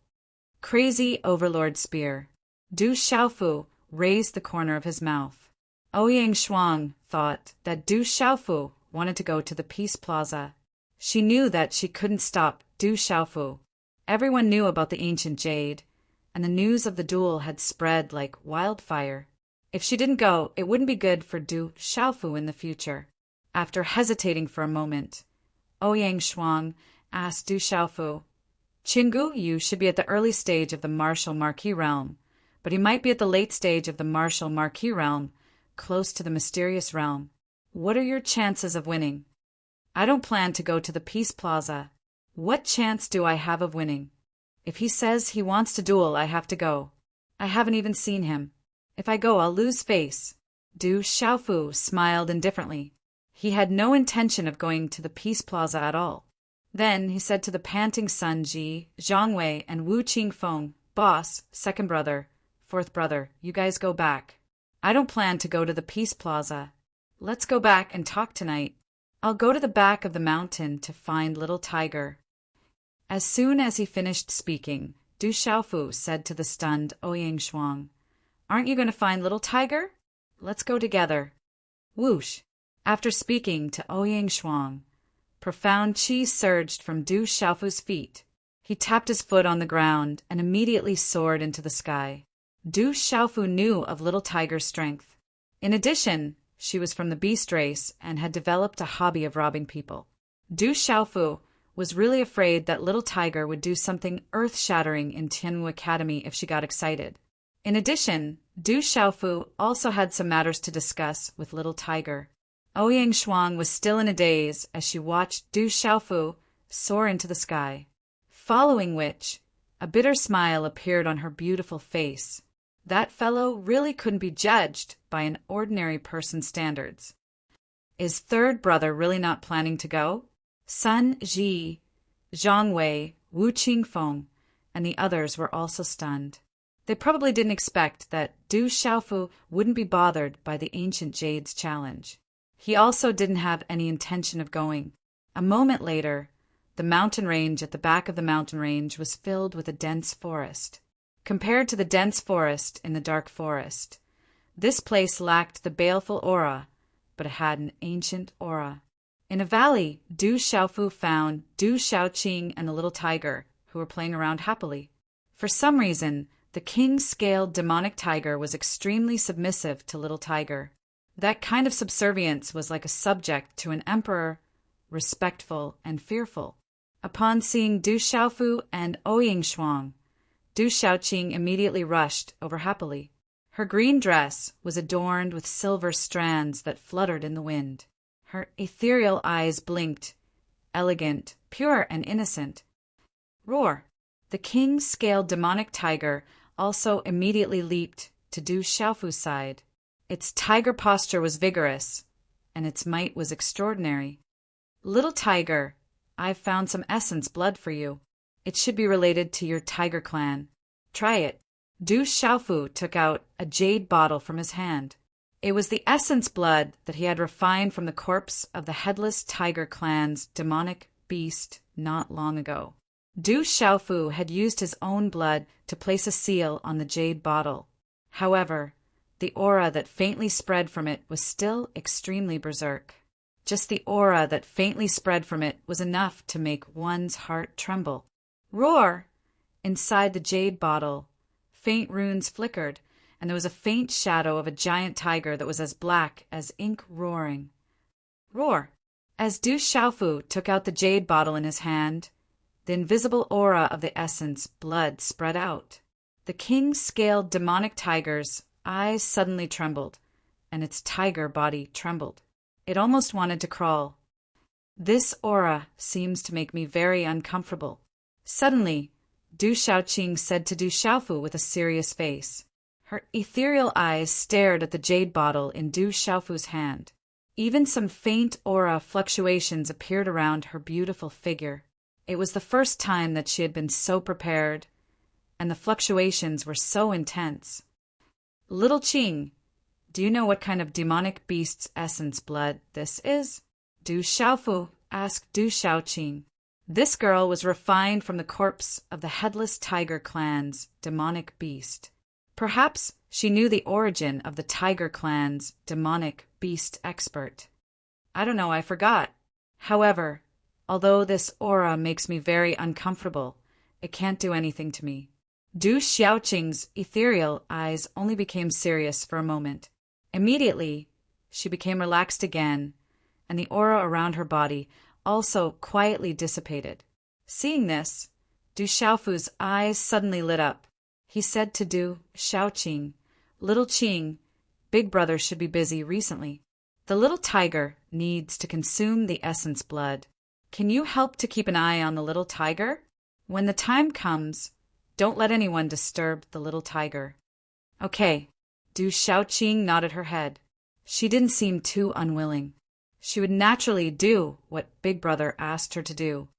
Crazy Overlord Spear. Du Xiaofu raised the corner of his mouth. Ouyang Shuang thought that Du Xiaofu wanted to go to the Peace Plaza. She knew that she couldn't stop Du Xiaofu. Everyone knew about the ancient jade, and the news of the duel had spread like wildfire. If she didn't go, it wouldn't be good for Du Xiaofu in the future. After hesitating for a moment, Ouyang Shuang asked Du Xiaofu, Qinggu Yu should be at the early stage of the martial marquis realm, but he might be at the late stage of the martial marquis realm, close to the mysterious realm. What are your chances of winning? I don't plan to go to the Peace Plaza. What chance do I have of winning? If he says he wants to duel, I have to go. I haven't even seen him. If I go, I'll lose face. Du Xiaofu smiled indifferently. He had no intention of going to the Peace Plaza at all. Then he said to the panting Sun Ji, Zhang Wei, and Wu Qingfeng, Boss, second brother, fourth brother, you guys go back. I don't plan to go to the Peace Plaza. Let's go back and talk tonight. I'll go to the back of the mountain to find Little Tiger. As soon as he finished speaking, Du Xiaofu said to the stunned Ouyang Shuang, Aren't you going to find Little Tiger? Let's go together. Whoosh! After speaking to Ouyang Shuang, profound qi surged from Du Xiaofu's feet. He tapped his foot on the ground and immediately soared into the sky. Du Xiaofu knew of Little Tiger's strength. In addition, she was from the beast race and had developed a hobby of robbing people. Du Xiaofu was really afraid that Little Tiger would do something earth-shattering in Tianwu Academy if she got excited. In addition, Du Xiaofu also had some matters to discuss with Little Tiger. Ouyang Shuang was still in a daze as she watched Du Xiaofu soar into the sky, following which a bitter smile appeared on her beautiful face. That fellow really couldn't be judged by an ordinary person's standards. Is third brother really not planning to go? Sun Ji, Zhang Wei, Wu Qingfeng, and the others were also stunned. They probably didn't expect that Du Xiaofu wouldn't be bothered by the ancient jade's challenge. He also didn't have any intention of going. A moment later, the mountain range at the back of the mountain range was filled with a dense forest. Compared to the dense forest in the dark forest, this place lacked the baleful aura, but it had an ancient aura. In a valley, Du Xiaofu found Du Xiaoqing and the Little Tiger, who were playing around happily. For some reason, the king-scaled demonic tiger was extremely submissive to Little Tiger. That kind of subservience was like a subject to an emperor, respectful and fearful. Upon seeing Du Xiaofu and Ouyang Shuang, Du Xiaoqing immediately rushed over happily. Her green dress was adorned with silver strands that fluttered in the wind. Her ethereal eyes blinked, elegant, pure, and innocent. Roar! The king-scaled demonic tiger also immediately leaped to Du Xiaofu's side. Its tiger posture was vigorous, and its might was extraordinary. Little Tiger, I've found some essence blood for you. It should be related to your tiger clan. Try it. Du Xiaofu took out a jade bottle from his hand. It was the essence blood that he had refined from the corpse of the headless tiger clan's demonic beast not long ago. Du Xiaofu had used his own blood to place a seal on the jade bottle. However, the aura that faintly spread from it was still extremely berserk. Just the aura that faintly spread from it was enough to make one's heart tremble. Roar! Inside the jade bottle, faint runes flickered, and there was a faint shadow of a giant tiger that was as black as ink roaring. Roar! As Du Xiaofu took out the jade bottle in his hand, the invisible aura of the essence blood spread out. The king-scaled demonic tiger's eyes suddenly trembled, and its tiger body trembled. It almost wanted to crawl. This aura seems to make me very uncomfortable. Suddenly, Du Shaoqing said to Du Xiaofu with a serious face. Her ethereal eyes stared at the jade bottle in Du Xiaofu's hand. Even some faint aura fluctuations appeared around her beautiful figure. It was the first time that she had been so prepared, and the fluctuations were so intense. Little Qing, do you know what kind of demonic beast's essence blood this is? Du Xiaofu asked Du Shaoqing. This girl was refined from the corpse of the Headless Tiger clan's demonic beast. Perhaps she knew the origin of the Tiger clan's demonic beast expert. I don't know, I forgot. However, although this aura makes me very uncomfortable, it can't do anything to me. Du Xiaoqing's ethereal eyes only became serious for a moment. Immediately, she became relaxed again, and the aura around her body also quietly dissipated. Seeing this, Du Xiaofu's eyes suddenly lit up. He said to Du Shaoqing, Little Qing, Big Brother should be busy recently. The little tiger needs to consume the essence blood. Can you help to keep an eye on the little tiger? When the time comes, don't let anyone disturb the little tiger. Okay. Du Shaoqing nodded her head. She didn't seem too unwilling. She would naturally do what Big Brother asked her to do.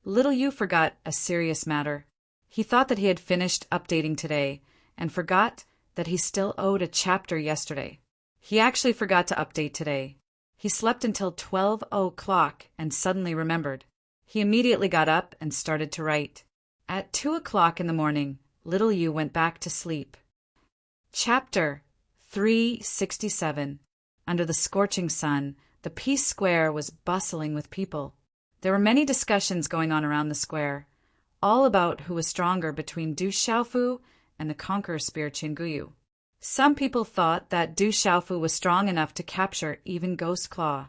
Little Yu forgot a serious matter. He thought that he had finished updating today and forgot that he still owed a chapter yesterday. He actually forgot to update today. He slept until 12 o'clock and suddenly remembered. He immediately got up and started to write. At 2 o'clock in the morning, Little Yu went back to sleep. Chapter 367. Under the scorching sun, the Peace Square was bustling with people. There were many discussions going on around the square, all about who was stronger between Du Xiaofu and the Conqueror spear Qinguyu. Some people thought that Du Xiaofu was strong enough to capture even Ghost Claw,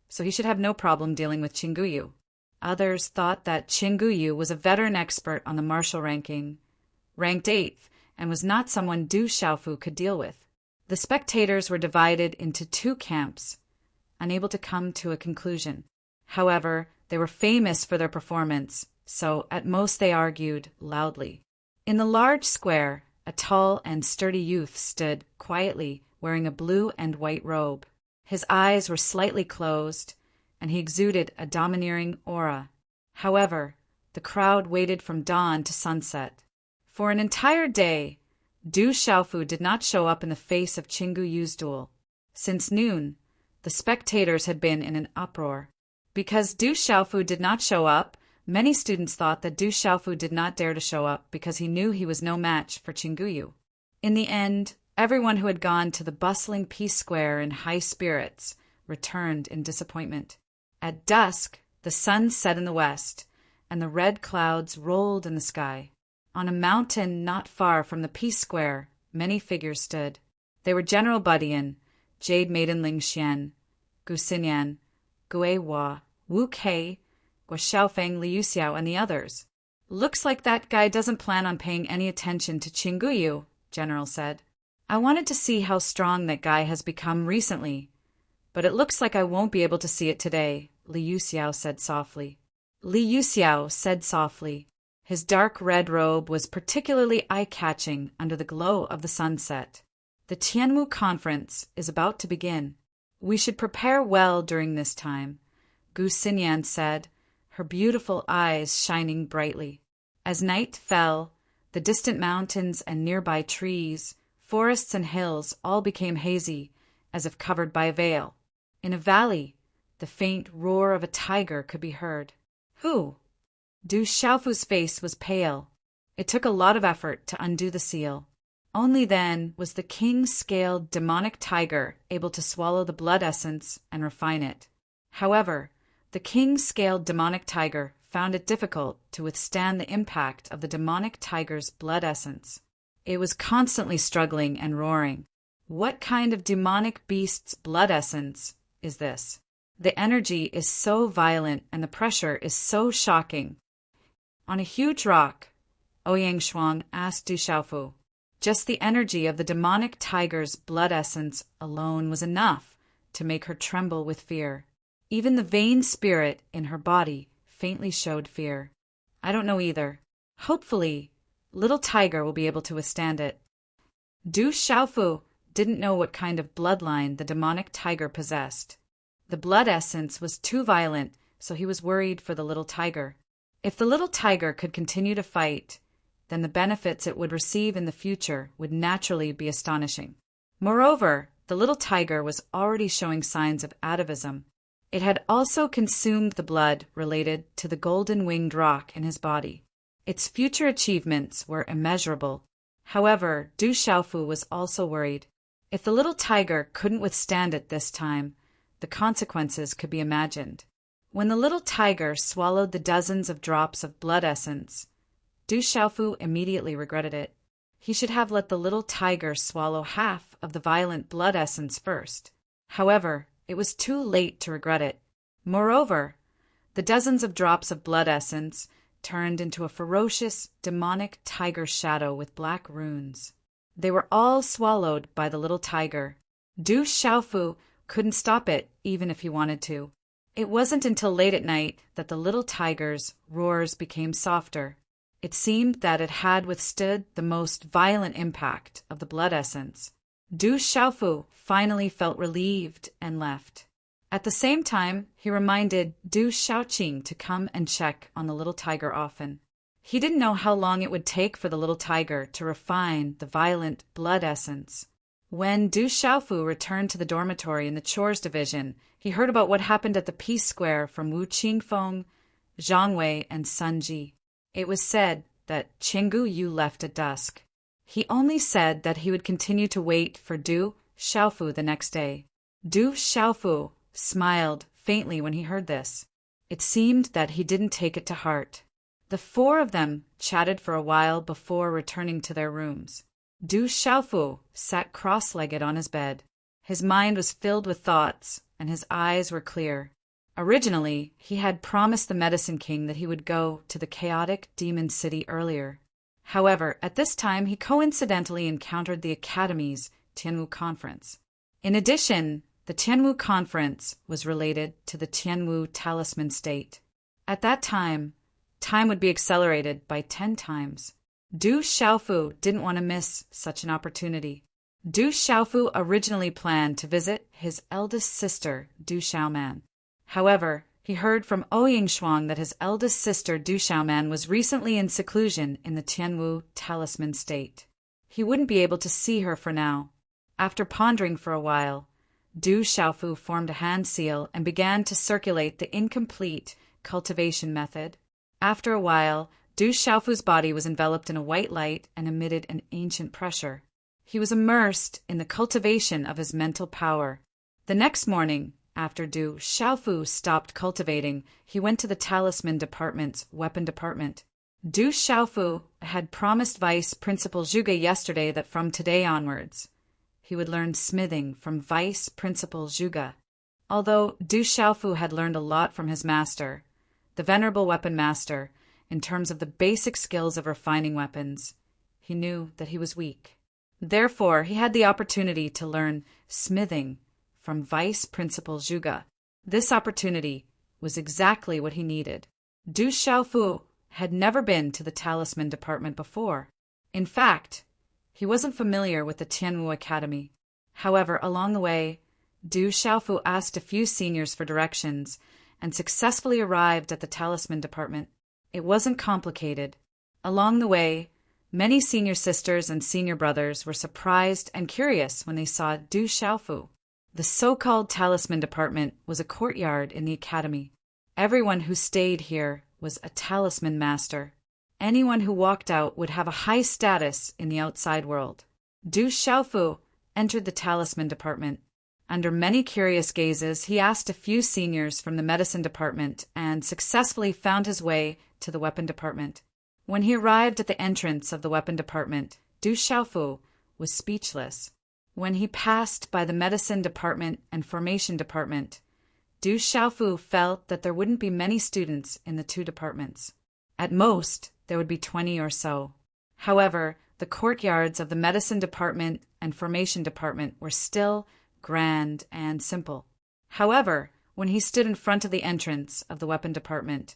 so he should have no problem dealing with Qinguyu. Others thought that Qinguyu was a veteran expert on the martial ranking, ranked 8th, and was not someone Du Xiaofu could deal with. The spectators were divided into two camps, unable to come to a conclusion. However, they were famous for their performance, so at most they argued loudly. In the large square, a tall and sturdy youth stood quietly, wearing a blue and white robe. His eyes were slightly closed, and he exuded a domineering aura. However, the crowd waited from dawn to sunset. For an entire day, Du Xiaofu did not show up in the face of Qinguyu's duel. Since noon, the spectators had been in an uproar. Because Du Xiaofu did not show up, many students thought that Du Xiaofu did not dare to show up because he knew he was no match for Qinguyu. In the end, everyone who had gone to the bustling Peace Square in high spirits returned in disappointment. At dusk, the sun set in the west, and the red clouds rolled in the sky. On a mountain not far from the Peace Square, many figures stood. They were General Budian, Jade Maiden Ling Xian, Gu Xinyan, Gui Hua, Wu Kei, Guo Xiaofeng, Liu Xiao, and the others. Looks like that guy doesn't plan on paying any attention to Qinguyu, General said. I wanted to see how strong that guy has become recently, but it looks like I won't be able to see it today, Liu Xiao said softly. Liu Xiao said softly. His dark red robe was particularly eye-catching under the glow of the sunset. The Tianwu conference is about to begin. We should prepare well during this time, Gu Xinyan said, her beautiful eyes shining brightly. As night fell, the distant mountains and nearby trees, forests and hills all became hazy, as if covered by a veil. In a valley, the faint roar of a tiger could be heard. Who? Du Xiaofu's face was pale. It took a lot of effort to undo the seal. Only then was the king-scaled demonic tiger able to swallow the blood essence and refine it. However, the king-scaled demonic tiger found it difficult to withstand the impact of the demonic tiger's blood essence. It was constantly struggling and roaring. What kind of demonic beast's blood essence is this? The energy is so violent and the pressure is so shocking. On a huge rock, Ouyang Shuang asked Du Xiaofu. Just the energy of the demonic tiger's blood essence alone was enough to make her tremble with fear. Even the vain spirit in her body faintly showed fear. I don't know either. Hopefully, little tiger will be able to withstand it. Du Xiaofu didn't know what kind of bloodline the demonic tiger possessed. The blood essence was too violent, so he was worried for the little tiger. If the little tiger could continue to fight, then the benefits it would receive in the future would naturally be astonishing. Moreover, the little tiger was already showing signs of atavism. It had also consumed the blood related to the golden-winged roc in his body. Its future achievements were immeasurable. However, Du Xiaofu was also worried. If the little tiger couldn't withstand it this time, the consequences could be imagined. When the little tiger swallowed the dozens of drops of blood essence, Du Xiaofu immediately regretted it. He should have let the little tiger swallow half of the violent blood essence first. However, it was too late to regret it. Moreover, the dozens of drops of blood essence turned into a ferocious, demonic tiger shadow with black runes. They were all swallowed by the little tiger. Du Xiaofu couldn't stop it, even if he wanted to. It wasn't until late at night that the little tiger's roars became softer. It seemed that it had withstood the most violent impact of the blood essence. Du Xiaofu finally felt relieved and left. At the same time, he reminded Du Xiaoqing to come and check on the little tiger often. He didn't know how long it would take for the little tiger to refine the violent blood essence. When Du Xiaofu returned to the dormitory in the chores division, he heard about what happened at the Peace Square from Wu Qingfeng, Zhang Wei, and Sun Ji. It was said that Chenggu Yu left at dusk. He only said that he would continue to wait for Du Xiaofu the next day. Du Xiaofu smiled faintly when he heard this. It seemed that he didn't take it to heart. The four of them chatted for a while before returning to their rooms. Du Xiaofu sat cross-legged on his bed. His mind was filled with thoughts, and his eyes were clear. Originally, he had promised the Medicine King that he would go to the chaotic demon city earlier. However, at this time he coincidentally encountered the Academy's Tianwu Conference. In addition, the Tianwu Conference was related to the Tianwu Talisman State. At that time would be accelerated by 10 times. Du Xiaofu didn't want to miss such an opportunity. Du Xiaofu originally planned to visit his eldest sister, Du Xiaoman. However, he heard from Ouying Shuang that his eldest sister, Du Xiaoman, was recently in seclusion in the Tianwu Talisman State. He wouldn't be able to see her for now. After pondering for a while, Du Xiaofu formed a hand seal and began to circulate the incomplete cultivation method. After a while, Du Xiaofu's body was enveloped in a white light and emitted an ancient pressure. He was immersed in the cultivation of his mental power. The next morning, after Du Xiaofu stopped cultivating, he went to the Talisman Department's weapon department. Du Xiaofu had promised Vice Principal Zhuge yesterday that from today onwards, he would learn smithing from Vice Principal Zhuge. Although Du Xiaofu had learned a lot from his master, the Venerable Weapon Master, in terms of the basic skills of refining weapons, he knew that he was weak. Therefore, he had the opportunity to learn smithing from Vice Principal Zhuge. This opportunity was exactly what he needed. Du Xiaofu had never been to the Talisman Department before. In fact, he wasn't familiar with the Tianwu Academy. However, along the way, Du Xiaofu asked a few seniors for directions and successfully arrived at the Talisman Department. It wasn't complicated. Along the way, many senior sisters and senior brothers were surprised and curious when they saw Du Xiaofu. The so-called Talisman Department was a courtyard in the academy. Everyone who stayed here was a talisman master. Anyone who walked out would have a high status in the outside world. Du Xiaofu entered the Talisman Department. Under many curious gazes, he asked a few seniors from the medicine department and successfully found his way to the weapon department. When he arrived at the entrance of the weapon department, Du Xiaofu was speechless. When he passed by the medicine department and formation department, Du Xiaofu felt that there wouldn't be many students in the two departments. At most, there would be 20 or so. However, the courtyards of the medicine department and formation department were still grand and simple. However, When he stood in front of the entrance of the weapon department,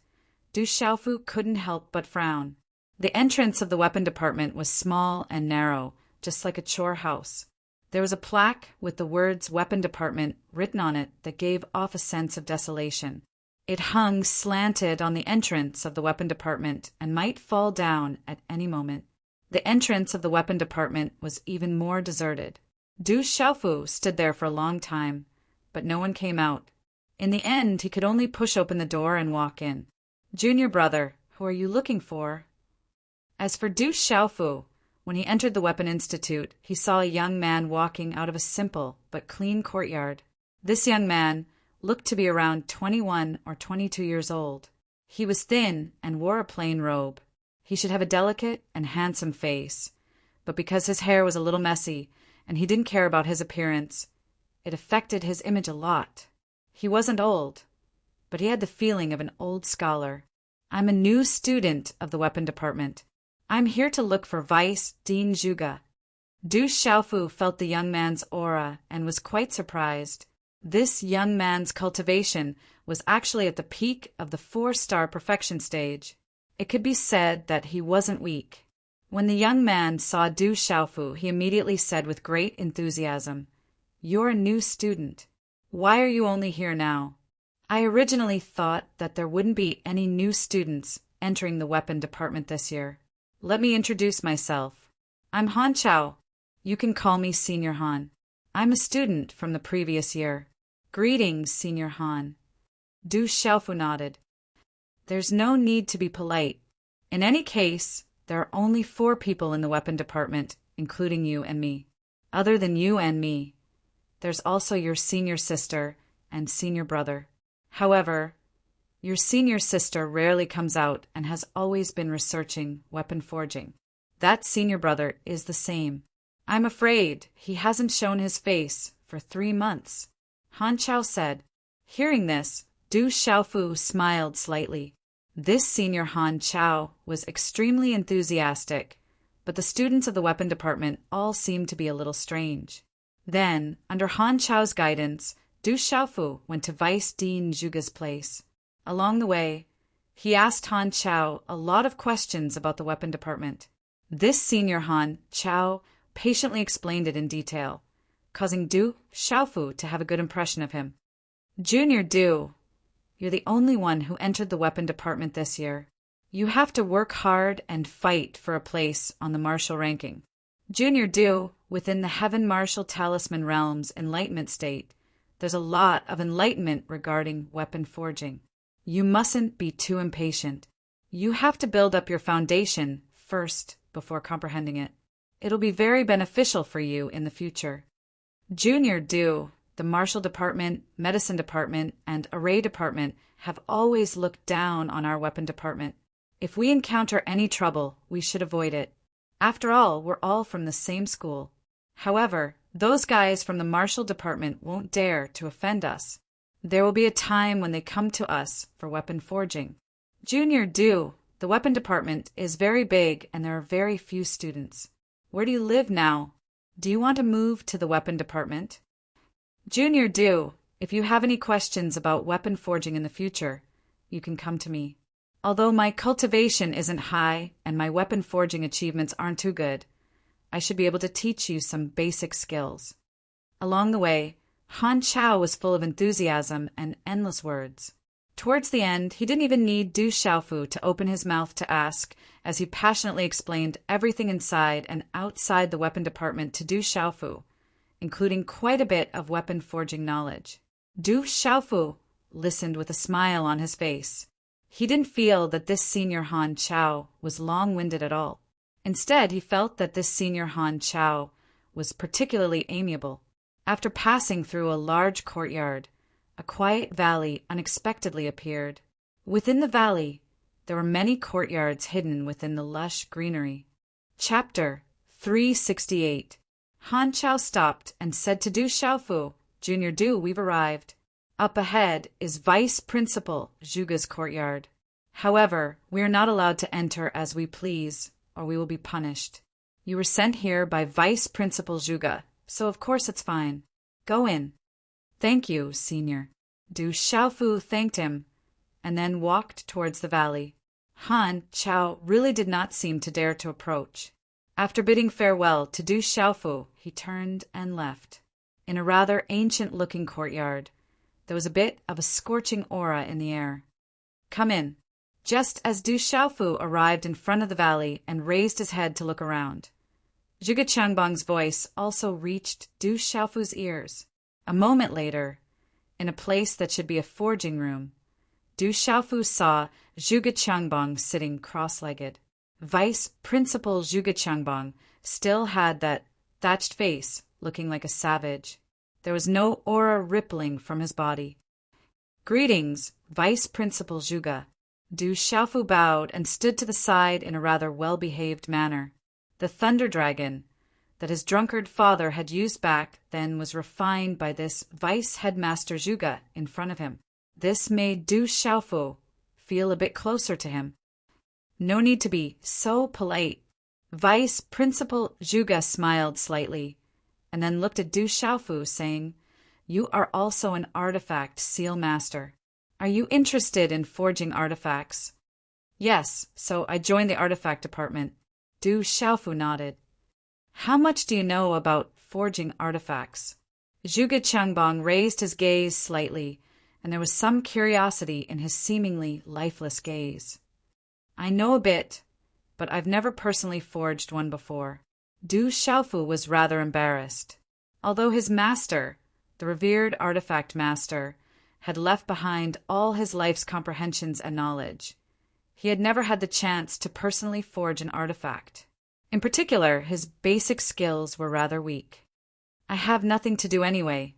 Du Xiaofu couldn't help but frown. The entrance of the weapon department was small and narrow, just like a chore house. There was a plaque with the words Weapon Department written on it that gave off a sense of desolation. It hung slanted on the entrance of the weapon department and might fall down at any moment. The entrance of the weapon department was even more deserted. Du Xiaofu stood there for a long time, but no one came out. In the end, he could only push open the door and walk in. "Junior brother, who are you looking for?" As for Du Xiaofu, when he entered the Weapon Institute, he saw a young man walking out of a simple but clean courtyard. This young man looked to be around 21 or 22 years old. He was thin and wore a plain robe. He should have a delicate and handsome face, but because his hair was a little messy and he didn't care about his appearance, it affected his image a lot. He wasn't old, but he had the feeling of an old scholar. "I'm a new student of the Weapon Department. I'm here to look for Vice Dean Zhuge." Du Xiaofu felt the young man's aura and was quite surprised. This young man's cultivation was actually at the peak of the 4-star perfection stage. It could be said that he wasn't weak. When the young man saw Du Xiaofu, he immediately said with great enthusiasm, "You're a new student. Why are you only here now?" "I originally thought that there wouldn't be any new students entering the weapon department this year. Let me introduce myself. I'm Han Chao. You can call me Senior Han. I'm a student from the previous year." "Greetings, Senior Han." Du Xiaofu nodded. "There's no need to be polite. In any case, there are only 4 people in the weapon department, including you and me. Other than you and me, there's also your senior sister and senior brother. However, your senior sister rarely comes out and has always been researching weapon forging. That senior brother is the same. I'm afraid he hasn't shown his face for 3 months," Han Chao said. Hearing this, Du Xiaofu smiled slightly. This senior Han Chao was extremely enthusiastic, but the students of the weapon department all seemed to be a little strange. Then, under Han Chao's guidance, Du Xiaofu went to Vice Dean Zhuge's place. Along the way, he asked Han Chao a lot of questions about the weapon department. This senior Han Chao patiently explained it in detail, causing Du Xiaofu to have a good impression of him. "Junior Du, you're the only one who entered the weapon department this year. You have to work hard and fight for a place on the martial ranking. Junior Du, within the Heaven Martial Talisman Realm's enlightenment state, there's a lot of enlightenment regarding weapon forging. You mustn't be too impatient. You have to build up your foundation first before comprehending it. It'll be very beneficial for you in the future. Junior Du, the Martial Department, Medicine Department, and Array Department have always looked down on our weapon department. If we encounter any trouble, we should avoid it. After all, we're all from the same school. However, those guys from the Martial Department won't dare to offend us. There will be a time when they come to us for weapon forging. Junior Du, the weapon department is very big and there are very few students. Where do you live now? Do you want to move to the weapon department? Junior Du, if you have any questions about weapon forging in the future, you can come to me. Although my cultivation isn't high and my weapon forging achievements aren't too good, I should be able to teach you some basic skills." Along the way, Han Chao was full of enthusiasm and endless words. Towards the end, he didn't even need Du Xiaofu to open his mouth to ask, as he passionately explained everything inside and outside the weapon department to Du Xiaofu, including quite a bit of weapon forging knowledge. Du Xiaofu listened with a smile on his face. He didn't feel that this senior Han Chao was long-winded at all. Instead, he felt that this senior Han Chao was particularly amiable. After passing through a large courtyard, a quiet valley unexpectedly appeared. Within the valley, there were many courtyards hidden within the lush greenery. Chapter 368. Han Chao stopped and said to Du Xiaofu, "Junior Du, we've arrived. Up ahead is Vice Principal Zhuge's courtyard. However, we are not allowed to enter as we please, or we will be punished. You were sent here by Vice Principal Zhuge, so of course it's fine. Go in." "Thank you, Senior." Du Xiaofu thanked him and then walked towards the valley. Han Chao really did not seem to dare to approach. After bidding farewell to Du Xiaofu, he turned and left. In a rather ancient-looking courtyard, there was a bit of a scorching aura in the air. "Come in." Just as Du Xiaofu arrived in front of the valley and raised his head to look around, Zhuge Qiangbang's voice also reached Du Xiaofu's ears. A moment later, in a place that should be a forging room, Du Xiaofu saw Zhuge Qiangbang sitting cross-legged. Vice Principal Zhuge Qiangbang still had that thatched face, looking like a savage. There was no aura rippling from his body. "Greetings, Vice Principal Zhuge." Du Xiaofu bowed and stood to the side in a rather well-behaved manner. The thunder dragon that his drunkard father had used back then was refined by this Vice Headmaster Zhuge in front of him. This made Du Xiaofu feel a bit closer to him. "No need to be so polite." Vice Principal Zhuge smiled slightly and then looked at Du Xiaofu, saying, "You are also an artifact seal master. Are you interested in forging artifacts?" "Yes, so I joined the artifact department." Du Xiaofu nodded. "How much do you know about forging artifacts?" Zhuge Qiangbang raised his gaze slightly, and there was some curiosity in his seemingly lifeless gaze. "I know a bit, but I've never personally forged one before." Du Xiaofu was rather embarrassed. Although his master, the revered artifact master, had left behind all his life's comprehensions and knowledge, he had never had the chance to personally forge an artifact. In particular, his basic skills were rather weak. "I have nothing to do anyway,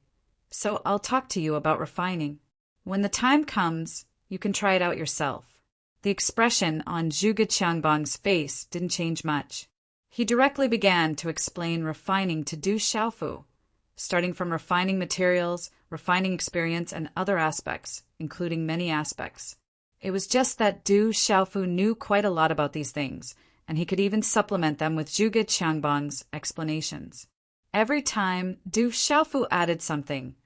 so I'll talk to you about refining. When the time comes, you can try it out yourself." The expression on Zhuge Qiangbang's face didn't change much. He directly began to explain refining to Du Xiaofu, starting from refining materials, refining experience, and other aspects, including many aspects. It was just that Du Xiaofu knew quite a lot about these things, and he could even supplement them with Zhuge Qiangbang's explanations. Every time Du Xiaofu added something,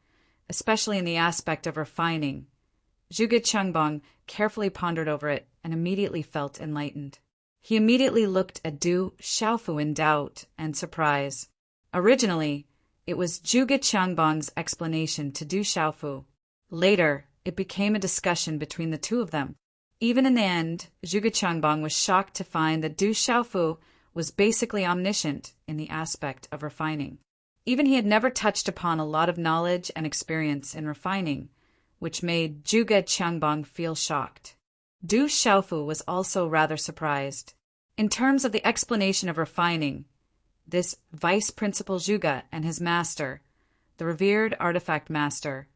especially in the aspect of refining, Zhuge Qiangbang carefully pondered over it and immediately felt enlightened. He immediately looked at Du Xiaofu in doubt and surprise. Originally, it was Zhuge Qiangbang's explanation to Du Xiaofu. Later, it became a discussion between the two of them. Even in the end, Zhuge Qiangbang was shocked to find that Du Xiaofu was basically omniscient in the aspect of refining. Even he had never touched upon a lot of knowledge and experience in refining, which made Zhuge Qiangbang feel shocked. Du Xiaofu was also rather surprised. In terms of the explanation of refining, this Vice Principal Zhuge and his master, the revered artifact master,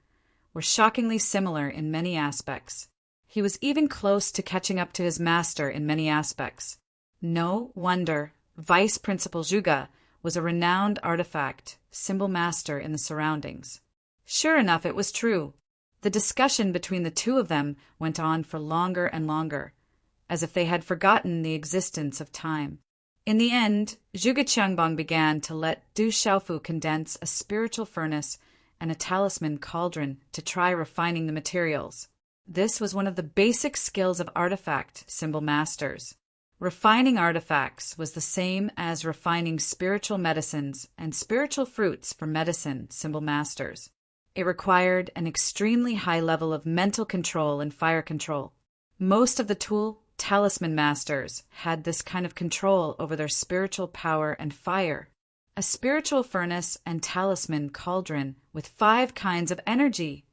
were shockingly similar in many aspects. He was even close to catching up to his master in many aspects. No wonder Vice Principal Zhuge was a renowned artifact, symbol master in the surroundings. Sure enough, it was true. The discussion between the two of them went on for longer and longer, as if they had forgotten the existence of time. In the end, Zhuge Qiangbang began to let Du Xiaofu condense a spiritual furnace and a talisman cauldron to try refining the materials. This was one of the basic skills of artifact symbol masters. Refining artifacts was the same as refining spiritual medicines and spiritual fruits for medicine symbol masters. It required an extremely high level of mental control and fire control. Most of the tool talisman masters had this kind of control over their spiritual power and fire. A spiritual furnace and talisman cauldron with 5 kinds of energy.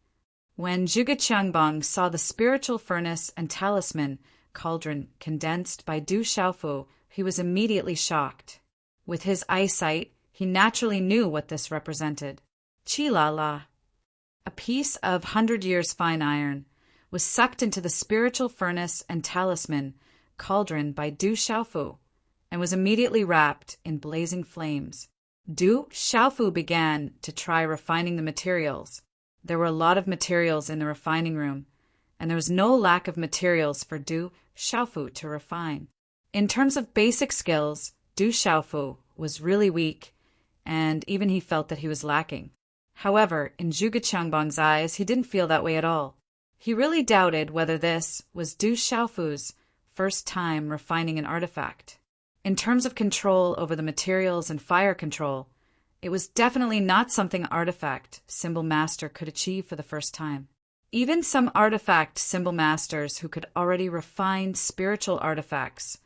When Zhuge Qiangbang saw the spiritual furnace and talisman cauldron condensed by Du Xiaofu, he was immediately shocked. With his eyesight, he naturally knew what this represented. Chi-la-la. A piece of 100 years fine iron was sucked into the spiritual furnace and talisman cauldron by Du Xiaofu and was immediately wrapped in blazing flames. Du Xiaofu began to try refining the materials. There were a lot of materials in the refining room, and there was no lack of materials for Du Xiaofu to refine. In terms of basic skills, Du Xiaofu was really weak, and even he felt that he was lacking. However, in Zhuge Qiangbang's eyes, he didn't feel that way at all. He really doubted whether this was Du Xiaofu's first time refining an artifact. In terms of control over the materials and fire control, it was definitely not something artifact symbol master could achieve for the first time. Even some artifact symbol masters who could already refine spiritual artifacts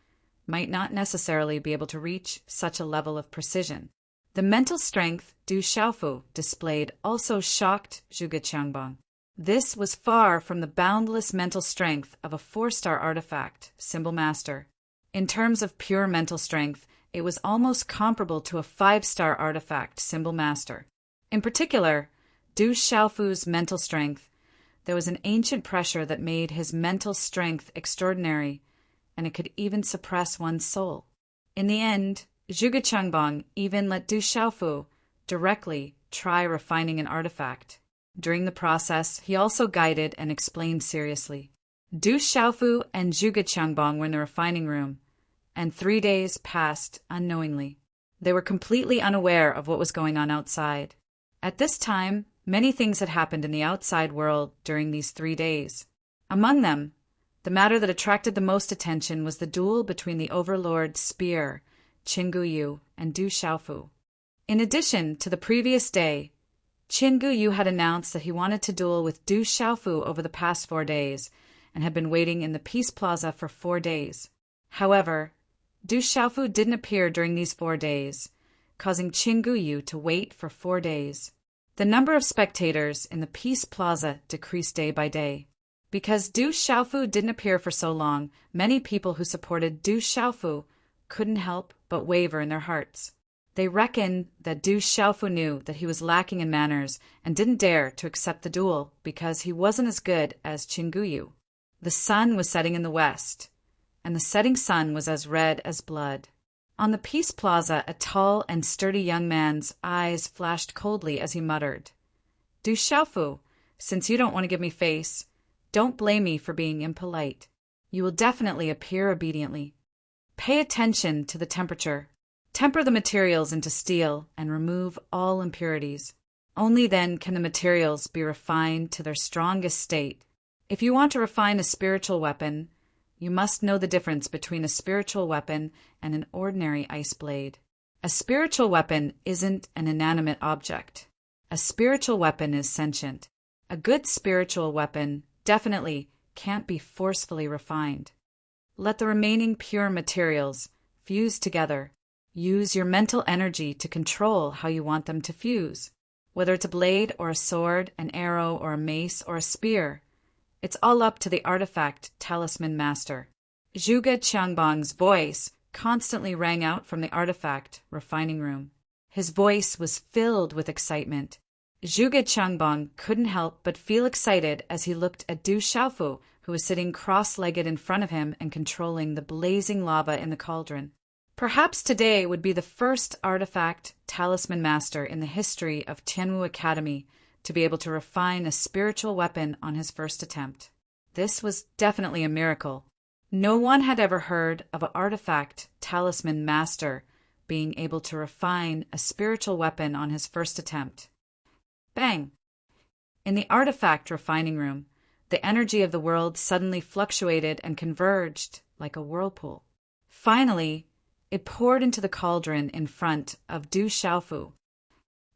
might not necessarily be able to reach such a level of precision. The mental strength Du Xiaofu displayed also shocked Zhuge Qiangbang. This was far from the boundless mental strength of a 4-star artifact symbol master. In terms of pure mental strength, it was almost comparable to a 5-star artifact symbol master. In particular, Du Xiaofu's mental strength, there was an ancient pressure that made his mental strength extraordinary, and it could even suppress one's soul. In the end, Zhuge Qiangbang even let Du Xiaofu directly try refining an artifact. During the process, he also guided and explained seriously. Du Xiaofu and Zhuge Qiangbang were in the refining room, and 3 days passed unknowingly. They were completely unaware of what was going on outside. At this time, many things had happened in the outside world during these 3 days. Among them, the matter that attracted the most attention was the duel between the Overlord's spear, Qin Guyu, and Du Xiaofu. In addition to the previous day, Qin Guyu had announced that he wanted to duel with Du Xiaofu over the past 4 days and had been waiting in the Peace Plaza for 4 days. However, Du Xiaofu didn't appear during these 4 days, causing Qin Guyu to wait for 4 days. The number of spectators in the Peace Plaza decreased day by day. Because Du Xiaofu didn't appear for so long, many people who supported Du Xiaofu couldn't help but waver in their hearts. They reckoned that Du Xiaofu knew that he was lacking in manners and didn't dare to accept the duel because he wasn't as good as Qin Guyu. The sun was setting in the west, and the setting sun was as red as blood. On the Peace Plaza, a tall and sturdy young man's eyes flashed coldly as he muttered, Du Xiaofu, since you don't want to give me face, don't blame me for being impolite. You will definitely appear obediently. Pay attention to the temperature. Temper the materials into steel and remove all impurities. Only then can the materials be refined to their strongest state. If you want to refine a spiritual weapon, you must know the difference between a spiritual weapon and an ordinary ice blade. A spiritual weapon isn't an inanimate object. A spiritual weapon is sentient. A good spiritual weapon definitely can't be forcefully refined. Let the remaining pure materials fuse together. Use your mental energy to control how you want them to fuse. Whether it's a blade or a sword, an arrow or a mace or a spear, it's all up to the artifact talisman master. Zhuge Qiangbang's voice constantly rang out from the artifact refining room. His voice was filled with excitement. Zhuge Qiangbang couldn't help but feel excited as he looked at Du Xiaofu, who was sitting cross-legged in front of him and controlling the blazing lava in the cauldron. Perhaps today would be the first artifact talisman master in the history of Tianwu Academy to be able to refine a spiritual weapon on his first attempt. This was definitely a miracle. No one had ever heard of an artifact talisman master being able to refine a spiritual weapon on his first attempt. Bang! In the artifact refining room, the energy of the world suddenly fluctuated and converged like a whirlpool. Finally, it poured into the cauldron in front of Du Xiaofu.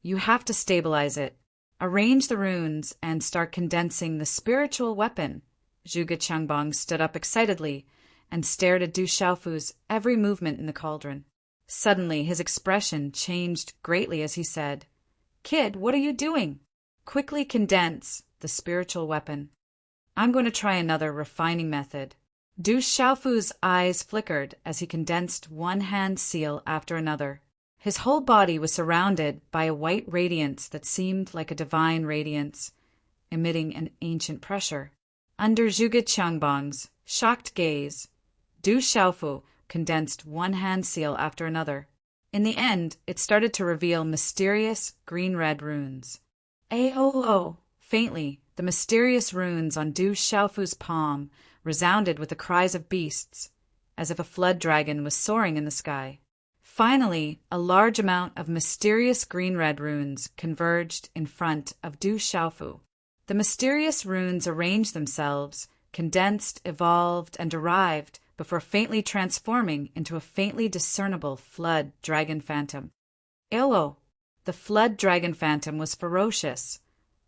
You have to stabilize it. Arrange the runes and start condensing the spiritual weapon. Zhuge Qiangbang stood up excitedly and stared at Du Xiaofu's every movement in the cauldron. Suddenly, his expression changed greatly as he said, Kid, what are you doing? Quickly condense the spiritual weapon. I'm going to try another refining method. Du Xiaofu's eyes flickered as he condensed one hand seal after another. His whole body was surrounded by a white radiance that seemed like a divine radiance, emitting an ancient pressure. Under Zhuge Qiangbang's shocked gaze, Du Xiaofu condensed one hand seal after another. In the end, it started to reveal mysterious green-red runes. Aho! Faintly, the mysterious runes on Du Xiaofu's palm resounded with the cries of beasts, as if a flood dragon was soaring in the sky. Finally, a large amount of mysterious green-red runes converged in front of Du Xiaofu. The mysterious runes arranged themselves, condensed, evolved, and arrived before faintly transforming into a faintly discernible flood dragon phantom. Ewo! The flood dragon phantom was ferocious,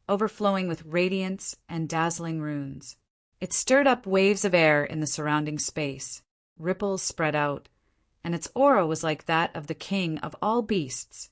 overflowing with radiance and dazzling runes. It stirred up waves of air in the surrounding space. Ripples spread out, and its aura was like that of the king of all beasts.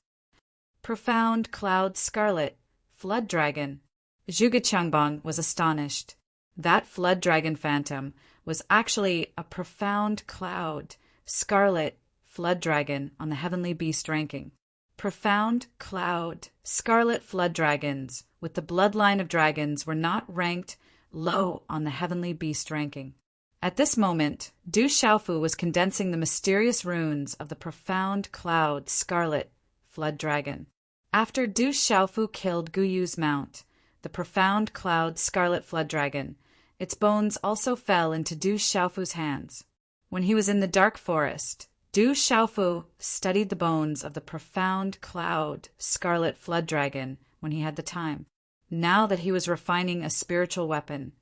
Profound cloud scarlet, flood dragon. Zhuge Qiangbang was astonished. That flood dragon phantom was actually a profound cloud, scarlet, flood dragon on the heavenly beast ranking. Profound cloud, scarlet flood dragons with the bloodline of dragons were not ranked low on the heavenly beast ranking. At this moment, Du Xiaofu was condensing the mysterious runes of the profound cloud, scarlet, flood dragon. After Du Xiaofu killed Guyu's mount, the profound cloud, scarlet flood dragon, its bones also fell into Du Xiaofu's hands. When he was in the dark forest, Du Xiaofu studied the bones of the profound cloud, scarlet flood dragon when he had the time. Now that he was refining a spiritual weapon,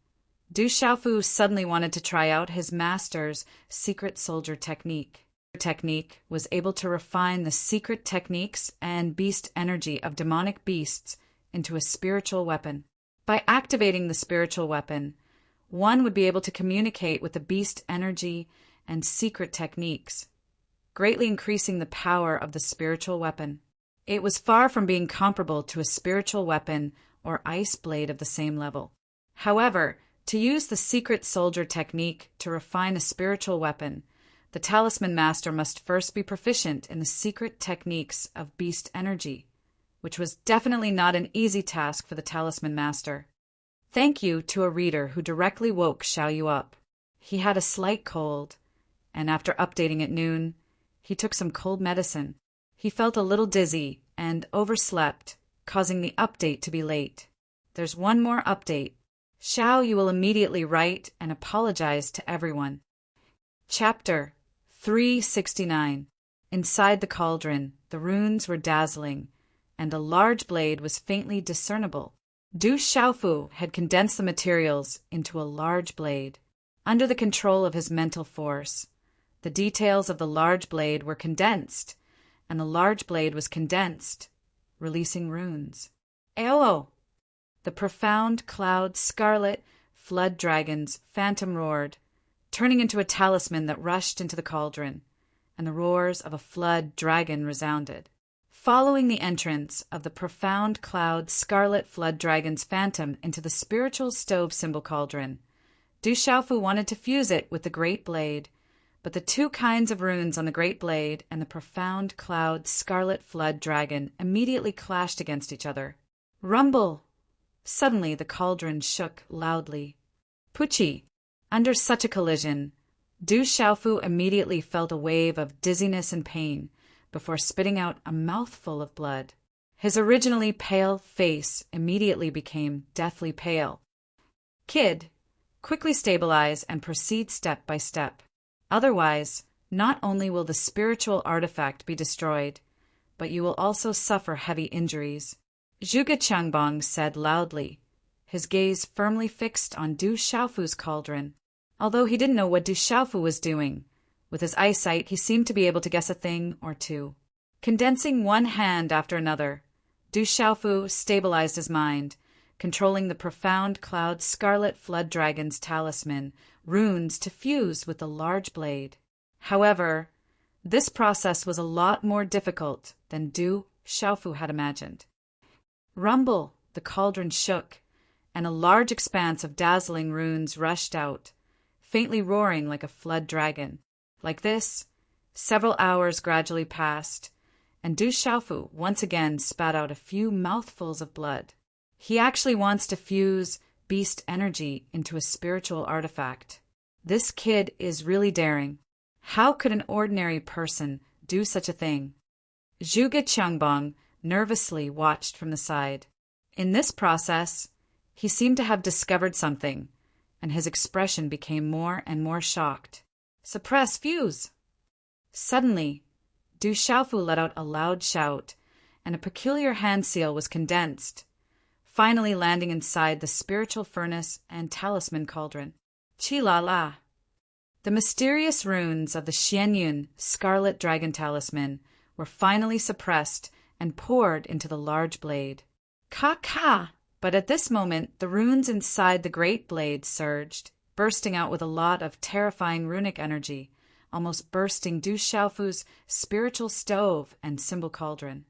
Du Xiaofu suddenly wanted to try out his master's secret soldier technique. The technique was able to refine the secret techniques and beast energy of demonic beasts into a spiritual weapon. By activating the spiritual weapon, one would be able to communicate with the beast energy and secret techniques, greatly increasing the power of the spiritual weapon. It was far from being comparable to a spiritual weapon or ice blade of the same level. However, to use the secret soldier technique to refine a spiritual weapon, the talisman master must first be proficient in the secret techniques of beast energy, which was definitely not an easy task for the talisman master. Thank you to a reader who directly woke Xiaoyu up. He had a slight cold, and after updating at noon, he took some cold medicine. He felt a little dizzy and overslept, causing the update to be late. There's one more update. Xiaoyu will immediately write and apologize to everyone. Chapter 369. Inside the cauldron, the runes were dazzling, and a large blade was faintly discernible. Du Xiaofu had condensed the materials into a large blade. Under the control of his mental force, the details of the large blade were condensed, and the large blade was condensed, releasing runes. Aowo! The profound cloud scarlet flood dragon's phantom roared, turning into a talisman that rushed into the cauldron, and the roars of a flood dragon resounded. Following the entrance of the profound cloud scarlet flood dragon's phantom into the spiritual stove symbol cauldron, Du Xiaofu wanted to fuse it with the great blade, but the two kinds of runes on the great blade and the profound cloud scarlet flood dragon immediately clashed against each other. Rumble! Suddenly the cauldron shook loudly. Pucci! Under such a collision, Du Xiaofu immediately felt a wave of dizziness and pain before spitting out a mouthful of blood. His originally pale face immediately became deathly pale. Kid, quickly stabilize and proceed step by step. Otherwise, not only will the spiritual artifact be destroyed, but you will also suffer heavy injuries. Zhuge Qiangbang said loudly, his gaze firmly fixed on Du Xiaofu's cauldron. Although he didn't know what Du Xiaofu was doing, with his eyesight he seemed to be able to guess a thing or two. Condensing one hand after another, Du Xiaofu stabilized his mind, controlling the profound cloud scarlet flood dragon's talisman, runes to fuse with the large blade. However, this process was a lot more difficult than Du Xiaofu had imagined. Rumble! The cauldron shook, and a large expanse of dazzling runes rushed out, faintly roaring like a flood dragon. Like this, several hours gradually passed, and Du Xiaofu once again spat out a few mouthfuls of blood. He actually wants to fuse beast energy into a spiritual artifact. This kid is really daring. How could an ordinary person do such a thing? Zhuge Qiangbang nervously watched from the side. In this process, he seemed to have discovered something, and his expression became more and more shocked. Suppress fuse! Suddenly, Du Xiaofu let out a loud shout, and a peculiar hand seal was condensed, finally landing inside the spiritual furnace and talisman cauldron. Chi la la. The mysterious runes of the Xianyun Scarlet Dragon Talisman were finally suppressed and poured into the large blade. Ka-ka! But at this moment, the runes inside the great blade surged, bursting out with a lot of terrifying runic energy, almost bursting Du Xiaofu's spiritual stove and symbol cauldron.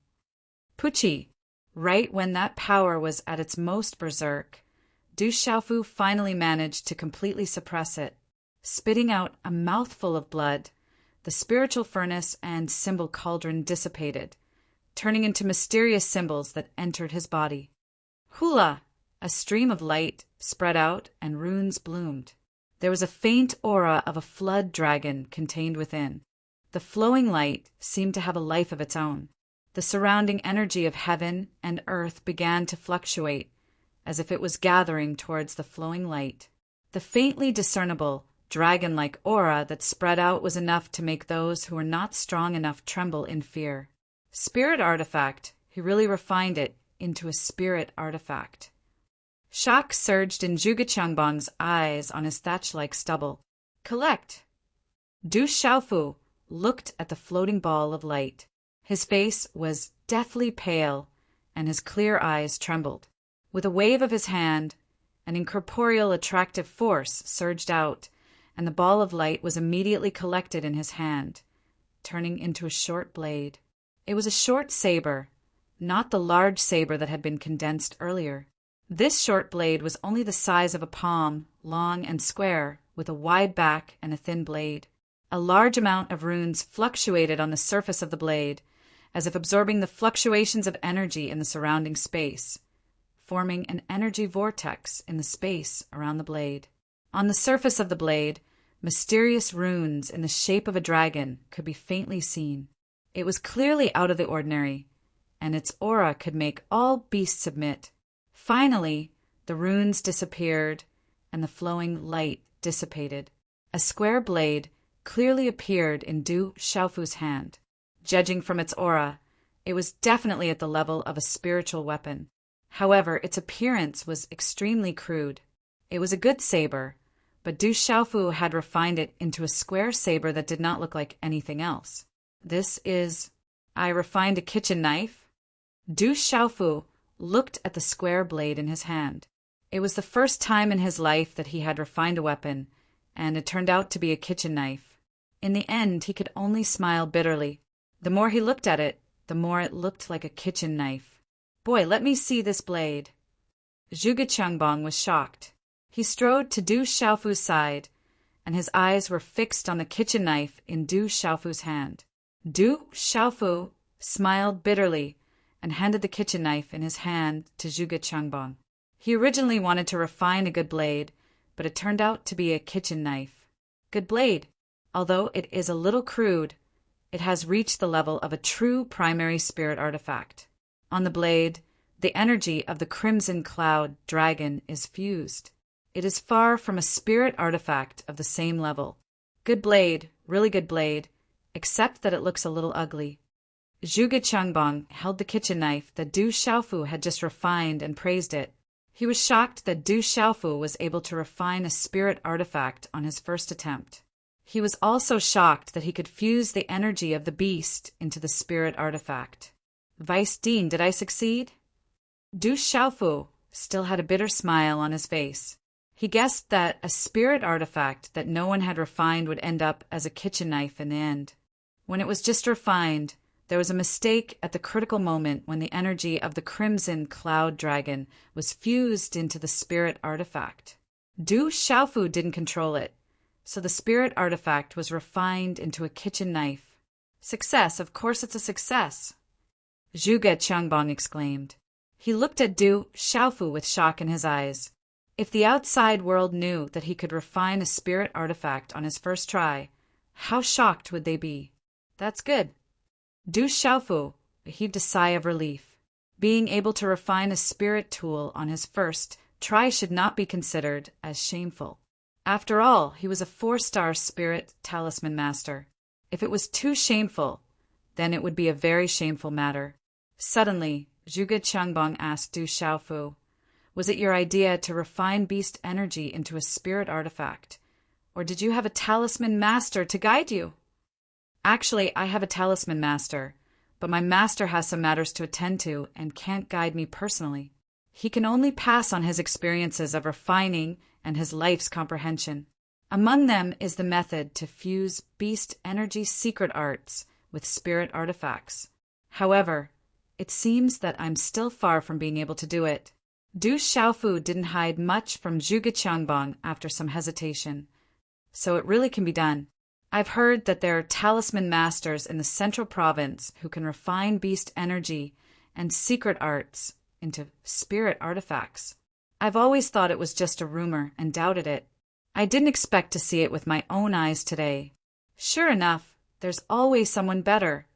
Pucci! Right when that power was at its most berserk, Du Xiaofu finally managed to completely suppress it. Spitting out a mouthful of blood, the spiritual furnace and symbol cauldron dissipated, turning into mysterious symbols that entered his body. Hula! A stream of light spread out and runes bloomed. There was a faint aura of a flood dragon contained within. The flowing light seemed to have a life of its own. The surrounding energy of heaven and earth began to fluctuate, as if it was gathering towards the flowing light. The faintly discernible, dragon-like aura that spread out was enough to make those who were not strong enough tremble in fear. Spirit artifact. He really refined it into a spirit artifact. Shock surged in Zhuge Qiangbang's eyes on his thatch-like stubble. Collect! Du Xiaofu looked at the floating ball of light. His face was deathly pale, and his clear eyes trembled. With a wave of his hand, an incorporeal attractive force surged out, and the ball of light was immediately collected in his hand, turning into a short blade. It was a short saber, not the large saber that had been condensed earlier. This short blade was only the size of a palm, long and square, with a wide back and a thin blade. A large amount of runes fluctuated on the surface of the blade, as if absorbing the fluctuations of energy in the surrounding space, forming an energy vortex in the space around the blade. On the surface of the blade, mysterious runes in the shape of a dragon could be faintly seen. It was clearly out of the ordinary, and its aura could make all beasts submit. Finally, the runes disappeared, and the flowing light dissipated. A square blade clearly appeared in Du Xiaofu's hand. Judging from its aura, it was definitely at the level of a spiritual weapon. However, its appearance was extremely crude. It was a good saber, but Du Xiaofu had refined it into a square saber that did not look like anything else. I refined a kitchen knife? Du Xiaofu looked at the square blade in his hand. It was the first time in his life that he had refined a weapon, and it turned out to be a kitchen knife. In the end, he could only smile bitterly. The more he looked at it, the more it looked like a kitchen knife. Boy, let me see this blade. Zhuge Qiangbang was shocked. He strode to Du Xiaofu's side, and his eyes were fixed on the kitchen knife in Du Xiaofu's hand. Du Xiaofu smiled bitterly and handed the kitchen knife in his hand to Zhuge Qiangbang. He originally wanted to refine a good blade, but it turned out to be a kitchen knife. Good blade. Although it is a little crude, it has reached the level of a true primary spirit artifact. On the blade, the energy of the Crimson Cloud Dragon is fused. It is far from a spirit artifact of the same level. Good blade, really good blade, except that it looks a little ugly. Zhuge Qiangbang held the kitchen knife that Du Xiaofu had just refined and praised it. He was shocked that Du Xiaofu was able to refine a spirit artifact on his first attempt. He was also shocked that he could fuse the energy of the beast into the spirit artifact. Vice Dean, did I succeed? Du Xiaofu still had a bitter smile on his face. He guessed that a spirit artifact that no one had refined would end up as a kitchen knife in the end. When it was just refined, there was a mistake at the critical moment when the energy of the Crimson Cloud Dragon was fused into the spirit artifact. Du Xiaofu didn't control it, so the spirit artifact was refined into a kitchen knife. Success, of course it's a success, Zhuge Qiangbang exclaimed. He looked at Du Xiaofu with shock in his eyes. If the outside world knew that he could refine a spirit artifact on his first try, how shocked would they be? That's good. Du Xiaofu heaved a sigh of relief. Being able to refine a spirit tool on his first try should not be considered as shameful. After all, he was a 4-star spirit talisman master. If it was too shameful, then it would be a very shameful matter. Suddenly, Zhuge Qiangbang asked Du Xiaofu, "Was it your idea to refine beast energy into a spirit artifact? Or did you have a talisman master to guide you?" "Actually, I have a talisman master, but my master has some matters to attend to and can't guide me personally. He can only pass on his experiences of refining and his life's comprehension. Among them is the method to fuse beast energy secret arts with spirit artifacts. However, it seems that I'm still far from being able to do it." Du Xiaofu didn't hide much from Zhuge Qiangbang after some hesitation. "So it really can be done. I've heard that there are talisman masters in the central province who can refine beast energy and secret arts into spirit artifacts. I've always thought it was just a rumor and doubted it. I didn't expect to see it with my own eyes today." "Sure enough, there's always someone better,"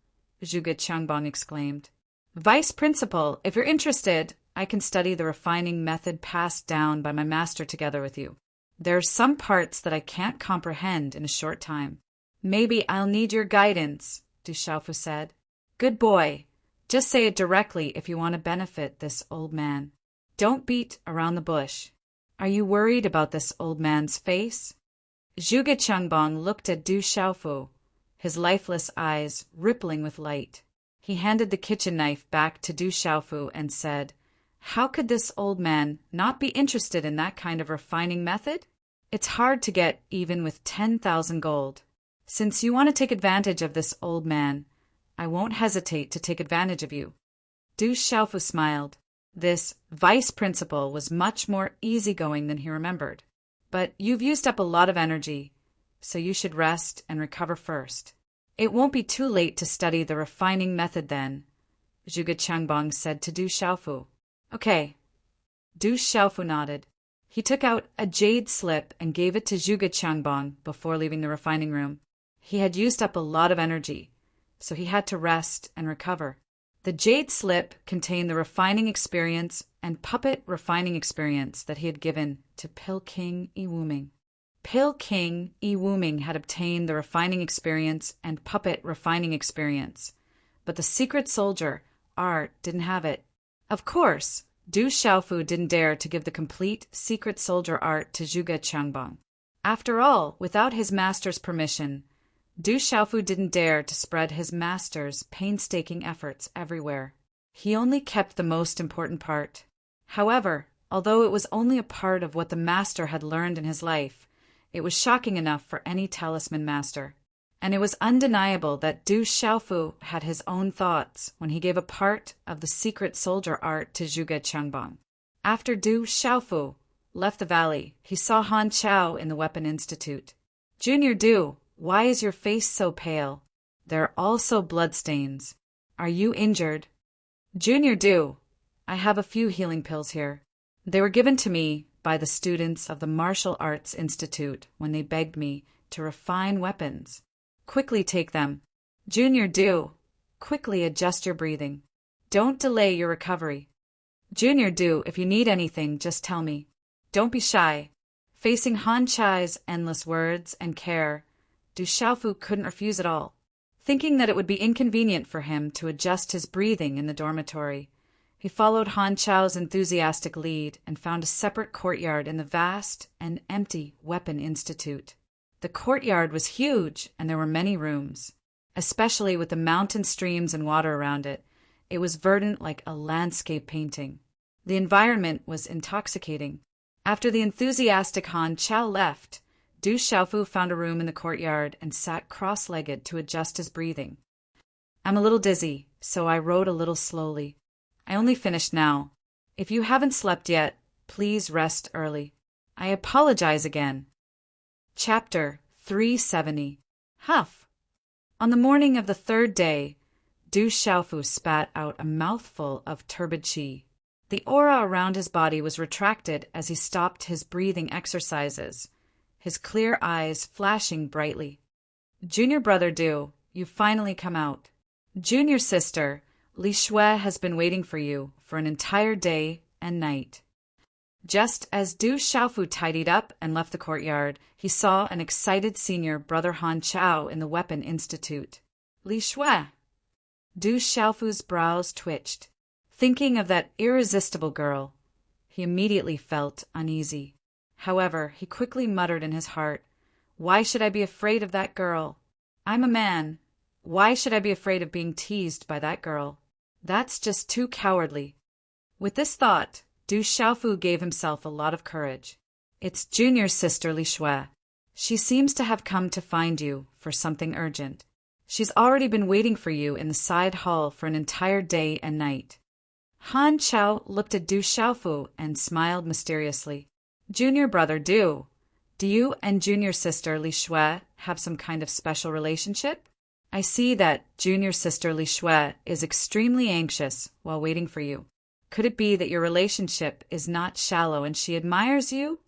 Zhuge Qiangbang exclaimed. "Vice Principal, if you're interested, I can study the refining method passed down by my master together with you. There are some parts that I can't comprehend in a short time." "Maybe I'll need your guidance," Du Xiaofu said. "Good boy. Just say it directly if you want to benefit this old man. Don't beat around the bush. Are you worried about this old man's face?" Zhuge Qiangbang looked at Du Xiaofu, his lifeless eyes rippling with light. He handed the kitchen knife back to Du Xiaofu and said, "How could this old man not be interested in that kind of refining method? It's hard to get even with 10,000 gold. Since you want to take advantage of this old man, I won't hesitate to take advantage of you." Du Xiaofu smiled. This vice principal was much more easygoing than he remembered. "But you've used up a lot of energy, so you should rest and recover first. It won't be too late to study the refining method then," Zhuge Qiangbang said to Du Xiaofu. "Okay." Du Xiaofu nodded. He took out a jade slip and gave it to Zhuge Qiangbang before leaving the refining room. He had used up a lot of energy, so he had to rest and recover. The jade slip contained the refining experience and puppet refining experience that he had given to Pil King Iwuming. Pil King Iwuming had obtained the refining experience and puppet refining experience, but the secret soldier, Art, didn't have it. Of course, Du Xiaofu didn't dare to give the complete secret soldier art to Zhuge Qiangbang. After all, without his master's permission, Du Xiaofu didn't dare to spread his master's painstaking efforts everywhere. He only kept the most important part. However, although it was only a part of what the master had learned in his life, it was shocking enough for any talisman master. And it was undeniable that Du Xiaofu had his own thoughts when he gave a part of the secret soldier art to Zhuge Qiangbang. After Du Xiaofu left the valley, he saw Han Chao in the Weapon Institute. "Junior Du, why is your face so pale? There are also bloodstains. Are you injured?" "Junior Du, I have a few healing pills here. They were given to me by the students of the Martial Arts Institute when they begged me to refine weapons. Quickly take them. Junior Du, quickly adjust your breathing. Don't delay your recovery. Junior Du, if you need anything, just tell me. Don't be shy." Facing Han Chai's endless words and care, Du Xiaofu couldn't refuse at all. Thinking that it would be inconvenient for him to adjust his breathing in the dormitory, he followed Han Chao's enthusiastic lead and found a separate courtyard in the vast and empty Weapon Institute. The courtyard was huge, and there were many rooms. Especially with the mountain streams and water around it, it was verdant like a landscape painting. The environment was intoxicating. After the enthusiastic Han Chao left, Du Xiaofu found a room in the courtyard and sat cross-legged to adjust his breathing. "I'm a little dizzy, so I rode a little slowly. I only finished now. If you haven't slept yet, please rest early. I apologize again." Chapter 370. Huff. On the morning of the third day, Du Xiaofu spat out a mouthful of turbid qi. The aura around his body was retracted as he stopped his breathing exercises, his clear eyes flashing brightly. "Junior brother Du, you've finally come out. Junior sister, Li Shui has been waiting for you for an entire day and night." Just as Du Xiaofu tidied up and left the courtyard, he saw an excited senior brother Han Chao in the Weapon Institute. "Li Shui, Du Xiaofu's brows twitched. Thinking of that irresistible girl, he immediately felt uneasy. However, he quickly muttered in his heart, "Why should I be afraid of that girl? I'm a man. Why should I be afraid of being teased by that girl? That's just too cowardly." With this thought, Du Xiaofu gave himself a lot of courage. "It's Junior's sister Li Shui. She seems to have come to find you for something urgent. She's already been waiting for you in the side hall for an entire day and night." Han Chao looked at Du Xiaofu and smiled mysteriously. "Junior brother Du, do you and junior sister Li Shui have some kind of special relationship? I see that junior sister Li Shui is extremely anxious while waiting for you. Could it be that your relationship is not shallow and she admires you?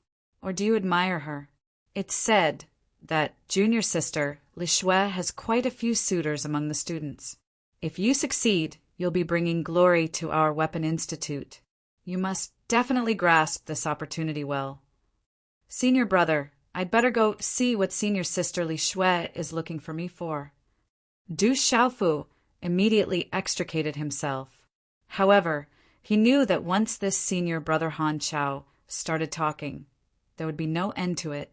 Or do you admire her? It's said that junior sister Li Shui has quite a few suitors among the students. If you succeed, you'll be bringing glory to our Weapon Institute. You must definitely grasp this opportunity well. Senior brother, I'd better go see what senior sister Li Shui is looking for me for." Du Xiaofu immediately extricated himself. However, he knew that once this senior brother Han Chao started talking, there would be no end to it.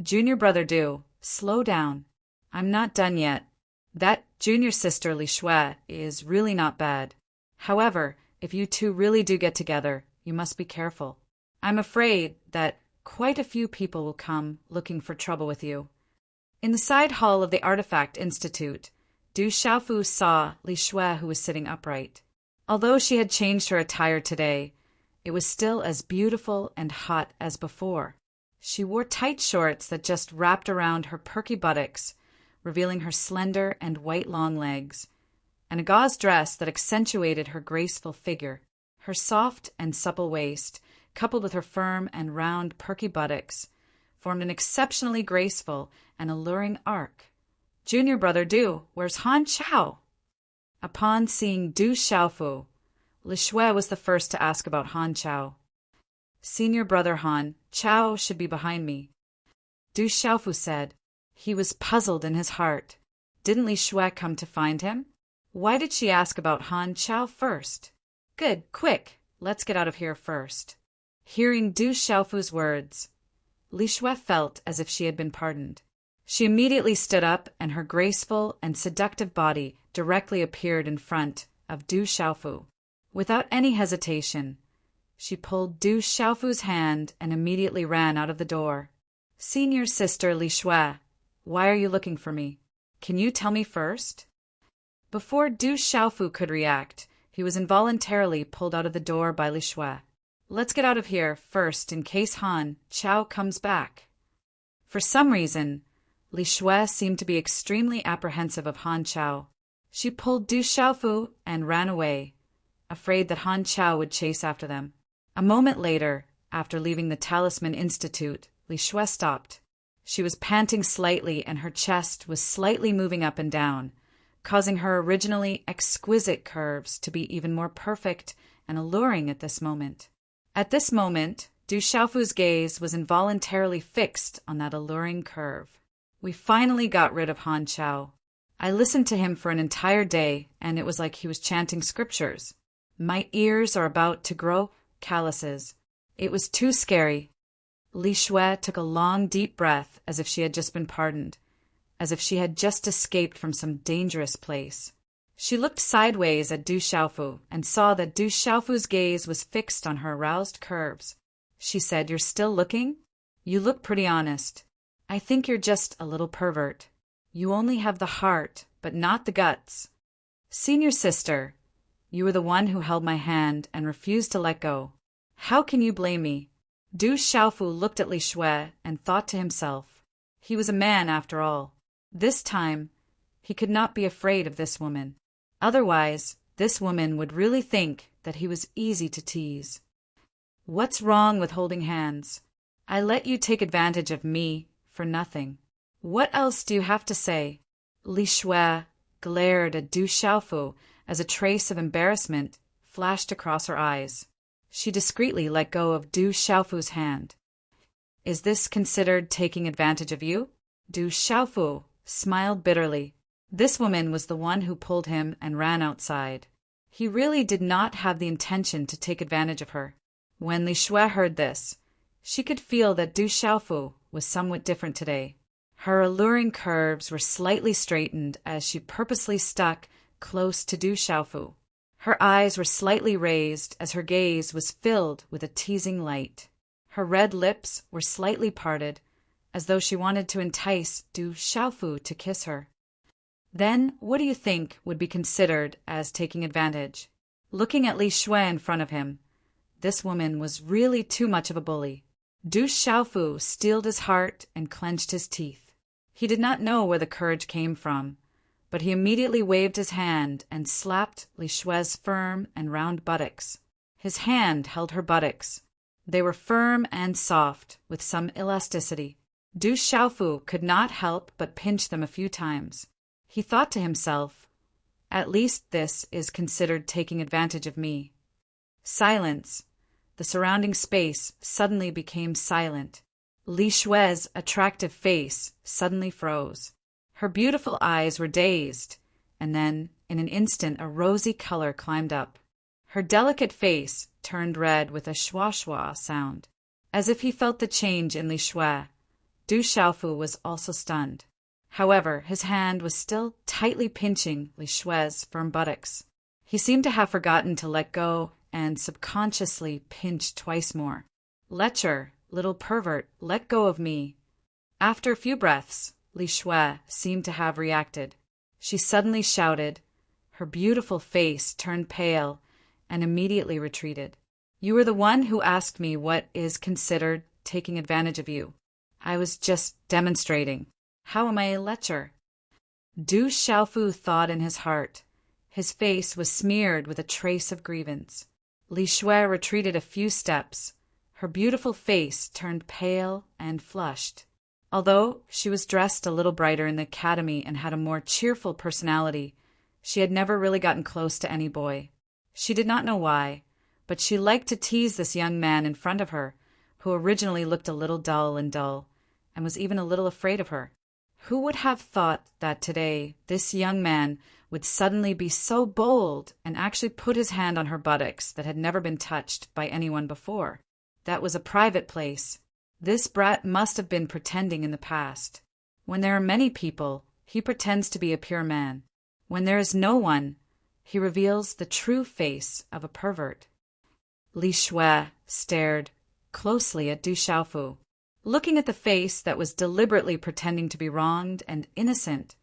"Junior brother Du, slow down. I'm not done yet. That junior sister Li Shui is really not bad. However, if you two really do get together, you must be careful. I'm afraid that quite a few people will come looking for trouble with you." In the side hall of the Artifact Institute, Du Xiaofu saw Li Shui, who was sitting upright. Although she had changed her attire today, it was still as beautiful and hot as before. She wore tight shorts that just wrapped around her perky buttocks, revealing her slender and white long legs, and a gauze dress that accentuated her graceful figure. Her soft and supple waist, coupled with her firm and round perky buttocks, formed an exceptionally graceful and alluring arc. "Junior brother Du, where's Han Chao?" Upon seeing Du Xiaofu, Li Shui was the first to ask about Han Chao. "Senior brother Han, Chao should be behind me," Du Xiaofu said. He was puzzled in his heart. Didn't Li Shui come to find him? Why did she ask about Han Chao first? "Good, quick, let's get out of here first." Hearing Du Xiaofu's words, Li Shui felt as if she had been pardoned. She immediately stood up, and her graceful and seductive body directly appeared in front of Du Xiaofu. Without any hesitation, she pulled Du Xiaofu's hand and immediately ran out of the door. "Senior sister Li Shui, why are you looking for me? Can you tell me first?" Before Du Xiaofu could react, he was involuntarily pulled out of the door by Li Shui. "Let's get out of here first in case Han Chao comes back." For some reason, Li Shui seemed to be extremely apprehensive of Han Chao. She pulled Du Xiaofu and ran away, afraid that Han Chao would chase after them. A moment later, after leaving the Talisman Institute, Li Shui stopped. She was panting slightly and her chest was slightly moving up and down, causing her originally exquisite curves to be even more perfect and alluring at this moment. At this moment, Du Xiaofu's gaze was involuntarily fixed on that alluring curve. We finally got rid of Han Chao. I listened to him for an entire day, and it was like he was chanting scriptures. My ears are about to grow calluses. It was too scary. Li Shui took a long, deep breath as if she had just been pardoned, as if she had just escaped from some dangerous place. She looked sideways at Du Xiaofu and saw that Du Xiaofu's gaze was fixed on her aroused curves. She said, "You're still looking? You look pretty honest. I think you're just a little pervert. You only have the heart, but not the guts. Senior sister, you were the one who held my hand and refused to let go. How can you blame me?" Du Xiaofu looked at Li Shui and thought to himself, he was a man after all. This time, he could not be afraid of this woman. Otherwise, this woman would really think that he was easy to tease. What's wrong with holding hands? I let you take advantage of me for nothing. What else do you have to say? Li Shui glared at Du Xiaofu as a trace of embarrassment flashed across her eyes. She discreetly let go of Du Xiaofu's hand. Is this considered taking advantage of you? Du Xiaofu smiled bitterly. This woman was the one who pulled him and ran outside. He really did not have the intention to take advantage of her. When Li Shui heard this, she could feel that Du Xiaofu was somewhat different today. Her alluring curves were slightly straightened as she purposely stuck close to Du Xiaofu. Her eyes were slightly raised as her gaze was filled with a teasing light. Her red lips were slightly parted, as though she wanted to entice Du Xiaofu to kiss her. Then, what do you think would be considered as taking advantage? Looking at Li Shui in front of him, this woman was really too much of a bully. Du Xiaofu steeled his heart and clenched his teeth. He did not know where the courage came from, but he immediately waved his hand and slapped Li Shui's firm and round buttocks. His hand held her buttocks. They were firm and soft, with some elasticity. Du Xiaofu could not help but pinch them a few times. He thought to himself, "At least this is considered taking advantage of me." Silence. The surrounding space suddenly became silent. Li Shui's attractive face suddenly froze. Her beautiful eyes were dazed, and then, in an instant, a rosy color climbed up. Her delicate face turned red with a schwa-schwa sound. As if he felt the change in Li Shui, Du Xiaofu was also stunned. However, his hand was still tightly pinching Li Shui's firm buttocks. He seemed to have forgotten to let go and subconsciously pinched twice more. "Lecher, little pervert, let go of me." After a few breaths, Li Shui seemed to have reacted. She suddenly shouted. Her beautiful face turned pale and immediately retreated. "You were the one who asked me what is considered taking advantage of you. I was just demonstrating. How am I a lecher?" Du Xiaofu thought in his heart. His face was smeared with a trace of grievance. Li Shui retreated a few steps. Her beautiful face turned pale and flushed. Although she was dressed a little brighter in the academy and had a more cheerful personality, she had never really gotten close to any boy. She did not know why, but she liked to tease this young man in front of her, who originally looked a little dull, and was even a little afraid of her. Who would have thought that today this young man would suddenly be so bold and actually put his hand on her buttocks that had never been touched by anyone before? That was a private place. This brat must have been pretending in the past. When there are many people, he pretends to be a pure man. When there is no one, he reveals the true face of a pervert. Li Shui stared closely at Du Xiaofu. Looking at the face that was deliberately pretending to be wronged and innocent,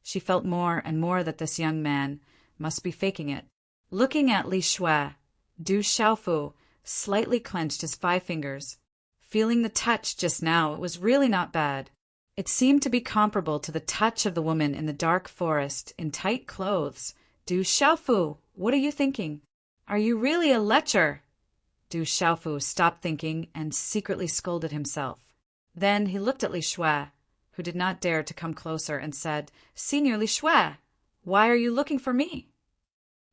she felt more and more that this young man must be faking it. Looking at Li Shui, Du Xiaofu slightly clenched his 5 fingers. Feeling the touch just now, it was really not bad. It seemed to be comparable to the touch of the woman in the dark forest in tight clothes. Du Xiaofu, what are you thinking? Are you really a lecher? Du Xiaofu stopped thinking and secretly scolded himself. Then he looked at Li Shui, who did not dare to come closer, and said, "Senior Li Shui, why are you looking for me?"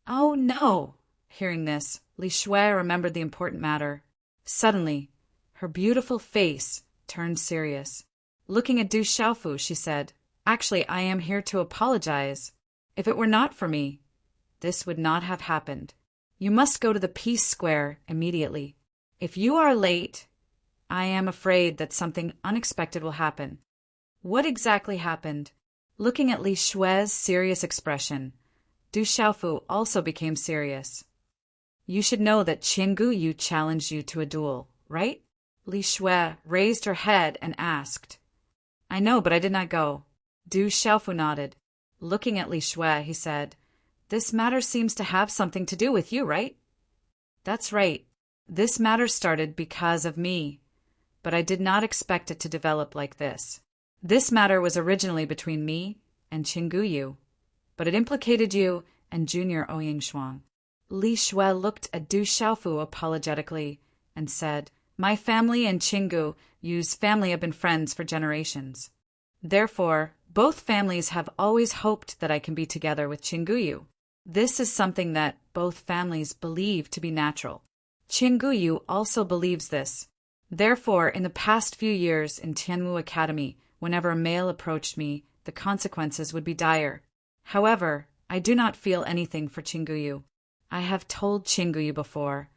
"Oh, no!" Hearing this, Li Shui remembered the important matter. Suddenly, her beautiful face turned serious. Looking at Du Xiaofu, she said, "Actually, I am here to apologize. If it were not for me, this would not have happened. You must go to the Peace Square immediately. If you are late, I am afraid that something unexpected will happen." What exactly happened? Looking at Li Shui's serious expression, Du Xiaofu also became serious. "You should know that Yu challenged you to a duel, right?" Li Shui raised her head and asked. "I know, but I did not go." Du Xiaofu nodded. Looking at Li Shui, he said, "This matter seems to have something to do with you, right?" "That's right. This matter started because of me, but I did not expect it to develop like this. This matter was originally between me and Yu, but it implicated you and Junior Oyingxuang." Li Shui looked at Du Xiaofu apologetically and said, "My family and Yu's family have been friends for generations. Therefore, both families have always hoped that I can be together with Yu. This is something that both families believe to be natural. Yu also believes this. Therefore, in the past few years in Tianwu Academy, whenever a male approached me, the consequences would be dire. However, I do not feel anything for Chinguyu. I have told Chinguyu before,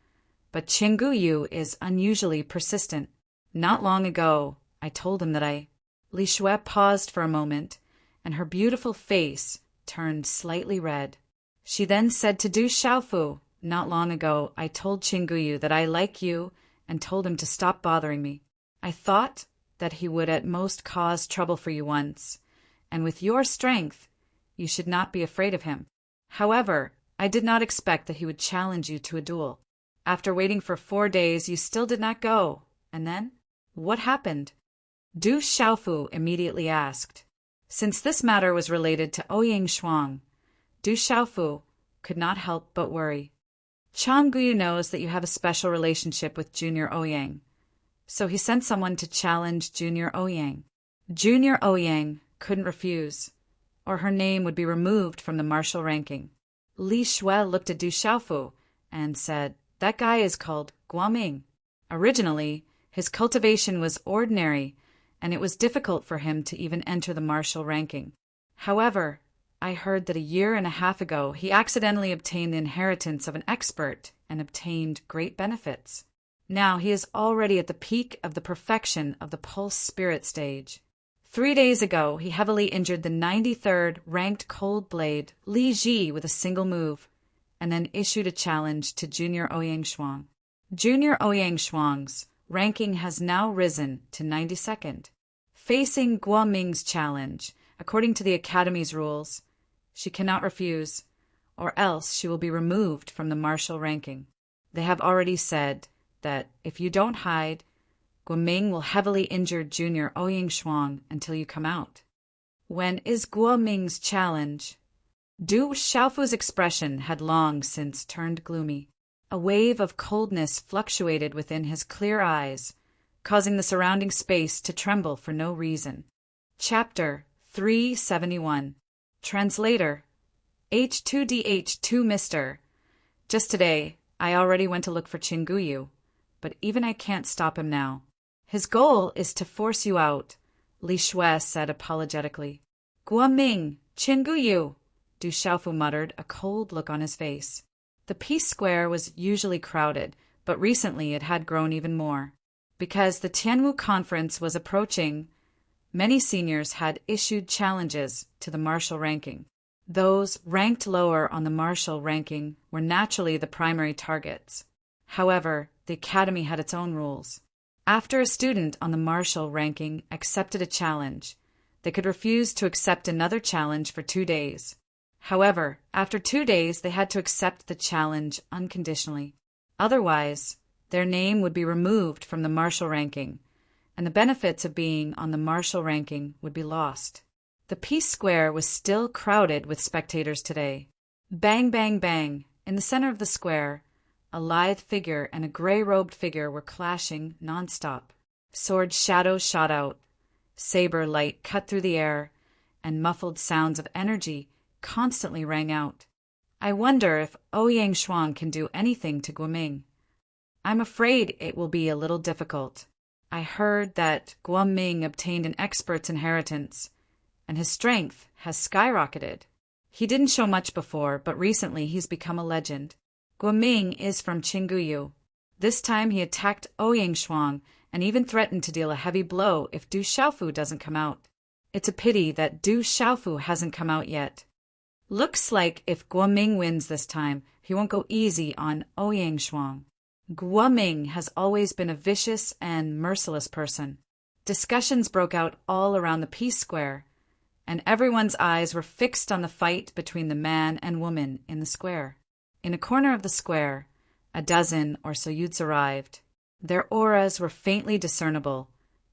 but Chinguyu is unusually persistent. Not long ago, I told him that Li Shui paused for a moment, and her beautiful face turned slightly red. She then said to Du Xiaofu, not long ago, I told Chinguyu that I like you and told him to stop bothering me. I thought that he would at most cause trouble for you once, and with your strength, you should not be afraid of him. However, I did not expect that he would challenge you to a duel. After waiting for 4 days, you still did not go. And then? What happened? Du Xiaofu immediately asked. Since this matter was related to Ouyang Shuang, Du Xiaofu could not help but worry. Chinguyu knows that you have a special relationship with Junior Ouyang, so he sent someone to challenge Junior Ouyang. Junior Ouyang couldn't refuse, or her name would be removed from the martial ranking. Li Shui looked at Du Xiaofu and said, that guy is called Guoming. Originally, his cultivation was ordinary, and it was difficult for him to even enter the martial ranking. However, I heard that a year and a half ago he accidentally obtained the inheritance of an expert and obtained great benefits. Now he is already at the peak of the perfection of the pulse spirit stage. 3 days ago, he heavily injured the 93rd ranked cold blade Li Ji with a single move, and then issued a challenge to Junior Ouyang Shuang. Junior Ouyang Shuang's ranking has now risen to 92nd. Facing Guoming's challenge, according to the Academy's rules, she cannot refuse, or else she will be removed from the martial ranking. They have already said that if you don't hide, Guoming will heavily injure Junior Ouyang Shuang until you come out. When is Guoming's challenge? Du Xiaofu's expression had long since turned gloomy. A wave of coldness fluctuated within his clear eyes, causing the surrounding space to tremble for no reason. Chapter 371. Translator. H2DH2 Mr. Just today, I already went to look for Chinguyu, but even I can't stop him now. His goal is to force you out, Li Shui said apologetically. Guoming, Chinguyu, Du Xiaofu muttered, a cold look on his face. The Peace Square was usually crowded, but recently it had grown even more. Because the Tianwu conference was approaching, many seniors had issued challenges to the martial ranking. Those ranked lower on the martial ranking were naturally the primary targets. However, the Academy had its own rules. After a student on the martial ranking accepted a challenge, they could refuse to accept another challenge for 2 days. However, after 2 days, they had to accept the challenge unconditionally. Otherwise, their name would be removed from the martial ranking, and the benefits of being on the martial ranking would be lost. The Peace Square was still crowded with spectators today. Bang, bang, bang. In the center of the square, a lithe figure and a gray-robed figure were clashing nonstop. Sword shadows shot out, saber light cut through the air, and muffled sounds of energy constantly rang out. I wonder if Ouyang Shuang can do anything to Guoming. I'm afraid it will be a little difficult. I heard that Guoming obtained an expert's inheritance, and his strength has skyrocketed. He didn't show much before, but recently he's become a legend. Guoming is from Chinguyu. This time he attacked Ouyang Shuang and even threatened to deal a heavy blow if Du Xiaofu doesn't come out. It's a pity that Du Xiaofu hasn't come out yet. Looks like if Guoming wins this time, he won't go easy on Ouyang Shuang. Guoming has always been a vicious and merciless person. Discussions broke out all around the Peace Square, and everyone's eyes were fixed on the fight between the man and woman in the square. In a corner of the square, a dozen or so youths arrived. Their auras were faintly discernible,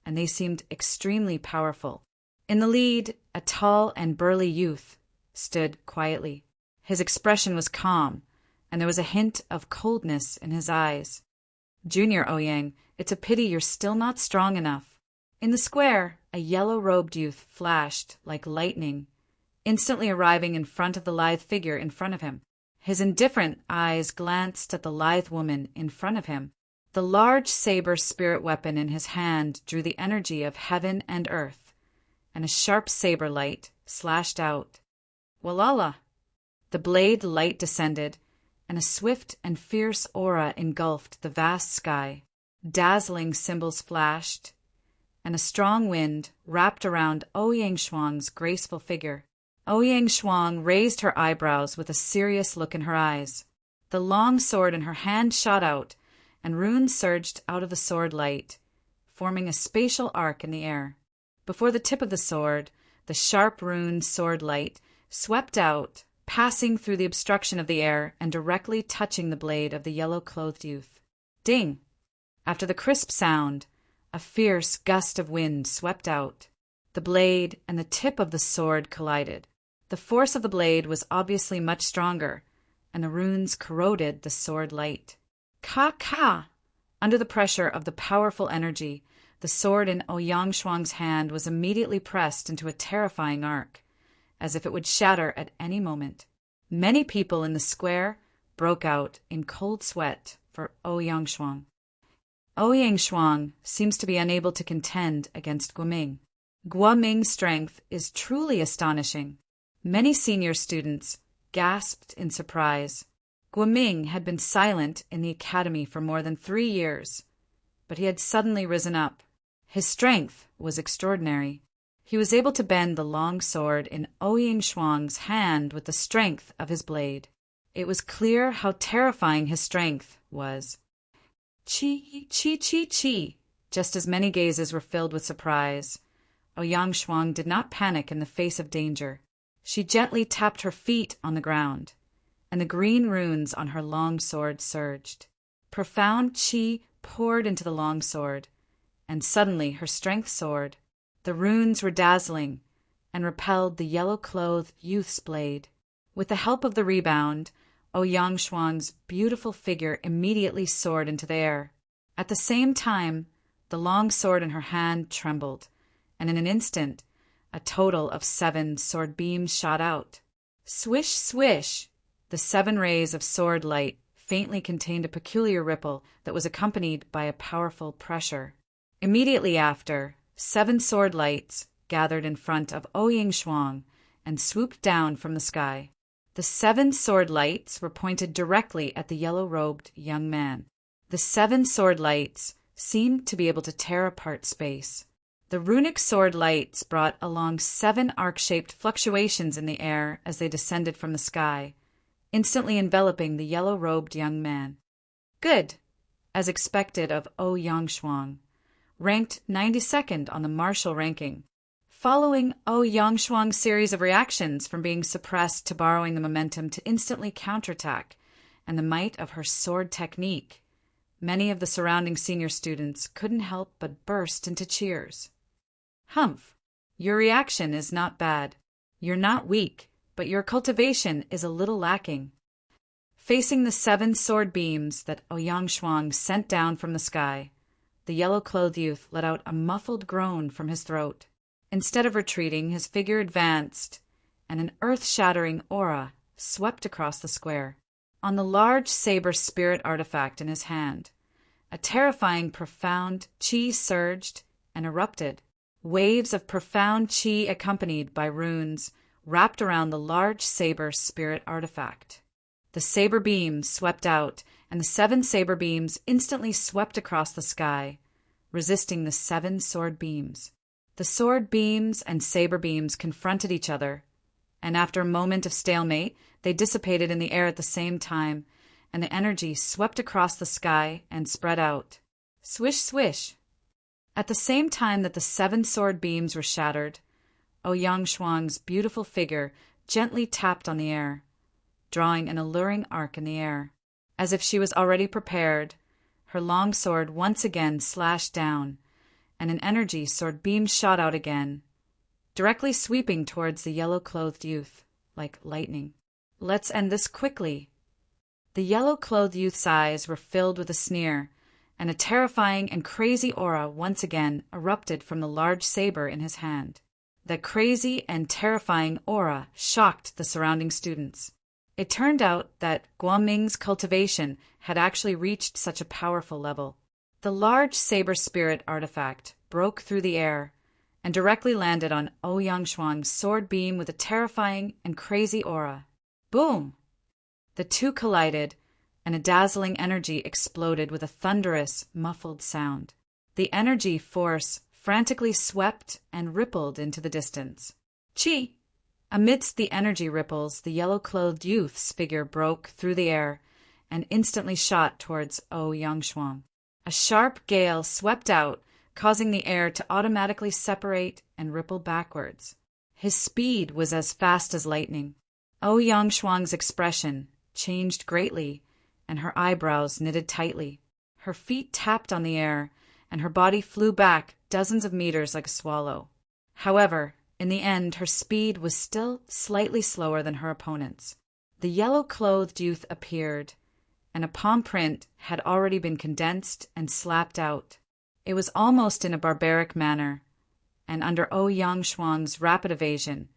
and they seemed extremely powerful. In the lead, a tall and burly youth stood quietly. His expression was calm, and there was a hint of coldness in his eyes. Junior Ouyang, it's a pity you're still not strong enough. In the square, a yellow-robed youth flashed like lightning, instantly arriving in front of the lithe figure in front of him. His indifferent eyes glanced at the lithe woman in front of him. The large saber spirit weapon in his hand drew the energy of heaven and earth, and a sharp saber light slashed out. Walala! The blade light descended, and a swift and fierce aura engulfed the vast sky. Dazzling symbols flashed, and a strong wind wrapped around Ouyang Shuang's graceful figure. Ouyang Shuang raised her eyebrows with a serious look in her eyes. The long sword in her hand shot out, and runes surged out of the sword light, forming a spatial arc in the air. Before the tip of the sword, the sharp rune sword light swept out, passing through the obstruction of the air and directly touching the blade of the yellow-clothed youth. Ding! After the crisp sound, a fierce gust of wind swept out. The blade and the tip of the sword collided. The force of the blade was obviously much stronger, and the runes corroded the sword light. Ka! Under the pressure of the powerful energy, the sword in Ouyang Shuang's hand was immediately pressed into a terrifying arc, as if it would shatter at any moment. Many people in the square broke out in cold sweat for Ouyang Shuang. Ouyang Shuang seems to be unable to contend against Guoming. Guoming's strength is truly astonishing. Many senior students gasped in surprise. Guoming had been silent in the academy for more than 3 years, but he had suddenly risen up. His strength was extraordinary. He was able to bend the long sword in Ouyang Shuang's hand with the strength of his blade. It was clear how terrifying his strength was. Chi! Just as many gazes were filled with surprise, Ouyang Shuang did not panic in the face of danger. She gently tapped her feet on the ground, and the green runes on her long sword surged. Profound chi poured into the long sword, and suddenly her strength soared. The runes were dazzling and repelled the yellow-clothed youth's blade. With the help of the rebound, Ouyang Shuang's beautiful figure immediately soared into the air. At the same time, the long sword in her hand trembled, and in an instant, a total of 7 sword beams shot out. Swish, swish! The 7 rays of sword light faintly contained a peculiar ripple that was accompanied by a powerful pressure. Immediately after, 7 sword lights gathered in front of Ouyang Shuang and swooped down from the sky. The 7 sword lights were pointed directly at the yellow-robed young man. The 7 sword lights seemed to be able to tear apart space. The runic sword lights brought along 7 arc-shaped fluctuations in the air as they descended from the sky, instantly enveloping the yellow-robed young man. Good, as expected of Ouyang Shuang, ranked 92nd on the martial ranking. Following Ouyang Shuang's series of reactions from being suppressed to borrowing the momentum to instantly counterattack and the might of her sword technique, many of the surrounding senior students couldn't help but burst into cheers. Humph, your reaction is not bad. You're not weak, but your cultivation is a little lacking. Facing the 7 sword beams that Ouyang Shuang sent down from the sky, the yellow-clothed youth let out a muffled groan from his throat. Instead of retreating, his figure advanced, and an earth-shattering aura swept across the square. On the large saber spirit artifact in his hand, a terrifying profound chi surged and erupted. Waves of profound chi accompanied by runes wrapped around the large saber spirit artifact. The saber beams swept out, and the 7 saber beams instantly swept across the sky, resisting the 7 sword beams. The sword beams and saber beams confronted each other, and after a moment of stalemate, they dissipated in the air at the same time, and the energy swept across the sky and spread out. Swish, swish! At the same time that the 7 sword beams were shattered, Ouyang Shuang's beautiful figure gently tapped on the air, drawing an alluring arc in the air. As if she was already prepared, her long sword once again slashed down, and an energy sword beam shot out again, directly sweeping towards the yellow-clothed youth, like lightning. Let's end this quickly. The yellow-clothed youth's eyes were filled with a sneer, and a terrifying and crazy aura once again erupted from the large saber in his hand. That crazy and terrifying aura shocked the surrounding students. It turned out that Guoming's cultivation had actually reached such a powerful level. The large saber spirit artifact broke through the air, and directly landed on Ouyang Shuang's sword beam with a terrifying and crazy aura. Boom! The two collided, and a dazzling energy exploded with a thunderous, muffled sound. The energy force frantically swept and rippled into the distance. Chi! Amidst the energy ripples, the yellow-clothed youth's figure broke through the air and instantly shot towards Ouyang Shuang. A sharp gale swept out, causing the air to automatically separate and ripple backwards. His speed was as fast as lightning. Ouyang Shuang's expression changed greatly, and her eyebrows knitted tightly. Her feet tapped on the air, and her body flew back dozens of meters like a swallow. However, in the end, her speed was still slightly slower than her opponent's. The yellow-clothed youth appeared, and a palm print had already been condensed and slapped out. It was almost in a barbaric manner, and under Ouyang Shuang's rapid evasion,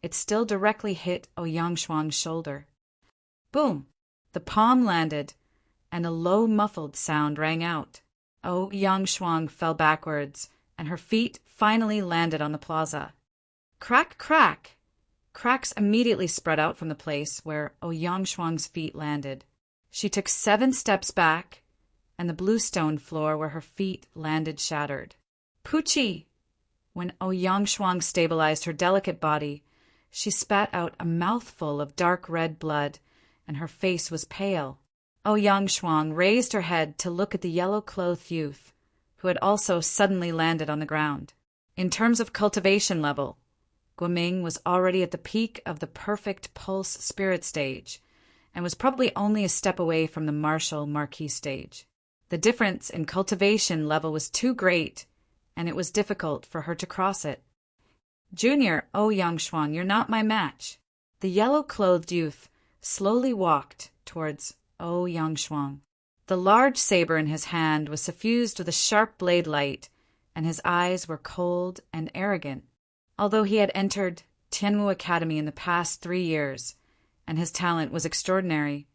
it still directly hit Ouyang Shuang's shoulder. Boom! The palm landed, and a low muffled sound rang out. Ouyang Shuang fell backwards, and her feet finally landed on the plaza. Crack, crack! Cracks immediately spread out from the place where Ouyang Shuang's feet landed. She took 7 steps back, and the bluestone floor where her feet landed shattered. Poochie! When Ouyang Shuang stabilized her delicate body, she spat out a mouthful of dark red blood, and her face was pale. Ouyang Shuang raised her head to look at the yellow-clothed youth, who had also suddenly landed on the ground. In terms of cultivation level, Guoming was already at the peak of the perfect pulse spirit stage, and was probably only a step away from the martial marquis stage. The difference in cultivation level was too great, and it was difficult for her to cross it. Junior Ouyang Shuang, you're not my match. The yellow-clothed youth slowly walked towards Ouyang Shuang. The large saber in his hand was suffused with a sharp blade light, and his eyes were cold and arrogant. Although he had entered Tianwu Academy in the past 3 years, and his talent was extraordinary,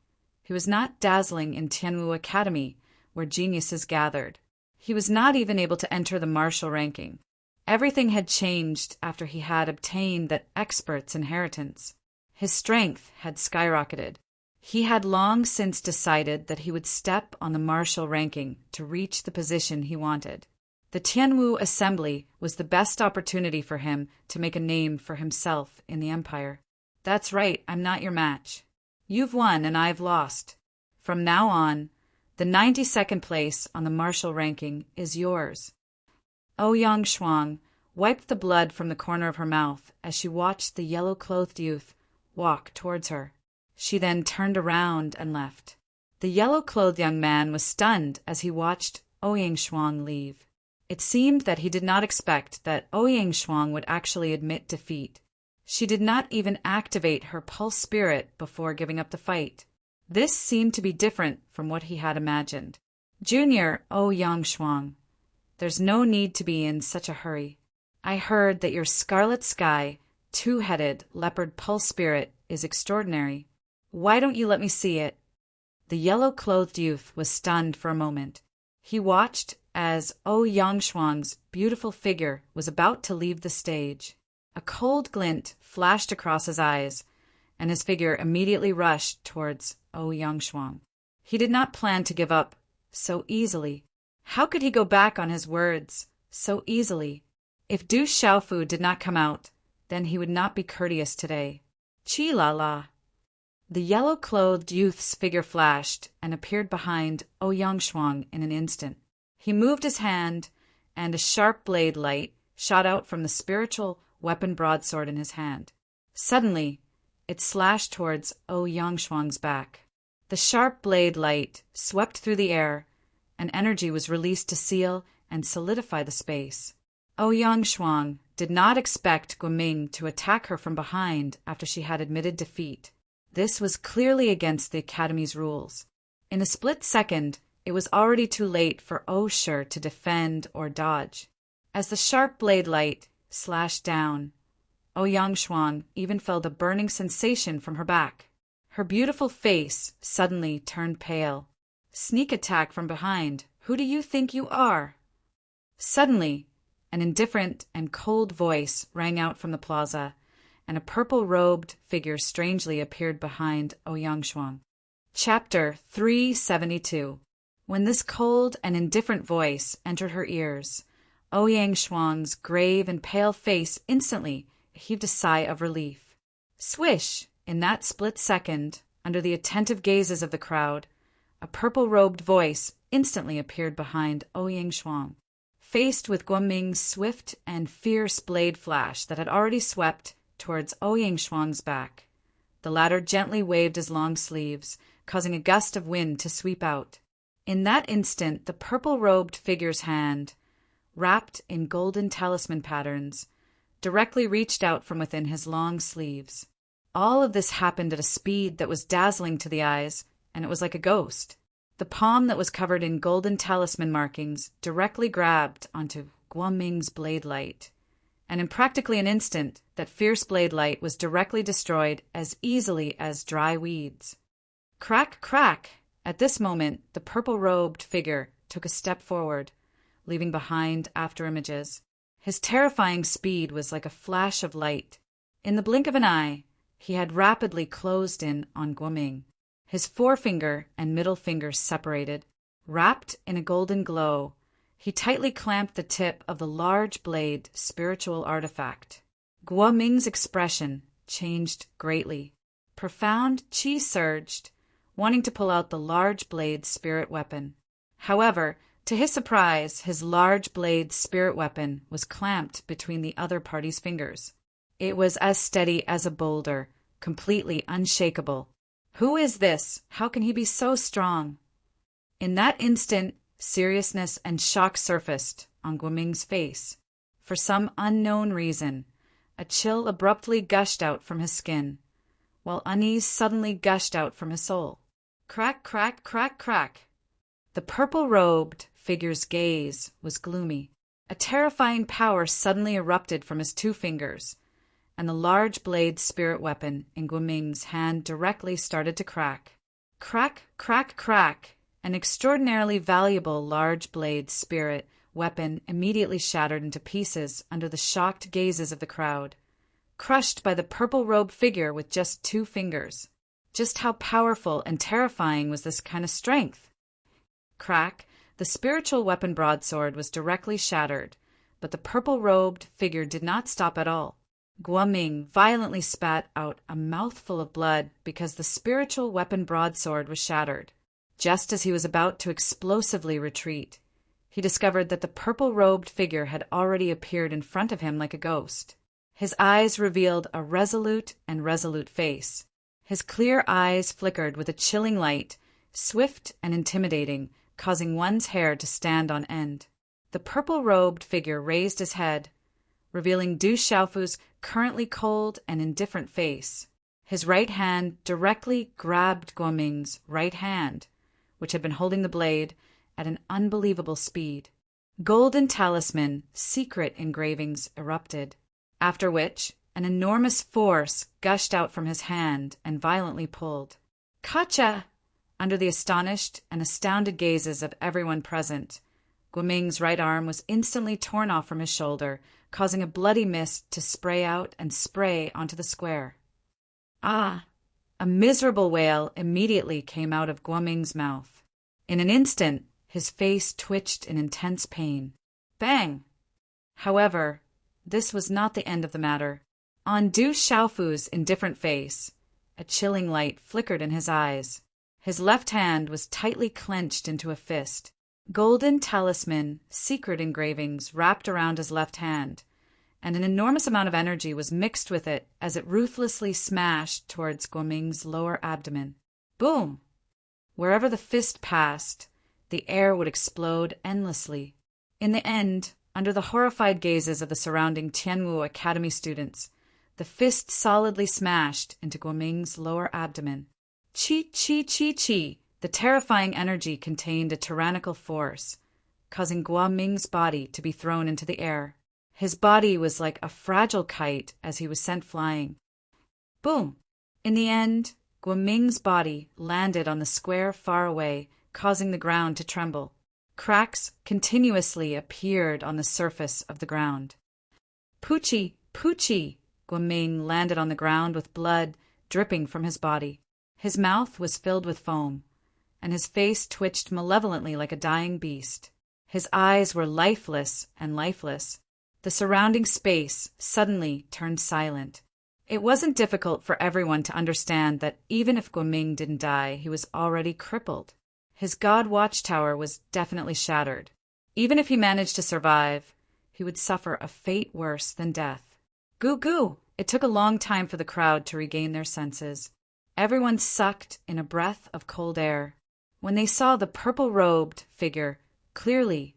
he was not dazzling in Tianwu Academy, where geniuses gathered. He was not even able to enter the martial ranking. Everything had changed after he had obtained that expert's inheritance. His strength had skyrocketed. He had long since decided that he would step on the martial ranking to reach the position he wanted. The Tianwu Assembly was the best opportunity for him to make a name for himself in the empire. That's right, I'm not your match. You've won and I've lost. From now on, the 92nd place on the martial ranking is yours. Ouyang Shuang wiped the blood from the corner of her mouth as she watched the yellow-clothed youth walk towards her. She then turned around and left. The yellow-clothed young man was stunned as he watched Ouyang Shuang leave. It seemed that he did not expect that Ouyang Shuang would actually admit defeat. She did not even activate her pulse spirit before giving up the fight. This seemed to be different from what he had imagined. Junior Ouyang Shuang, there's no need to be in such a hurry. I heard that your Scarlet Sky, 2-headed leopard pulse spirit is extraordinary. Why don't you let me see it? The yellow-clothed youth was stunned for a moment. He watched as Ouyang Shuang's beautiful figure was about to leave the stage. A cold glint flashed across his eyes, and his figure immediately rushed towards Ouyang Shuang. He did not plan to give up so easily. How could he go back on his words so easily? If Du Xiaofu did not come out, then he would not be courteous today. Chi la la. The yellow-clothed youth's figure flashed and appeared behind Ouyang Shuang in an instant. He moved his hand, and a sharp blade light shot out from the spiritual weapon broadsword in his hand. Suddenly, it slashed towards Ouyang Shuang's back. The sharp blade light swept through the air, and energy was released to seal and solidify the space. Ouyang Shuang did not expect Guoming to attack her from behind after she had admitted defeat. This was clearly against the Academy's rules. In a split second, it was already too late for Shi to defend or dodge. As the sharp blade light slashed down, Ouyang Shuang even felt a burning sensation from her back. Her beautiful face suddenly turned pale. Sneak attack from behind. Who do you think you are? Suddenly, an indifferent and cold voice rang out from the plaza, and a purple-robed figure strangely appeared behind Ouyang Shuang. Chapter 372. When this cold and indifferent voice entered her ears, Ouyang Shuang's grave and pale face instantly heaved a sigh of relief. Swish! In that split second, under the attentive gazes of the crowd, a purple-robed voice instantly appeared behind Ouyang Shuang. Faced with Guoming's swift and fierce blade flash that had already swept towards Ouyang Shuang's back, the latter gently waved his long sleeves, causing a gust of wind to sweep out. In that instant, the purple-robed figure's hand, wrapped in golden talisman patterns, directly reached out from within his long sleeves. All of this happened at a speed that was dazzling to the eyes, and it was like a ghost. The palm that was covered in golden talisman markings directly grabbed onto Guoming's blade light, and in practically an instant, that fierce blade light was directly destroyed as easily as dry weeds. Crack, crack! At this moment, the purple-robed figure took a step forward, leaving behind after-images. His terrifying speed was like a flash of light. In the blink of an eye, he had rapidly closed in on Guoming. His forefinger and middle finger separated. Wrapped in a golden glow, he tightly clamped the tip of the large blade spiritual artifact. Guoming's expression changed greatly. Profound qi surged, wanting to pull out the large blade spirit weapon. However, to his surprise, his large blade spirit weapon was clamped between the other party's fingers. It was as steady as a boulder, completely unshakable. Who is this? How can he be so strong? In that instant, seriousness and shock surfaced on Guoming's face. For some unknown reason, a chill abruptly gushed out from his skin, while unease suddenly gushed out from his soul. Crack, crack, crack, crack. The purple-robed figure's gaze was gloomy. A terrifying power suddenly erupted from his two fingers, and the large blade spirit weapon in Guoming's hand directly started to crack. Crack, crack, crack! An extraordinarily valuable large blade spirit weapon immediately shattered into pieces under the shocked gazes of the crowd, crushed by the purple-robed figure with just two fingers. Just how powerful and terrifying was this kind of strength? Crack! The spiritual weapon broadsword was directly shattered, but the purple-robed figure did not stop at all. Guoming violently spat out a mouthful of blood because the spiritual weapon broadsword was shattered. Just as he was about to explosively retreat, he discovered that the purple-robed figure had already appeared in front of him like a ghost. His eyes revealed a resolute face. His clear eyes flickered with a chilling light, swift and intimidating, causing one's hair to stand on end. The purple-robed figure raised his head, revealing Du Xiaofu's currently cold and indifferent face. His right hand directly grabbed Guoming's right hand, which had been holding the blade, at an unbelievable speed. Golden talisman secret engravings erupted, after which an enormous force gushed out from his hand and violently pulled. Gotcha! Under the astonished and astounded gazes of everyone present, Guoming's right arm was instantly torn off from his shoulder, causing a bloody mist to spray out and spray onto the square. Ah! A miserable wail immediately came out of Guoming's mouth. In an instant, his face twitched in intense pain. Bang! However, this was not the end of the matter. On Du Xiaofu's indifferent face, a chilling light flickered in his eyes. His left hand was tightly clenched into a fist. Golden talisman secret engravings wrapped around his left hand, and an enormous amount of energy was mixed with it as it ruthlessly smashed towards Guoming's lower abdomen. Boom! Wherever the fist passed, the air would explode endlessly. In the end, under the horrified gazes of the surrounding Tianwu Academy students, the fist solidly smashed into Guoming's lower abdomen. Chi, chi, chi, chi! The terrifying energy contained a tyrannical force, causing Guoming's body to be thrown into the air. His body was like a fragile kite as he was sent flying. Boom! In the end, Guoming's body landed on the square far away, causing the ground to tremble. Cracks continuously appeared on the surface of the ground. Poochie, Poochie! Guoming landed on the ground with blood dripping from his body. His mouth was filled with foam, and his face twitched malevolently like a dying beast. His eyes were lifeless and lifeless. The surrounding space suddenly turned silent. It wasn't difficult for everyone to understand that even if Guoming didn't die, he was already crippled. His god watchtower was definitely shattered. Even if he managed to survive, he would suffer a fate worse than death. Goo goo! It took a long time for the crowd to regain their senses. Everyone sucked in a breath of cold air. When they saw the purple-robed figure clearly,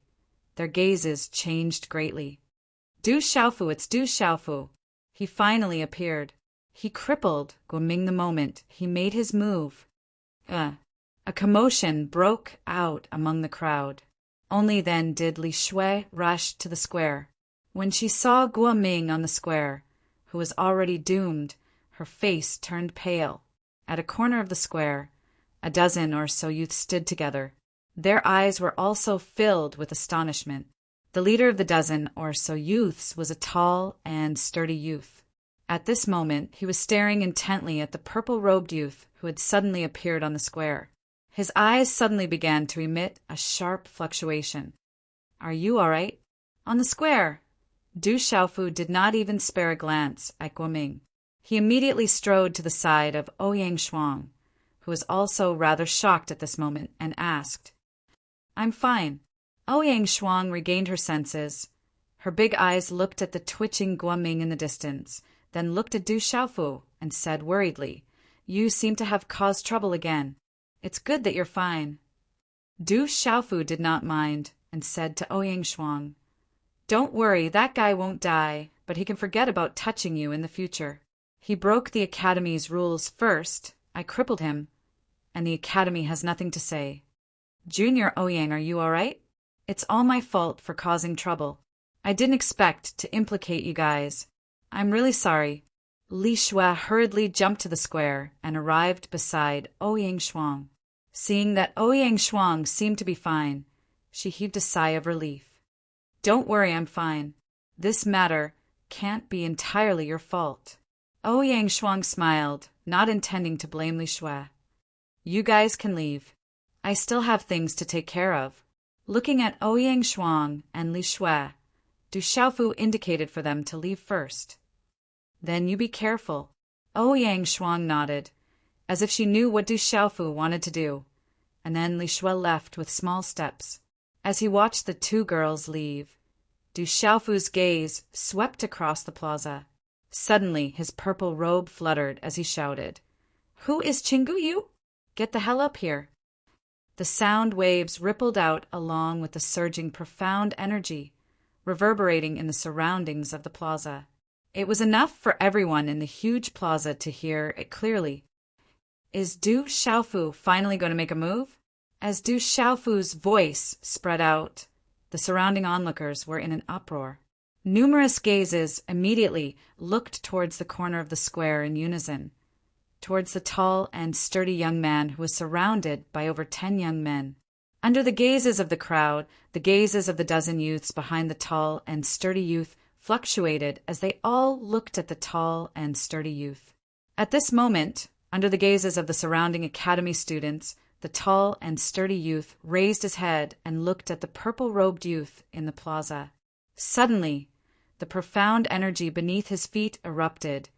their gazes changed greatly. Du Xiaofu, it's Du Xiaofu. He finally appeared. He crippled Guoming the moment he made his move. A commotion broke out among the crowd. Only then did Li Shui rush to the square. When she saw Guoming on the square, who was already doomed, her face turned pale. At a corner of the square, a dozen or so youths stood together. Their eyes were also filled with astonishment. The leader of the dozen or so youths was a tall and sturdy youth. At this moment, he was staring intently at the purple-robed youth who had suddenly appeared on the square. His eyes suddenly began to emit a sharp fluctuation. "Are you all right?" On the square, Du Xiaofu did not even spare a glance at Guoming. He immediately strode to the side of Ouyang Shuang, who was also rather shocked at this moment, and asked, "I'm fine." Ouyang Shuang regained her senses. Her big eyes looked at the twitching Guoming in the distance, then looked at Du Xiaofu and said worriedly, "You seem to have caused trouble again. It's good that you're fine." Du Xiaofu did not mind and said to Ouyang Shuang, "Don't worry, that guy won't die, but he can forget about touching you in the future. He broke the Academy's rules first, I crippled him, and the Academy has nothing to say. Junior Ouyang, are you all right? It's all my fault for causing trouble. I didn't expect to implicate you guys. I'm really sorry." Li Shui hurriedly jumped to the square and arrived beside Ouyang Shuang. Seeing that Ouyang Shuang seemed to be fine, she heaved a sigh of relief. "Don't worry, I'm fine. This matter can't be entirely your fault." Ouyang Shuang smiled, not intending to blame Li Shui. "You guys can leave. I still have things to take care of." Looking at Ouyang Shuang and Li Shui, Du Xiaofu indicated for them to leave first. "Then you be careful." Ouyang Shuang nodded, as if she knew what Du Xiaofu wanted to do, and then Li Shui left with small steps. As he watched the two girls leave, Du Xiaofu's gaze swept across the plaza. Suddenly, his purple robe fluttered as he shouted, "Who is Chinguyu? Get the hell up here." The sound waves rippled out along with the surging profound energy, reverberating in the surroundings of the plaza. It was enough for everyone in the huge plaza to hear it clearly. Is Du Xiaofu finally going to make a move? As Du Xiaofu's voice spread out, the surrounding onlookers were in an uproar. Numerous gazes immediately looked towards the corner of the square in unison, towards the tall and sturdy young man who was surrounded by over 10 young men. Under the gazes of the crowd, the gazes of the dozen youths behind the tall and sturdy youth fluctuated as they all looked at the tall and sturdy youth. At this moment, under the gazes of the surrounding academy students, the tall and sturdy youth raised his head and looked at the purple-robed youth in the plaza. Suddenly, the profound energy beneath his feet erupted,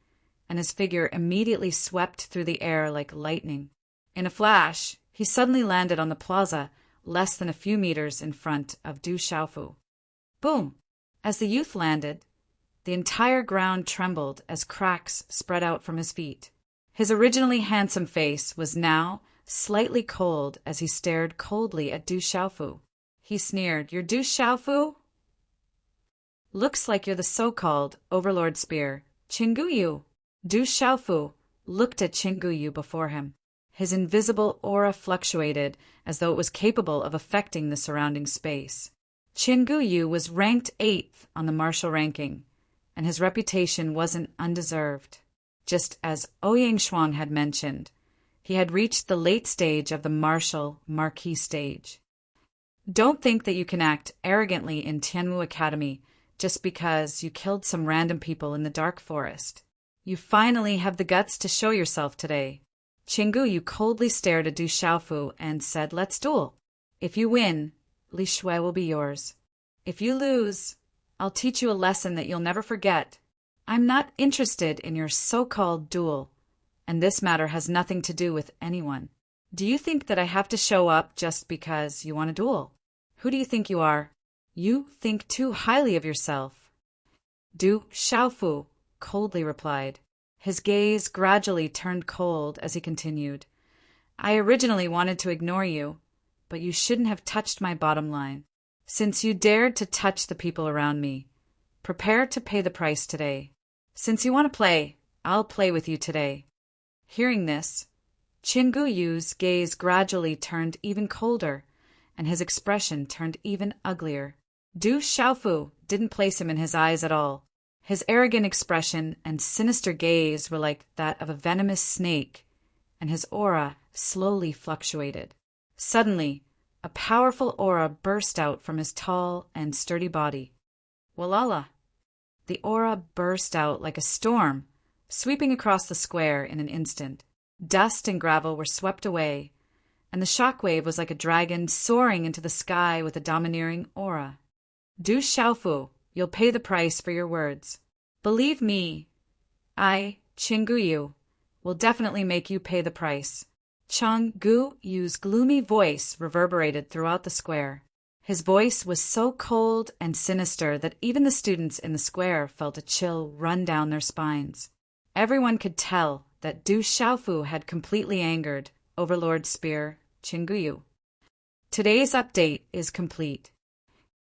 and his figure immediately swept through the air like lightning. In a flash, he suddenly landed on the plaza, less than a few meters in front of Du Xiaofu. Boom! As the youth landed, the entire ground trembled as cracks spread out from his feet. His originally handsome face was now slightly cold as he stared coldly at Du Xiaofu. He sneered, "You're Du Xiaofu? Looks like you're the so-called Overlord Spear, Chinguyu." Du Xiaofu looked at Chinguyu before him. His invisible aura fluctuated as though it was capable of affecting the surrounding space. Chinguyu was ranked 8th on the martial ranking, and his reputation wasn't undeserved. Just as Ouyang Shuang had mentioned, he had reached the late stage of the martial marquis stage. Don't think that you can act arrogantly in Tianmu Academy just because you killed some random people in the dark forest. You finally have the guts to show yourself today. Qingguyu coldly stared at Du Xiaofu and said, "Let's duel. If you win, Li Shui will be yours. If you lose, I'll teach you a lesson that you'll never forget. I'm not interested in your so-called duel, and this matter has nothing to do with anyone. Do you think that I have to show up just because you want a duel? Who do you think you are? You think too highly of yourself." Du Xiaofu coldly replied. His gaze gradually turned cold as he continued. "I originally wanted to ignore you, but you shouldn't have touched my bottom line. Since you dared to touch the people around me, prepare to pay the price today. Since you want to play, I'll play with you today." Hearing this, Qingguyu's gaze gradually turned even colder, and his expression turned even uglier. Du Xiaofu didn't place him in his eyes at all. His arrogant expression and sinister gaze were like that of a venomous snake, and his aura slowly fluctuated. Suddenly, a powerful aura burst out from his tall and sturdy body. Walala! The aura burst out like a storm, sweeping across the square in an instant. Dust and gravel were swept away, and the shockwave was like a dragon soaring into the sky with a domineering aura. Du Xiaofu, you'll pay the price for your words. Believe me, I, Qingguyu, will definitely make you pay the price. Qingguyu's gloomy voice reverberated throughout the square. His voice was so cold and sinister that even the students in the square felt a chill run down their spines. Everyone could tell that Du Xiaofu had completely angered Overlord Spear Qingguyu. Today's update is complete.